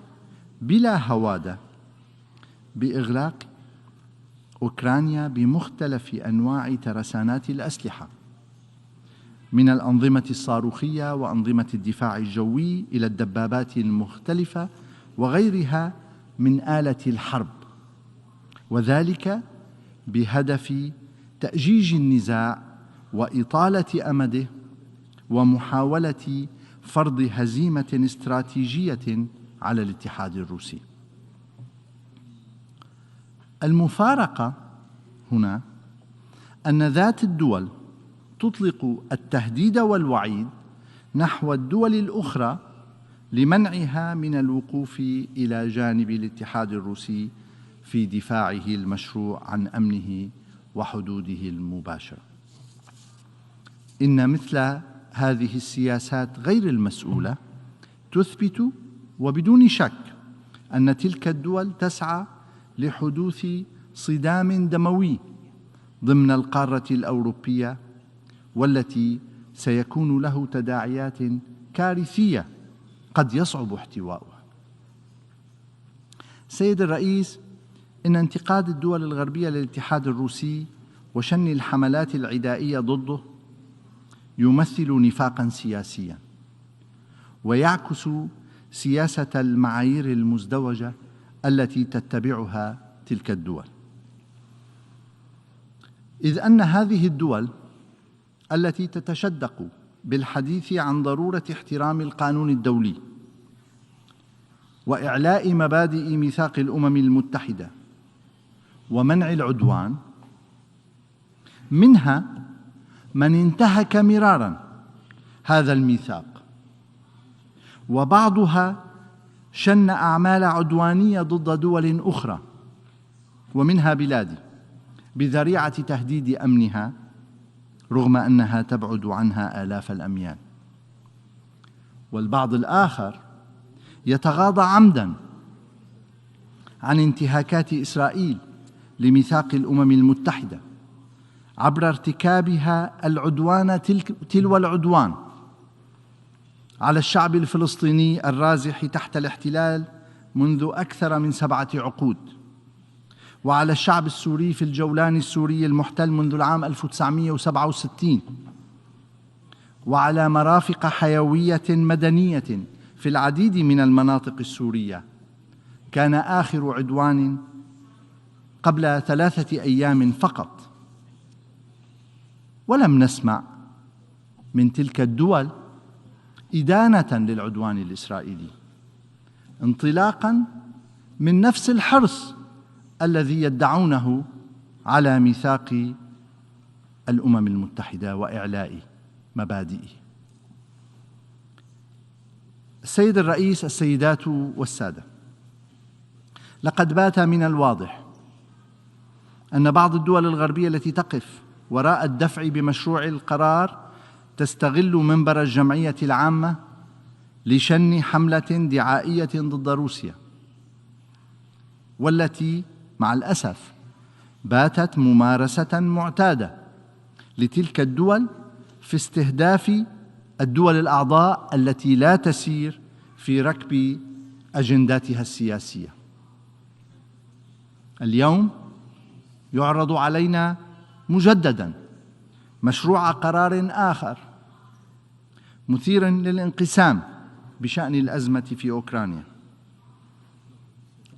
بلا هوادة بإغلاق أوكرانيا بمختلف أنواع ترسانات الأسلحة، من الأنظمة الصاروخية وأنظمة الدفاع الجوي إلى الدبابات المختلفة وغيرها من آلة الحرب، وذلك بهدف تأجيج النزاع وإطالة أمده ومحاولة فرض هزيمة استراتيجية على الاتحاد الروسي. المفارقة هنا أن ذات الدول تطلق التهديد والوعيد نحو الدول الأخرى لمنعها من الوقوف إلى جانب الاتحاد الروسي في دفاعه المشروع عن أمنه وحدوده المباشرة. إن مثل هذه السياسات غير المسؤولة تثبت وبدون شك أن تلك الدول تسعى لحدوث صدام دموي ضمن القارة الأوروبية، والتي سيكون له تداعيات كارثية قد يصعب احتواؤها. سيد الرئيس، إن انتقاد الدول الغربية للاتحاد الروسي وشن الحملات العدائية ضده يمثل نفاقاً سياسياً ويعكس سياسة المعايير المزدوجة التي تتبعها تلك الدول، إذ أن هذه الدول التي تتشدق بالحديث عن ضرورة احترام القانون الدولي وإعلاء مبادئ ميثاق الأمم المتحدة ومنع العدوان، منها من انتهك مراراً هذا الميثاق، وبعضها شن أعمال عدوانية ضد دول أخرى ومنها بلادي بذريعة تهديد أمنها رغم أنها تبعد عنها آلاف الأميال. والبعض الآخر يتغاضى عمداً عن انتهاكات إسرائيل لميثاق الأمم المتحدة عبر ارتكابها العدوان تلو العدوان على الشعب الفلسطيني الرازح تحت الاحتلال منذ أكثر من 7 عقود، وعلى الشعب السوري في الجولان السوري المحتل منذ العام 1967، وعلى مرافق حيوية مدنية في العديد من المناطق السورية. كان آخر عدوان قبل 3 أيام فقط، ولم نسمع من تلك الدول إدانة للعدوان الإسرائيلي، انطلاقاً من نفس الحرص الذي يدعونه على ميثاق الأمم المتحدة وإعلاء مبادئه. السيد الرئيس، السيدات والسادة، لقد بات من الواضح أن بعض الدول الغربية التي تقف وراء الدفع بمشروع القرار تستغل منبر الجمعية العامة لشن حملة دعائية ضد روسيا، والتي مع الأسف باتت ممارسة معتادة لتلك الدول في استهداف الدول الأعضاء التي لا تسير في ركب أجنداتها السياسية. اليوم يعرض علينا مجدداً مشروع قرار آخر مثير للانقسام بشأن الأزمة في أوكرانيا،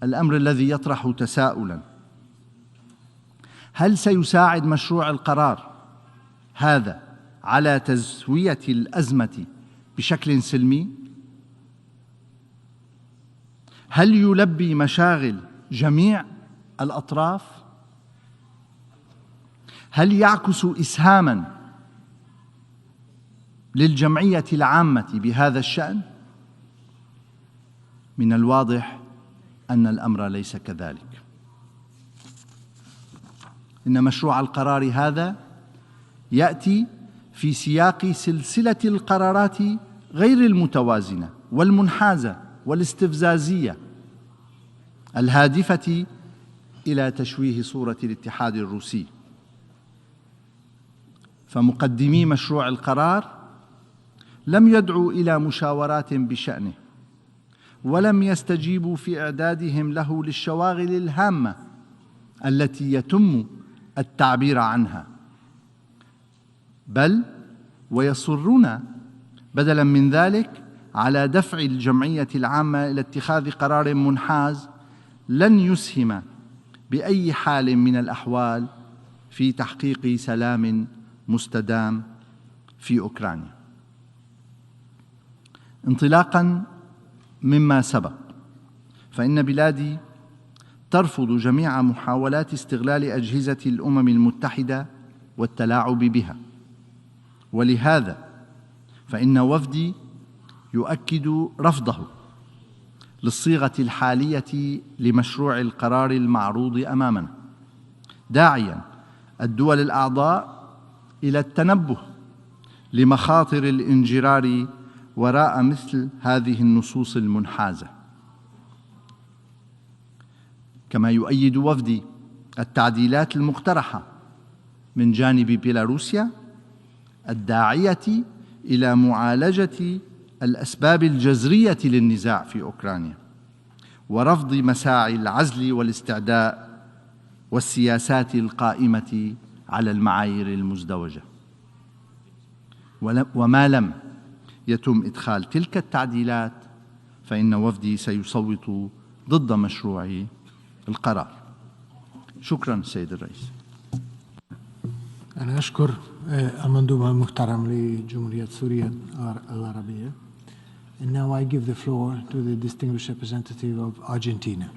الأمر الذي يطرح تساؤلاً: هل سيساعد مشروع القرار هذا على تسوية الأزمة بشكل سلمي؟ هل يلبي مشاغل جميع الأطراف؟ هل يعكس إسهاماً للجمعية العامة بهذا الشأن؟ من الواضح أن الأمر ليس كذلك. إن مشروع القرار هذا يأتي في سياق سلسلة القرارات غير المتوازنة والمنحازة والاستفزازية الهادفة إلى تشويه صورة الاتحاد الروسي. فمقدمي مشروع القرار لم يدعوا إلى مشاورات بشأنه، ولم يستجيبوا في إعدادهم له للشواغل الهامة التي يتم التعبير عنها، بل ويصرون بدلاً من ذلك على دفع الجمعية العامة إلى اتخاذ قرار منحاز لن يسهم بأي حال من الأحوال في تحقيق سلام مستدام في أوكرانيا. انطلاقاً مما سبق، فإن بلادي ترفض جميع محاولات استغلال أجهزة الأمم المتحدة والتلاعب بها، ولهذا فإن وفدي يؤكد رفضه للصيغة الحالية لمشروع القرار المعروض أمامنا، داعياً الدول الأعضاء إلى التنبه لمخاطر الانجرار وراء مثل هذه النصوص المنحازة. كما يؤيد وفدي التعديلات المقترحة من جانب بيلاروسيا الداعية إلى معالجة الأسباب الجذرية للنزاع في أوكرانيا، ورفض مساعي العزل والاستعداء والسياسات القائمة على المعايير المزدوجة. وما لم يتم إدخال تلك التعديلات فإن وفدي سيصوت ضد مشروع القرار. شكراً سيد الرئيس. أنا أشكر المندوب المحترم لجمهورية سوريا العربية. And now I give the floor to the distinguished representative of Argentina.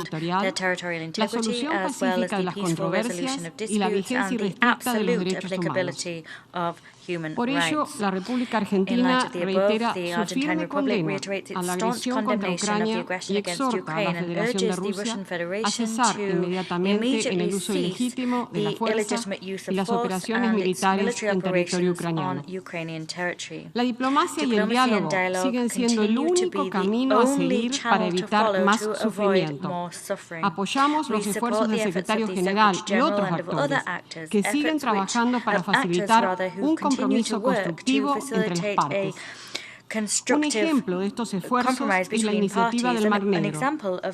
their territorial integrity, as well as the peaceful resolution of disputes and the absolute applicability of human rights. In light of the above, the Argentine Republic reiterates its staunch condemnation of the aggression against Ukraine and urges the Russian Federation to immediately cease the illegitimate use of force and its military operations on Ukrainian territory. Diplomacia y el diálogo siguen siendo el único camino a seguir para evitar más sufrimiento. Apoyamos los esfuerzos del Secretario General y otros actores que siguen trabajando para facilitar un compromiso constructivo entre las partes. Un ejemplo de estos esfuerzos es la iniciativa del Mar Negro.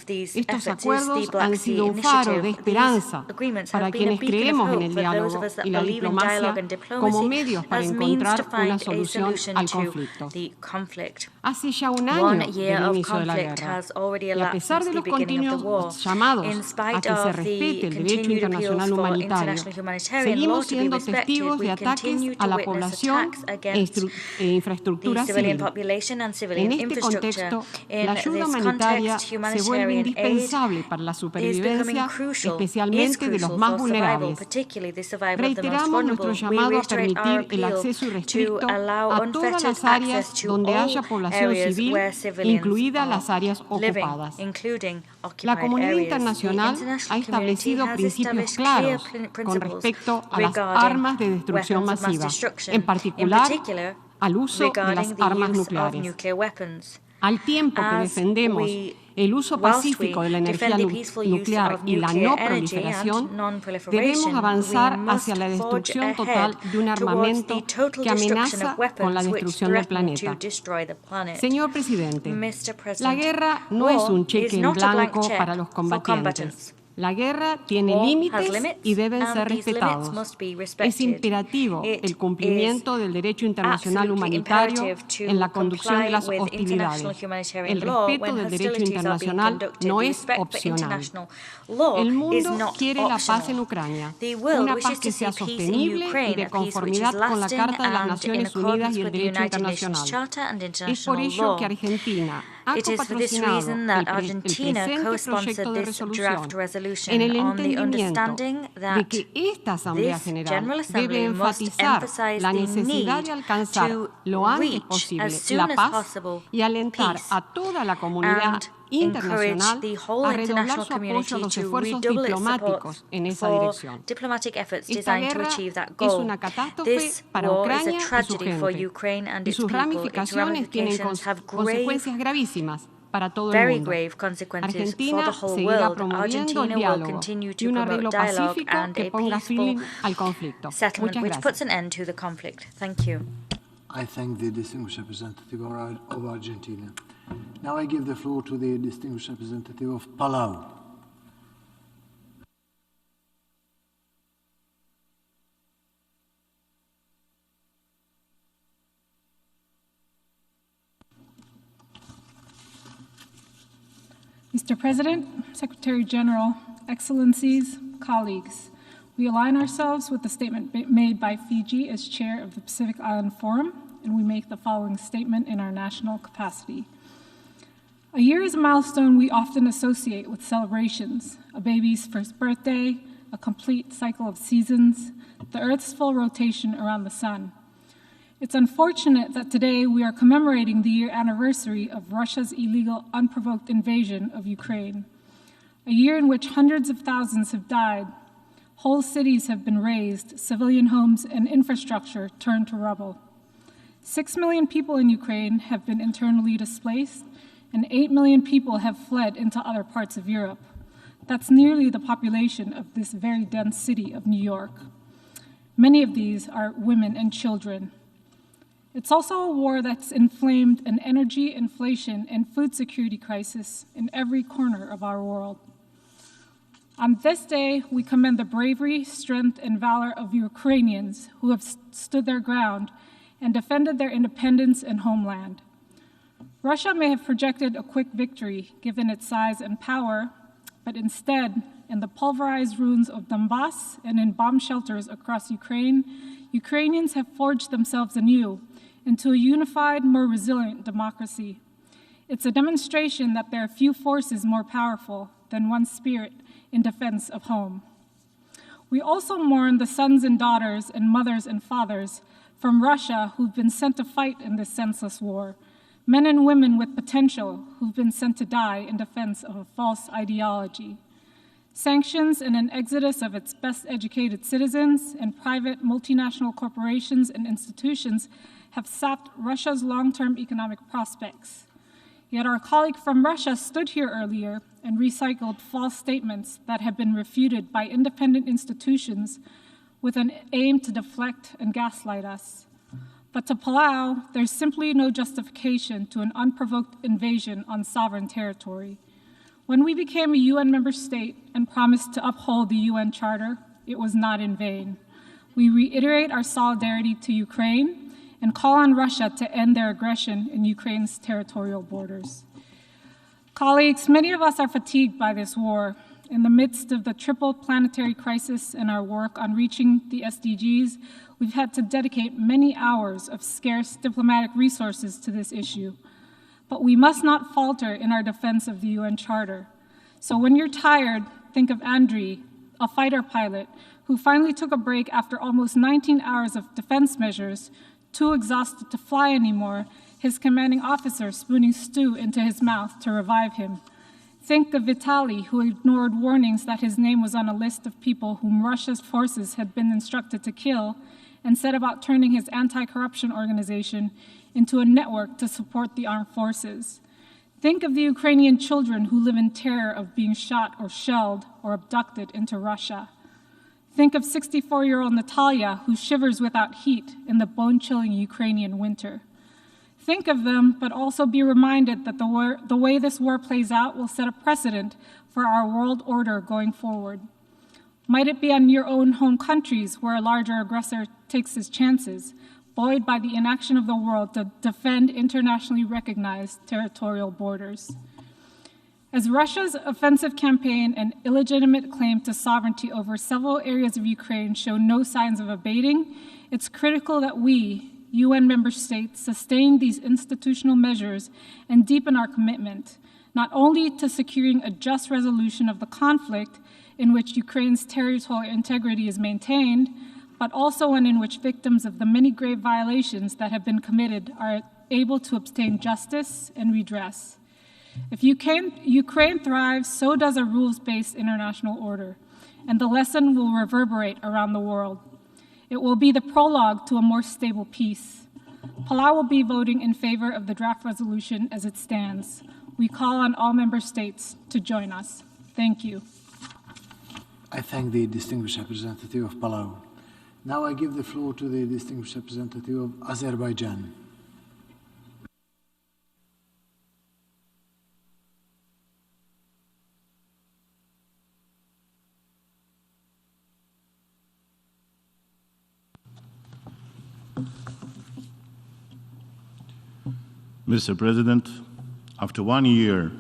Estos acuerdos han sido un faro de esperanza para quienes creemos en el diálogo y la diplomacia como medios para encontrar una solución al conflicto. Hace ya un año del inicio de la guerra, y a pesar de los continuos llamados a que se respete el derecho internacional humanitario, seguimos siendo testigos de ataques a la población e infraestructura civil. En este contexto, la ayuda humanitaria se vuelve indispensable para la supervivencia, especialmente de los más vulnerables. Reiteramos nuestro llamado a permitir el acceso irrestricto a todas las áreas donde haya población civil, incluidas las áreas ocupadas. La comunidad internacional ha establecido principios claros con respecto a las armas de destrucción masiva, en particular al uso de las armas nucleares. Al tiempo que defendemos el uso pacífico de la energía nuclear y la no proliferación, debemos avanzar hacia la destrucción total de un armamento que amenaza con la destrucción del planeta. Señor Presidente, la guerra no es un cheque en blanco para los combatientes. La guerra tiene límites y deben ser respetados. Es imperativo el cumplimiento del derecho internacional humanitario en la conducción de las hostilidades. El respeto del derecho internacional no es opcional. El mundo quiere la paz en Ucrania, una paz que sea sostenible y de conformidad con la Carta de las Naciones Unidas y el derecho internacional. Es por ello que Argentina ha copatrocinado el presente proyecto de resolución en el entendimiento de que esta Asamblea General debe enfatizar la necesidad de alcanzar lo antes posible la paz y alentar a toda la comunidad internacional a redoblar su apoyo a los esfuerzos diplomáticos en esa dirección. Esta guerra es una catástrofe para Ucrania y su gente, y sus ramificaciones tienen consecuencias gravísimas para todo el mundo. Argentina seguirá promoviendo el diálogo y un arreglo pacífico que ponga fin al conflicto. Muchas gracias. I thank the distinguished representative of Argentina. Now I give the floor to the distinguished representative of Palau. Mr. President, Secretary-General, Excellencies, colleagues, we align ourselves with the statement made by Fiji as chair of the Pacific Island Forum, and we make the following statement in our national capacity. A year is a milestone we often associate with celebrations, a baby's first birthday, a complete cycle of seasons, the Earth's full rotation around the sun. It's unfortunate that today we are commemorating the year anniversary of Russia's illegal, unprovoked invasion of Ukraine, a year in which hundreds of thousands have died, whole cities have been razed, civilian homes and infrastructure turned to rubble. 6 million people in Ukraine have been internally displaced, and 8 million people have fled into other parts of Europe. That's nearly the population of this very dense city of New York. Many of these are women and children. It's also a war that's inflamed an energy, inflation, and food security crisis in every corner of our world. On this day, we commend the bravery, strength, and valor of Ukrainians who have stood their ground and defended their independence and homeland. Russia may have projected a quick victory given its size and power, but instead, in the pulverized ruins of Donbass and in bomb shelters across Ukraine, Ukrainians have forged themselves anew into a unified, more resilient democracy. It's a demonstration that there are few forces more powerful than one spirit in defense of home. We also mourn the sons and daughters and mothers and fathers from Russia who've been sent to fight in this senseless war, men and women with potential who've been sent to die in defense of a false ideology. Sanctions and an exodus of its best educated citizens and private multinational corporations and institutions have sapped Russia's long-term economic prospects. Yet our colleague from Russia stood here earlier and recycled false statements that have been refuted by independent institutions with an aim to deflect and gaslight us. But to Palau, there's simply no justification to an unprovoked invasion on sovereign territory. When we became a UN member state and promised to uphold the UN Charter, it was not in vain. We reiterate our solidarity to Ukraine and call on Russia to end their aggression in Ukraine's territorial borders. Colleagues, many of us are fatigued by this war. In the midst of the triple planetary crisis and our work on reaching the SDGs, we've had to dedicate many hours of scarce diplomatic resources to this issue. But we must not falter in our defense of the UN Charter. So when you're tired, think of Andriy, a fighter pilot who finally took a break after almost 19 hours of defense measures, too exhausted to fly anymore, his commanding officer spooning stew into his mouth to revive him. Think of Vitaly, who ignored warnings that his name was on a list of people whom Russia's forces had been instructed to kill, and set about turning his anti-corruption organization into a network to support the armed forces. Think of the Ukrainian children who live in terror of being shot or shelled or abducted into Russia. Think of 64-year-old Natalia, who shivers without heat in the bone-chilling Ukrainian winter. Think of them, but also be reminded that the way this war plays out will set a precedent for our world order going forward. Might it be on your own home countries where a larger aggressor takes his chances, buoyed by the inaction of the world to defend internationally recognized territorial borders? As Russia's offensive campaign and illegitimate claim to sovereignty over several areas of Ukraine show no signs of abating, it's critical that we, UN member states, sustain these institutional measures and deepen our commitment, not only to securing a just resolution of the conflict in which Ukraine's territorial integrity is maintained, but also one in which victims of the many grave violations that have been committed are able to obtain justice and redress. If Ukraine thrives, so does a rules-based international order, and the lesson will reverberate around the world. It will be the prologue to a more stable peace. Palau will be voting in favor of the draft resolution as it stands. We call on all member states to join us. Thank you. I thank the distinguished representative of Palau. Now I give the floor to the distinguished representative of Azerbaijan. Mr. President, after 1 year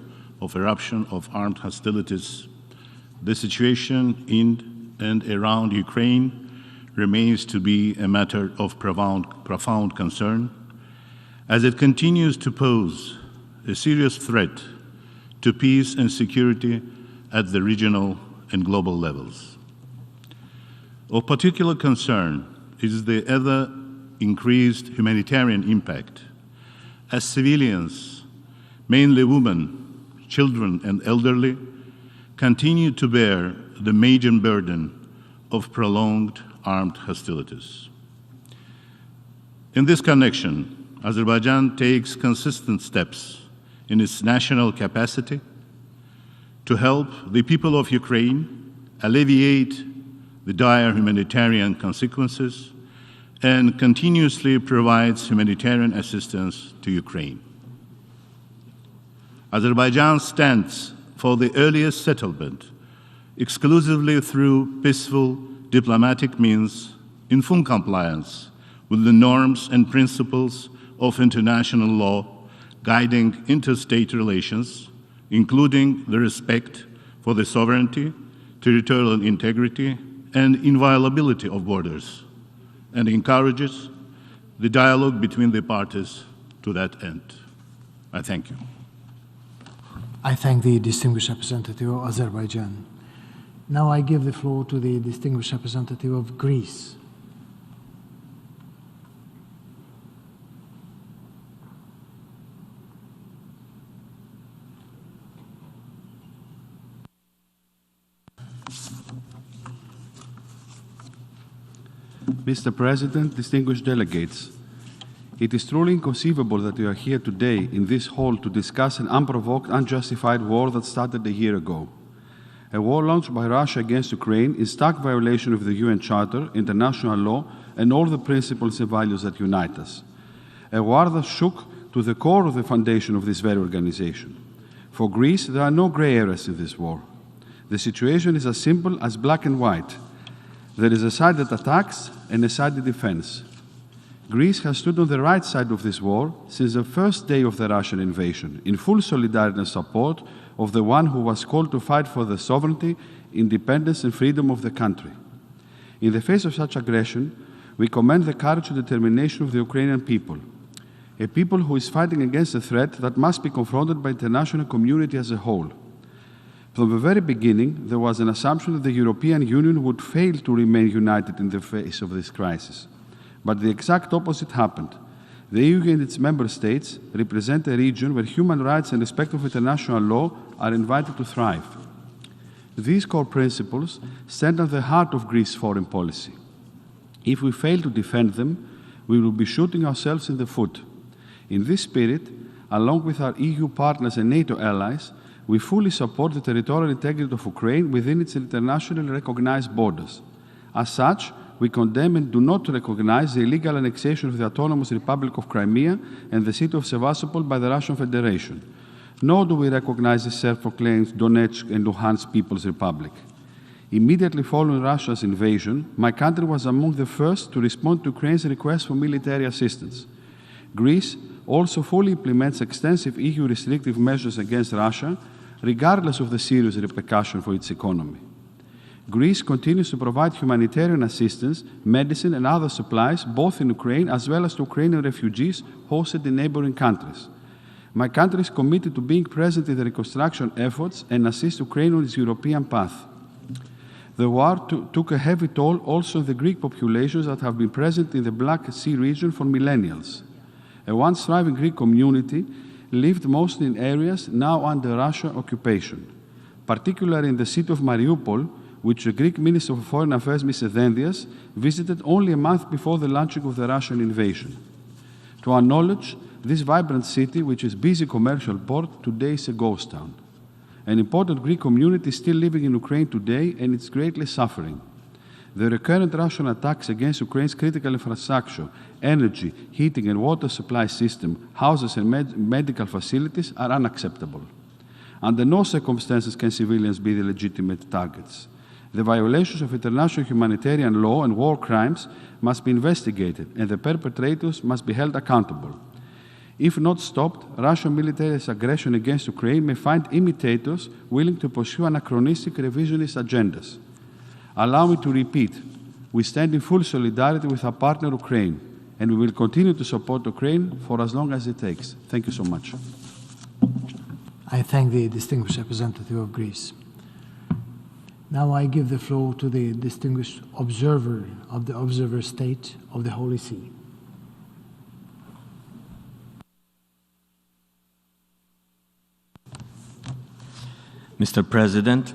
of eruption of armed hostilities, the situation in and around Ukraine remains to be a matter of profound concern, as it continues to pose a serious threat to peace and security at the regional and global levels. Of particular concern is the ever increased humanitarian impact, as civilians, mainly women, children, and elderly, continue to bear the major burden of prolonged armed hostilities. In this connection, Azerbaijan takes consistent steps in its national capacity to help the people of Ukraine alleviate the dire humanitarian consequences and continuously provides humanitarian assistance to Ukraine. Azerbaijan stands for the earliest settlement exclusively through peaceful diplomatic means in full compliance with the norms and principles of international law guiding interstate relations, including the respect for the sovereignty, territorial integrity, and inviolability of borders, and encourages the dialogue between the parties to that end. I thank you. I thank the distinguished representative of Azerbaijan. Now I give the floor to the distinguished representative of Greece. Mr. President, distinguished delegates, it is truly inconceivable that we are here today in this hall to discuss an unprovoked, unjustified war that started a year ago. A war launched by Russia against Ukraine in stark violation of the UN Charter, international law, and all the principles and values that unite us. A war that shook to the core of the foundation of this very organization. For Greece, there are no gray areas in this war. The situation is as simple as black and white. There is a side that attacks and a side that defends. Greece has stood on the right side of this war since the first day of the Russian invasion, in full solidarity and support of the one who was called to fight for the sovereignty, independence, and freedom of the country. In the face of such aggression, we commend the courage and determination of the Ukrainian people, a people who is fighting against a threat that must be confronted by the international community as a whole. From the very beginning, there was an assumption that the European Union would fail to remain united in the face of this crisis. But the exact opposite happened. The EU and its member states represent a region where human rights and respect of international law are invited to thrive. These core principles stand at the heart of Greece's foreign policy. If we fail to defend them, we will be shooting ourselves in the foot. In this spirit, along with our EU partners and NATO allies, we fully support the territorial integrity of Ukraine within its internationally recognized borders. As such, we condemn and do not recognize the illegal annexation of the Autonomous Republic of Crimea and the city of Sevastopol by the Russian Federation. Nor do we recognize the self-proclaimed Donetsk and Luhansk People's Republic. Immediately following Russia's invasion, my country was among the first to respond to Ukraine's request for military assistance. Greece also fully implements extensive EU restrictive measures against Russia, regardless of the serious repercussions for its economy. Greece continues to provide humanitarian assistance, medicine, and other supplies, both in Ukraine as well as to Ukrainian refugees hosted in neighboring countries. My country is committed to being present in the reconstruction efforts and assist Ukraine on its European path. The war took a heavy toll also on the Greek populations that have been present in the Black Sea region for millennials. A once thriving Greek community lived mostly in areas now under Russian occupation, particularly in the city of Mariupol, which the Greek Minister of Foreign Affairs, Mr. Dendias, visited only a month before the launching of the Russian invasion. To our knowledge, this vibrant city, which is a busy commercial port, today is a ghost town. An important Greek community is still living in Ukraine today, and it's greatly suffering. The recurrent Russian attacks against Ukraine's critical infrastructure, energy, heating and water supply system, houses and medical facilities are unacceptable. Under no circumstances can civilians be the legitimate targets. The violations of international humanitarian law and war crimes must be investigated, and the perpetrators must be held accountable. If not stopped, Russian military aggression against Ukraine may find imitators willing to pursue anachronistic revisionist agendas. Allow me to repeat, we stand in full solidarity with our partner Ukraine, and we will continue to support Ukraine for as long as it takes. Thank you so much. I thank the distinguished representative of Greece. Now I give the floor to the distinguished observer of the observer state of the Holy See. Mr. President,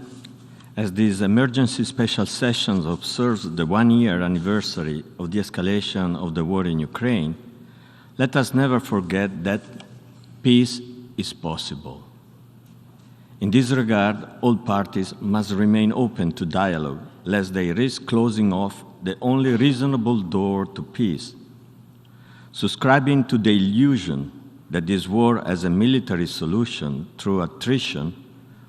as this emergency special session observes the one-year anniversary of the escalation of the war in Ukraine, let us never forget that peace is possible. In this regard, all parties must remain open to dialogue, lest they risk closing off the only reasonable door to peace. Subscribing to the illusion that this war has a military solution through attrition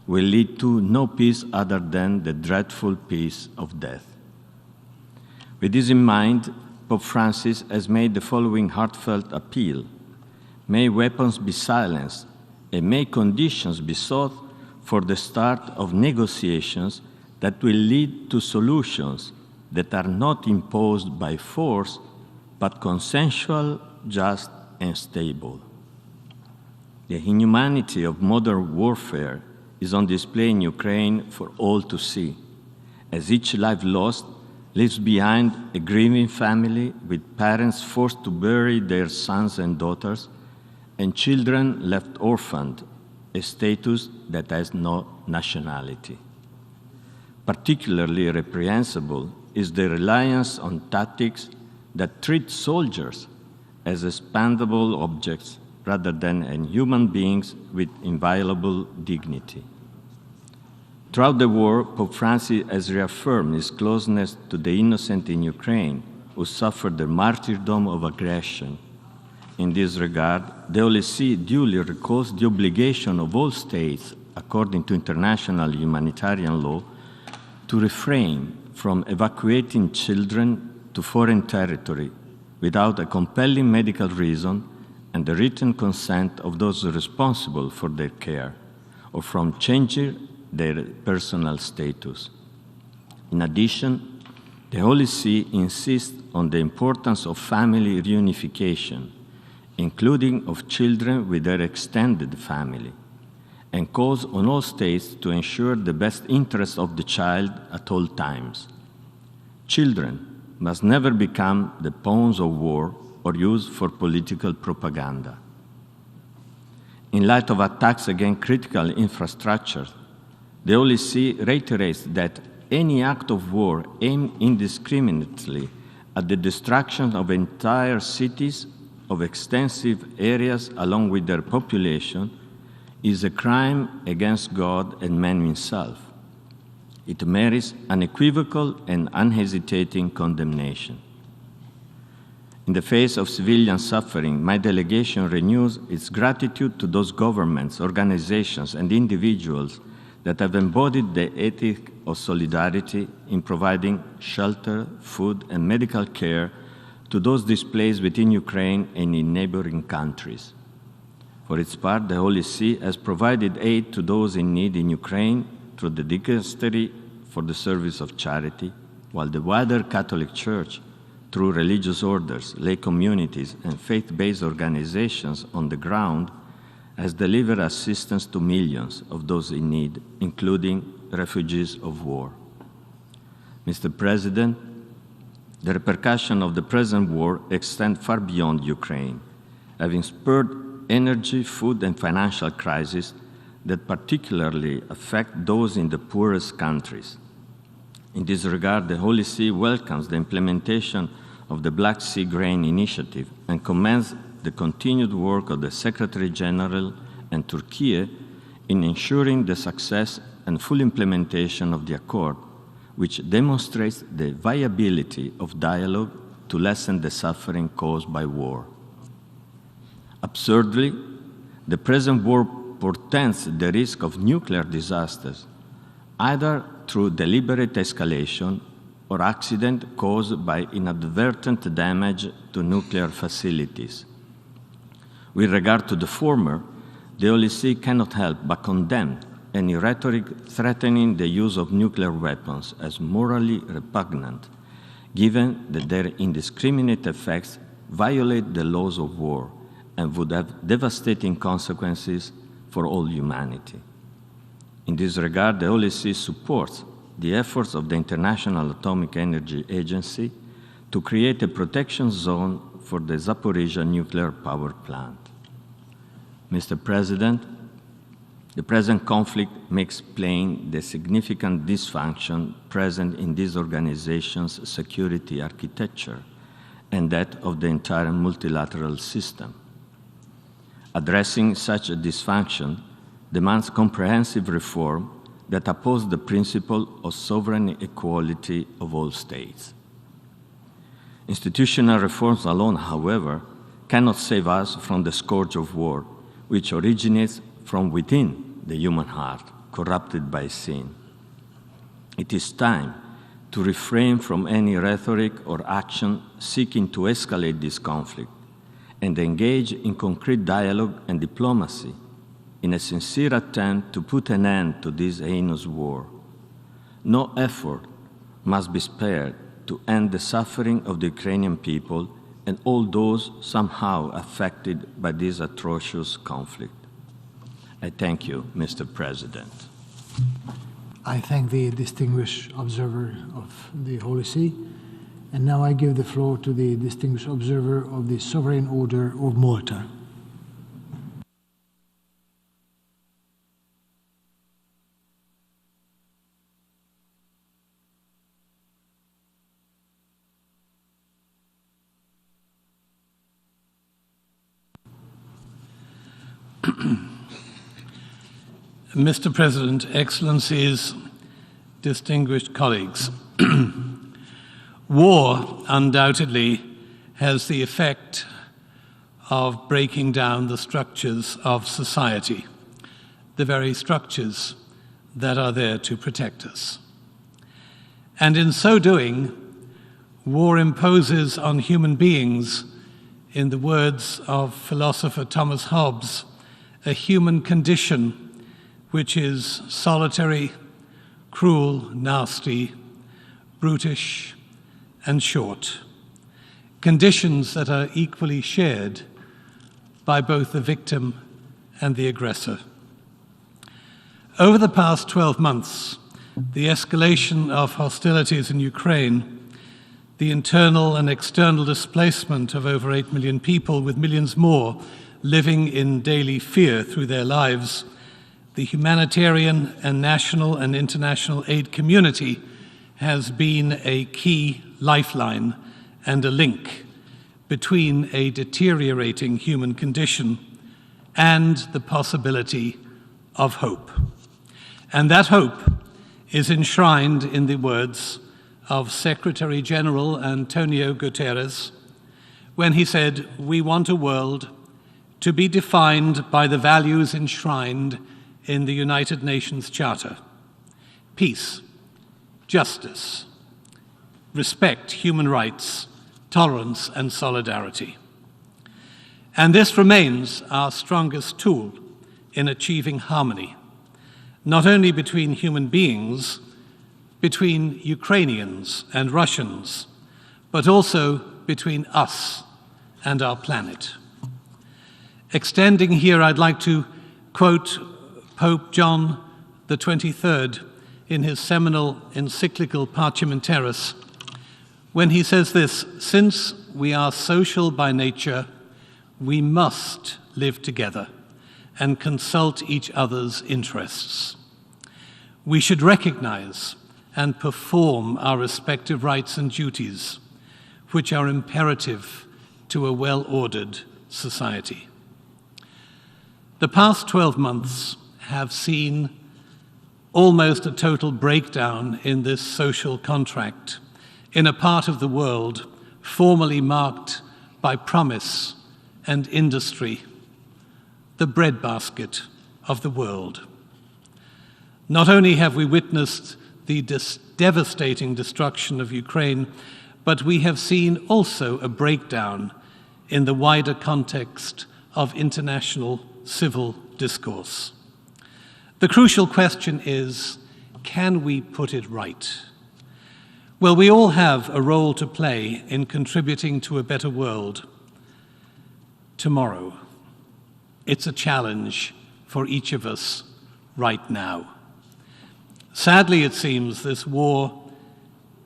will lead to no peace other than the dreadful peace of death. With this in mind, Pope Francis has made the following heartfelt appeal. May weapons be silenced, and may conditions be sought for the start of negotiations that will lead to solutions that are not imposed by force, but consensual, just, and stable. The inhumanity of modern warfare is on display in Ukraine for all to see, as each life lost leaves behind a grieving family with parents forced to bury their sons and daughters, and children left orphaned, a status that has no nationality. Particularly reprehensible is the reliance on tactics that treat soldiers as expendable objects rather than as human beings with inviolable dignity. Throughout the war, Pope Francis has reaffirmed his closeness to the innocent in Ukraine who suffered the martyrdom of aggression. In this regard, the Holy See duly recalls the obligation of all states, according to international humanitarian law, to refrain from evacuating children to foreign territory without a compelling medical reason and the written consent of those responsible for their care, or from changing their personal status. In addition, the Holy See insists on the importance of family reunification, including of children with their extended family, and calls on all states to ensure the best interests of the child at all times. Children must never become the pawns of war or used for political propaganda. In light of attacks against critical infrastructure, the Holy See reiterates that any act of war aimed indiscriminately at the destruction of entire cities of extensive areas along with their population is a crime against God and man himself. It merits unequivocal and unhesitating condemnation. In the face of civilian suffering, my delegation renews its gratitude to those governments, organizations, and individuals that have embodied the ethic of solidarity in providing shelter, food, and medical care to those displaced within Ukraine and in neighboring countries. For its part, the Holy See has provided aid to those in need in Ukraine through the Dicastery for the Service of Charity, while the wider Catholic Church, through religious orders, lay communities, and faith-based organizations on the ground, has delivered assistance to millions of those in need, including refugees of war. Mr. President, the repercussions of the present war extend far beyond Ukraine, having spurred energy, food, and financial crises that particularly affect those in the poorest countries. In this regard, the Holy See welcomes the implementation of the Black Sea Grain Initiative and commends the continued work of the Secretary-General and Turkey in ensuring the success and full implementation of the accord, which demonstrates the viability of dialogue to lessen the suffering caused by war. Absurdly, the present war portends the risk of nuclear disasters, either through deliberate escalation or accident caused by inadvertent damage to nuclear facilities. With regard to the former, the Holy See cannot help but condemn any rhetoric threatening the use of nuclear weapons as morally repugnant, given that their indiscriminate effects violate the laws of war and would have devastating consequences for all humanity. In this regard, the Holy See supports the efforts of the International Atomic Energy Agency to create a protection zone for the Zaporizhzhia nuclear power plant. Mr. President, the present conflict makes plain the significant dysfunction present in this organization's security architecture and that of the entire multilateral system. Addressing such a dysfunction demands comprehensive reform that opposes the principle of sovereign equality of all states. Institutional reforms alone, however, cannot save us from the scourge of war, which originates from within the human heart, corrupted by sin. It is time to refrain from any rhetoric or action seeking to escalate this conflict and engage in concrete dialogue and diplomacy in a sincere attempt to put an end to this heinous war. No effort must be spared to end the suffering of the Ukrainian people and all those somehow affected by this atrocious conflict. I thank you, Mr. President. I thank the distinguished observer of the Holy See. And now I give the floor to the distinguished observer of the Sovereign Order of Malta. Mr. President, Excellencies, distinguished colleagues, war undoubtedly has the effect of breaking down the structures of society, the very structures that are there to protect us. And in so doing, war imposes on human beings, in the words of philosopher Thomas Hobbes, a human condition which is solitary, cruel, nasty, brutish, and short. Conditions that are equally shared by both the victim and the aggressor. Over the past 12 months, the escalation of hostilities in Ukraine, the internal and external displacement of over 8 million people, with millions more living in daily fear through their lives, the humanitarian and national and international aid community has been a key lifeline and a link between a deteriorating human condition and the possibility of hope. And that hope is enshrined in the words of Secretary-General Antonio Guterres when he said, "We want a world to be defined by the values enshrined in the United Nations Charter: peace, justice, respect, human rights, tolerance, and solidarity." And this remains our strongest tool in achieving harmony, not only between human beings, between Ukrainians and Russians, but also between us and our planet. Extending here, I'd like to quote Pope John the 23rd in his seminal encyclical Pacem in Terris, when he says this: "Since we are social by nature, we must live together and consult each other's interests. We should recognize and perform our respective rights and duties, which are imperative to a well-ordered society." The past 12 months have seen almost a total breakdown in this social contract in a part of the world formerly marked by promise and industry, the breadbasket of the world. Not only have we witnessed the devastating destruction of Ukraine, but we have seen also a breakdown in the wider context of international civil discourse. The crucial question is, can we put it right? Well, we all have a role to play in contributing to a better world tomorrow. It's a challenge for each of us right now. Sadly, it seems this war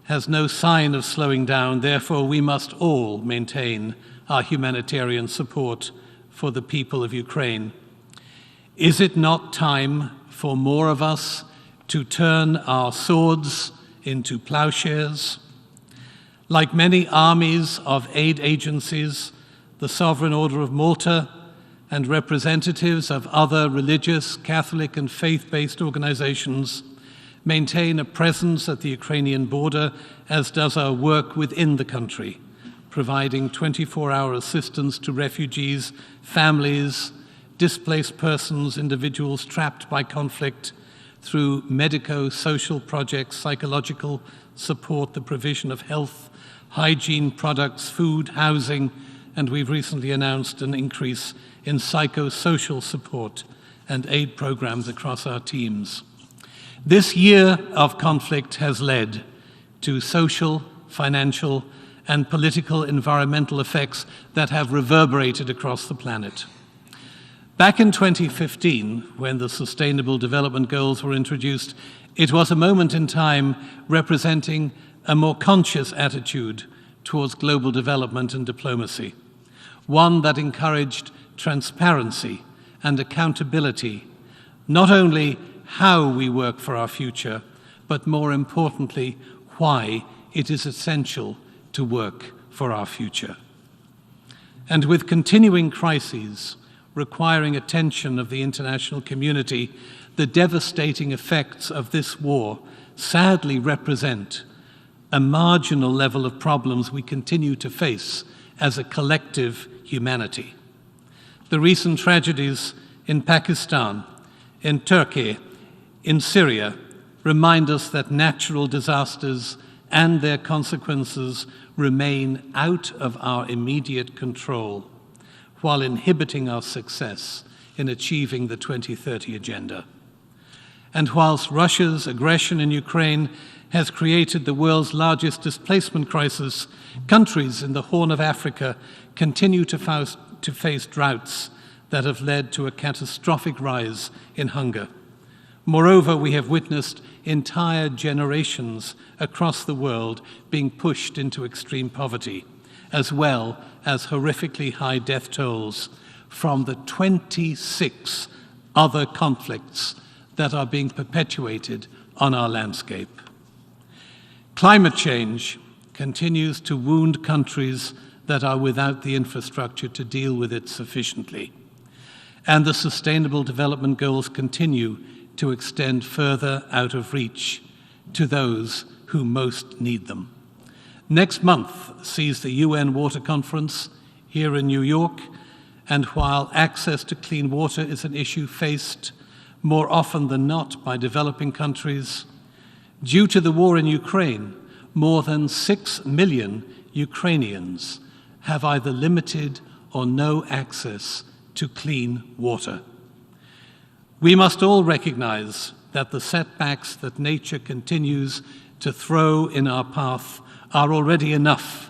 has no sign of slowing down. Therefore, we must all maintain our humanitarian support for the people of Ukraine. Is it not time for more of us to turn our swords into plowshares? Like many armies of aid agencies, the Sovereign Order of Malta and representatives of other religious, Catholic and faith-based organizations maintain a presence at the Ukrainian border, as does our work within the country, providing 24-hour assistance to refugees, families, displaced persons, individuals trapped by conflict, through medico-social projects, psychological support, the provision of health, hygiene products, food, housing, and we've recently announced an increase in psychosocial support and aid programs across our teams. This year of conflict has led to social, financial, and political environmental effects that have reverberated across the planet. Back in 2015, when the Sustainable Development Goals were introduced, it was a moment in time representing a more conscious attitude towards global development and diplomacy, one that encouraged transparency and accountability, not only how we work for our future, but more importantly, why it is essential to work for our future. And with continuing crises requiring attention of the international community, the devastating effects of this war sadly represent a marginal level of problems we continue to face as a collective humanity. The recent tragedies in Pakistan, in Turkey, in Syria remind us that natural disasters and their consequences remain out of our immediate control, while inhibiting our success in achieving the 2030 agenda. And whilst Russia's aggression in Ukraine has created the world's largest displacement crisis, countries in the Horn of Africa continue to face droughts that have led to a catastrophic rise in hunger. Moreover, we have witnessed entire generations across the world being pushed into extreme poverty, as well as horrifically high death tolls from the 26 other conflicts that are being perpetuated on our landscape. Climate change continues to wound countries that are without the infrastructure to deal with it sufficiently. And the Sustainable Development Goals continue to extend further out of reach to those who most need them. Next month sees the UN Water Conference here in New York, and while access to clean water is an issue faced more often than not by developing countries, due to the war in Ukraine, more than 6 million Ukrainians have either limited or no access to clean water. We must all recognize that the setbacks that nature continues to throw in our path are already enough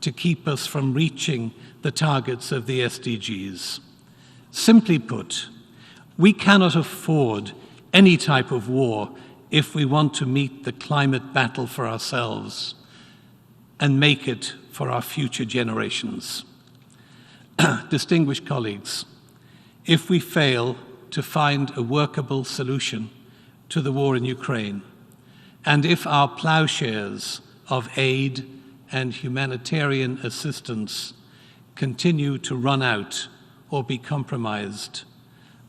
to keep us from reaching the targets of the SDGs. Simply put, we cannot afford any type of war if we want to meet the climate battle for ourselves and make it for our future generations. Distinguished colleagues, if we fail to find a workable solution to the war in Ukraine, and if our plowshares of aid and humanitarian assistance continue to run out or be compromised,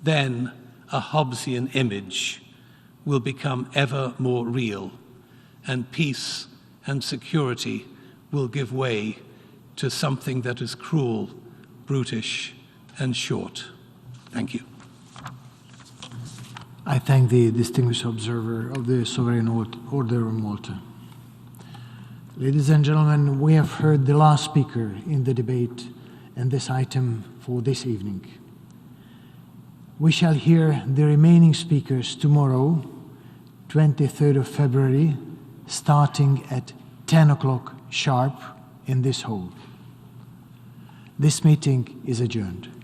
then a Hobbesian image will become ever more real, and peace and security will give way to something that is cruel, brutish, and short. Thank you. I thank the distinguished observer of the Sovereign Order of Malta. Ladies and gentlemen, we have heard the last speaker in the debate and this item for this evening. We shall hear the remaining speakers tomorrow, 23rd of February, starting at 10 o'clock sharp in this hall. This meeting is adjourned.